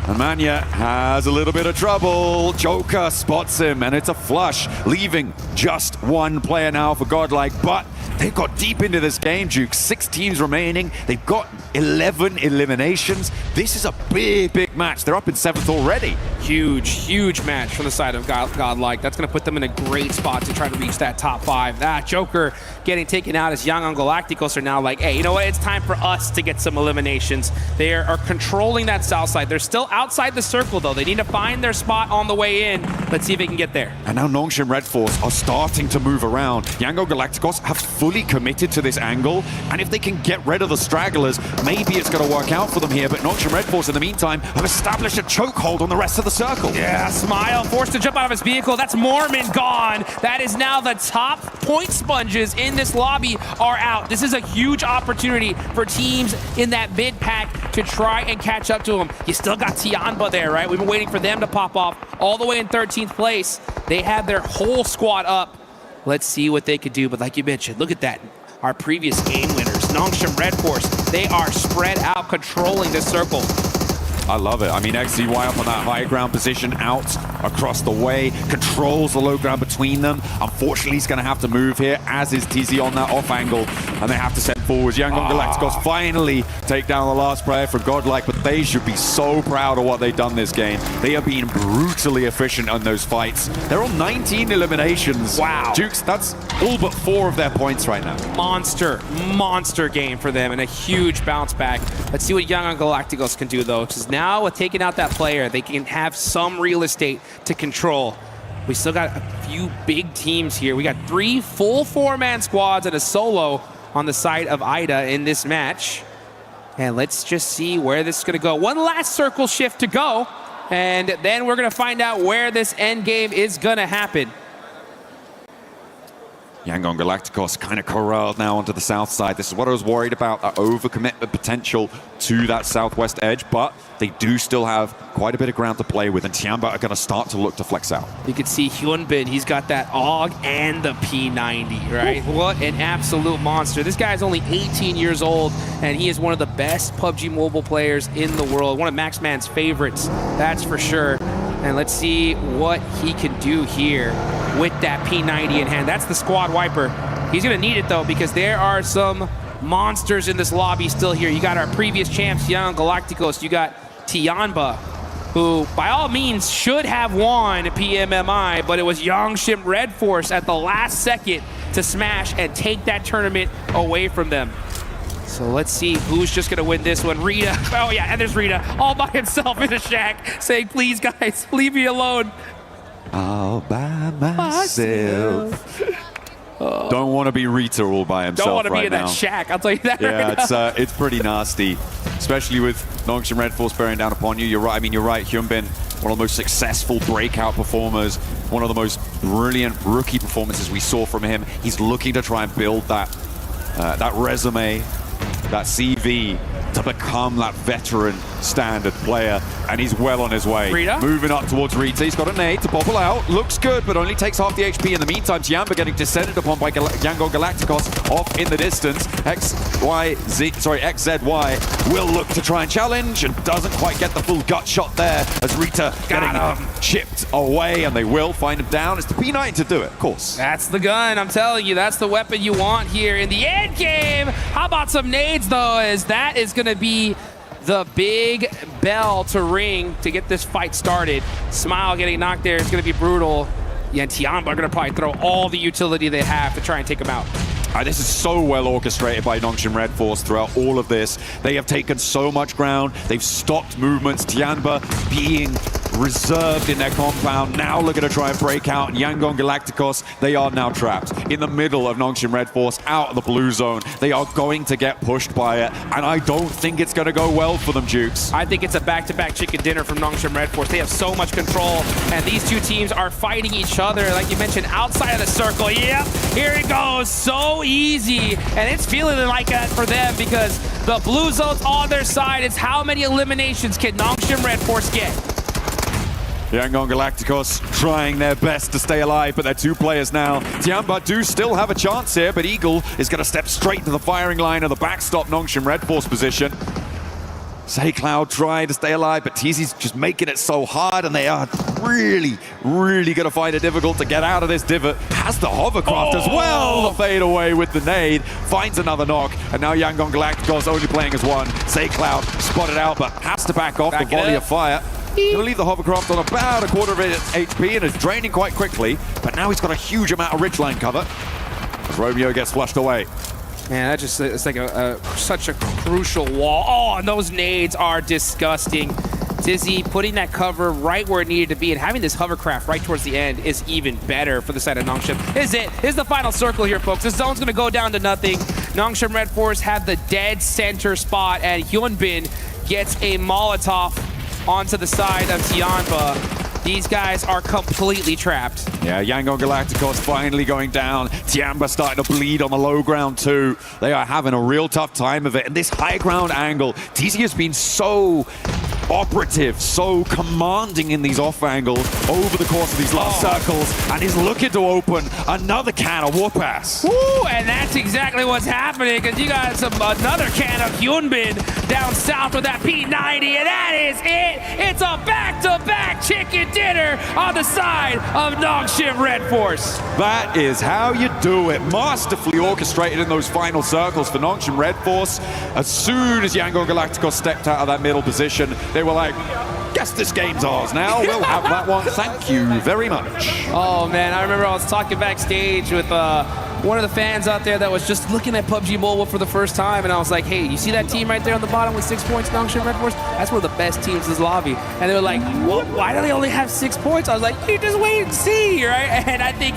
And Mania has a little bit of trouble. Joker spots him, and it's a flush, leaving just 1 player now for Godlike. But they've got deep into this game, Duke. 6 teams remaining. They've got 11 eliminations. This is a big match. They're up in 7th already. Huge match from the side of Godlike. That's going to put them in a great spot to try to reach that top 5. That Joker getting taken out as Young Galacticos are now like, hey, you know what? It's time for us to get some eliminations. They are controlling that south side. They're still outside the circle, though. They need to find their spot on the way in. Let's see if they can get there. And now Nongshim Red Force are starting to move around. Yangon Galacticos have fully committed to this angle, and if they can get rid of the stragglers, maybe it's going to work out for them here. But Nongshim Red Force, in the meantime, have established a chokehold on the rest of the circle. Yeah, Smile forced to jump out of his vehicle. That's Mormon gone. That is now the top point sponges in this lobby are out. This is a huge opportunity for teams in that mid pack to try and catch up to them. You still got Tianba there, right? We've been waiting for them to pop off all the way in 13th place. They have their whole squad up. Let's see what they could do. But like you mentioned, look at that. Our previous game winners, Nongshim Red Force, they are spread out, controlling this circle. I love it. I mean, XZY up on that high ground position, out across the way, controls the low ground between them. Unfortunately, he's going to have to move here, as is TZ on that off angle, and they have to send forwards. Yangon Galacticos finally take down the last player for Godlike, but they should be so proud of what they've done this game. They are being brutally efficient on those fights. They're on 19 eliminations. Wow. Dukes, that's all but 4 of their points right now. Monster game for them, and a huge bounce back. Let's see what Yangon Galacticos can do, though, because now with taking out that player, they can have some real estate to control. We still got a few big teams here. We got 3 full 4-man squads and a solo on the side of Ida in this match. And let's just see where this is going to go. One last circle shift to go, and then we're going to find out where this end game is going to happen. Yangon Galacticos kind of corralled now onto the south side. This is what I was worried about, that overcommitment potential to that southwest edge, but they do still have quite a bit of ground to play with, and Tianba are going to start to look to flex out. You can see Hyunbin, he's got that AUG and the P90, right? Ooh. What an absolute monster. This guy's only 18 years old, and he is one of the best PUBG Mobile players in the world. One of Maxman's favorites, that's for sure. And let's see what he can do here with that P90 in hand. That's the squad wiper. He's going to need it, though, because there are some monsters in this lobby still here. You got our previous champs, Young Galacticos. You got Tianba, who, by all means, should have won PMMI, but it was Nongshim Red Force at the last second to smash and take that tournament away from them. So let's see who's just going to win this one. Rita. Oh, yeah, and there's Rita all by himself in a shack saying, please, guys, leave me alone. All by myself. Don't want to be Rita all by himself. Don't want to be in now. that shack, I'll tell you that. Yeah, right it's pretty nasty, especially with Nongshim Red Force bearing down upon you. You're right. I mean, you're right. Hyunbin, one of the most successful breakout performers, one of the most brilliant rookie performances we saw from him. He's looking to try and build that resume, that CV, to become that veteran standard player, and he's well on his way. Rita? Moving up towards Rita. He's got a nade to bobble out. Looks good, but only takes half the HP. In the meantime, Tiamba getting descended upon by Yangon Galacticos off in the distance. XZY will look to try and challenge and doesn't quite get the full gut shot there as Rita getting chipped away, and they will find him down. It's the P90 to do it, of course. That's the gun, I'm telling you. That's the weapon you want here in the end game. How about some nades, though, as that is going to be the big bell to ring to get this fight started. Smile getting knocked there is going to be brutal. Yeah, and Tiamba are going to probably throw all the utility they have to try and take him out. This is so well orchestrated by Nongshim Red Force throughout all of this. They have taken so much ground. They've stopped movements. Tiamba being reserved in their compound, now looking to try and break out. And Yangon Galacticos, they are now trapped in the middle of Nongshim Red Force, out of the blue zone. They are going to get pushed by it, and I don't think it's going to go well for them, Jukes. I think it's a back-to-back chicken dinner from Nongshim Red Force. They have so much control, and these two teams are fighting each other, like you mentioned, outside of the circle. Yep, here it goes. So easy, and it's feeling like that for them because the blue zone's on their side. It's how many eliminations can Nongshim Red Force get? Yangon Galacticos trying their best to stay alive, but they're two players now. Tiamba do still have a chance here, but Eagle is going to step straight to the firing line of the backstop Nongshim Red Force position. Say Cloud trying to stay alive, but TZ's just making it so hard, and they are really, really going to find it difficult to get out of this divot. Has the hovercraft as well. The fade away with the nade, finds another knock, and now Yangon Galacticos only playing as one. Say Cloud spotted out, but has to back off the volley of fire. He'll leave the hovercraft on about a quarter of its HP and is draining quite quickly, but now he's got a huge amount of ridgeline cover as Romeo gets flushed away. Man, that just, it's like such a crucial wall. Oh, and those nades are disgusting. Dizzy putting that cover right where it needed to be, and having this hovercraft right towards the end is even better for the side of Nongshim. This is the final circle here, folks. This zone's gonna go down to nothing. Nongshim Red Force have the dead center spot, and Hyunbin gets a Molotov onto the side of Tiamba. These guys are completely trapped. Yeah, Yangon Galacticos finally going down. Tiamba starting to bleed on the low ground too. They are having a real tough time of it. And this high ground angle, TZ has been so operative, so commanding in these off angles over the course of these last circles, and is looking to open another can of whoop-ass. Woo, and that's exactly what's happening, because you got another can of Hyunbin down south with that P90, and that is it. It's a back-to-back chicken dinner on the side of Nongshim Red Force. That is how you do it. Masterfully orchestrated in those final circles for Nongshim Red Force. As soon as Yangon Galacticos stepped out of that middle position, they were like, guess this game's ours now. We'll have that one. Thank you very much. Oh, man, I remember I was talking backstage with one of the fans out there that was just looking at PUBG Mobile for the first time, and I was like, hey, you see that team right there on the bottom with 6 points, Nongshim Red Force? That's one of the best teams in this lobby. And they were like, what? Why do they only have 6 points? I was like, you just wait and see, right? And I think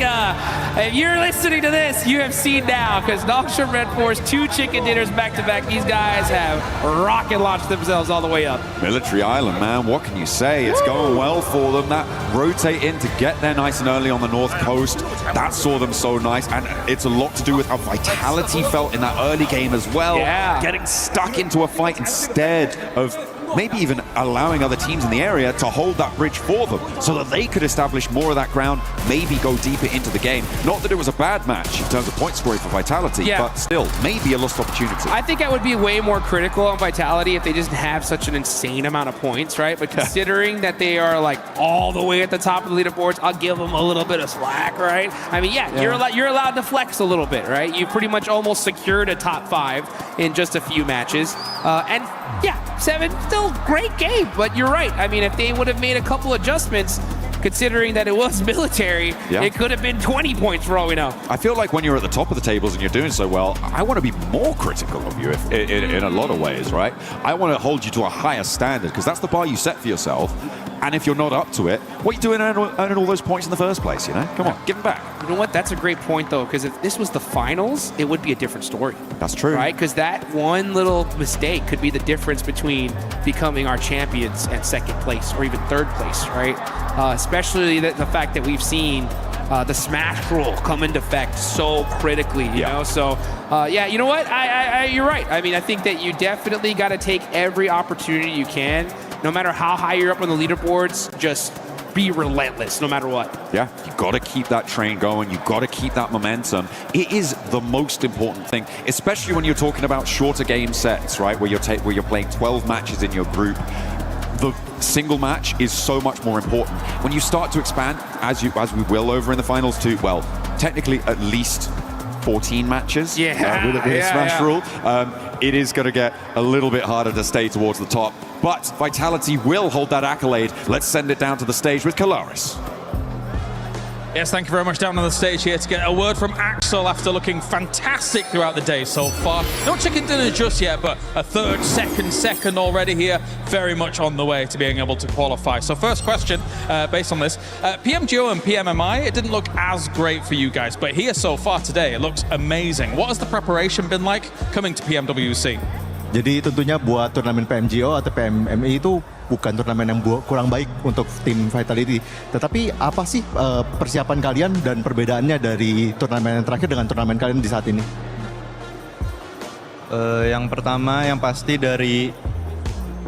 if you're listening to this, you have seen now, because Nongshim Red Force, 2 chicken dinners back-to-back. These guys have rocket launched themselves all the way up. Military Island, man, what can you say? It's going well for them. That rotate in to get there nice and early on the north coast, that saw them so nice, and it's a lot to do with how Vitality felt in that early game as well. Yeah. Getting stuck into a fight instead of maybe even allowing other teams in the area to hold that bridge for them so that they could establish more of that ground, maybe go deeper into the game. Not that it was a bad match in terms of point scoring for Vitality, but still, maybe a lost opportunity. I think I would be way more critical on Vitality if they just have such an insane amount of points, right? But considering that they are like all the way at the top of the leaderboards, I'll give them a little bit of slack, right? I mean, yeah. You're allowed to flex a little bit, right? You pretty much almost secured a top 5 in just a few matches. And yeah, 7, still great game, but you're right. I mean, if they would have made a couple adjustments, considering that it was military, it could have been 20 points for all we know. I feel like when you're at the top of the tables and you're doing so well, I want to be more critical of you in a lot of ways, right? I want to hold you to a higher standard because that's the bar you set for yourself. And if you're not up to it, what are you doing earning all those points in the first place, you know? Come on, give them back. You know what? That's a great point, though, because if this was the finals, it would be a different story. That's true. Right? Because that one little mistake could be the difference between becoming our champions and second place or even third place, right? Especially the fact that we've seen the smash roll come into effect so critically, you know? So, yeah, you know what? You're right. I mean, I think that you definitely got to take every opportunity you can, no matter how high you're up on the leaderboards, just be relentless no matter what. Yeah, you got to keep that train going. You got to keep that momentum. It is the most important thing, especially when you're talking about shorter game sets, right? Where you're playing 12 matches in your group. The single match is so much more important. When you start to expand, as we will over in the finals too, well, technically at least 14 matches with the smash rule. It is going to get a little bit harder to stay towards the top. But Vitality will hold that accolade. Let's send it down to the stage with Kalaris. Yes, thank you very much. Down on the stage here to get a word from Axel after looking fantastic throughout the day so far. No chicken dinner just yet, but a third, second already here. Very much on the way to being able to qualify. So first question, based on this, PMGO and PMMI, it didn't look as great for you guys, but here so far today, it looks amazing. What has the preparation been like coming to PMWC? Jadi tentunya buat turnamen PMGO atau PMMI itu bukan turnamen yang kurang baik untuk tim Vitality. Tetapi apa sih persiapan kalian dan perbedaannya dari turnamen yang terakhir dengan turnamen kalian di saat ini? Yang pertama, yang pasti dari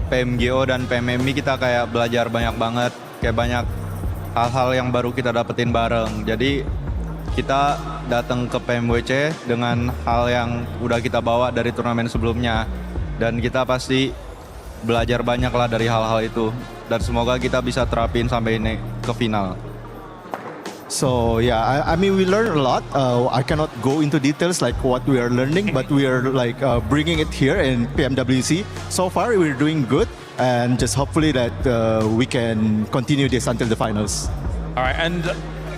PMGO dan PMMI kita kayak belajar banyak banget. Kayak banyak hal-hal yang baru kita dapetin bareng. Jadi kita datang ke PMWC dengan hal yang udah kita bawa dari turnamen sebelumnya. Dan kita pasti belajar banyak lah dari hal-hal itu. Dan semoga kita bisa terapin sampai ini ke final. So yeah, I mean we learn a lot. I cannot go into details like what we are learning, but we are like bringing it here in PMWC. So far we're doing good, and just hopefully that we can continue this until the finals. All right, and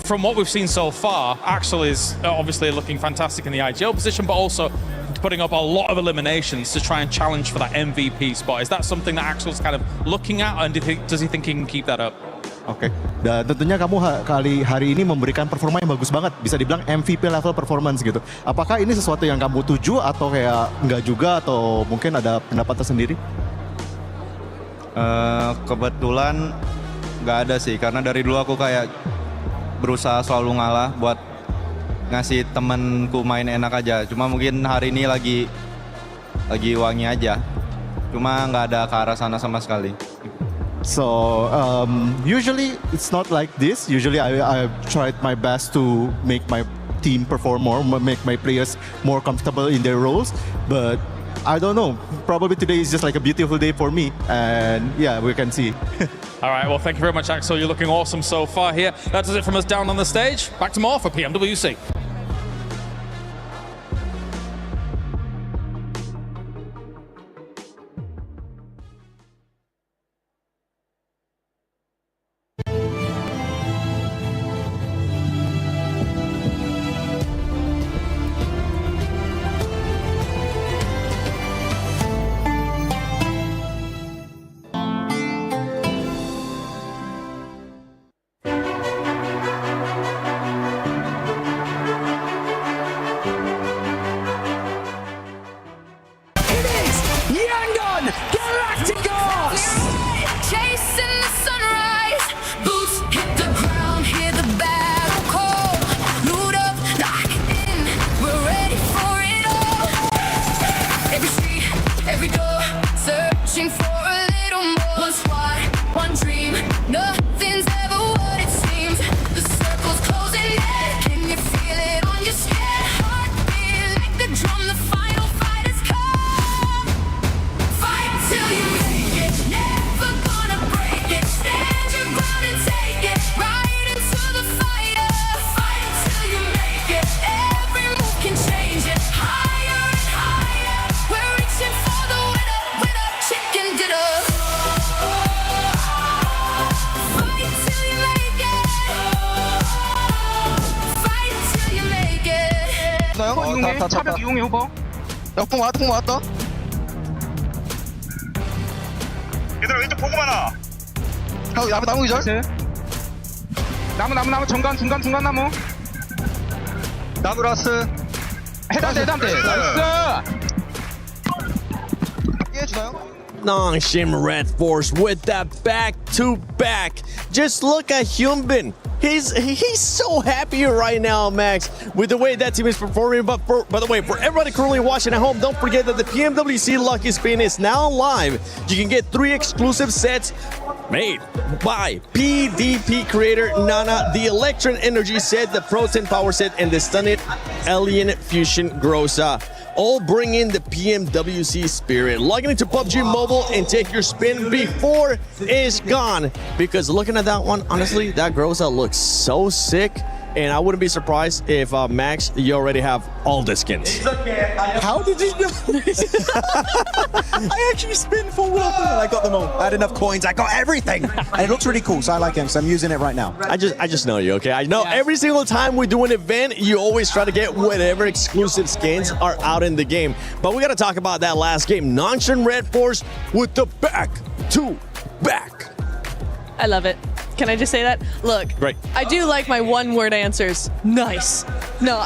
from what we've seen so far, Axel is obviously looking fantastic in the IGL position, but also putting up a lot of eliminations to try and challenge for that MVP spot. Is that something that Axel's kind of looking at, and does he think he can keep that up? Oke, dan tentunya kamu hari ini memberikan performa yang bagus banget, bisa dibilang MVP level performance gitu. Apakah ini sesuatu yang kamu tuju atau kayak enggak juga, atau mungkin ada pendapat tersendiri? Kebetulan nggak ada sih, karena dari dulu aku kayak berusaha selalu ngalah buat ngasih temenku main enak aja. Cuma mungkin hari ini lagi wangi aja. Cuma nggak ada ke arah sana sama sekali. So usually it's not like this. Usually I tried my best to make my team perform more, make my players more comfortable in their roles. But I don't know. Probably today is just like a beautiful day for me, and yeah, we can see. All right, well, thank you very much, Axel. You're looking awesome so far here. That does it from us down on the stage. Back to more for PMWC. 차벽 이용해 후보. 역풍 왔다. 얘들아 왼쪽 보고 많아. 나무 기절. 나무 중간 나무. 나무 라스. 해단대. 나이스. 피해 주나요? Nongshim Red Force with that back-to-back. Just look at Hyunbin. He's so happy right now, Max, with the way that team is performing. But by the way, for everybody currently watching at home, don't forget that the PMWC Lucky Spin is now live. You can get 3 exclusive sets made by PDP creator Nana, the Electron Energy set, the Protein Power set, and the Stunned Alien Fusion Grosa. All bring in the PMWC spirit. Log into PUBG Mobile and take your spin before it's gone. Because looking at that one, honestly, that Grosa looks so sick. And I wouldn't be surprised if, Max, you already have all the skins. How did you know this? I actually spin for World Cup and I got them all. I had enough coins. I got everything. And it looks really cool, so I like him. So I'm using it right now. I just know you, okay? I know every single time we do an event, you always try to get whatever exclusive skins are out in the game. But we got to talk about that last game. Nongshim Red Force with the back-to-back. I love it. Can I just say that? Look, Great. I do like my one-word answers. Nice. No,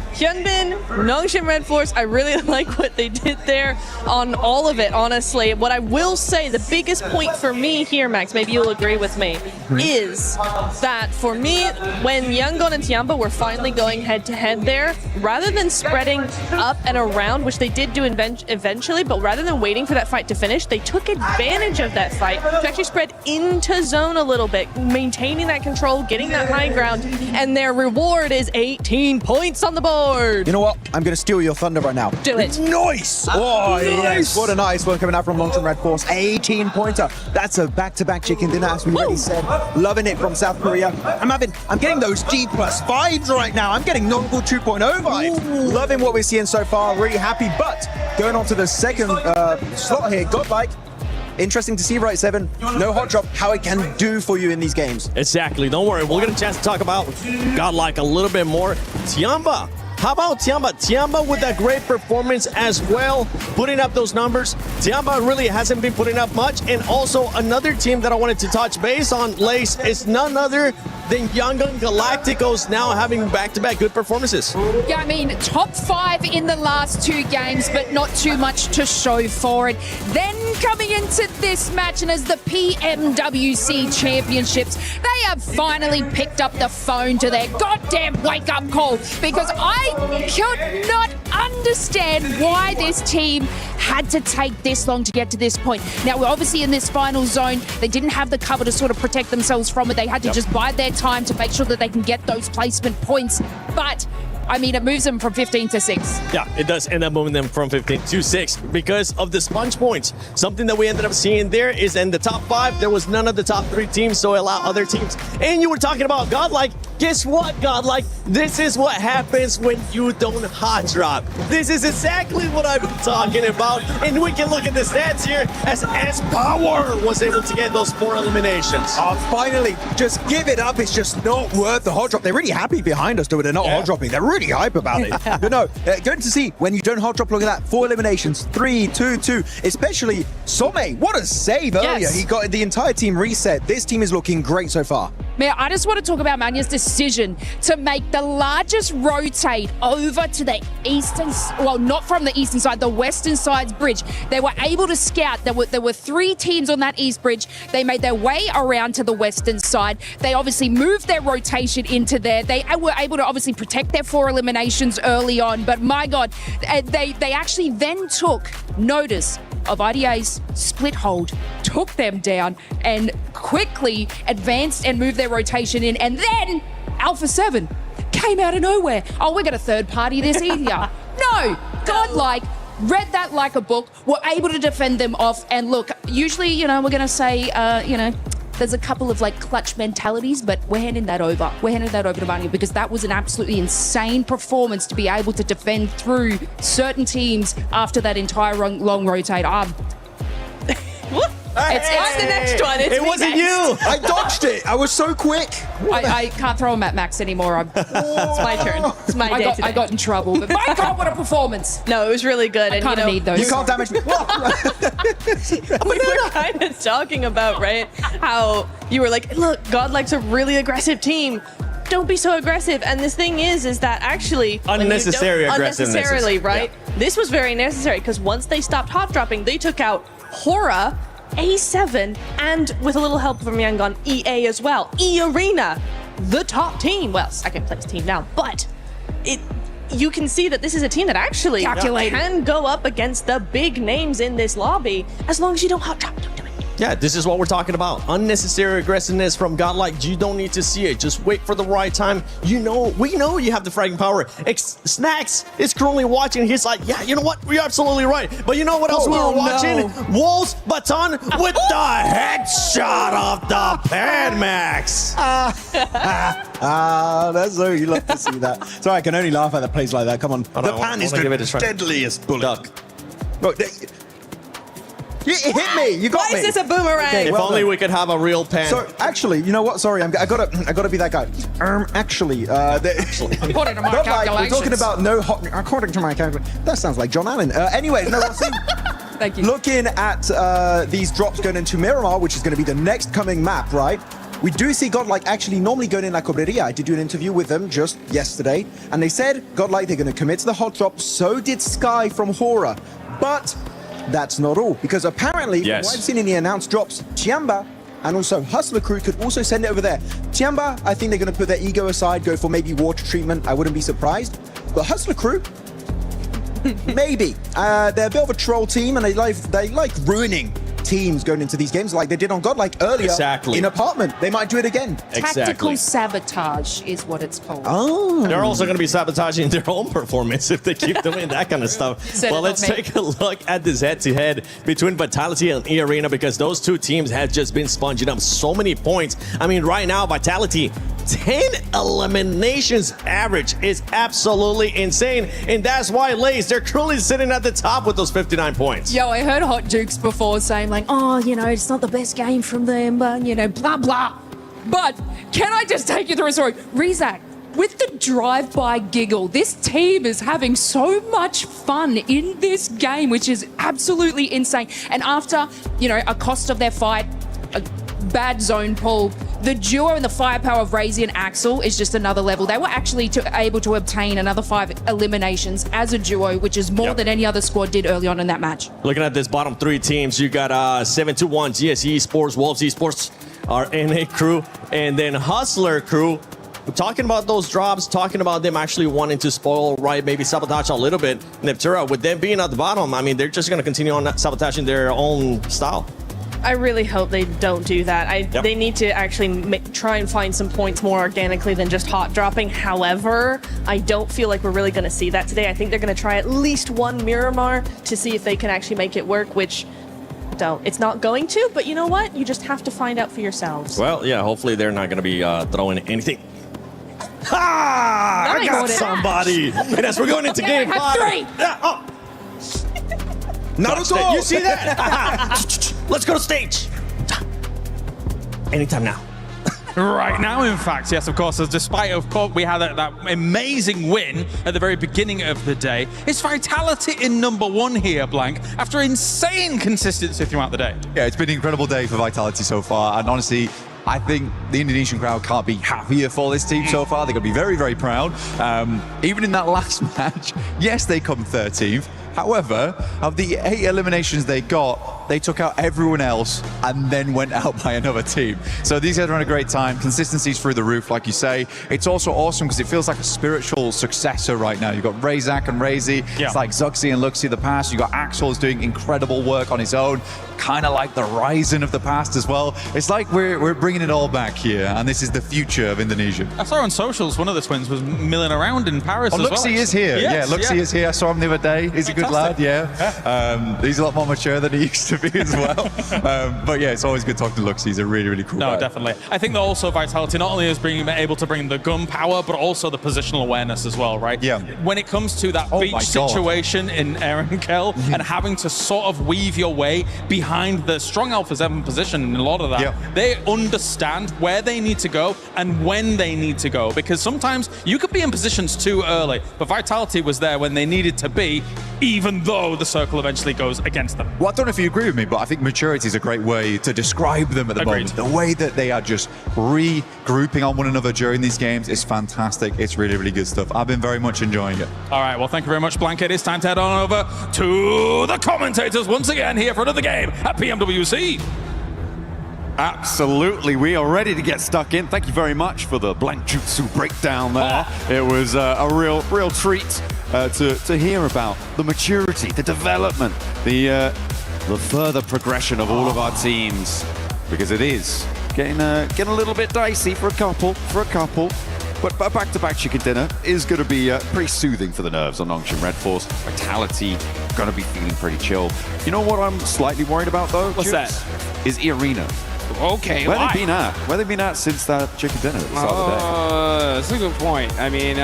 Hyunbin, Nongshim Red Force, I really like what they did there on all of it, honestly. What I will say, the biggest point for me here, Max, maybe you'll agree with me, is that for me, when Yangon and Tiamba were finally going head-to-head there, rather than spreading up and around, which they did do eventually, but rather than waiting for that fight to finish, they took advantage of that fight to actually spread into zone a little bit, maintaining that control, getting that high ground, and their reward is 18 points on the board. You know what? I'm going to steal your thunder right now. Do it. Nice! Oh, yes. What a nice one coming out from Nongshim Red Force. 18-pointer. That's a back-to-back chicken dinner, as we already said. Loving it from South Korea. I'm getting those G+ vibes right now. I'm getting Nongul 2.0 vibes. Loving what we're seeing so far. Really happy. But going on to the second slot here, Godlike. Interesting to see, right, Seven? No hot drop, how it can do for you in these games. Exactly. Don't worry. We'll get a chance to talk about Godlike a little bit more. Tiamba. How about Tiamba? Tiamba with that great performance as well, putting up those numbers. Tiamba really hasn't been putting up much. And also another team that I wanted to touch base on, Lace, is none other than Yangon Galacticos now having back-to-back good performances. Yeah, I mean, top 5 in the last 2 games, but not too much to show for it. Then coming into this match, and as the PMWC Championships, they have finally picked up the phone to their goddamn wake-up call, because I could not understand why this team had to take this long to get to this point. Now, we're obviously in this final zone. They didn't have the cover to sort of protect themselves from it. They had to just bide their time to make sure that they can get those placement points. But I mean, it moves them from 15 to 6. Yeah, it does end up moving them from 15 to 6 because of the sponge points. Something that we ended up seeing there is in the top 5, there was none of the top 3 teams, so allow other teams. And you were talking about Godlike. Guess what, Godlike? This is what happens when you don't hot drop. This is exactly what I've been talking about. And we can look at the stats here as S-Power was able to get those 4 eliminations. Oh, finally, just give it up. It's just not worth the hot drop. They're really happy behind us, though. They're not hot dropping. They're really hype about it. But no, going to see when you don't hot drop, look at that. 4 eliminations, 3, 2, 2. Especially Some. What a save earlier. Yes. He got the entire team reset. This team is looking great so far. Man, I just want to talk about Manya's decision to make the largest rotate over to the eastern, well, not from the eastern side, the western side's bridge. They were able to scout. There were 3 teams on that east bridge. They made their way around to the western side. They obviously moved their rotation into there. They were able to obviously protect their 4 eliminations early on, but my God, they actually then took notice of IDA's split hold, took them down, and quickly advanced and moved their rotation in. And then Alpha 7 came out of nowhere. Oh, we're going to third party this easier. No, Godlike read that like a book, were able to defend them off. And look, usually, we're going to say, there's a couple of clutch mentalities, but we're handing that over. We're handing that over to Mania because that was an absolutely insane performance to be able to defend through certain teams after that entire long rotate. It's the next one. It's it wasn't next. you. I dodged it. I was so quick. I can't throw him at Max anymore. It's my turn. It's my day today. I got in trouble. But my God, what a performance. No, it was really good. I kind of need those. You can't damage me. We were kind of talking about, right, how you were like, look, Godlike's a really aggressive team. Don't be so aggressive. And this thing is that actually unnecessarily, right? Yeah. this was very necessary because once they stopped hot dropping, they took out Hora, A7, and with a little help from Yangon, EA as well. E-Arena, the top team. Well, second place team now, but you can see that this is a team that actually can go up against the big names in this lobby as long as you don't hot drop. Yeah, this is what we're talking about. Unnecessary aggressiveness from Godlike. You don't need to see it. Just wait for the right time. We know you have the fragging power. Snacks is currently watching. He's like, yeah, you know what? We're absolutely right. But you know what else we were watching? Wolves Baton with the headshot of the Pmwc. That's so you love to see that. Sorry, I can only laugh at the plays like that. Come on. The pan is the deadliest bullet. Look, it hit me. You got me. Why is this a boomerang? Okay, if only we could have a real pan. So actually, you know what? Sorry, I gotta be that guy. Actually, according to my calculations, we're talking about no hot. According to my calculations, that sounds like John Allen. Anyway, no. Thank you. Looking at these drops going into Miramar, which is going to be the next coming map, right? We do see Godlike actually normally going in La Cobreria. I did do an interview with them just yesterday, and they said Godlike they're going to commit to the hot drop. So did Sky from Hora, but that's not all, because apparently, from what I've seen in the announced drops, Tiamba and also Hustler Crew could also send it over there. Tiamba, I think they're going to put their ego aside, go for maybe water treatment. I wouldn't be surprised. But Hustler Crew, maybe. They're a bit of a troll team, and they like ruining teams going into these games like they did on Godlike earlier in Apartment. They might do it again. Tactical sabotage is what it's called. Oh. They're also going to be sabotaging their own performance if they keep doing that kind of stuff. Well, let's take a look at this head-to-head between Vitality and E-Arena, because those two teams have just been sponging up so many points. I mean, right now, Vitality, 10 eliminations average is absolutely insane. And that's why, Lace, they're currently sitting at the top with those 59 points. Yo, I heard Hot Jukes before saying like, oh, you know, it's not the best game from them, but, you know, blah, blah. But can I just take you through a story? Rizak, with the drive-by giggle, this team is having so much fun in this game, which is absolutely insane. And after, you know, a cost of their fight, a bad zone pull, the duo and the firepower of Razy and Axel is just another level. They were actually able to obtain another 5 eliminations as a duo, which is more than any other squad did early on in that match. Looking at this bottom 3 teams, you got 721 GSE Esports, Wolves Esports, our NA crew, and then Hustler crew. We're talking about those drops, talking about them actually wanting to spoil, right, maybe sabotage a little bit. Neptura, with them being at the bottom, I mean, they're just going to continue on sabotaging their own style. I really hope they don't do that. They need to actually try and find some points more organically than just hot dropping. However, I don't feel like we're really going to see that today. I think they're going to try at least one Miramar to see if they can actually make it work, which it's not going to, but you know what? You just have to find out for yourselves. Well, yeah, hopefully they're not going to be throwing anything. Ha! I got somebody! And as we're going into game 5. 3! Not at all! You see that? Let's go to stage. Anytime now. Right now, in fact, yes, of course, despite, of course, we had that amazing win at the very beginning of the day, it's Vitality in #1 here, Blank, after insane consistency throughout the day. Yeah, it's been an incredible day for Vitality so far, and honestly, I think the Indonesian crowd can't be happier for this team so far. They're going to be very, very proud. Even in that last match, yes, they come 13th. However, of the 8 eliminations they got, they took out everyone else and then went out by another team. So these guys are on a great time. Consistency's through the roof, like you say. It's also awesome because it feels like a spiritual successor right now. You've got Razak and Razy. It's like Zuxi and Luxi of the past. You've got Axel who's doing incredible work on his own. Kind of like the Ryzen of the past as well. It's like we're bringing it all back here, and this is the future of Indonesia. I saw on socials one of the twins was milling around in Paris as well. Luxi is here. Yes, Luxi is here. I saw him the other day. He's a good lad, he's a lot more mature than he used to be as well. But yeah, it's always good talking to Luxi. He's a really, really cool guy. No, definitely. I think that also Vitality not only is being able to bring the gun power, but also the positional awareness as well, right? Yeah. When it comes to that beach situation in Aaron Kell and having to sort of weave your way behind the strong Alpha 7 position in a lot of that, they understand where they need to go and when they need to go, because sometimes you could be in positions too early, but Vitality was there when they needed to be even though the circle eventually goes against them. Well, I don't know if you agree with me, but I think maturity is a great way to describe them at the moment. The way that they are just regrouping on one another during these games is fantastic. It's really, really good stuff. I've been very much enjoying it. All right, well, thank you very much, Blanket. It's time to head on over to the commentators once again here for another game at PMWC. Absolutely, we are ready to get stuck in. Thank you very much for the blank jutsu breakdown there. It was a real treat to hear about the maturity, the development, the further progression of all of our teams, because it is getting a little bit dicey for a couple. But a back-to-back chicken dinner is going to be pretty soothing for the nerves on Nongshim Red Force. Vitality going to be feeling pretty chill. You know what I'm slightly worried about though? What's that? Is E-Arena. Okay, Where why? they been at? Where they been at since that chicken dinner at the start of the day? That's a good point. I mean,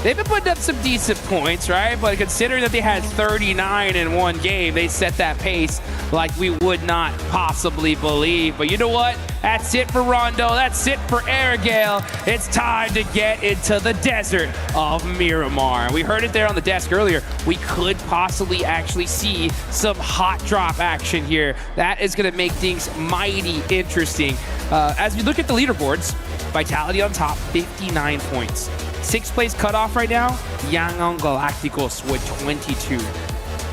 they've been putting up some decent points, right? But considering that they had 39 in one game, they set that pace like we would not possibly believe. But you know what? That's it for Rondo. That's it for Airgale. It's time to get into the desert of Miramar. We heard it there on the desk earlier. We could possibly actually see some hot drop action here. That is going to make things mighty interesting. As we look at the leaderboards, Vitality on top, 59 points. Sixth place cutoff right now, Yangon Galacticos with 22.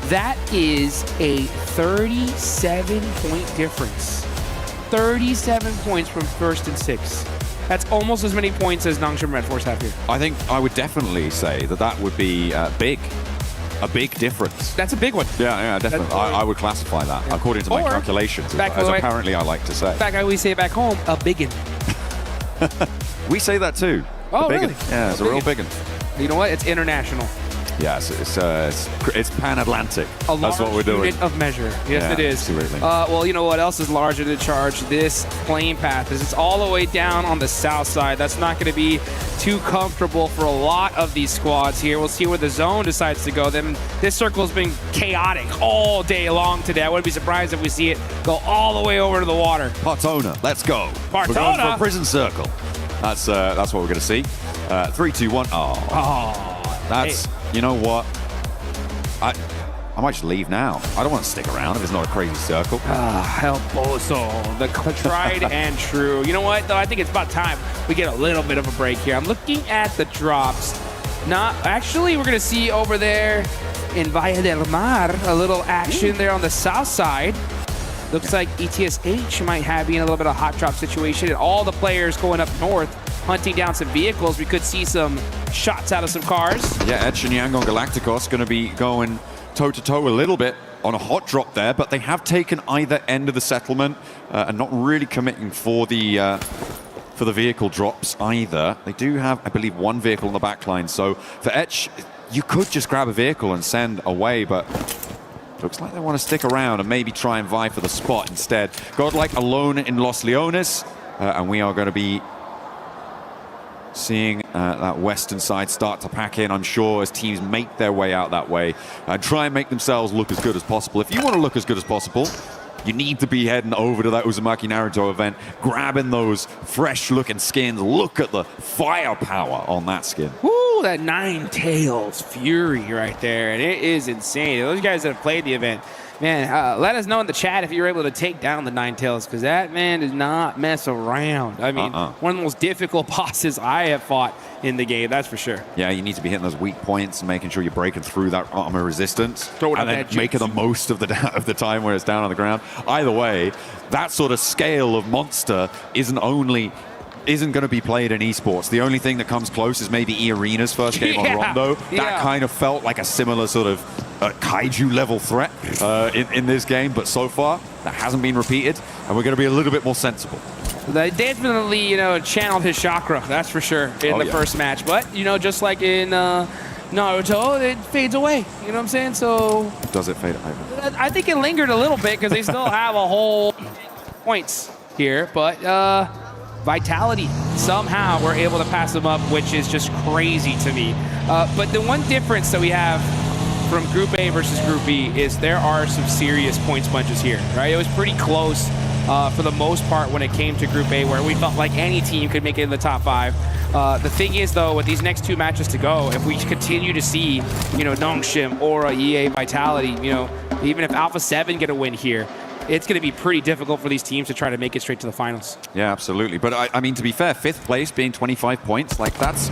That is a 37-point difference. 37 points from first and sixth. That's almost as many points as Nongshim Red Force have here. I think I would definitely say that would be big. A big difference. That's a big one. Yeah, definitely. I would classify that according to my calculations, as apparently I like to say. In fact, we say it back home, a biggin. We say that too. Oh, a biggin. really? Yeah, it's a real biggin. You know what? It's international. Yeah, it's pan-Atlantic. A That's what we're doing. unit of measure. Yes, Yeah, it is. absolutely. Well, you know what else is larger to charge? This plane path. It's all the way down on the south side. That's not going to be too comfortable for a lot of these squads here. We'll see where the zone decides to go. This circle has been chaotic all day long today. I wouldn't be surprised if we see it go all the way over to the water. Partona, let's go. Partona. We're going for a prison circle. That's what we're going to see. 3, 2, 1. That's, you know what? I might just leave now. I don't want to stick around if it's not a crazy circle. El Pozo, the tried and true. You know what, though? I think it's about time we get a little bit of a break here. I'm looking at the drops. Actually, we're going to see over there in Valle del Mar a little action there on the south side. Looks like ETSH might be in a little bit of a hot drop situation, and all the players going up north hunting down some vehicles. We could see some shots out of some cars. Yeah, Edge and Yangon Galacticos going to be going toe-to-toe a little bit on a hot drop there, but they have taken either end of the settlement and not really committing for the vehicle drops either. They do have, I believe, one vehicle on the back line, so for Edge, you could just grab a vehicle and send away, but looks like they want to stick around and maybe try and vie for the spot instead. Godlike alone in Los Leones, and we are going to be seeing that western side start to pack in, I'm sure, as teams make their way out that way and try and make themselves look as good as possible. If you want to look as good as possible, you need to be heading over to that Uzumaki Naruto event, grabbing those fresh-looking skins. Look at the firepower on that skin. Woo, that Nine Tails Fury right there, and it is insane. Those guys that have played the event, man, let us know in the chat if you're able to take down the Nine Tails, because that man does not mess around. I mean, one of the most difficult bosses I have fought in the game, that's for sure. Yeah, you need to be hitting those weak points and making sure you're breaking through that armor resistance. Throw it and then making the most of the time where it's down on the ground. Either way, that sort of scale of monster isn't going to be played in esports. The only thing that comes close is maybe E-Arena's first game on Rondo. That kind of felt like a similar sort of kaiju level threat in this game, but so far that hasn't been repeated, and we're going to be a little bit more sensible. They definitely, channeled his chakra, that's for sure, in the first match. But, just like in Naruto, it fades away. You know what I'm saying? So does it fade? I think it lingered a little bit because they still have a whole points here, but Vitality somehow we're able to pass them up, which is just crazy to me. But the one difference that we have from Group A versus Group B is there are some serious points bunches here, right? It was pretty close for the most part when it came to Group A, where we felt like any team could make it in the top 5. The thing is, though, with these next 2 matches to go, if we continue to see, Nongshim, Aura, EA, Vitality, even if Alpha 7 get a win here, it's going to be pretty difficult for these teams to try to make it straight to the finals. Yeah, absolutely. But I mean, to be fair, 5th place being 25 points, like that's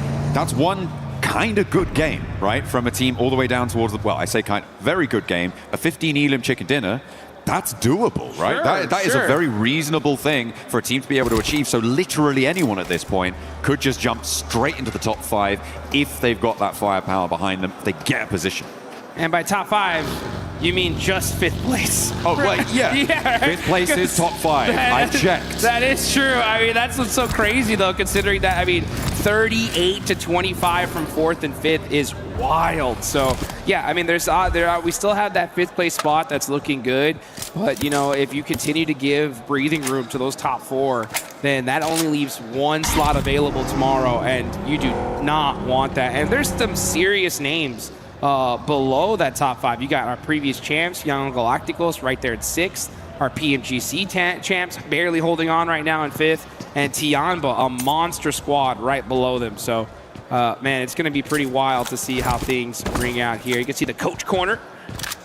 one kind of good game, right? From a team all the way down towards the, well, I say very good game. A 15 Elim chicken dinner, that's doable, right? Sure, that is a very reasonable thing for a team to be able to achieve. So literally anyone at this point could just jump straight into the top 5 if they've got that firepower behind them. They get a position. And by top 5, you mean just 5th place. Oh, well, yeah. 5th place is top 5. I checked. That is true. I mean, that's what's so crazy, though, considering that, 38 to 25 from 4th and 5th is wild. So, yeah, I mean, we still have that 5th place spot that's looking good. But, if you continue to give breathing room to those top 4, then that only leaves 1 slot available tomorrow, and you do not want that. And there's some serious names below that top 5. You got our previous champs, Young Galacticos, right there at 6th. Our PMGC champs barely holding on right now in 5th. And Tianba, a monster squad right below them. So, man, it's going to be pretty wild to see how things ring out here. You can see the coach corner.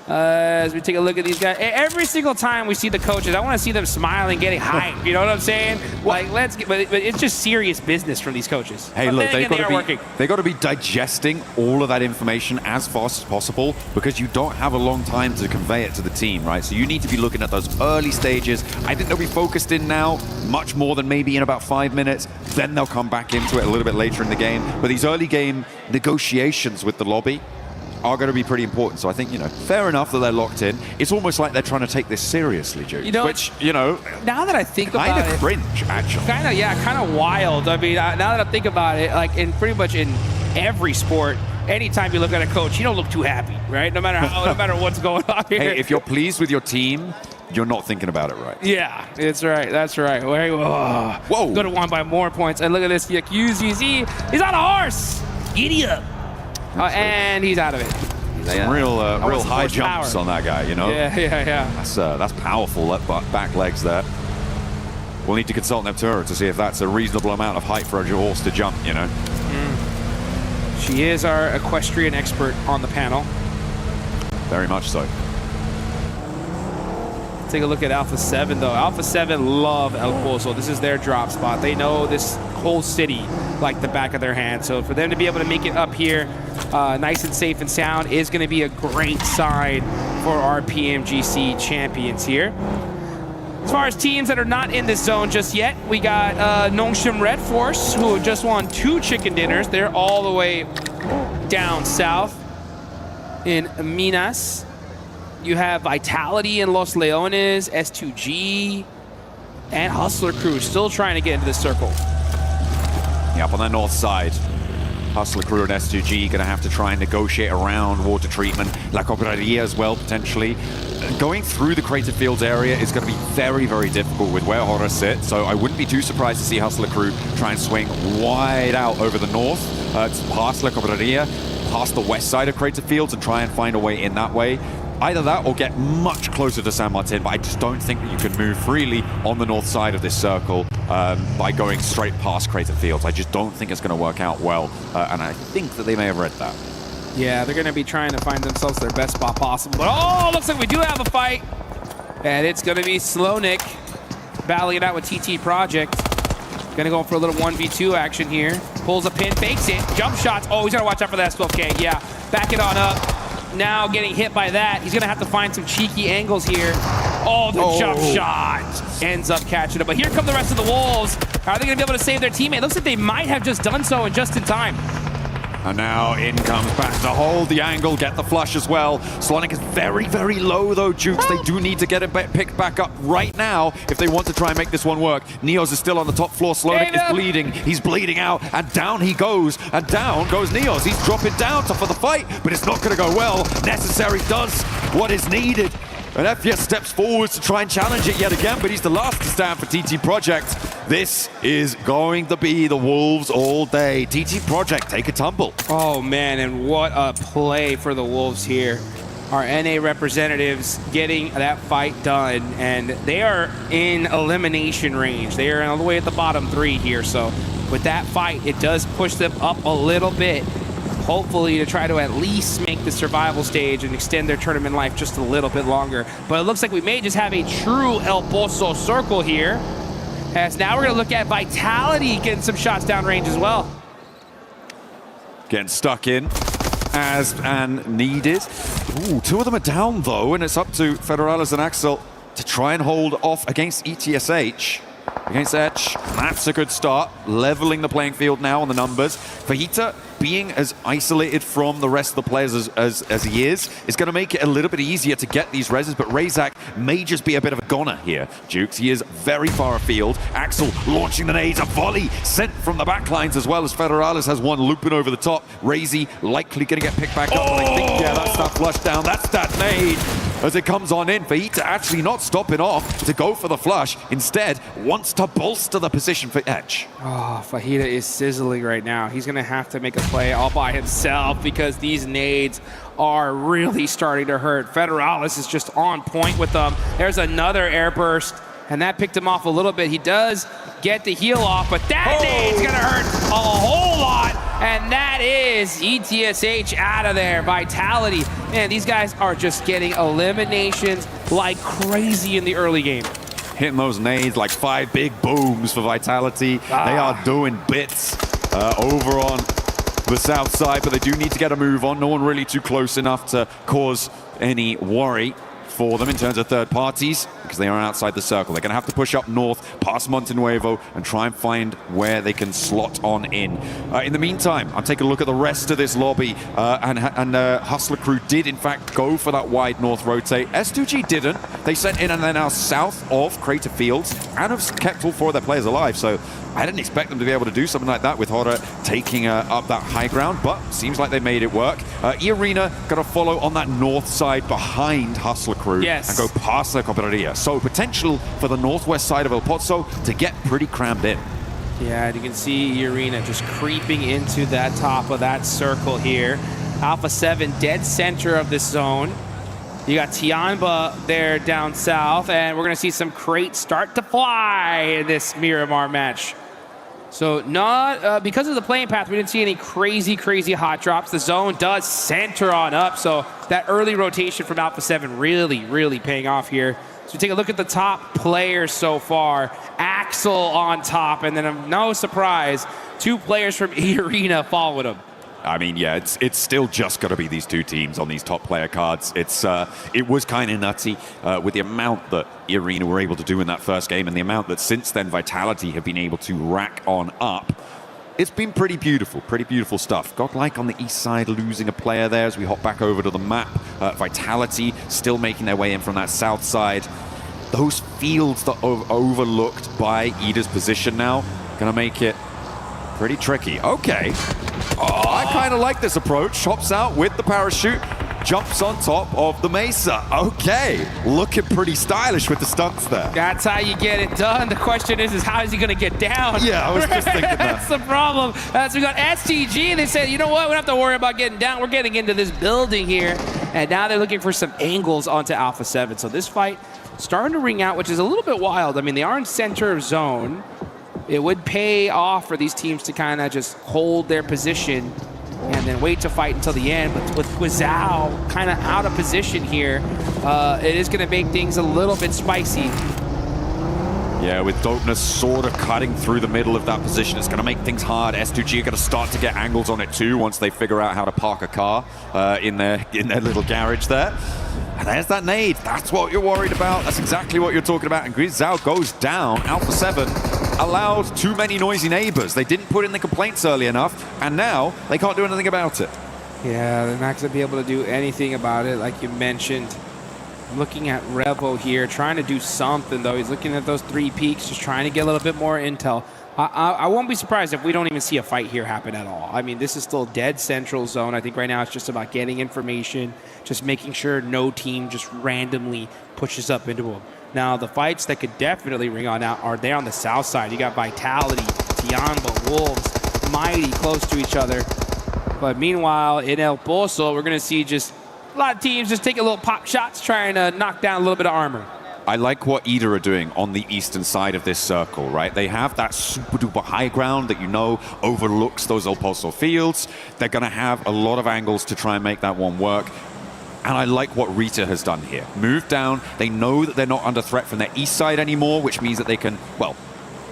As we take a look at these guys, every single time we see the coaches, I want to see them smiling, getting hyped. You know what I'm saying? Like, but it's just serious business from these coaches. Hey, look, they got to be digesting all of that information as fast as possible because you don't have a long time to convey it to the team, right? So you need to be looking at those early stages. I think they'll be focused in now much more than maybe in about 5 minutes. Then they'll come back into it a little bit later in the game. But these early game negotiations with the lobby are going to be pretty important. So I think, fair enough that they're locked in. It's almost like they're trying to take this seriously, Duke. Which, now that I think about it, kind of cringe, actually. Kind of wild. I mean, now that I think about it, like in pretty much in every sport, anytime you look at a coach, you don't look too happy, right? No matter what's going on here. Hey, if you're pleased with your team, you're not thinking about it right. Yeah, it's right. That's right. Whoa. Go to 1 by more points. And look at this. QZZ. He's on a horse. Giddy up. And he's out of it. Some real high jumps on that guy, Yeah. That's powerful back legs there. We'll need to consult Neptura to see if that's a reasonable amount of height for a horse to jump, She is our equestrian expert on the panel. Very much so. Take a look at Alpha 7, though. Alpha 7 love El Pozo. This is their drop spot. They know this whole city like the back of their hand. So for them to be able to make it up here nice and safe and sound is going to be a great sign for our PMGC champions here. As far as teams that are not in this zone just yet, we got Nongshim Red Force, who just won 2 chicken dinners. They're all the way down south in Minas. You have Vitality in Los Leones, S2G, and Hustler Crew still trying to get into this circle. Yeah, up on the north side. Hustler Crew and S2G going to have to try and negotiate around water treatment. La Cobraria as well, potentially. Going through the Crater Fields area is going to be very, very difficult with where Horror sits, so I wouldn't be too surprised to see Hustler Crew try and swing wide out over the north, past La Cobraria, past the west side of Crater Fields and try and find a way in that way. Either that or get much closer to San Martin, but I just don't think that you can move freely on the north side of this circle by going straight past Crater Fields. I just don't think it's going to work out well, and I think that they may have read that. Yeah, they're going to be trying to find themselves their best spot possible. But looks like we do have a fight. And it's going to be Slownik battling it out with TT Project. Going to go for a little 1v2 action here. Pulls a pin, fakes it, jump shots. Oh, he's got to watch out for that S12K. Yeah, back it on up. Now getting hit by that. He's going to have to find some cheeky angles here. Oh, the jump shot ends up catching it. But here come the rest of the Wolves. Are they going to be able to save their teammate? Looks like they might have just done so and just in time. And now in comes back to hold the angle, get the flush as well. Slonic is very, very low though, Jukes. They do need to get it picked back up right now if they want to try and make this one work. Neos is still on the top floor. Slonic is bleeding. He's bleeding out, and down he goes. And down goes Neos. He's dropping down for the fight, but it's not going to go well. Necessary does what is needed. And FPS steps forwards to try and challenge it yet again, but he's the last to stand for TT Project. This is going to be the Wolves all day. TT Project take a tumble. Oh man, and what a play for the Wolves here. our NA representatives getting that fight done, and they are in elimination range. They are all the way at the bottom 3 here, so with that fight, it does push them up a little bit, hopefully to try to at least make the survival stage and extend their tournament life just a little bit longer. But it looks like we may just have a true El Pozo circle here, as now we're going to look at Vitality getting some shots down range as well. Getting stuck in as and needed. Ooh, 2 of them are down though, and it's up to Federales and Axel to try and hold off against ETSH. Against Etch, that's a good start. Leveling the playing field now on the numbers. Fajita being as isolated from the rest of the players as he is going to make it a little bit easier to get these reses, but Razak may just be a bit of a goner here. Jukes, he is very far afield. Axel launching the nades, a volley sent from the backlines as well as Federales has one looping over the top. Razy likely going to get picked back up, but I think, yeah, that's that flush down. That's that nade as it comes on in. Fajita actually not stopping off to go for the flush. Instead, wants to bolster the position for Etch. Oh, Fajita is sizzling right now. He's going to have to make a play all by himself because these nades are really starting to hurt. Federales is just on point with them. There's another air burst, and that picked him off a little bit. He does get the heal off, but that nade's going to hurt a whole lot, and that is ETSH out of there. Vitality. Man, these guys are just getting eliminations like crazy in the early game. Hitting those nades like 5 big booms for Vitality. They are doing bits over on the south side, but they do need to get a move on. No one really too close enough to cause any worry for them in terms of third parties, because they are outside the circle. They're going to have to push up north, past Monte Nuevo, and try and find where they can slot on in. In the meantime, I'm taking a look at the rest of this lobby, and Hustler Crew did, in fact, go for that wide north rotate. S2G didn't. They sent in and they're now south of Crater Fields and have kept all 4 of their players alive, so I didn't expect them to be able to do something like that with Horror taking up that high ground, but seems like they made it work. E-Arena got to follow on that north side behind Hustler Crew and go past the Cooperaria. So potential for the northwest side of El Pozo to get pretty crammed in. Yeah, and you can see E-Arena just creeping into that top of that circle here. Alpha 7 dead center of this zone. You got Tianba there down south, and we're going to see some crates start to fly in this Miramar match. So not because of the playing path, we didn't see any crazy hot drops. The zone does center on up, so that early rotation from Alpha 7 really paying off here. So take a look at the top players so far. Axel on top, and then no surprise, 2 players from E-Arena following him. I mean, yeah, it's still just got to be these 2 teams on these top player cards. It was kind of nutty with the amount that E-Arena were able to do in that first game and the amount that since then Vitality have been able to rack on up. It's been pretty beautiful stuff. Godlike on the east side losing a player there as we hop back over to the map. Vitality still making their way in from that south side. Those fields that are overlooked by Ida's position now gonna make it pretty tricky. Okay. Oh, I kind of like this approach. Hops out with the parachute, jumps on top of the mesa. Okay, looking pretty stylish with the stunts there. That's how you get it done. The question is how is he going to get down? Yeah, I was just thinking that. That's the problem. So we got STG. They said, you know what? We don't have to worry about getting down. We're getting into this building here. And now they're looking for some angles onto Alpha 7. So this fight starting to ring out, which is a little bit wild. I mean, they are in center of zone. It would pay off for these teams to kind of just hold their position and then wait to fight until the end. But with Guizhou kind of out of position here, it is going to make things a little bit spicy. Yeah, with Dopeness sort of cutting through the middle of that position, it's going to make things hard. S2G are going to start to get angles on it too once they figure out how to park a car in their little garage there. And there's that nade. That's what you're worried about. That's exactly what you're talking about. And Guizhou goes down. Alpha 7 allowed too many noisy neighbors. They didn't put in the complaints early enough, and now they can't do anything about it. Yeah, they're not going to be able to do anything about it, like you mentioned. Looking at Revo here, trying to do something, though. He's looking at those 3 peaks, just trying to get a little bit more intel. I won't be surprised if we don't even see a fight here happen at all. I mean, this is still dead central zone. I think right now it's just about getting information, just making sure no team just randomly pushes up into them. Now, the fights that could definitely ring on out are there on the south side. You got Vitality, Tianba, Wolves, mighty close to each other. But meanwhile, in El Pozo, we're going to see just A lot of teams just taking little pop shots, trying to knock down a little bit of armor. I like what EDA are doing on the eastern side of this circle, right? They have that super duper high ground that overlooks those Opalso fields. They're going to have a lot of angles to try and make that one work. And I like what Rita has done here. Moved down. They know that they're not under threat from their east side anymore, which means that they can, well,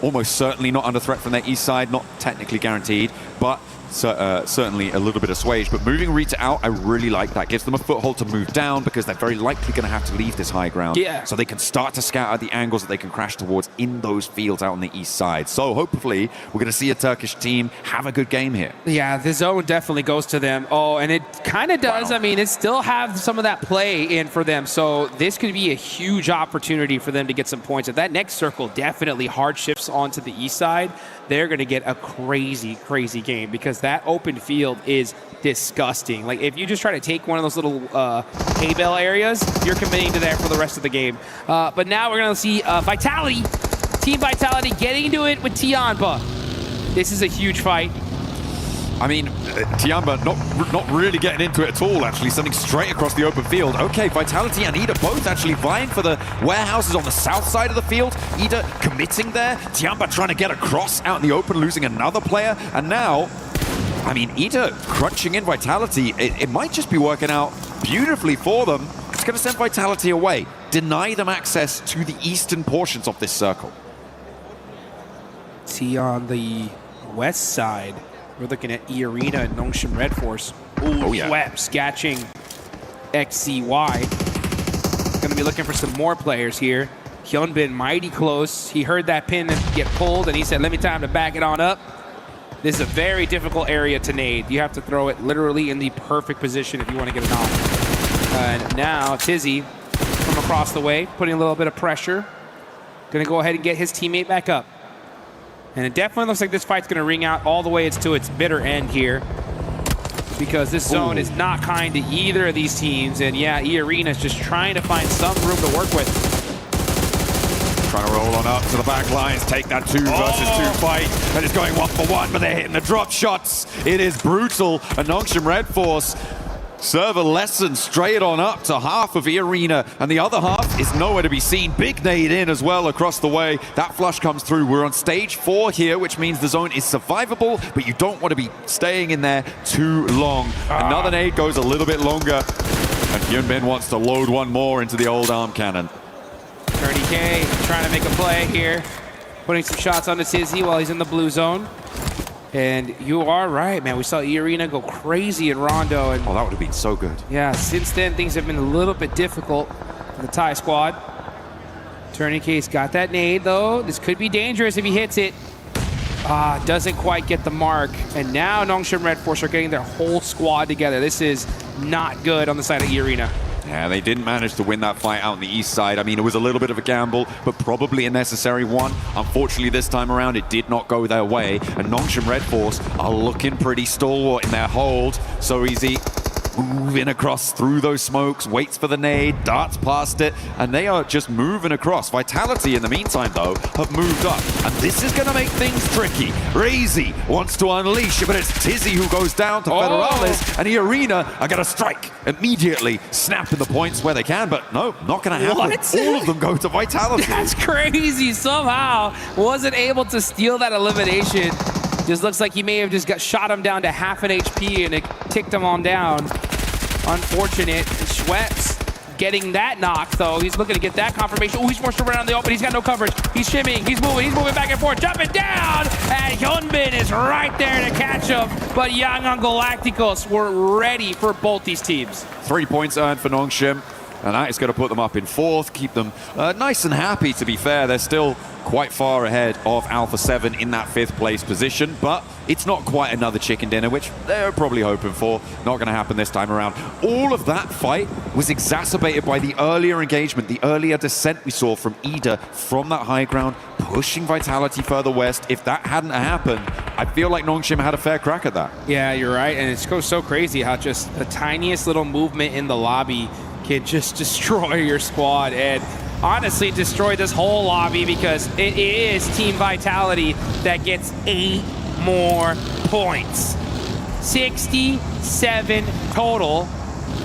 almost certainly not under threat from their east side, not technically guaranteed, but certainly a little bit assuaged. But moving Rita out, I really like that. Gives them a foothold to move down because they're very likely going to have to leave this high ground. Yeah. So they can start to scout out the angles that they can crash towards in those fields out on the east side. So hopefully we're going to see a Turkish team have a good game here. Yeah, the zone definitely goes to them. Oh, and it kind of does. Wow. I mean, it still have some of that play in for them. So this could be a huge opportunity for them to get some points. If that next circle definitely hard shifts onto the east side, they're going to get a crazy, crazy game because that open field is disgusting. Like, if you just try to take one of those little hay bale areas, you're committing to that for the rest of the game. But now we're going to see Vitality, Team Vitality getting into it with Tianba. This is a huge fight. I mean, Tianba not really getting into it at all, actually, sending straight across the open field. Okay, Vitality and EDA both actually vying for the warehouses on the south side of the field. EDA committing there. Tianba trying to get across out in the open, losing another player. And now, I mean, EDA crunching in Vitality. It might just be working out beautifully for them. It's going to send Vitality away, deny them access to the eastern portions of this circle. See on the west side, we're looking at E-Arena and Nongshim Red Force. Ooh, oh, yeah. Schwepp scatching XCY. Gonna be looking for some more players here. Hyunbin mighty close. He heard that pin get pulled and he said, let me time to back it on up. This is a very difficult area to nade. You have to throw it literally in the perfect position if you want to get it on. And now Tizzy from across the way, putting a little bit of pressure. Gonna go ahead and get his teammate back up. And it definitely looks like this fight's going to ring out all the way to its bitter end here, because this zone is not kind to either of these teams. And yeah, E-Arena is just trying to find some room to work with. Trying to roll on up to the back lines, take that 2 versus 2 fight. And it's going 1 for 1, but they're hitting the drop shots. It is brutal. And Nongshim Red Force serve a lesson straight on up to half of E-Arena, and the other half is nowhere to be seen. Big nade in as well across the way. That flush comes through. We're on stage 4 here, which means the zone is survivable, but you don't want to be staying in there too long. Another nade goes a little bit longer, and Hyunbin wants to load one more into the old arm cannon. Ernie K trying to make a play here, putting some shots on the Tizzy while he's in the blue zone. And you are right, man. We saw E-Arena go crazy in Rondo. And oh, that would have been so good. Yeah, since then, things have been a little bit difficult for the Thai squad. Turning Case got that nade, though. This could be dangerous if he hits it. Doesn't quite get the mark. And now Nongshim Red Force are getting their whole squad together. This is not good on the side of E-Arena. Yeah, they didn't manage to win that fight out on the east side. I mean, it was a little bit of a gamble, but probably a necessary one. Unfortunately, this time around, it did not go their way. And Nongshim Red Force are looking pretty stalwart in their hold. So easy. Moving across through those smokes, waits for the nade, darts past it, and they are just moving across. Vitality, in the meantime, though, have moved up, and this is going to make things tricky. Razy wants to unleash, but it's Tizzy who goes down to Federales, and E-Arena are going to strike immediately, snapping the points where they can, but no, not going to happen. What? All of them go to Vitality. That's crazy. Somehow wasn't able to steal that elimination. Just looks like he may have just shot him down to half an HP and it ticked him on down. Unfortunate. Schwepp's getting that knock, though. He's looking to get that confirmation. Oh, he's forced to run around the open. He's got no coverage. He's shimmying. He's moving back and forth. Jumping down. And Hyunbin is right there to catch him. But Yangon Galacticos were ready for both these teams. 3 points earned for Nongshim. And that is going to put them up in 4th, keep them nice and happy, to be fair. They're still quite far ahead of Alpha 7 in that 5th place position, but it's not quite another chicken dinner, which they're probably hoping for. Not going to happen this time around. All of that fight was exacerbated by the earlier engagement, the earlier descent we saw from EDA from that high ground, pushing Vitality further west. If that hadn't happened, I feel like Nongshim had a fair crack at that. Yeah, you're right, and it goes so crazy how just the tiniest little movement in the lobby can just destroy your squad, and honestly destroy this whole lobby, because it is Team Vitality that gets 8 more points. 67 total,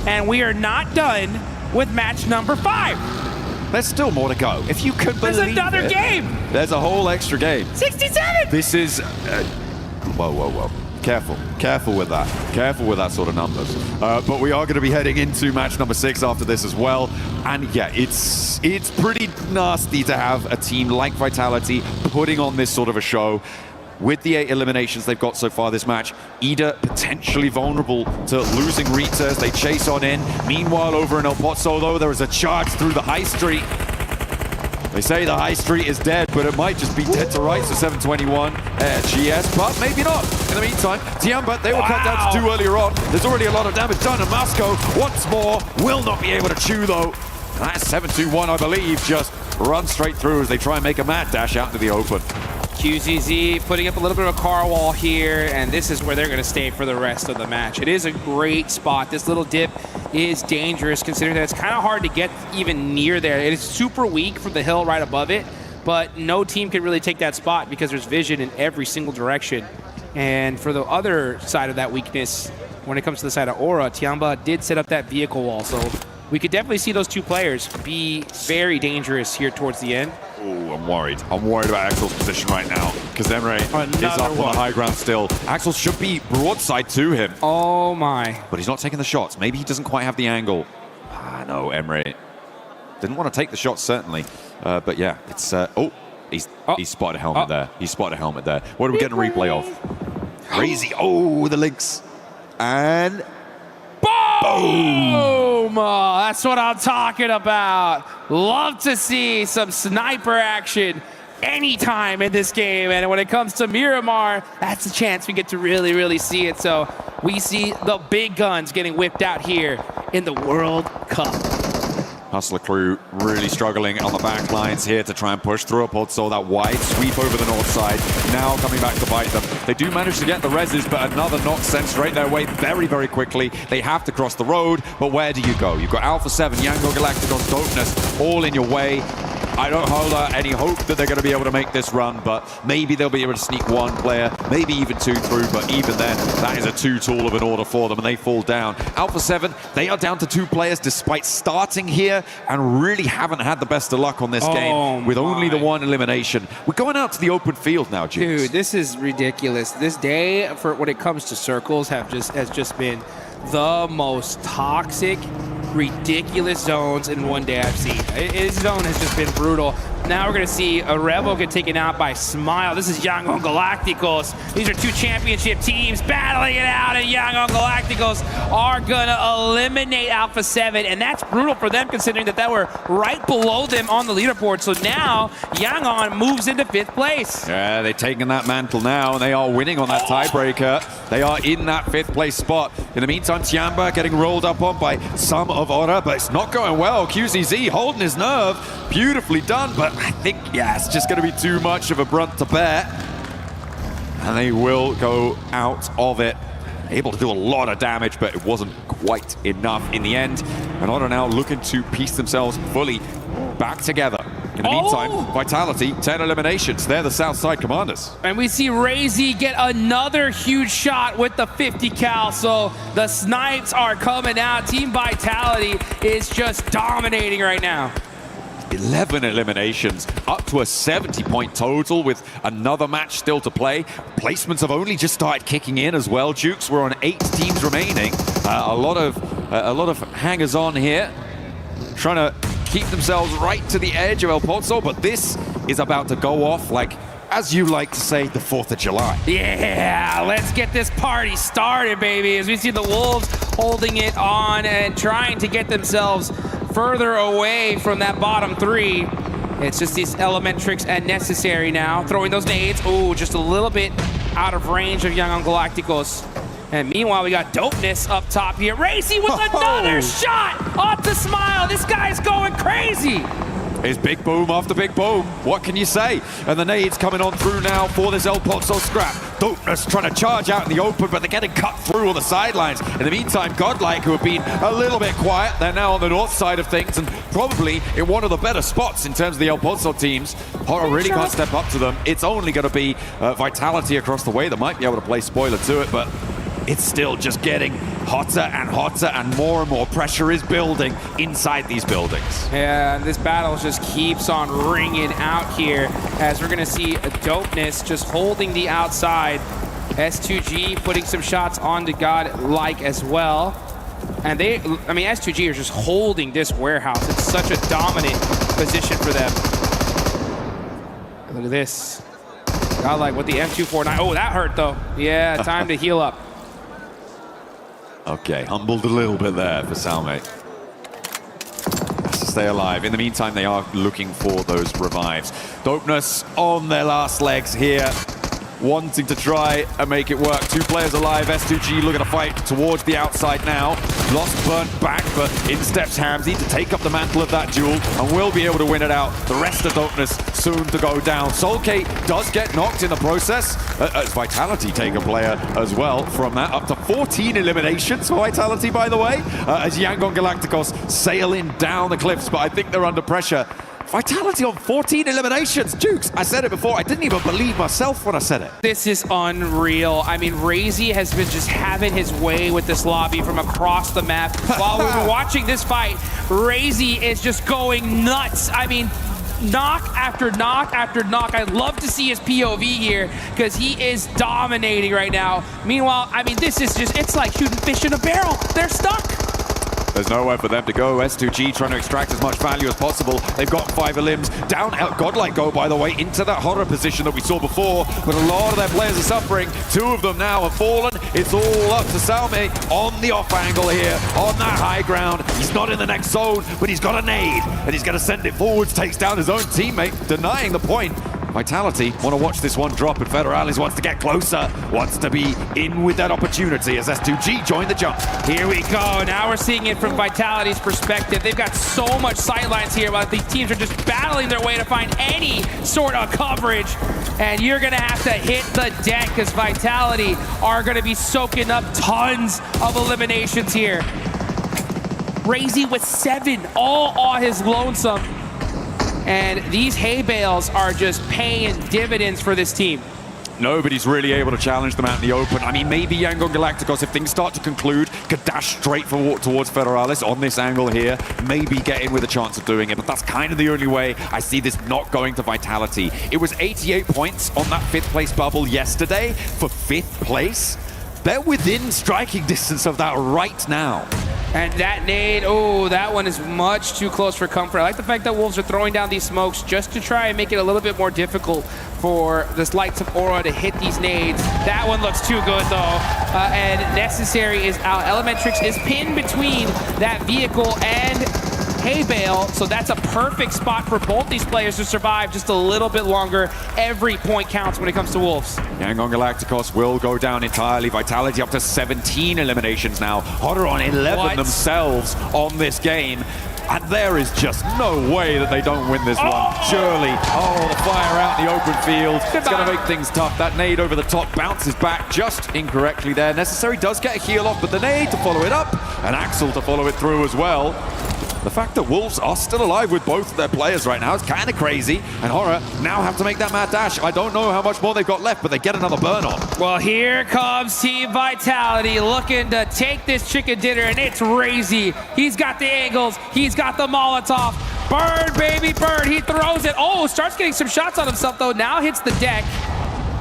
and we are not done with match number 5. There's still more to go. If you could believe There's another it. game. There's a whole extra game. 67. This is... whoa. Careful with that. Careful with that sort of numbers. But we are going to be heading into match number 6 after this as well. And yeah, it's pretty nasty to have a team like Vitality putting on this sort of a show. With the 8 eliminations they've got so far this match, Ida potentially vulnerable to losing Rita as they chase on in. Meanwhile, over in El Pozo, though, there is a charge through the high street. They say the high street is dead, but it might just be dead to rights for 721 GS, but maybe not. In the meantime, Tiamba, they were cut down to 2 earlier on. There's already a lot of damage done, and Moscow, once more, will not be able to chew, though. And that's 721, I believe, just run straight through as they try and make a mad dash out into the open. QZZ putting up a little bit of a car wall here, and this is where they're going to stay for the rest of the match. It is a great spot. This little dip is dangerous, considering that it's kind of hard to get even near there. It is super weak from the hill right above it, but no team can really take that spot because there's vision in every single direction. And for the other side of that weakness, when it comes to the side of Aura, Tiamba did set up that vehicle wall, so we could definitely see those 2 players be very dangerous here towards the end. Oh, I'm worried. I'm worried about Axel's position right now because Emre is up on the high ground still. Axel should be broadside to him. Oh my. But he's not taking the shots. Maybe he doesn't quite have the angle. No, Emre didn't want to take the shots, certainly. But yeah, it's... He spotted a helmet there. He spotted a helmet there. What are we getting a replay of? Crazy. Oh, the links. And... Boom! Oh, that's what I'm talking about. Love to see some sniper action anytime in this game. And when it comes to Miramar, that's a chance we get to really, really see it. So we see the big guns getting whipped out here in the World Cup. Hustler crew really struggling on the back lines here to try and push through a Pozo. That wide sweep over the north side, now coming back to bite them. They do manage to get the reses, but another knock sent straight their way very, very quickly. They have to cross the road, but where do you go? You've got Alpha 7, Yango Galacticos, Dopeness, all in your way. I don't hold any hope that they're going to be able to make this run, but maybe they'll be able to sneak 1 player, maybe even 2 through, but even then, that is a too tall of an order for them, and they fall down. Alpha 7, they are down to 2 players despite starting here and really haven't had the best of luck on this game with only the 1 elimination. We're going out to the open field now, Jukes. Dude, this is ridiculous. This day, for when it comes to circles, has just been the most toxic, ridiculous zones in one day I've seen. His zone has just been brutal. Now we're going to see a Rebel get taken out by Smile. This is Young on Galacticos. These are 2 championship teams battling it out, and Young on Galacticos are going to eliminate Alpha 7, and that's brutal for them considering that they were right below them on the leaderboard. So now Yangon moves into 5th place. Yeah, they're taking that mantle now, and they are winning on that tiebreaker. They are in that 5th place spot. In the meantime, Tiamba getting rolled up on by some of Aura, but it's not going well. QZZ holding his nerve. Beautifully done, but I think, yeah, it's just going to be too much of a brunt to bear. And they will go out of it. Able to do a lot of damage, but it wasn't quite enough in the end. And Aura now looking to piece themselves fully back together. In the meantime, Vitality, 10 eliminations. They're the Southside Commanders. And we see Razy get another huge shot with the 50 cal. So the snipes are coming out. Team Vitality is just dominating right now. 11 eliminations, up to a 70-point total with another match still to play. Placements have only just started kicking in as well. Jukes, we're on 8 teams remaining. A lot of hangers-on here, trying to keep themselves right to the edge of El Pozo, but this is about to go off like, as you like to say, the 4th of July. Yeah, let's get this party started, baby, as we see the Wolves holding it on and trying to get themselves further away from that bottom 3. It's just these element tricks and necessary now. Throwing those nades. Ooh, just a little bit out of range of Young on Galacticos. And meanwhile, we got Dopeness up top here. Racy with another shot onto Smile. This guy's going crazy. It's big boom after big boom. What can you say? And the nades coming on through now for this El Pozo scrap. Dopeness trying to charge out in the open, but they're getting cut through on the sidelines. In the meantime, Godlike, who have been a little bit quiet, they're now on the north side of things and probably in one of the better spots in terms of the El Pozo teams. Horror really can't step up to them. It's only going to be Vitality across the way that might be able to play spoiler to it, but it's still just getting hotter and hotter, and more pressure is building inside these buildings. Yeah, and this battle just keeps on ringing out here as we're going to see Dopeness just holding the outside. S2G putting some shots onto Godlike as well. And S2G are just holding this warehouse. It's such a dominant position for them. Look at this. Godlike with the M249. Oh, that hurt though. Yeah, time to heal up. Okay, humbled a little bit there for Salme. Has to stay alive. In the meantime, they are looking for those revives. Dopeness on their last legs here, wanting to try and make it work. 2 players alive. S2G looking to fight towards the outside now. Lost burnt back, but in steps Hamzy to take up the mantle of that duel and will be able to win it out. The rest of Dopeness soon to go down. Solkate does get knocked in the process, as Vitality take a player as well from that. Up to 14 eliminations for Vitality, by the way, as Yangon Galacticos sailing down the cliffs, but I think they're under pressure. Vitality on 14 eliminations. Jukes, I said it before. I didn't even believe myself when I said it. This is unreal. I mean, Razy has been just having his way with this lobby from across the map. While we were watching this fight, Razy is just going nuts. I mean, knock after knock after knock. I'd love to see his POV here because he is dominating right now. Meanwhile, I mean, this is just, it's like shooting fish in a barrel. They're stuck. There's nowhere for them to go. S2G trying to extract as much value as possible. They've got 5 elims. Down out Godlike go, by the way, into that horror position that we saw before. But a lot of their players are suffering. 2 of them now have fallen. It's all up to Salme on the off angle here, on that high ground. He's not in the next zone, but he's got a nade. And he's going to send it forwards, takes down his own teammate, denying the point. Vitality want to watch this one drop, and Federalis wants to get closer, wants to be in with that opportunity as S2G join the jump. Here we go. Now we're seeing it from Vitality's perspective. They've got so much sightlines here, while these teams are just battling their way to find any sort of coverage. And you're going to have to hit the deck because Vitality are going to be soaking up tons of eliminations here. Razy with 7, all on his lonesome. And these hay bales are just paying dividends for this team. Nobody's really able to challenge them out in the open. I mean, maybe Yangon Galacticos, if things start to conclude, could dash straight towards Federalis on this angle here. Maybe get in with a chance of doing it, but that's kind of the only way I see this not going to Vitality. It was 88 points on that 5th place bubble yesterday for 5th place. They're within striking distance of that right now. And that nade, oh, that one is much too close for comfort. I like the fact that Wolves are throwing down these smokes just to try and make it a little bit more difficult for this Lights of Aura to hit these nades. That one looks too good, though. And Necessary is out. Elementrix is pinned between that vehicle and hay bale, so that's a perfect spot for both these players to survive just a little bit longer. Every point counts when it comes to Wolves. Yangon Galacticos will go down entirely. Vitality up to 17 eliminations now. Hodder on 11 themselves on this game. And there is just no way that they don't win this one. Surely. Oh, the fire out in the open field. It's going to make things tough. That nade over the top bounces back just incorrectly there. Necessary does get a heal off, but the nade to follow it up, and Axel to follow it through as well. The fact that Wolves are still alive with both of their players right now is kind of crazy. And Horror now have to make that mad dash. I don't know how much more they've got left, but they get another burn on. Well, here comes Team Vitality looking to take this chicken dinner, and it's Razy. He's got the angles. He's got the Molotov. Burn, baby, burn. He throws it. Oh, starts getting some shots on himself, though. Now hits the deck.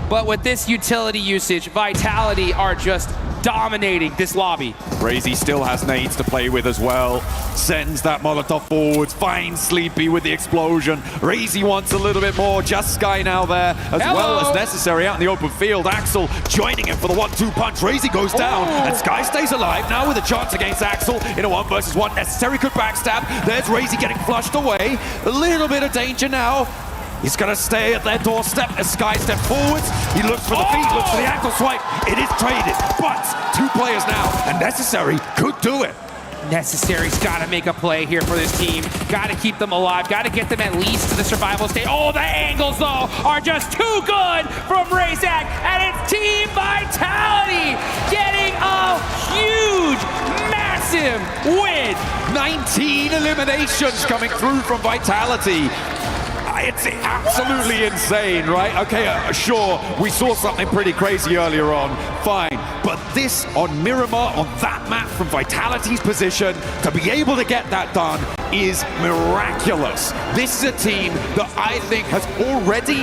But with this utility usage, Vitality are just dominating this lobby. Razy still has nades to play with as well. Sends that Molotov forwards, finds Sleepy with the explosion. Razy wants a little bit more. Just Sky now there, as well as Necessary out in the open field. Axel joining him for the 1-2 punch. Razy goes down, and Sky stays alive now with a chance against Axel in a 1 versus 1. Necessary could backstab. There's Razy getting flushed away. A little bit of danger now. He's going to stay at their doorstep as Sky steps forwards. He looks for the feet, looks for the ankle swipe. It is traded, but 2 players now, and Necessary could do it. Necessary's got to make a play here for this team. Got to keep them alive. Got to get them at least to the survival state. Oh, the angles, though, are just too good from Razak. And it's Team Vitality getting a huge, massive win. 19 eliminations coming through from Vitality. It's absolutely insane, right? Okay, sure, we saw something pretty crazy earlier on, fine. But this on Miramar, on that map from Vitality's position, to be able to get that done is miraculous. This is a team that I think has already,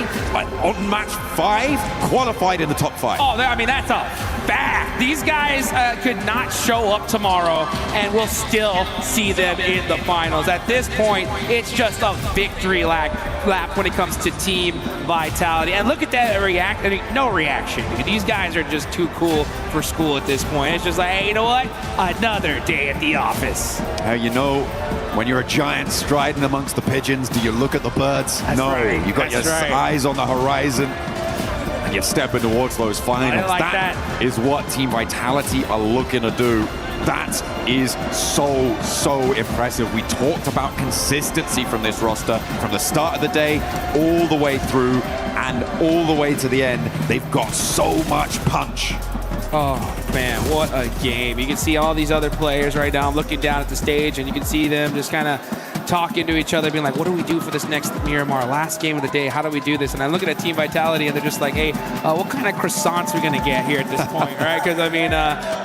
on match 5, qualified in the top 5. Oh, I mean, that's a fact. These guys could not show up tomorrow and we'll still see them in the finals. At this point, it's just a victory lap when it comes to team vitality. And look at that react. I mean, no reaction. These guys are just too cool for school at this point. It's just like, hey, you know what? Another day at the office. You know, when you're a giant striding amongst the pigeons, do you look at the birds? That's no, right. you've got your eyes on the horizon and you're stepping towards those finals. Like that is what Team Vitality are looking to do. That is so impressive. We talked about consistency from this roster from the start of the day all the way through and all the way to the end. They've got so much punch. Oh man, what a game. You can see all these other players right now. I'm looking down at the stage and you can see them just kind of talking to each other, being like, what do we do for this next Miramar? Last game of the day, how do we do this? And I'm looking at Team Vitality and they're just like, hey, what kind of croissants are we going to get here at this point, right? Because I mean,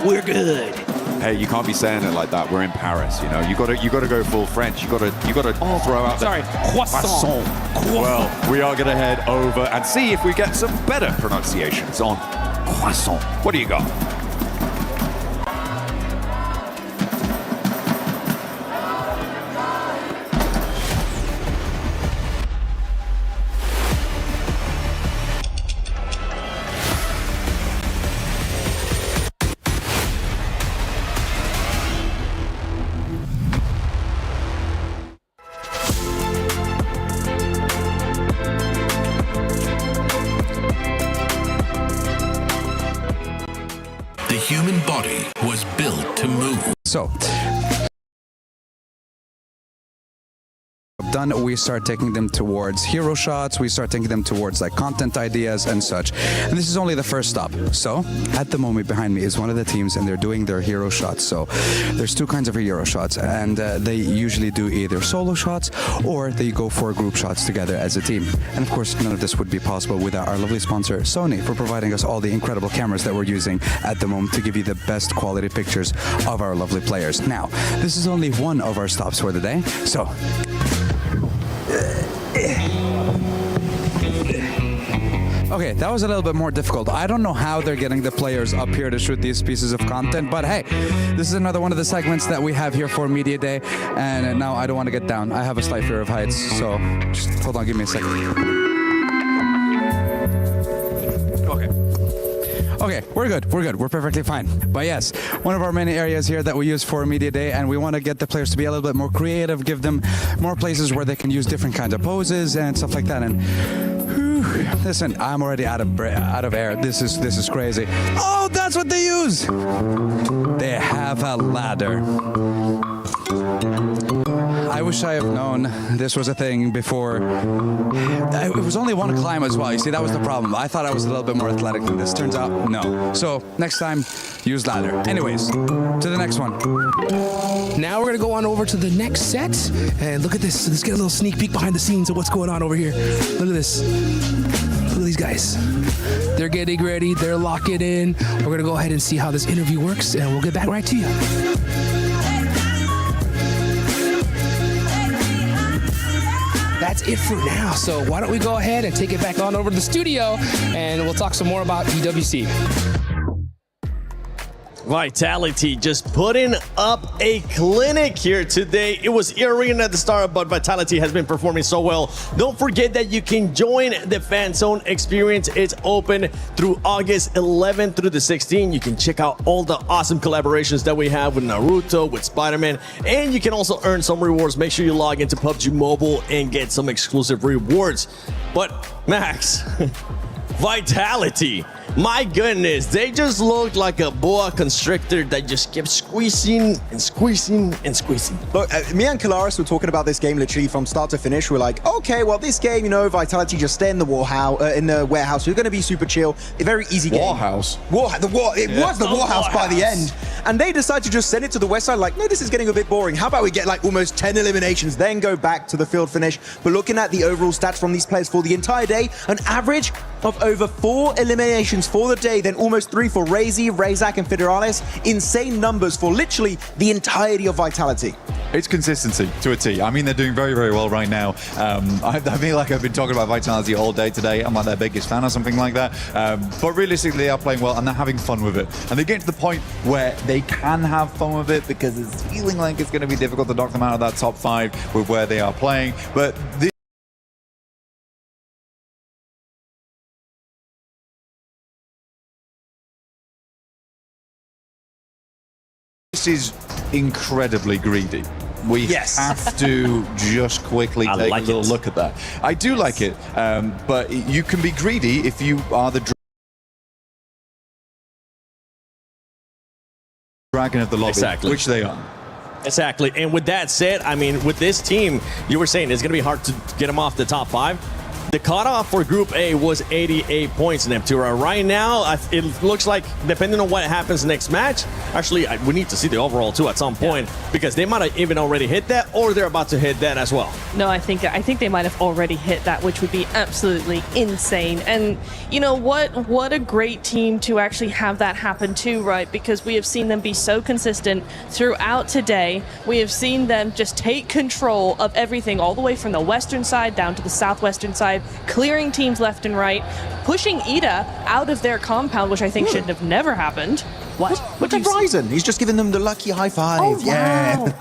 we're good. Hey, you can't be saying it like that. We're in Paris, you know. You got to go full French. You got to throw out croissant. Well, we are going to head over and see if we get some better pronunciations on croissant. What do you got? The human body was built to move. So, done, we start taking them towards hero shots, we start taking them towards like content ideas and such. And this is only the first stop. So at the moment behind me is one of the teams and they're doing their hero shots. So there's two kinds of hero shots and they usually do either solo shots or they go for group shots together as a team. And of course none of this would be possible without our lovely sponsor Sony for providing us all the incredible cameras that we're using at the moment to give you the best quality pictures of our lovely players. Now this is only one of our stops for the day. So okay, that was a little bit more difficult. I don't know how they're getting the players up here to shoot these pieces of content, but hey, this is another one of the segments that we have here for Media Day, and now I don't want to get down. I have a slight fear of heights, so just hold on, give me a second. Okay, we're good, we're perfectly fine. But yes, one of our many areas here that we use for Media Day, and we want to get the players to be a little bit more creative, give them more places where they can use different kinds of poses and stuff like that. And listen, I'm already out of air. This is crazy. Oh, that's what they use. They have a ladder. I wish I have known this was a thing before. It was only one climb as well. You see, that was the problem. I thought I was a little bit more athletic than this. Turns out, no. So next time, use ladder. Anyways, to the next one. Now we're going to go on over to the next set. And look at this. Let's get a little sneak peek behind the scenes of what's going on over here. Look at this. Look at these guys. They're getting ready. They're locking in. We're going to go ahead and see how this interview works, and we'll get back right to you. That's it for now. So why don't we go ahead and take it back on over to the studio, and we'll talk some more about EWC. Vitality just putting up a clinic here today. It was Arena at the start, but Vitality has been performing so well. Don't forget that you can join the Fan Zone experience. It's open through August 11th through the 16th. You can check out all the awesome collaborations that we have with Naruto, with Spider-Man, and you can also earn some rewards. Make sure you log into PUBG Mobile and get some exclusive rewards. But Max, Vitality, my goodness, they just look like a boa constrictor that just kept squeezing and squeezing and squeezing. Look, me and Kalaris were talking about this game literally from start to finish. We're like, okay, well, this game, you know, Vitality just stay in the warehouse. We're going to be super chill. A very easy game. Warhouse. It was the Warhouse by the end. and they decide to just send it to the west side like, no, this is getting a bit boring. How about we get like almost 10 eliminations, then go back to the field finish? But looking at the overall stats from these players for the entire day, an average of over 4 eliminations for the day, then almost 3 for Razy, Razak, and Federales. Insane numbers for literally the entirety of Vitality. It's consistency to a T. I mean, they're doing very, very well right now. I feel like I've been talking about Vitality all day today. I'm like their biggest fan or something like that. But realistically, they are playing well and they're having fun with it. And they get to the point where they can have fun with it because it's feeling like it's going to be difficult to knock them out of that top 5 with where they are playing. But this is incredibly greedy. We have to just quickly take a little look at that. I do like it, but you can be greedy if you are the dragon of the lobby, which they are. Exactly. And with that said, I mean, with this team, you were saying it's going to be hard to get them off the top 5. The cutoff for Group A was 88 points in Neptura. Right now, it looks like, depending on what happens next match, actually, we need to see the overall too at some point, because they might have even already hit that, or they're about to hit that as well. No, I think they might have already hit that, which would be absolutely insane. And you know what a great team to actually have that happen too, right? Because we have seen them be so consistent throughout today. We have seen them just take control of everything, all the way from the western side down to the southwestern side, clearing teams left and right, pushing Ida out of their compound, which I think should have never happened. What? Look at Ryzen. He's just giving them the lucky high 5. Oh, yeah. wow.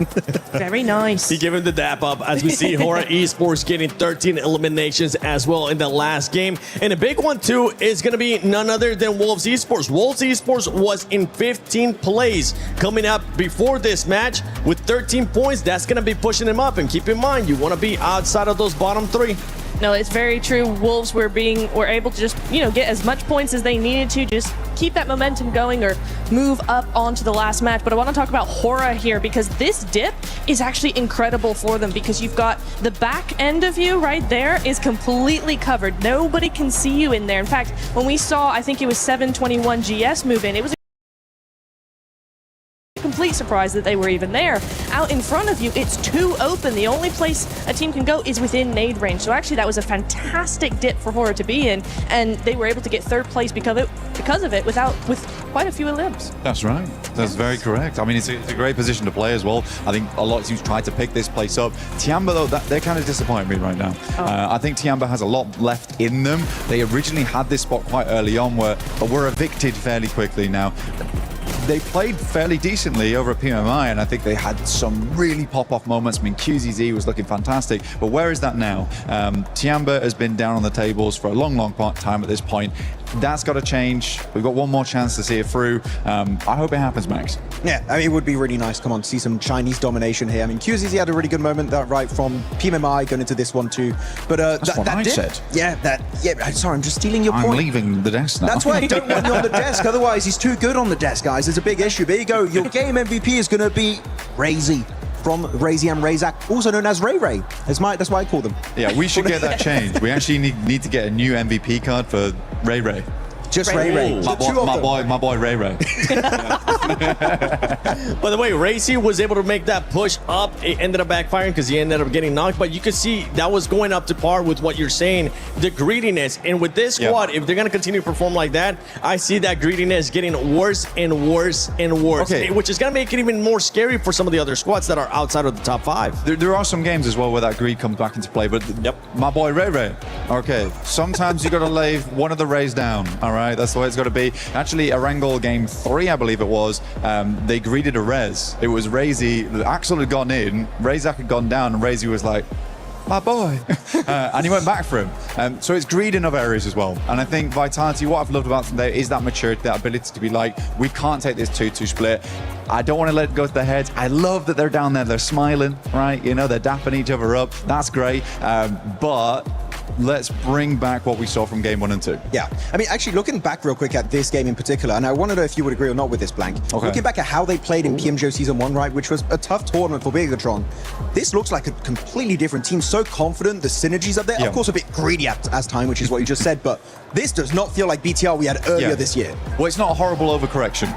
Very nice. He gave him the dap up as we see Hora Esports getting 13 eliminations as well in the last game. And a big one too is going to be none other than Wolves Esports. Wolves Esports was in 15th place coming up before this match with 13 points. That's going to be pushing him up. And keep in mind, you want to be outside of those bottom 3. No, it's very true. Wolves were able to just, get as much points as they needed to, just keep that momentum going or move up onto the last match. But I want to talk about Hora here, because this dip is actually incredible for them, because you've got the back end of you right there is completely covered. Nobody can see you in there. In fact, when we saw, I think it was 721 GS move in, it was complete surprise that they were even there. Out in front of you, it's too open. The only place a team can go is within nade range. So actually that was a fantastic dip for Hora to be in, and they were able to get 3rd place because of it with quite a few elims. That's right. That's very correct. I mean, it's a great position to play as well. I think a lot of teams try to pick this place up. Tiamba, though, they're kind of disappointing me right now. I think Tiamba has a lot left in them. They originally had this spot quite early on, but were evicted fairly quickly now. They played fairly decently over at PMI, and I think they had some really pop-off moments. I mean, QZZ was looking fantastic, but where is that now? Tiamba has been down on the tables for a long, long time at this point. That's got to change. We've got one more chance to see it through. I hope it happens, Max. Yeah, I mean, it would be really nice. Come on, to see some Chinese domination here. I mean, QZZ had a really good moment, right from PMI going into this one too. But that's what I said. Yeah, sorry, I'm just stealing your point. I'm leaving the desk now. That's why I don't want you on the desk. Otherwise, he's too good on the desk, guys. It's a big issue. There you go. Your game MVP is going to be Razy. From Razy and Razak, also known as Ray Ray. That's why I call them. Yeah, we should get that changed. We actually need to get a new MVP card for Ray Ray. Just Ray Ray. My boy Ray Ray. By the way, Racy was able to make that push up. It ended up backfiring because he ended up getting knocked. But you could see that was going up to par with what you're saying, the greediness. And with this squad, if they're going to continue to perform like that, I see that greediness getting worse and worse and worse. Okay. Which is going to make it even more scary for some of the other squads that are outside of the top 5. There are some games as well where that greed comes back into play. But my boy Ray Ray. Okay, sometimes you got to lay one of the Rays down. All right. That's the way it's got to be. Actually, Erangel game 3, I believe it was, they greeted a res. It was Razy. Axel had gone in, Razak had gone down, and Razy was like, my boy. And he went back for him. So it's greed in other areas as well. And I think Vitality, what I've loved about today is that maturity, that ability to be like, we can't take this 2-2 split. I don't want to let it go to their heads. I love that they're down there, they're smiling, right? You know, they're dapping each other up. That's great. But let's bring back what we saw from game 1 and 2. Yeah, I mean, actually looking back real quick at this game in particular, and I want to know if you would agree or not with this, Blank. Okay. Looking back at how they played in PMGO Season 1, right, which was a tough tournament for Bigatron, this looks like a completely different team, so confident, the synergies up there, of course a bit greedy as time, which is what you just said, but this does not feel like BTR we had earlier this year. Well, it's not a horrible overcorrection.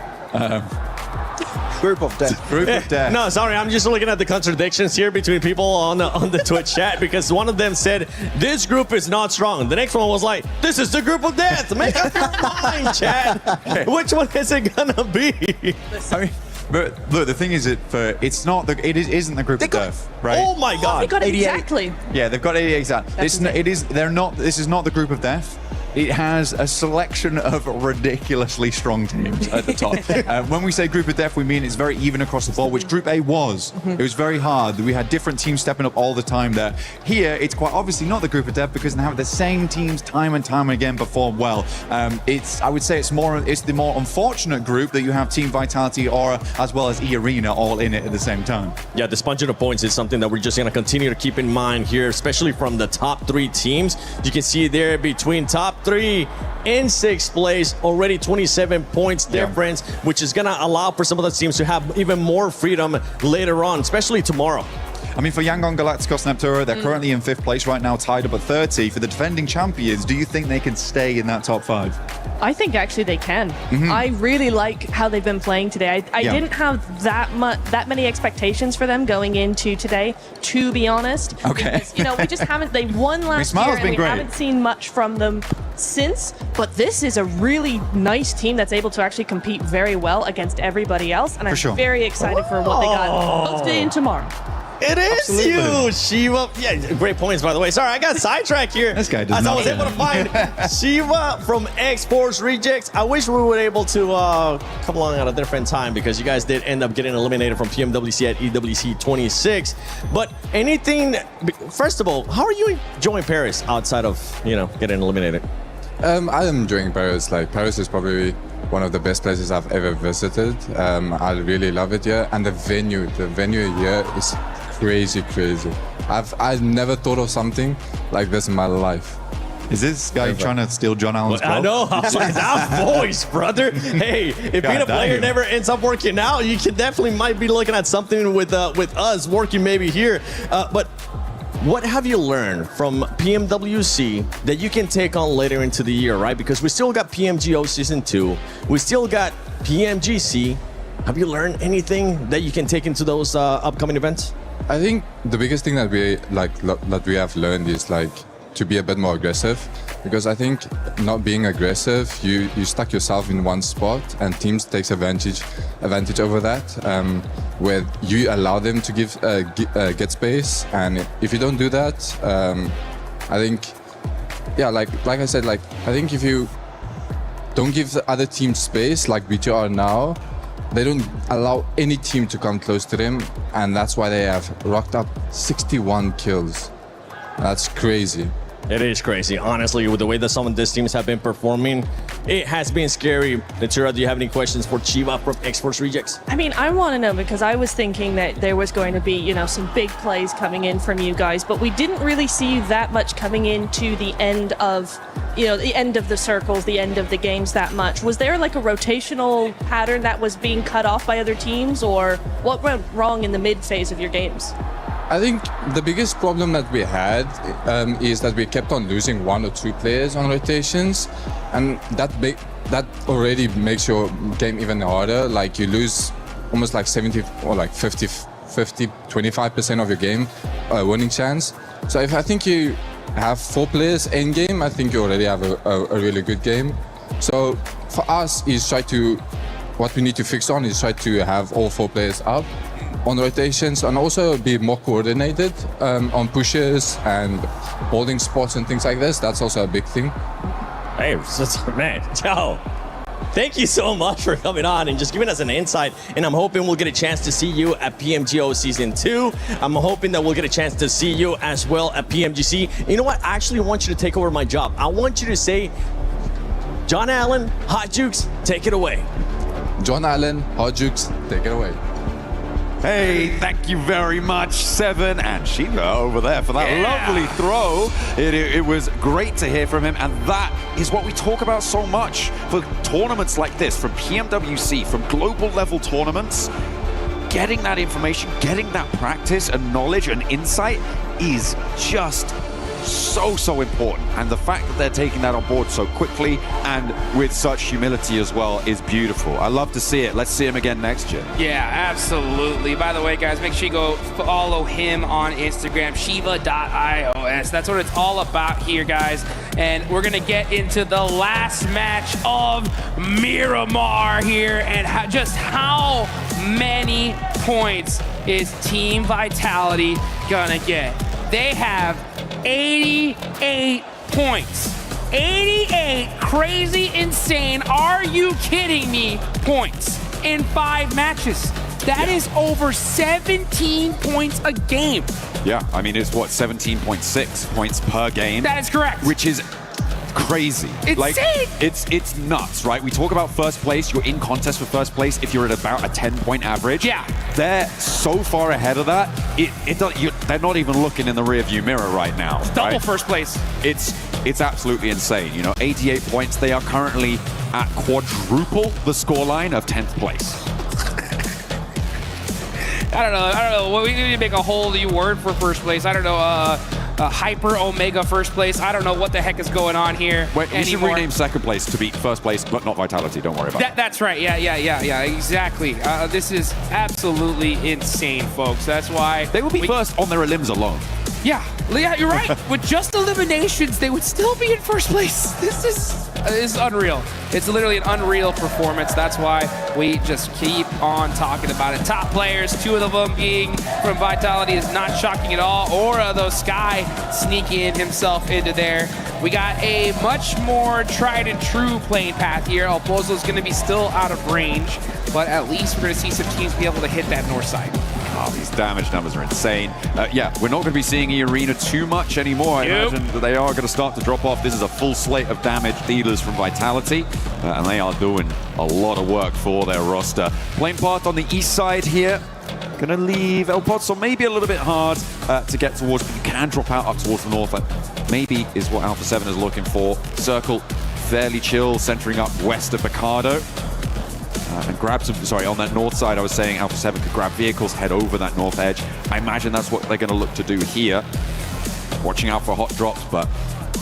Group of death. Group of death. No, sorry, I'm just looking at the contradictions here between people on the Twitch chat, because one of them said, this group is not strong. The next one was like, this is the group of death. Make up your mind, chat. Which one is it gonna be? I mean, but look, the thing is, isn't the group of death, right? Oh my God! They got it 88. exactly. Yeah, they've got 88 exactly. This is not the group of death. It has a selection of ridiculously strong teams at the top. When we say group of death, we mean it's very even across the board, which Group A was. It was very hard. We had different teams stepping up all the time there. Here, it's quite obviously not the group of death because they have the same teams time and time again perform well. I would say it's the more unfortunate group that you have Team Vitality, Aura, as well as eArena all in it at the same time. Yeah, the sponging of points is something that we're just going to continue to keep in mind here, especially from the top 3 teams. You can see there between top 3 in 6th place, already 27 points difference, which is going to allow for some of the teams to have even more freedom later on, especially tomorrow. I mean, for Yangon Galacticos Neptura, they're currently in 5th place right now, tied up at 30. For the defending champions, do you think they can stay in that top 5? I think actually they can. I really like how they've been playing today. I didn't have that many expectations for them going into today, to be honest. Okay. Because, you know, we just haven't. They won last year, and we haven't seen much from them since. But this is a really nice team that's able to actually compete very well against everybody else, and I'm very excited for what they got both today and tomorrow. It is you, Shiva. Yeah, great points, by the way. Sorry, I got sidetracked here. This guy does as not. I was able to find Shiva from Esports Rejects. I wish we were able to come along at a different time, because you guys did end up getting eliminated from PMWC at EWC 26. But first of all, how are you enjoying Paris outside of, getting eliminated? I'm enjoying Paris. Like, Paris is probably one of the best places I've ever visited. I really love it here, and the venue here is crazy. I've never thought of something like this in my life. Is this guy trying to steal John Allen's quote? I know. That voice, brother. Hey, if being a player never ends up working out, you might be looking at something with us working maybe here. But what have you learned from PMWC that you can take on later into the year, right? Because we still got PMGO Season 2. We still got PMGC. Have you learned anything that you can take into those upcoming events? I think the biggest thing that we have learned is to be a bit more aggressive, because I think not being aggressive, you stuck yourself in one spot, and teams takes advantage over that, where you allow them to get space, and if you don't do that, I think, like I said, I think if you don't give the other team space like BT are now, they don't allow any team to come close to them, and that's why they have rocked up 61 kills. That's crazy. It is crazy. Honestly, with the way that some of these teams have been performing, it has been scary. Natura, do you have any questions for Chiva from Esports Rejects? I mean, I want to know, because I was thinking that there was going to be, some big plays coming in from you guys, but we didn't really see that much coming into the end of, the end of the circles, the end of the games that much. Was there like a rotational pattern that was being cut off by other teams, or what went wrong in the mid phase of your games? I think the biggest problem that we had is that we kept on losing 1 or 2 players on rotations, and that already makes your game even harder. Like, you lose almost like 70 or like 50, 25% of your game winning chance. So if I think you have 4 players in game, I think you already have a really good game. So for us, what we need to fix on is try to have all 4 players up on rotations, and also be more coordinated on pushes and holding spots and things like this. That's also a big thing. Hey, man, Joe, thank you so much for coming on and just giving us an insight. And I'm hoping we'll get a chance to see you at PMGO Season 2. I'm hoping that we'll get a chance to see you as well at PMGC. You know what? I actually want you to take over my job. I want you to say, John Allen, Hot Jukes, take it away. John Allen, Hot Jukes, take it away. Hey, thank you very much, Seven and Shiva over there for that lovely throw. It was great to hear from him, and that is what we talk about so much for tournaments like this, from PMWC, from global level tournaments. Getting that information, getting that practice and knowledge and insight is just so important. And the fact that they're taking that on board so quickly and with such humility as well is beautiful. I love to see it. Let's see him again next year. Yeah, absolutely. By the way, guys, make sure you go follow him on Instagram, shiva.ios. That's what it's all about here, guys. And we're going to get into the last match of Miramar here, and just how many points is Team Vitality gonna get? They have 88 points. 88 crazy, insane, are you kidding me, points in 5 matches. That is over 17 points a game. Yeah, I mean, it's what, 17.6 points per game? That is correct. Which is crazy. Insane. Like, it's nuts, right? We talk about first place. You're in contest for first place if you're at about a 10-point average. Yeah. They're so far ahead of that. They're not even looking in the rearview mirror right now. It's double right? first place. It's absolutely insane. You know, 88 points. They are currently at quadruple the scoreline of 10th place. I don't know. Well, we need to make a whole new word for first place. I don't know. Hyper Omega first place. I don't know what the heck is going on here. Wait, we should rename second place to be first place, but not Vitality. Don't worry about it. That's right. Yeah. Exactly. This is absolutely insane, folks. That's why they will be first on their limbs alone. Yeah, you're right. With just eliminations, they would still be in first place. This is unreal. It's literally an unreal performance. That's why we just keep on talking about it. Top players, 2 of them being from Vitality, is not shocking at all. Or though Sky sneaking himself into there. We got a much more tried and true playing path here. Alpozo's going to be still out of range, but at least we're going to see some teams be able to hit that north side. Oh, these damage numbers are insane. Yeah, we're not going to be seeing Arena too much anymore. I imagine that they are going to start to drop off. This is a full slate of damage dealers from Vitality, and they are doing a lot of work for their roster. Playing part on the east side here. Going to leave El Pozo maybe a little bit hard to get towards, but you can drop out up towards the north. That maybe is what Alpha 7 is looking for. Circle fairly chill, centering up west of Picardo. And grab some, sorry, on that north side, I was saying Alpha 7 could grab vehicles, head over that north edge. I imagine that's what they're going to look to do here. Watching out for hot drops, but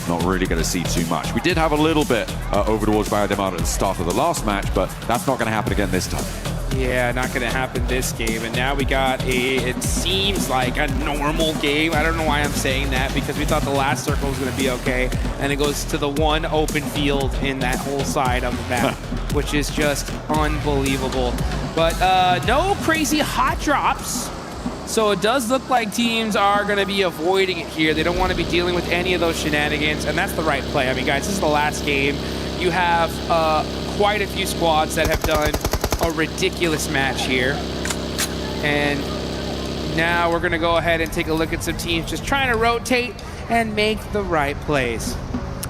not really going to see too much. We did have a little bit over towards Biodemar at the start of the last match, but that's not going to happen again this time. Yeah, not going to happen this game. And now we got it seems like a normal game. I don't know why I'm saying that, because we thought the last circle was going to be okay. And it goes to the one open field in that whole side of the map, which is just unbelievable. But no crazy hot drops. So it does look like teams are going to be avoiding it here. They don't want to be dealing with any of those shenanigans, and that's the right play. I mean, guys, this is the last game. You have quite a few squads that have done a ridiculous match here. And now we're going to go ahead and take a look at some teams just trying to rotate and make the right plays.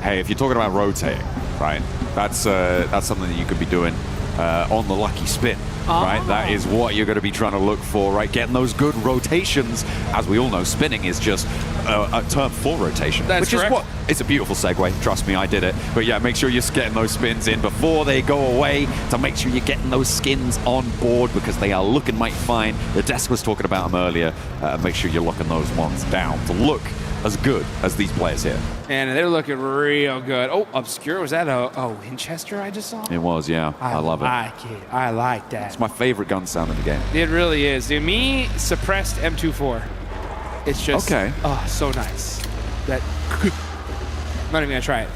Hey, if you're talking about rotating, right, that's something that you could be doing on the lucky spin. Right, that is what you're going to be trying to look for, right? Getting those good rotations. As we all know, spinning is just a term for rotation. That's which correct. is what, it's a beautiful segue, trust me, I did it. But yeah, make sure you're getting those spins in before they go away, to make sure you're getting those skins on board, because they are looking mighty fine. The desk was talking about them earlier. Make sure you're locking those ones down to look as good as these players here. And they're looking real good. Oh, Obscure, was that a Winchester I just saw? It was, yeah. I love it. I like that. It's my favorite gun sound in the game. It really is. To me, suppressed M24. It's just, oh, so nice. That, I'm not even gonna try it.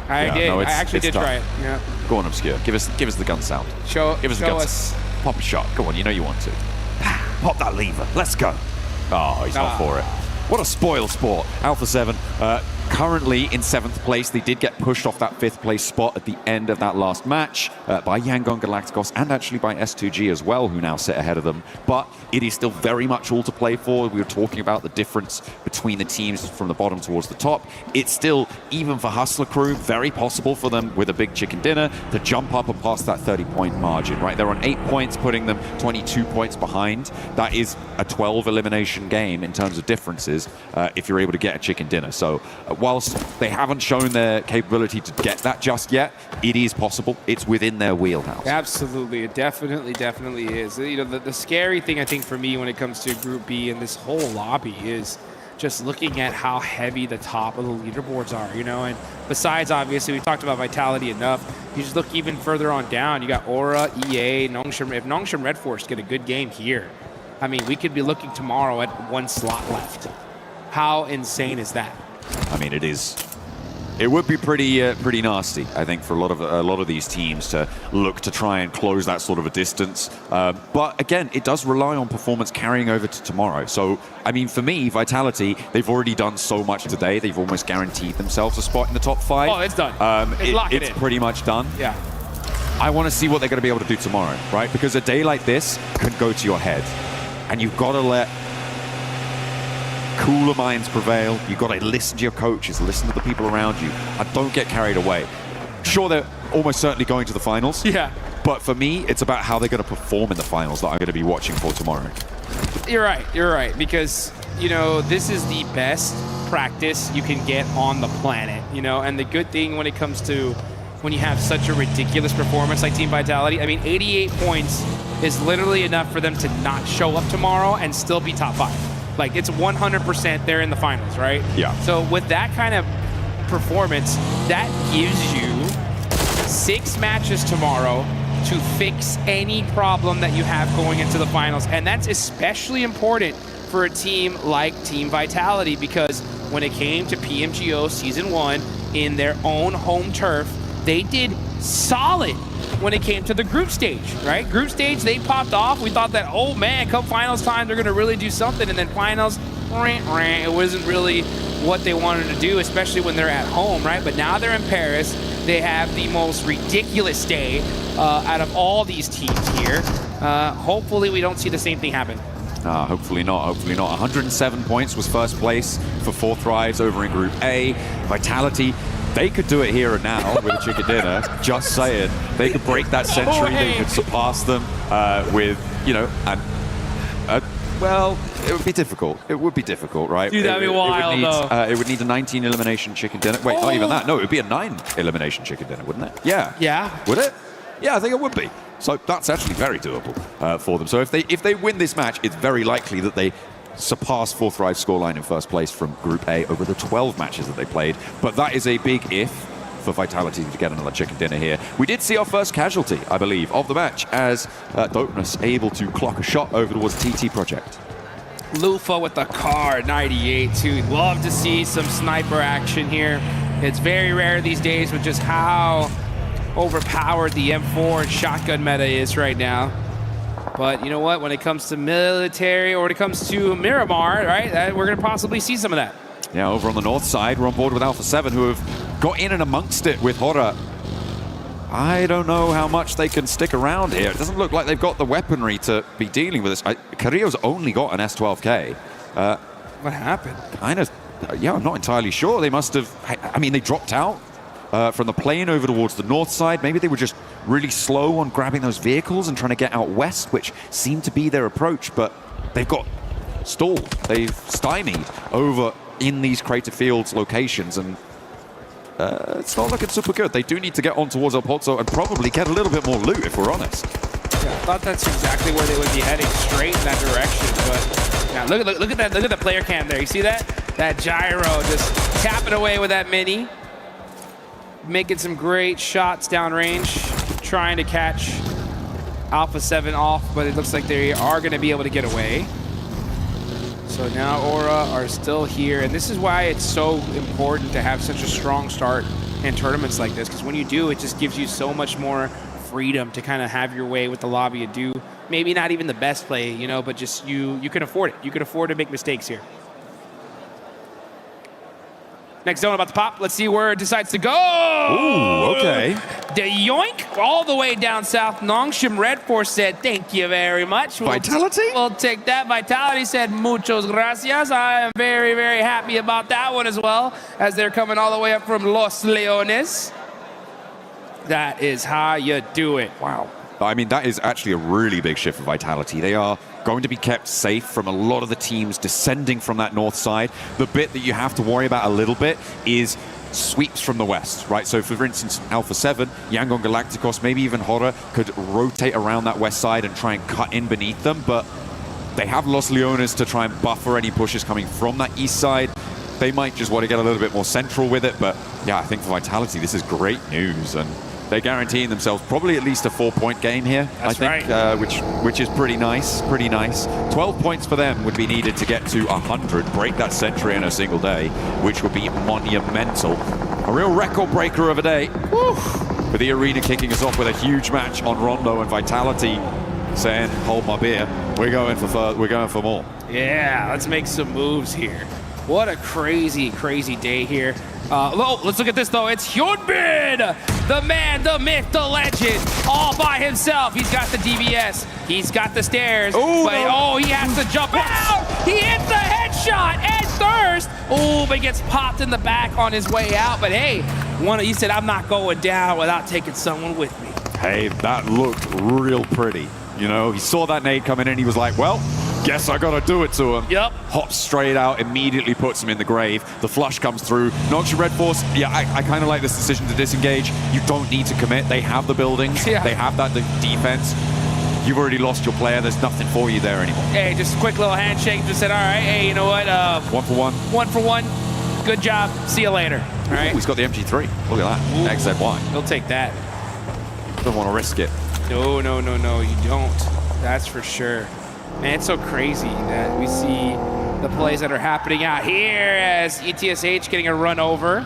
I actually did try it. Yeah. Go on, Obscure. Give us the gun sound. Give us the gun sound. Pop a shot. Go on, you know you want to. Pop that lever. Let's go. Oh, he's not for it. What a spoil sport. Alpha 7 currently in 7th place. They did get pushed off that 5th place spot at the end of that last match by Yangon Galacticos, and actually by S2G as well, who now sit ahead of them. But it is still very much all to play for. We were talking about the difference between the teams from the bottom towards the top. It's still, even for Hustler Crew, very possible for them with a big chicken dinner to jump up and pass that 30-point margin, right? They're on 8 points, putting them 22 points behind. That is a 12 elimination game in terms of differences if you're able to get a chicken dinner. So whilst they haven't shown their capability to get that just yet, it is possible. It's within their wheelhouse. Absolutely. It definitely is. You know, the scary thing, I think, for me when it comes to Group B and this whole lobby is just looking at how heavy the top of the leaderboards are, you know, and besides, obviously, we talked about Vitality enough. You just look even further on down, you got Aura, EA, Nongshim. If Nongshim Red Force get a good game here, I mean, we could be looking tomorrow at 1 slot left. How insane is that? I mean, it is. It would be pretty nasty, I think, for a lot of these teams to look to try and close that sort of a distance. But again, it does rely on performance carrying over to tomorrow. So, I mean, for me, Vitality, they've already done so much today. They've almost guaranteed themselves a spot in the top 5. Oh, it's done. It's pretty much done. Yeah. I want to see what they're going to be able to do tomorrow, right? Because a day like this can go to your head, and you've got to let cooler minds prevail. You've got to listen to your coaches, listen to the people around you, and don't get carried away. Sure, they're almost certainly going to the finals. Yeah. But for me, it's about how they're going to perform in the finals that I'm going to be watching for tomorrow. You're right, because, you know, this is the best practice you can get on the planet, you know, and the good thing when it comes to when you have such a ridiculous performance like Team Vitality, I mean, 88 points is literally enough for them to not show up tomorrow and still be top 5. Like, it's 100% they're in the finals, right? Yeah. So with that kind of performance, that gives you 6 matches tomorrow to fix any problem that you have going into the finals. And that's especially important for a team like Team Vitality, because when it came to PMGO Season 1 in their own home turf, they did solid when it came to the group stage, right? Group stage, they popped off. We thought that, oh man, come finals time, they're going to really do something. And then finals, it wasn't really what they wanted to do, especially when they're at home, right? But now they're in Paris. They have the most ridiculous day out of all these teams here. Hopefully we don't see the same thing happen. Hopefully not, hopefully not. 107 points was first place for 4 Thrives over in Group A. Vitality, they could do it here and now with a chicken dinner, just saying. They could break that century, they could surpass them with, you know, well, it would be difficult. It would be difficult, right? Dude, that'd be wild, though. It would need a 19 elimination chicken dinner. Wait, not even that. No, it would be a 9 elimination chicken dinner, wouldn't it? Yeah. Yeah. Would it? Yeah, I think it would be. So that's actually very doable for them. So if they win this match, it's very likely that they surpass 4 Thrive scoreline in first place from Group A over the 12 matches that they played. But that is a big if for Vitality to get another chicken dinner here. We did see our first casualty, I believe, of the match as Dopeness able to clock a shot over towards TT Project. Lufa with the car, 98 too. Love to see some sniper action here. It's very rare these days with just how overpowered the M4 and shotgun meta is right now. But you know what? When it comes to military or when it comes to Miramar, right, we're going to possibly see some of that. Yeah, over on the north side, we're on board with Alpha 7, who have got in and amongst it with Hora. I don't know how much they can stick around here. It doesn't look like they've got the weaponry to be dealing with this. Carrillo's only got an S12K. What happened? Kind of, yeah, I'm not entirely sure. They must have, I mean, they dropped out from the plane over towards the north side. Maybe they were just really slow on grabbing those vehicles and trying to get out west, which seemed to be their approach, but they've got stalled. They've stymied over in these Crater Fields locations, and it's not looking super good. They do need to get on towards El Pozo and probably get a little bit more loot, if we're honest. Yeah, I thought that's exactly where they would be heading, straight in that direction. But now look at that, look at the player cam there. You see that? That gyro just tapping away with that mini, making some great shots downrange, trying to catch Alpha 7 off, but it looks like they are going to be able to get away. So now Aura are still here, and this is why it's so important to have such a strong start in tournaments like this, because when you do, it just gives you so much more freedom to kind of have your way with the lobby and do maybe not even the best play, you know, but just you can afford it. You can afford to make mistakes here. Next zone about to pop. Let's see where it decides to go. Ooh, okay. The yoink all the way down south. Nongshim Red Force said, thank you very much. Vitality? We'll take that. Vitality said, muchos gracias. I am very, very happy about that one as well, as they're coming all the way up from Los Leones. That is how you do it. Wow. I mean, that is actually a really big shift for Vitality. They are going to be kept safe from a lot of the teams descending from that north side. The bit that you have to worry about a little bit is sweeps from the west, right? So for instance, Alpha 7, Yangon Galacticos, maybe even Hora could rotate around that west side and try and cut in beneath them, but They have Los Leones to try and buffer any pushes coming from that east side. They might just want to get a little bit more central with it, but yeah, I think for Vitality, this is great news, and they're guaranteeing themselves probably at least a 4-point game here. That's I think, which is pretty nice, 12 points for them would be needed to get to 100, break that century in a single day, which would be monumental. A real record breaker of a day. Woo! With the arena kicking us off with a huge match on Rondo, and Vitality saying, hold my beer, we're going for more. Yeah, let's make some moves here. What a crazy, crazy day here. Let's look at this though. It's Hyunbin, the man, the myth, the legend, all by himself. He's got the DBS, he's got the stairs, he has to jump out. He hits the headshot and thirst. Oh, but he gets popped in the back on his way out. But hey, he said, I'm not going down without taking someone with me. Hey, that looked real pretty. You know, he saw that nade coming in, he was like, well, guess I gotta do it to him. Yep. Hops straight out, immediately puts him in the grave. The flush comes through. Noxian Red Force, yeah, I kind of like this decision to disengage. You don't need to commit. They have the buildings. Yeah. They have that defense. You've already lost your player. There's nothing for you there anymore. Hey, just a quick little handshake. Just said, all right, hey, you know what? 1 for 1. 1 for 1. Good job. See you later. All right. Ooh, he's got the MG3. Look at that. XZY. He'll take that. Don't want to risk it. No, you don't. That's for sure. Man, it's so crazy that we see the plays that are happening out here as ETSH getting a run over.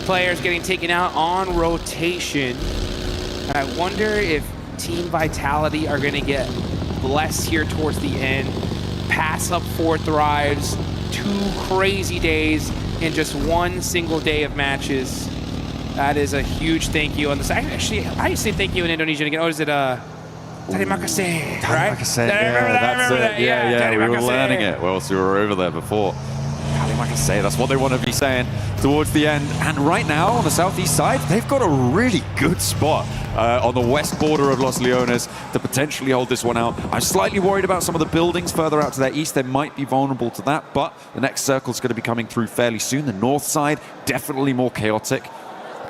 Players getting taken out on rotation. And I wonder if Team Vitality are going to get blessed here towards the end. Pass up 4 thrives, 2 crazy days in just 1 single day of matches. That is a huge thank you on this. Actually, I say thank you in Indonesian again. Oh, is it Terima kasih, right? That's it. Yeah, we were learning it whilst we were over there before. Terima kasih, that's what they want to be saying towards the end. And right now, on the southeast side, they've got a really good spot on the west border of Los Leones to potentially hold this one out. I'm slightly worried about some of the buildings further out to their east. They might be vulnerable to that, but the next circle is going to be coming through fairly soon. The north side, definitely more chaotic.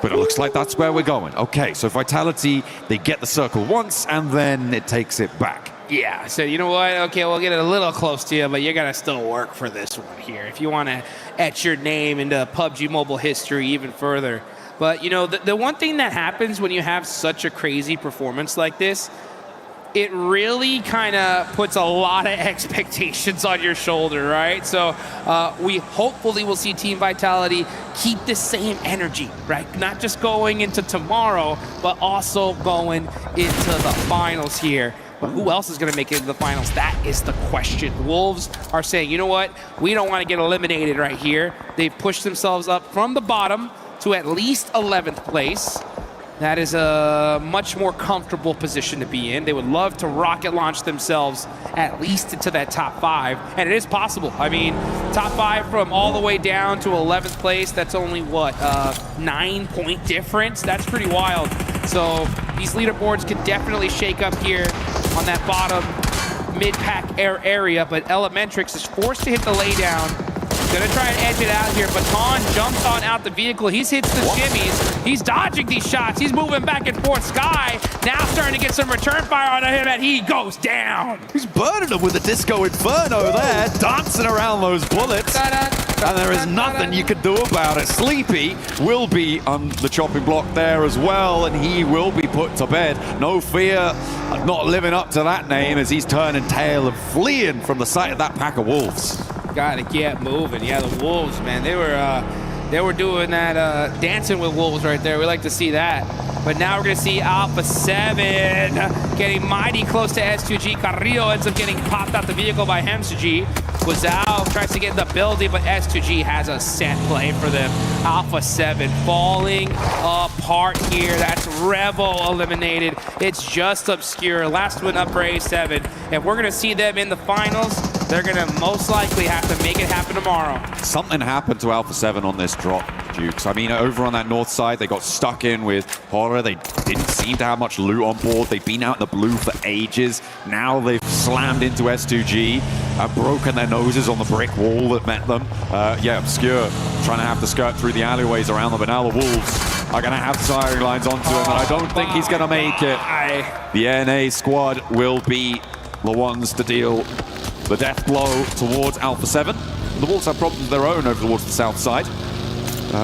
But it looks like that's where we're going. Okay, so Vitality, they get the circle once, and then it takes it back. Yeah, so you know what? Okay, we'll get it a little close to you, but you're going to still work for this one here. If you want to etch your name into PUBG Mobile history even further. But, you know, the one thing that happens when you have such a crazy performance like this, it really kind of puts a lot of expectations on your shoulder, right? So we hopefully will see Team Vitality keep the same energy, right? Not just going into tomorrow, but also going into the finals here. But who else is going to make it into the finals? That is the question. Wolves are saying, you know what? We don't want to get eliminated right here. They've pushed themselves up from the bottom to at least 11th place. That is a much more comfortable position to be in. They would love to rocket launch themselves at least into that top 5, and it is possible. I mean, top 5 from all the way down to 11th place, that's only, what, 9-point difference? That's pretty wild. So these leaderboards could definitely shake up here on that bottom mid-pack area, but Elementrix is forced to hit the laydown. Gonna try and edge it out here. Baton jumps on out the vehicle. He's hits the shimmies. He's dodging these shots. He's moving back and forth. Sky now starting to get some return fire on him, and he goes down. He's burning them with the Disco Inferno there, dancing around those bullets. And there is nothing you can do about it. Sleepy will be on the chopping block there as well, and he will be put to bed. No fear of not living up to that name as he's turning tail and fleeing from the sight of that pack of wolves. Gotta get moving. Yeah, the Wolves, man, they were doing that dancing with wolves right there. We like to see that. But now we're gonna see Alpha 7 getting mighty close to S2G. Carrillo ends up getting popped out the vehicle by Hemsuji. Wazao tries to get in the building, but S2G has a set play for them. Alpha 7 falling apart here. That's Revel eliminated. It's just Obscure. Last one up for A7. If we're gonna see them in the finals, they're gonna most likely have to make it happen tomorrow. Something happened to Alpha 7 on this drop, Dukes. I mean, over on that north side, they got stuck in with Horror. They didn't seem to have much loot on board. They've been out in the blue for ages. Now they've slammed into S2G and broken their noses on the brick wall that met them. Yeah, Obscure trying to have to skirt through the alleyways around them, but now the Wolves are going to have firing lines onto him, and I don't think he's going to make it. The NA squad will be the ones to deal The death blow towards Alpha 7. The Wolves have problems of their own over towards the south side.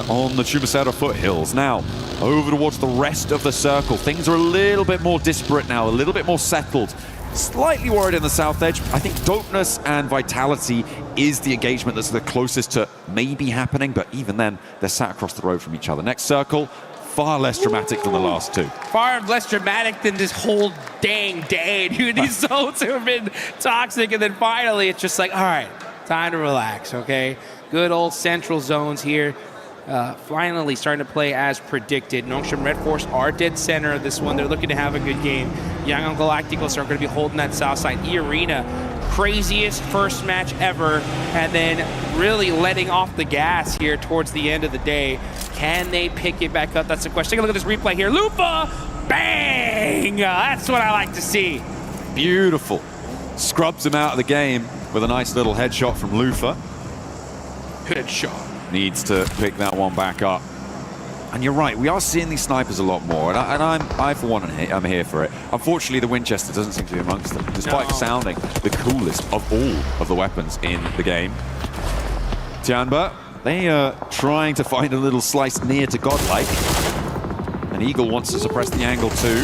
On the Chumacera foothills. Now, over towards the rest of the circle. Things are a little bit more disparate now, a little bit more settled. Slightly worried in the south edge. I think Dopeness and Vitality is the engagement that's the closest to maybe happening, but even then, they're sat across the road from each other. Next circle, far less dramatic than the last two. Far less dramatic than this whole dang day, dude. These zones have been toxic, and then finally it's just like, all right, time to relax, okay? Good old central zones here. Finally starting to play as predicted. Nongshim Red Force are dead center of this one. They're looking to have a good game. Yangon Galacticos are going to be holding that south side. E-Arena, craziest first match ever, and then really letting off the gas here towards the end of the day. Can they pick it back up? That's the question. Take a look at this replay here. Lufa, bang! That's what I like to see. Beautiful. Scrubs him out of the game with a nice little headshot from Lufa. Headshot. Needs to pick that one back up. And you're right, we are seeing these snipers a lot more, and I for one, I'm here for it. Unfortunately, the Winchester doesn't seem to be amongst them, despite sounding the coolest of all of the weapons in the game. Tianba, they are trying to find a little slice near to Godlike. And Eagle wants to suppress the angle too,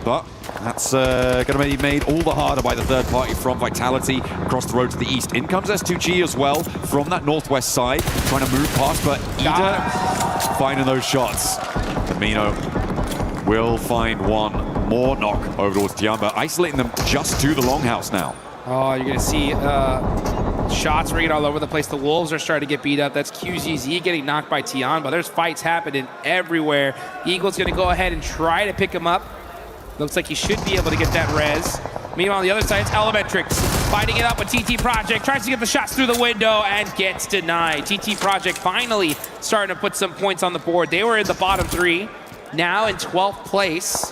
but that's going to be made all the harder by the third party from Vitality across the road to the east. In comes S2G as well from that northwest side, trying to move past, but Ida finding those shots. Camino will find one more knock over towards Tiamba, isolating them just to the longhouse now. Oh, you're going to see shots ringing all over the place. The Wolves are starting to get beat up. That's QZZ getting knocked by Tiamba. There's fights happening everywhere. Eagle's going to go ahead and try to pick him up. Looks like he should be able to get that res. Meanwhile, on the other side, it's Elementrix fighting it up with TT Project. Tries to get the shots through the window and gets denied. TT Project finally starting to put some points on the board. They were in the bottom three, now in 12th place.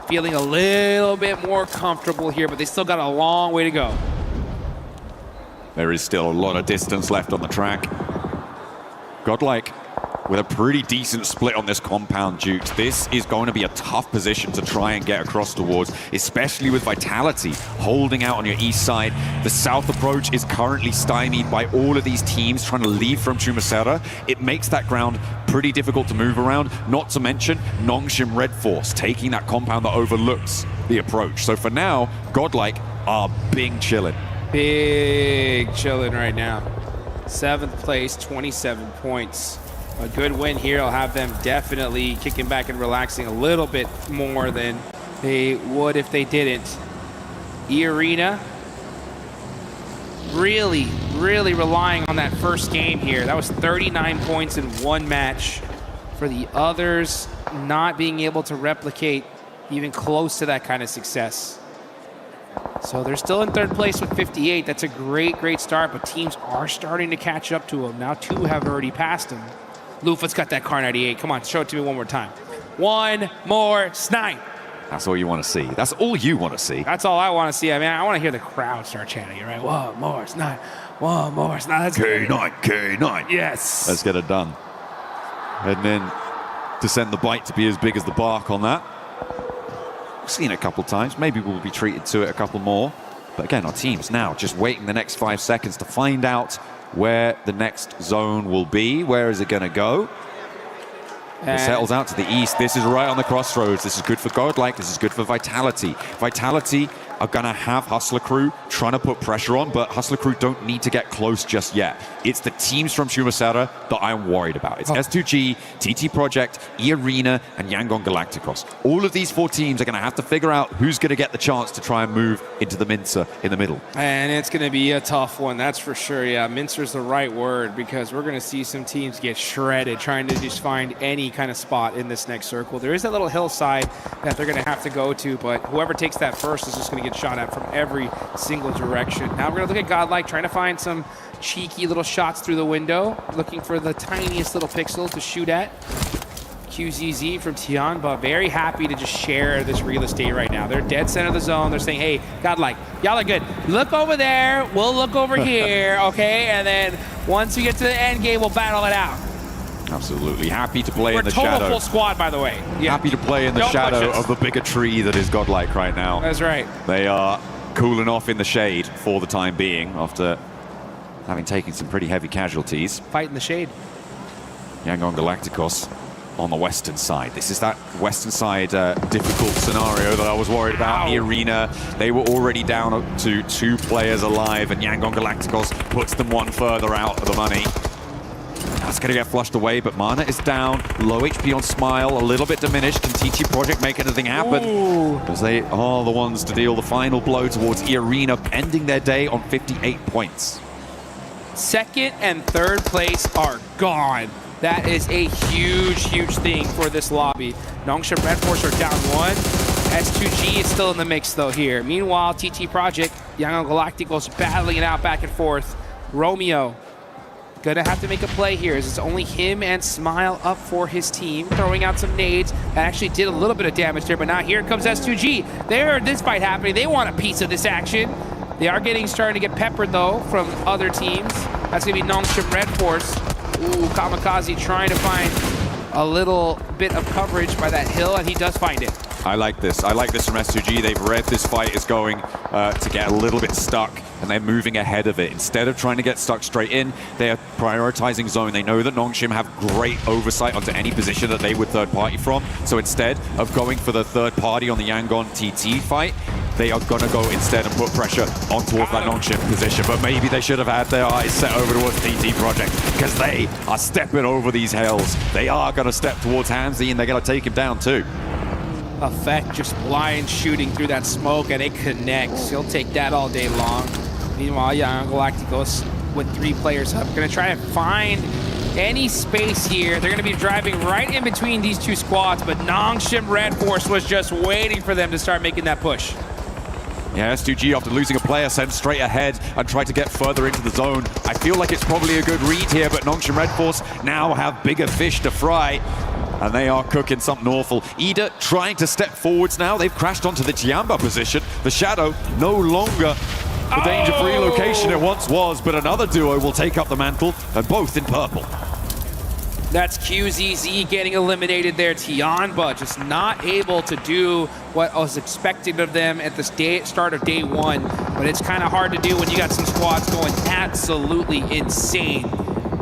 Feeling a little bit more comfortable here, but they still got a long way to go. There is still a lot of distance left on the track. Godlike with a pretty decent split on this compound, Dukes. This is going to be a tough position to try and get across towards, especially with Vitality holding out on your east side. The south approach is currently stymied by all of these teams trying to leave from Chumacera. It makes that ground pretty difficult to move around, not to mention Nongshim Red Force taking that compound that overlooks the approach. So for now, Godlike are big chilling. Big chilling right now. 7th place, 27 points. A good win here will have them definitely kicking back and relaxing a little bit more than they would if they didn't. E-Arena really relying on that first game here. That was 39 points in one match. For the others, not being able to replicate even close to that kind of success. So they're still in 3rd place with 58. That's a great start, but teams are starting to catch up to them. Now 2 have already passed them. Lufa's got that Car 98. Come on, show it to me one more time. One more snipe. That's all you want to see. That's all you want to see. That's all I want to see. I mean, I want to hear the crowd start chanting, right? One more snipe. One more snipe. K9, K9. Yes. Let's get it done. And then to send the bite to be as big as the bark on that. We've seen it a couple times. Maybe we'll be treated to it a couple more. But again, our team's now just waiting the next 5 seconds to find out where the next zone will be. Where is it going to go? It settles out to the east. This is right on the crossroads. This is good for Godlike. This is good for Vitality. Vitality are going to have Hustler Crew trying to put pressure on, but Hustler Crew don't need to get close just yet. It's the teams from Chumacera that I'm worried about. It's S2G, TT Project, E-Arena, and Yangon Galacticos. All of these 4 teams are going to have to figure out who's going to get the chance to try and move into the Mincer in the middle. And it's going to be a tough one, that's for sure. Yeah, Mincer's the right word, because we're going to see some teams get shredded trying to just find any kind of spot in this next circle. There is that little hillside that they're going to have to go to, but whoever takes that first is just going to get shot at from every single direction. Now we're going to look at Godlike, trying to find some cheeky little shots through the window, looking for the tiniest little pixel to shoot at. QZZ from Tianba, very happy to just share this real estate right now. They're dead center of the zone. They're saying, hey, Godlike, y'all are good. Look over there. We'll look over here, okay? And then once we get to the end game, we'll battle it out. Absolutely. Happy to play in the shadow. We're total shadow. full squad, by the way. Yeah. Happy to play in the shadow of the bigger tree that is Godlike right now. That's right. They are cooling off in the shade for the time being after having taken some pretty heavy casualties. Fight in the shade. Yangon Galacticos on the western side. This is that western side difficult scenario that I was worried about. The arena, they were already down to 2 players alive, and Yangon Galacticos puts them one further out of the money. That's going to get flushed away, but Mana is down. Low HP on Smile, a little bit diminished. Can TT Project make anything happen? As they are the ones to deal the final blow towards E-Arena, ending their day on 58 points. Second and third place are gone. That is a huge, huge thing for this lobby. Nongshim Red Force are down 1. S2G is still in the mix though here. Meanwhile, TT Project, Yangon Galacticos battling it out back and forth. Romeo gonna have to make a play here as it's only him and Smile up for his team, throwing out some nades. That actually did a little bit of damage there, but now here comes S2G. They heard this fight happening. They want a piece of this action. They are starting to get peppered though from other teams. That's gonna be Nongshim Red Force. Ooh, Kamikaze trying to find a little bit of coverage by that hill, and he does find it. I like this. I like this from S2G. They've read this fight is going to get a little bit stuck, and they're moving ahead of it. Instead of trying to get stuck straight in, they are prioritizing zone. They know that Nongshim have great oversight onto any position that they would third party from. So instead of going for the third party on the Yangon TT fight, they are going to go instead and put pressure on towards that Nongshim position. But maybe they should have had their eyes set over towards TT Project, because they are stepping over these hills. They are going to step towards Hamzy, and they're going to take him down too. Effect just blind shooting through that smoke, and it connects. He'll take that all day long. Meanwhile, Yangon Galacticos with 3 players up, gonna try to find any space here. They're gonna be driving right in between these 2 squads, but Nongshim Red Force was just waiting for them to start making that push. Yeah, S2G, after losing a player, sent straight ahead and tried to get further into the zone. I feel like it's probably a good read here, but Nongshim Red Force now have bigger fish to fry, and they are cooking something awful. Ida trying to step forwards now. They've crashed onto the Tiamba position. The Shadow no longer the danger-free location it once was, but another duo will take up the mantle, and both in purple. That's QZZ getting eliminated there. Tiamba just not able to do what was expected of them at the start of day 1. But it's kind of hard to do when you got some squads going absolutely insane.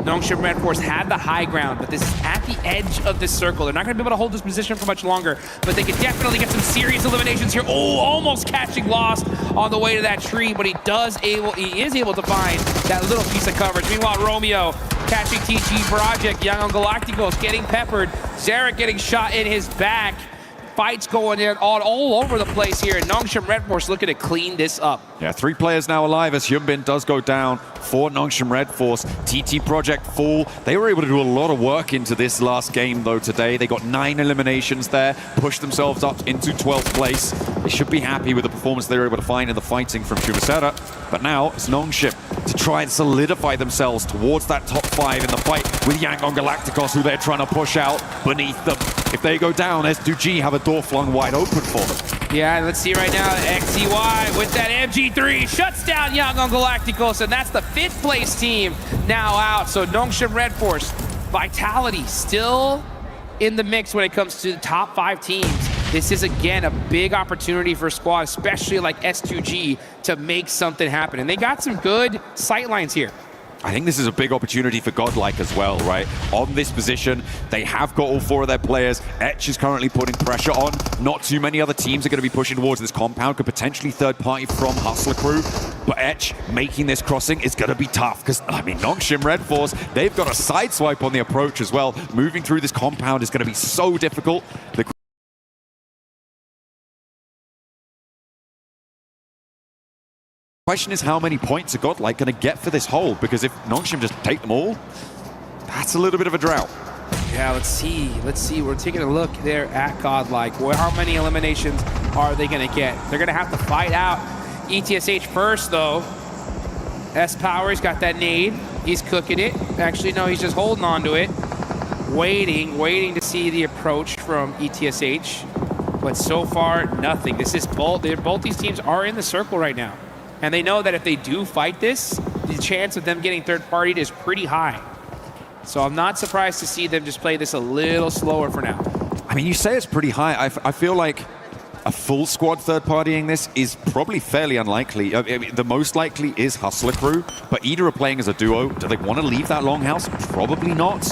Nongshim Red Force had the high ground, but this is at the edge of this circle. They're not going to be able to hold this position for much longer, but they can definitely get some serious eliminations here. Oh, almost catching Lost on the way to that tree, but he is able to find that little piece of coverage. Meanwhile, Romeo catching TG Project. Yangon Galacticos getting peppered. Zarek getting shot in his back. Fights going in all over the place here, and Nongshim Red Force looking to clean this up. Yeah, 3 players now alive as Hyunbin does go down for Nongshim Red Force. TT Project full. They were able to do a lot of work into this last game though today. They got 9 eliminations there, pushed themselves up into 12th place. They should be happy with the performance they were able to find in the fighting from Shumasera. But now it's Nongshim to try and solidify themselves towards that top 5 in the fight with Yangon Galacticos, who they're trying to push out beneath them. If they go down, S2G have a door flung wide open for them. Yeah, let's see right now, XCY with that MG3 shuts down Yangon Galacticos, and that's the 5th place team now out. So Nongshim Red Force, Vitality still in the mix when it comes to the top 5 teams. This is, again, a big opportunity for a squad, especially like S2G, to make something happen. And they got some good sight lines here. I think this is a big opportunity for Godlike as well, right? On this position, they have got all 4 of their players. Etch is currently putting pressure on. Not too many other teams are going to be pushing towards this compound. Could potentially third party from Hustler Crew. But Etch making this crossing is going to be tough because, I mean, Nongshim Red Force, they've got a side swipe on the approach as well. Moving through this compound is going to be so difficult. The question is, how many points are Godlike going to get for this hole? Because if Nongshim just take them all, that's a little bit of a drought. Yeah, let's see. We're taking a look there at Godlike. Well, how many eliminations are they going to get? They're going to have to fight out ETSH first, though. S-Power, he's got that nade. He's cooking it. Actually, no, he's just holding on to it. Waiting to see the approach from ETSH. But so far, nothing. This is both these teams are in the circle right now. And they know that if they do fight this, the chance of them getting third-partied is pretty high. So I'm not surprised to see them just play this a little slower for now. I mean, you say it's pretty high. I feel like a full squad third-partying this is probably fairly unlikely. I mean, the most likely is Hustler Crew, but Eda are playing as a duo. Do they want to leave that longhouse? Probably not.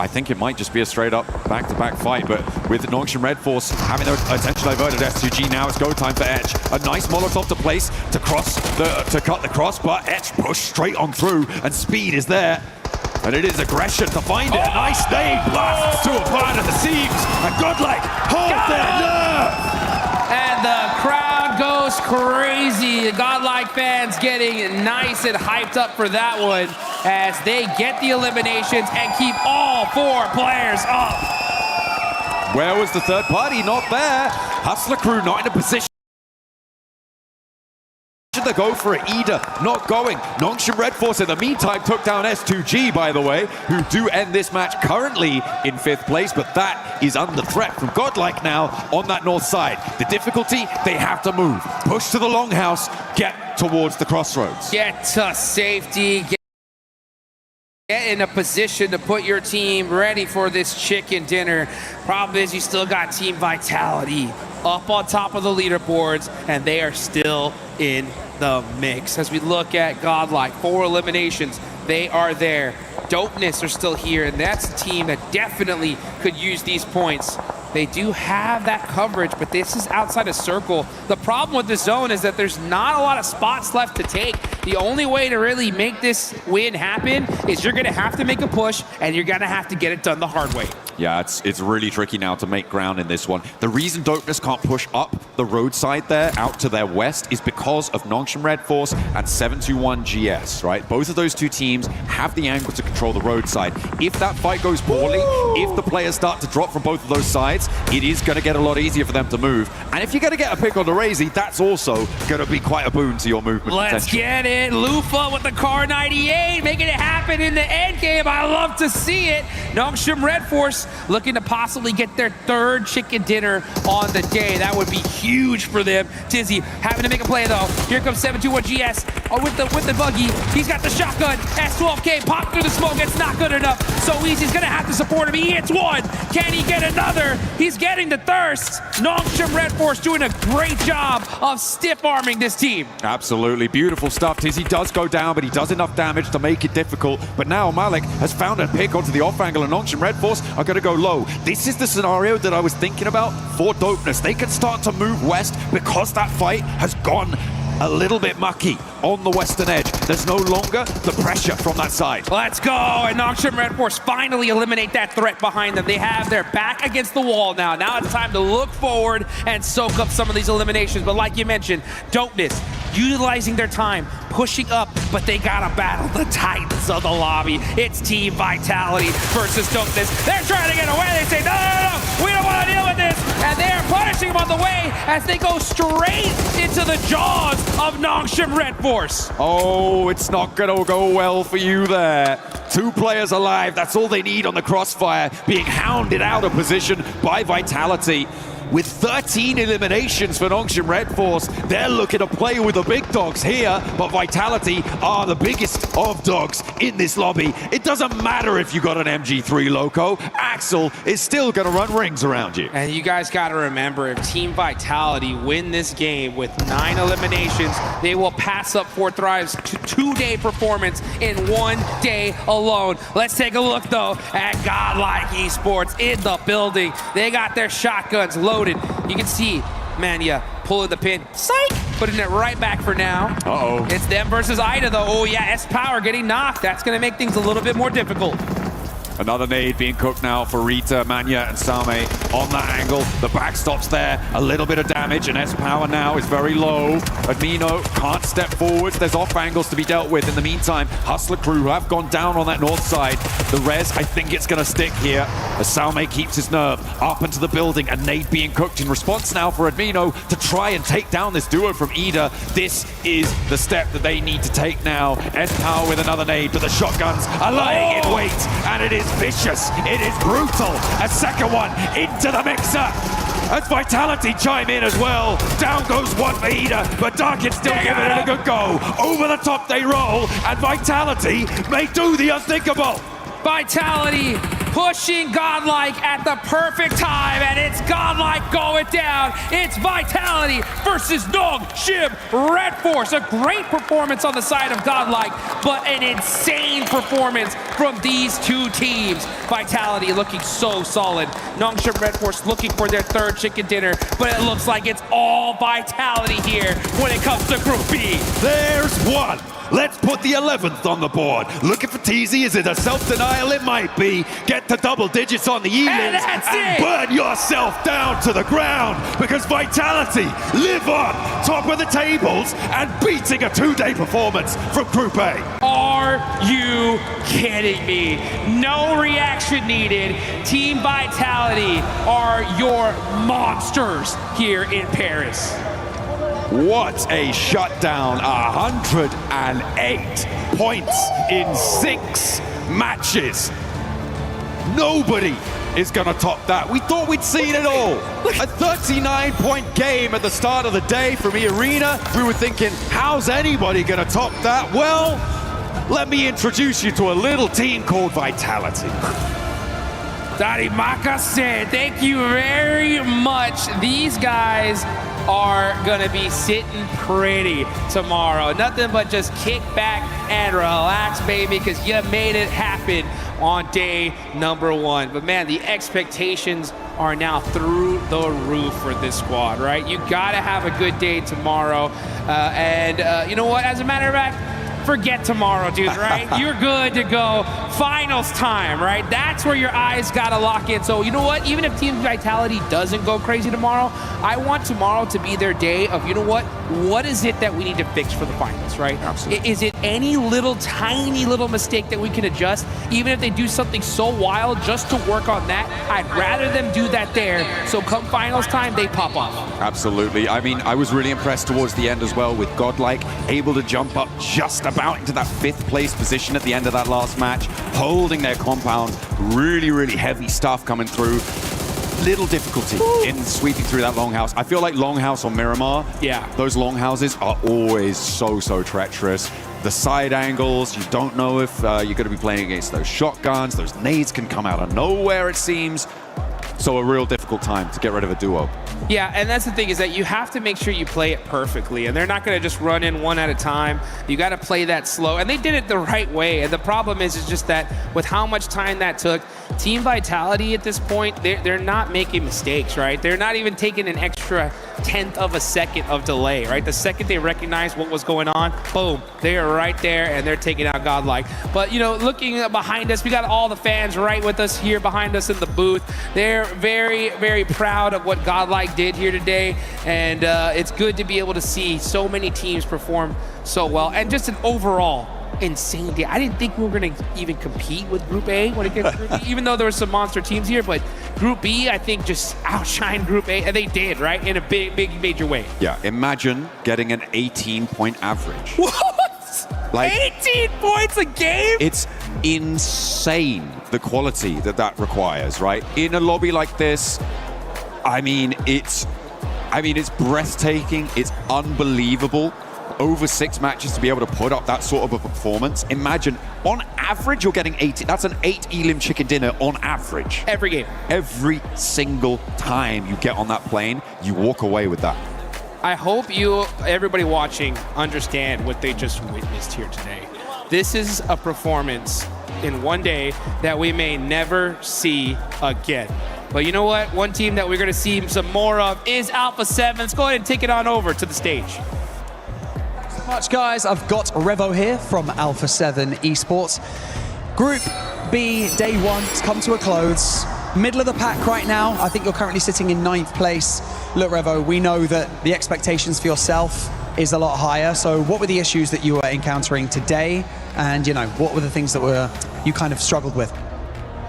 I think it might just be a straight-up back-to-back fight, but with Nongshim Red Force having their attention diverted, S2G now it's go time for Etch. A nice Molotov to place to cut the cross, but Etch pushed straight on through, and speed is there. And it is aggression to find it. A nice nade blast to a part of the seams, and Godlike hold their nerve. And the crowd goes crazy. Godlike fans getting nice and hyped up for that one as they get the eliminations and keep all 4 players up. Where was the third party? Not there. Hustler Crew not in a position to go for it. Eda not going. Nongshim Red Force in the meantime took down S2G, by the way, who do end this match currently in 5th place, but that is under threat from Godlike now on that north side. The difficulty, they have to move. Push to the longhouse, get towards the crossroads. Get to safety. Get in a position to put your team ready for this chicken dinner. Problem is you still got Team Vitality up on top of the leaderboards, and they are still in the mix. As we look at Godlike, 4 eliminations, they are there. Dopeness are still here, and that's a team that definitely could use these points. They do have that coverage, but this is outside of circle. The problem with the zone is that there's not a lot of spots left to take. The only way to really make this win happen is you're gonna have to make a push, and you're gonna have to get it done the hard way. Yeah, it's really tricky now to make ground in this one. The reason Dopeness can't push up the roadside there, out to their west, is because of Nongshim Red Force and 721 GS, right? Both of those 2 teams have the angle to control the roadside. If that fight goes poorly, if the players start to drop from both of those sides, it is going to get a lot easier for them to move. And if you're going to get a pick on the Razy, that's also going to be quite a boon to your movement Let's potential. get it. Lufa with the Car 98, making it happen in the end game. I love to see it. Nongshim Red Force looking to possibly get their 3rd chicken dinner on the day. That would be huge for them. Tizzy having to make a play though. Here comes 721 GS with the buggy. He's got the shotgun. S12K popped through the smoke. It's not good enough. So Easy's gonna have to support him. He hits 1. Can he get another? He's getting the thirst. Nongshim Red Force doing a great job of stiff arming this team. Absolutely beautiful stuff. Tizzy does go down, but he does enough damage to make it difficult. But now Malik has found a pick onto the off angle, and Nongshim Red Force are going to go low. This is the scenario that I was thinking about for Dopeness. They can start to move west because that fight has gone a little bit mucky on the western edge. There's no longer the pressure from that side. Let's go, and Nongshim Red Force finally eliminate that threat behind them. They have their back against the wall now. Now it's time to look forward and soak up some of these eliminations. But like you mentioned, Dopeness utilizing their time, pushing up, but they gotta battle the titans of the lobby. It's Team Vitality versus Dopeness. They're trying to get away. They say, no, we don't want to deal with this. And they're punishing them on the way as they go straight into the jaws of Nongshim Red Force. Oh, it's not gonna go well for you there. 2 players alive, that's all they need on the crossfire, being hounded out of position by Vitality. With 13 eliminations for Nongshim Red Force, they're looking to play with the big dogs here, but Vitality are the biggest of dogs in this lobby. It doesn't matter if you got an MG3 Loco, Axel is still gonna run rings around you. And you guys gotta remember, if Team Vitality win this game with 9 eliminations, they will pass up 4 Thrive's 2-day performance in 1 day alone. Let's take a look though at Godlike Esports in the building. They got their shotguns loaded. You can see Mania pulling the pin. Psych! Putting it right back for now. Uh-oh. It's them versus Ida though. Oh yeah, S-Power getting knocked. That's gonna make things a little bit more difficult. Another nade being cooked now for Rita, Manya, and Same on that angle. The backstop's there, a little bit of damage, and S-Power now is very low. Admino can't step forwards. There's off angles to be dealt with. In the meantime, Hustler Crew have gone down on that north side. The res, I think it's going to stick here as Salme keeps his nerve up into the building. A nade being cooked in response now for Admino to try and take down this duo from Eda. This is the step that they need to take now. S-Power with another nade, but the shotguns are lying in wait, and it is vicious, it is brutal. A second one into the mixer. As Vitality chime in as well. Down goes 1 for Eda, but Darkin still giving it a good go. Over the top they roll, and Vitality may do the unthinkable. Vitality pushing Godlike at the perfect time, and it's Godlike going down. It's Vitality versus Nongshim Red Force. A great performance on the side of Godlike, but an insane performance from these two teams. Vitality looking so solid. Nongshim Red Force looking for their third chicken dinner, but it looks like it's all Vitality here when it comes to Group B. There's one. Let's put the 11th on the board. Looking for TZ, is it a self-denial? It might be. Get to double digits on the elims and burn yourself down to the ground, because Vitality live on top of the tables and beating a two-day performance from Group A. Are you kidding me? No reaction needed. Team Vitality are your monsters here in Paris. What a shutdown, 108 points in 6 matches. Nobody is gonna top that. We thought we'd seen it all. A 39-point game at the start of the day from eArena. We were thinking, how's anybody gonna top that? Well, let me introduce you to a little team called Vitality. Daddy Maka said, thank you very much. These guys are gonna be sitting pretty tomorrow. Nothing but just kick back and relax, baby, because you made it happen on day number 1. But man, the expectations are now through the roof for this squad, right? You gotta have a good day tomorrow. You know what, as a matter of fact, forget tomorrow, dude, right? You're good to go. Finals time, right? That's where your eyes gotta lock in. So you know what? Even if Team Vitality doesn't go crazy tomorrow, I want tomorrow to be their day of, you know what is it that we need to fix for the finals, right? Absolutely. Is it any little, tiny little mistake that we can adjust? Even if they do something so wild just to work on that, I'd rather them do that there. So come finals time, they pop off. Absolutely. I mean, I was really impressed towards the end as well with Godlike, able to jump up just about into that 5th place position at the end of that last match, holding their compound. Really, really heavy stuff coming through. Little difficulty in sweeping through that longhouse. I feel like longhouse or Miramar, those longhouses are always so treacherous. The side angles, you don't know if you're going to be playing against those shotguns. Those nades can come out of nowhere, it seems. So a real difficult time to get rid of a duo. Yeah, and that's the thing, is that you have to make sure you play it perfectly, and they're not going to just run in one at a time. You got to play that slow, and they did it the right way. And the problem is just that with how much time that took, Team Vitality at this point, they're not making mistakes, right? They're not even taking an extra 1/10 of a second of delay, right? The second they recognize what was going on, boom, they are right there, and they're taking out Godlike. But, you know, looking behind us, we got all the fans right with us here behind us in the booth. They're very, very proud of what Godlike did here today, and it's good to be able to see so many teams perform so well, and just an overall insane day. I didn't think we were going to even compete with Group A when it gets to Group B, even though there were some monster teams here, but Group B, I think, just outshined Group A, and they did, right, in a big, major way. Yeah, imagine getting an 18-point average. What? Like, 18 points a game? It's insane, the quality that requires, right? In a lobby like this, I mean, it's breathtaking. It's unbelievable. Over 6 matches to be able to put up that sort of a performance. Imagine, on average, you're getting 80. That's an 8 elim chicken dinner on average. Every game. Every single time you get on that plane, you walk away with that. I hope everybody watching, understand what they just witnessed here today. This is a performance in one day that we may never see again. But you know what? One team that we're going to see some more of is Alpha 7. Let's go ahead and take it on over to the stage. Much, guys. I've got Revo here from Alpha 7 Esports. Group B, day 1, has come to a close. Middle of the pack right now. I think you're currently sitting in 9th place. Look, Revo, we know that the expectations for yourself is a lot higher. So what were the issues that you were encountering today? And, you know, what were the things that you kind of struggled with?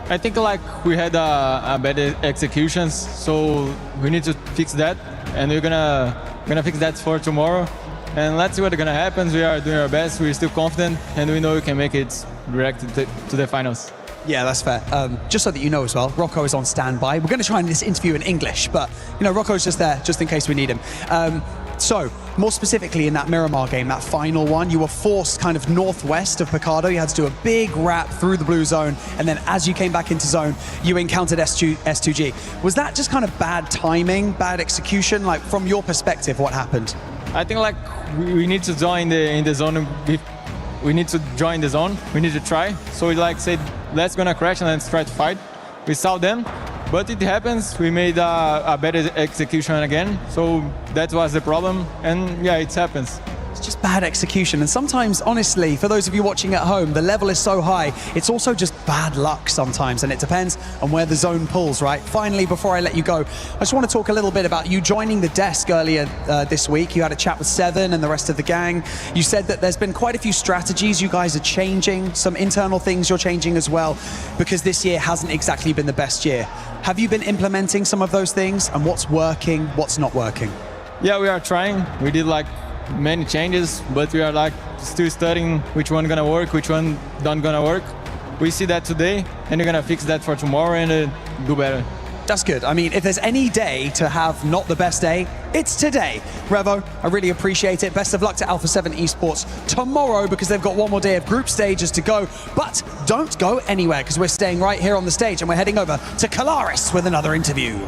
I think like we had a bad executions, so we need to fix that, and we're gonna fix that for tomorrow. And let's see what's gonna happen. We are doing our best. We're still confident, and we know we can make it direct to the finals. Yeah, that's fair. Just so that you know as well, Rocco is on standby. We're going to try this interview in English, but you know, Rocco's just there, just in case we need him. So, more specifically in that Miramar game, that final one, you were forced kind of northwest of Picado. You had to do a big wrap through the blue zone, and then as you came back into zone, you encountered S2G. Was that just kind of bad timing, bad execution? Like, from your perspective, what happened? I think like we need to join in the zone. We need to join the zone. We need to try. So we like said, let's gonna crash and let's try to fight. We saw them. But it happens, we made a better execution again, so that was the problem, and yeah, it happens. It's just bad execution, and sometimes, honestly, for those of you watching at home, the level is so high, it's also just bad luck sometimes, and it depends on where the zone pulls, right? Finally, before I let you go, I just want to talk a little bit about you joining the desk earlier this week. You had a chat with Seven and the rest of the gang. You said that there's been quite a few strategies you guys are changing, some internal things you're changing as well, because this year hasn't exactly been the best year. Have you been implementing some of those things, and what's working, what's not working? Yeah, we are trying. We did like many changes, but we are like still studying which one gonna work, which one not gonna work. We see that today, and we're gonna fix that for tomorrow and do better. That's good. I mean, if there's any day to have not the best day, it's today. Revo, I really appreciate it. Best of luck to Alpha 7 Esports tomorrow, because they've got one more day of group stages to go. But don't go anywhere, because we're staying right here on the stage and we're heading over to Kalaris with another interview.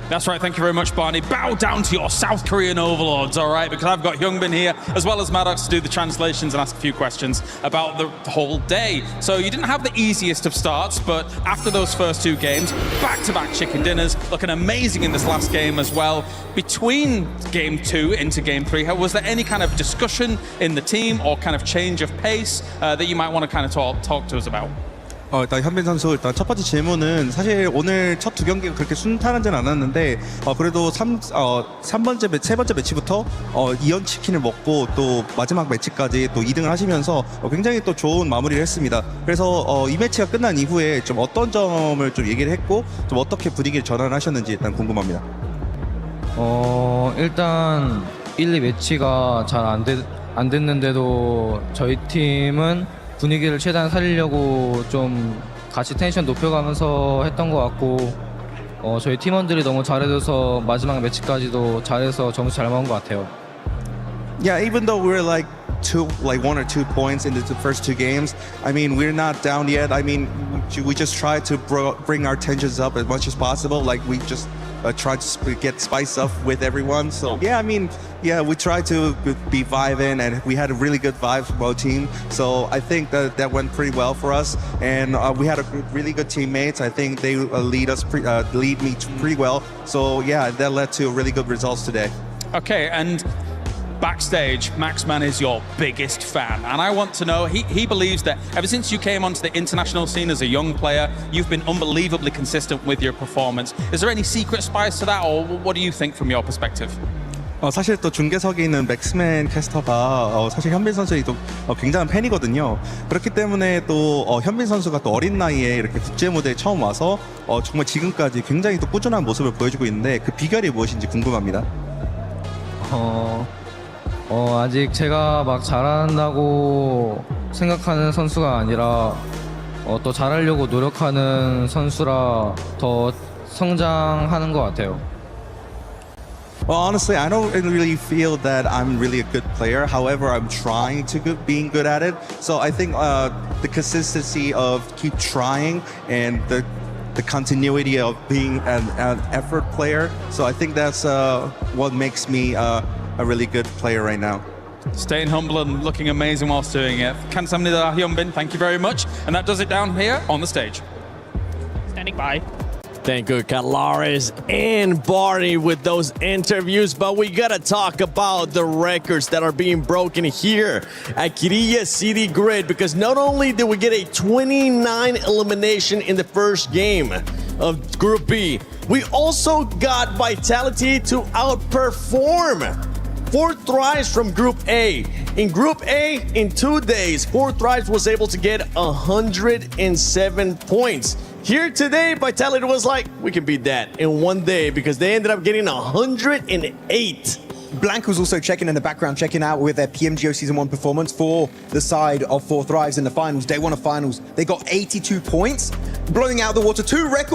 That's right, thank you very much, Barney. Bow down to your South Korean overlords, all right? Because I've got Hyungbin here, as well as Maddox, to do the translations and ask a few questions about the whole day. So you didn't have the easiest of starts, but after those first two games, back-to-back chicken dinners, looking amazing in this last game as well. Between game 2 into game 3, was there any kind of discussion in the team or kind of change of pace that you might want to kind of talk to us about? 일단 현빈 선수 일단 첫 번째 질문은 사실 오늘 첫 두 경기가 그렇게 순탄하진 않았는데 그래도 세 번째 매치부터 2연 치킨을 먹고 또 마지막 매치까지 또 2등을 하시면서 굉장히 또 좋은 마무리를 했습니다. 그래서 이 매치가 끝난 이후에 좀 어떤 점을 좀 얘기를 했고 좀 어떻게 분위기를 전환하셨는지 일단 궁금합니다. 일단 1, 2 매치가 잘 안 됐는데도 저희 팀은 분위기를 최대한 살리려고 좀 같이 텐션 높여가면서 했던 것 같고 저희 팀원들이 너무 잘해줘서 마지막 매치까지도 잘해서 점수 잘 먹은 것 같아요. Yeah, even though we're like 1 or 2 points into the first 2 games, I mean, we're not down yet. I mean, we just try to bring our tensions up as much as possible. Like, we just try to get spice up with everyone. So, yeah, I mean, yeah, we try to be vibing, and we had a really good vibe from our team. So I think that went pretty well for us. And we had really good teammates. I think they lead me pretty well. So, yeah, that led to really good results today. Okay, and backstage, Maxman is your biggest fan, and I want to know, he believes that ever since you came onto the international scene as a young player, you've been unbelievably consistent with your performance. Is there any secret spice to that, or what do you think from your perspective? 사실 또 중계석에 있는 맥스맨 캐스터가 사실 현빈 선수의 또 굉장한 팬이거든요. 그렇기 때문에 또 현빈 선수가 또 어린 나이에 이렇게 국제 무대에 처음 와서 정말 지금까지 굉장히 또 꾸준한 모습을 보여주고 있는데 그 비결이 무엇인지 궁금합니다. 아직 제가 막 잘한다고 생각하는 선수가 아니라 또 잘하려고 노력하는 선수라 더 성장하는 것 같아요. Well, honestly, I don't really feel that I'm really a good player. However, I'm trying to being good at it. So I think the consistency of keep trying and the continuity of being an effort player. So I think that's what makes me a really good player right now. Staying humble and looking amazing whilst doing it. 감사합니다, Hyunbin. Thank you very much. And that does it down here on the stage. Standing by. Thank you, Kalaris and Barney, with those interviews. But we gotta talk about the records that are being broken here at Kirilla City Grid, because not only did we get a 29 elimination in the first game of Group B, we also got Vitality to outperform 4 Thrives from Group A. In Group A, in 2 days, 4 Thrives was able to get 107 points. Here today, Vitality was like, we can beat that in 1 day, because they ended up getting 108. Blank was also checking in the background, checking out with their PMGO Season 1 performance for the side of 4 Thrives in the finals, day 1 of finals. They got 82 points, blowing out the water 2 records.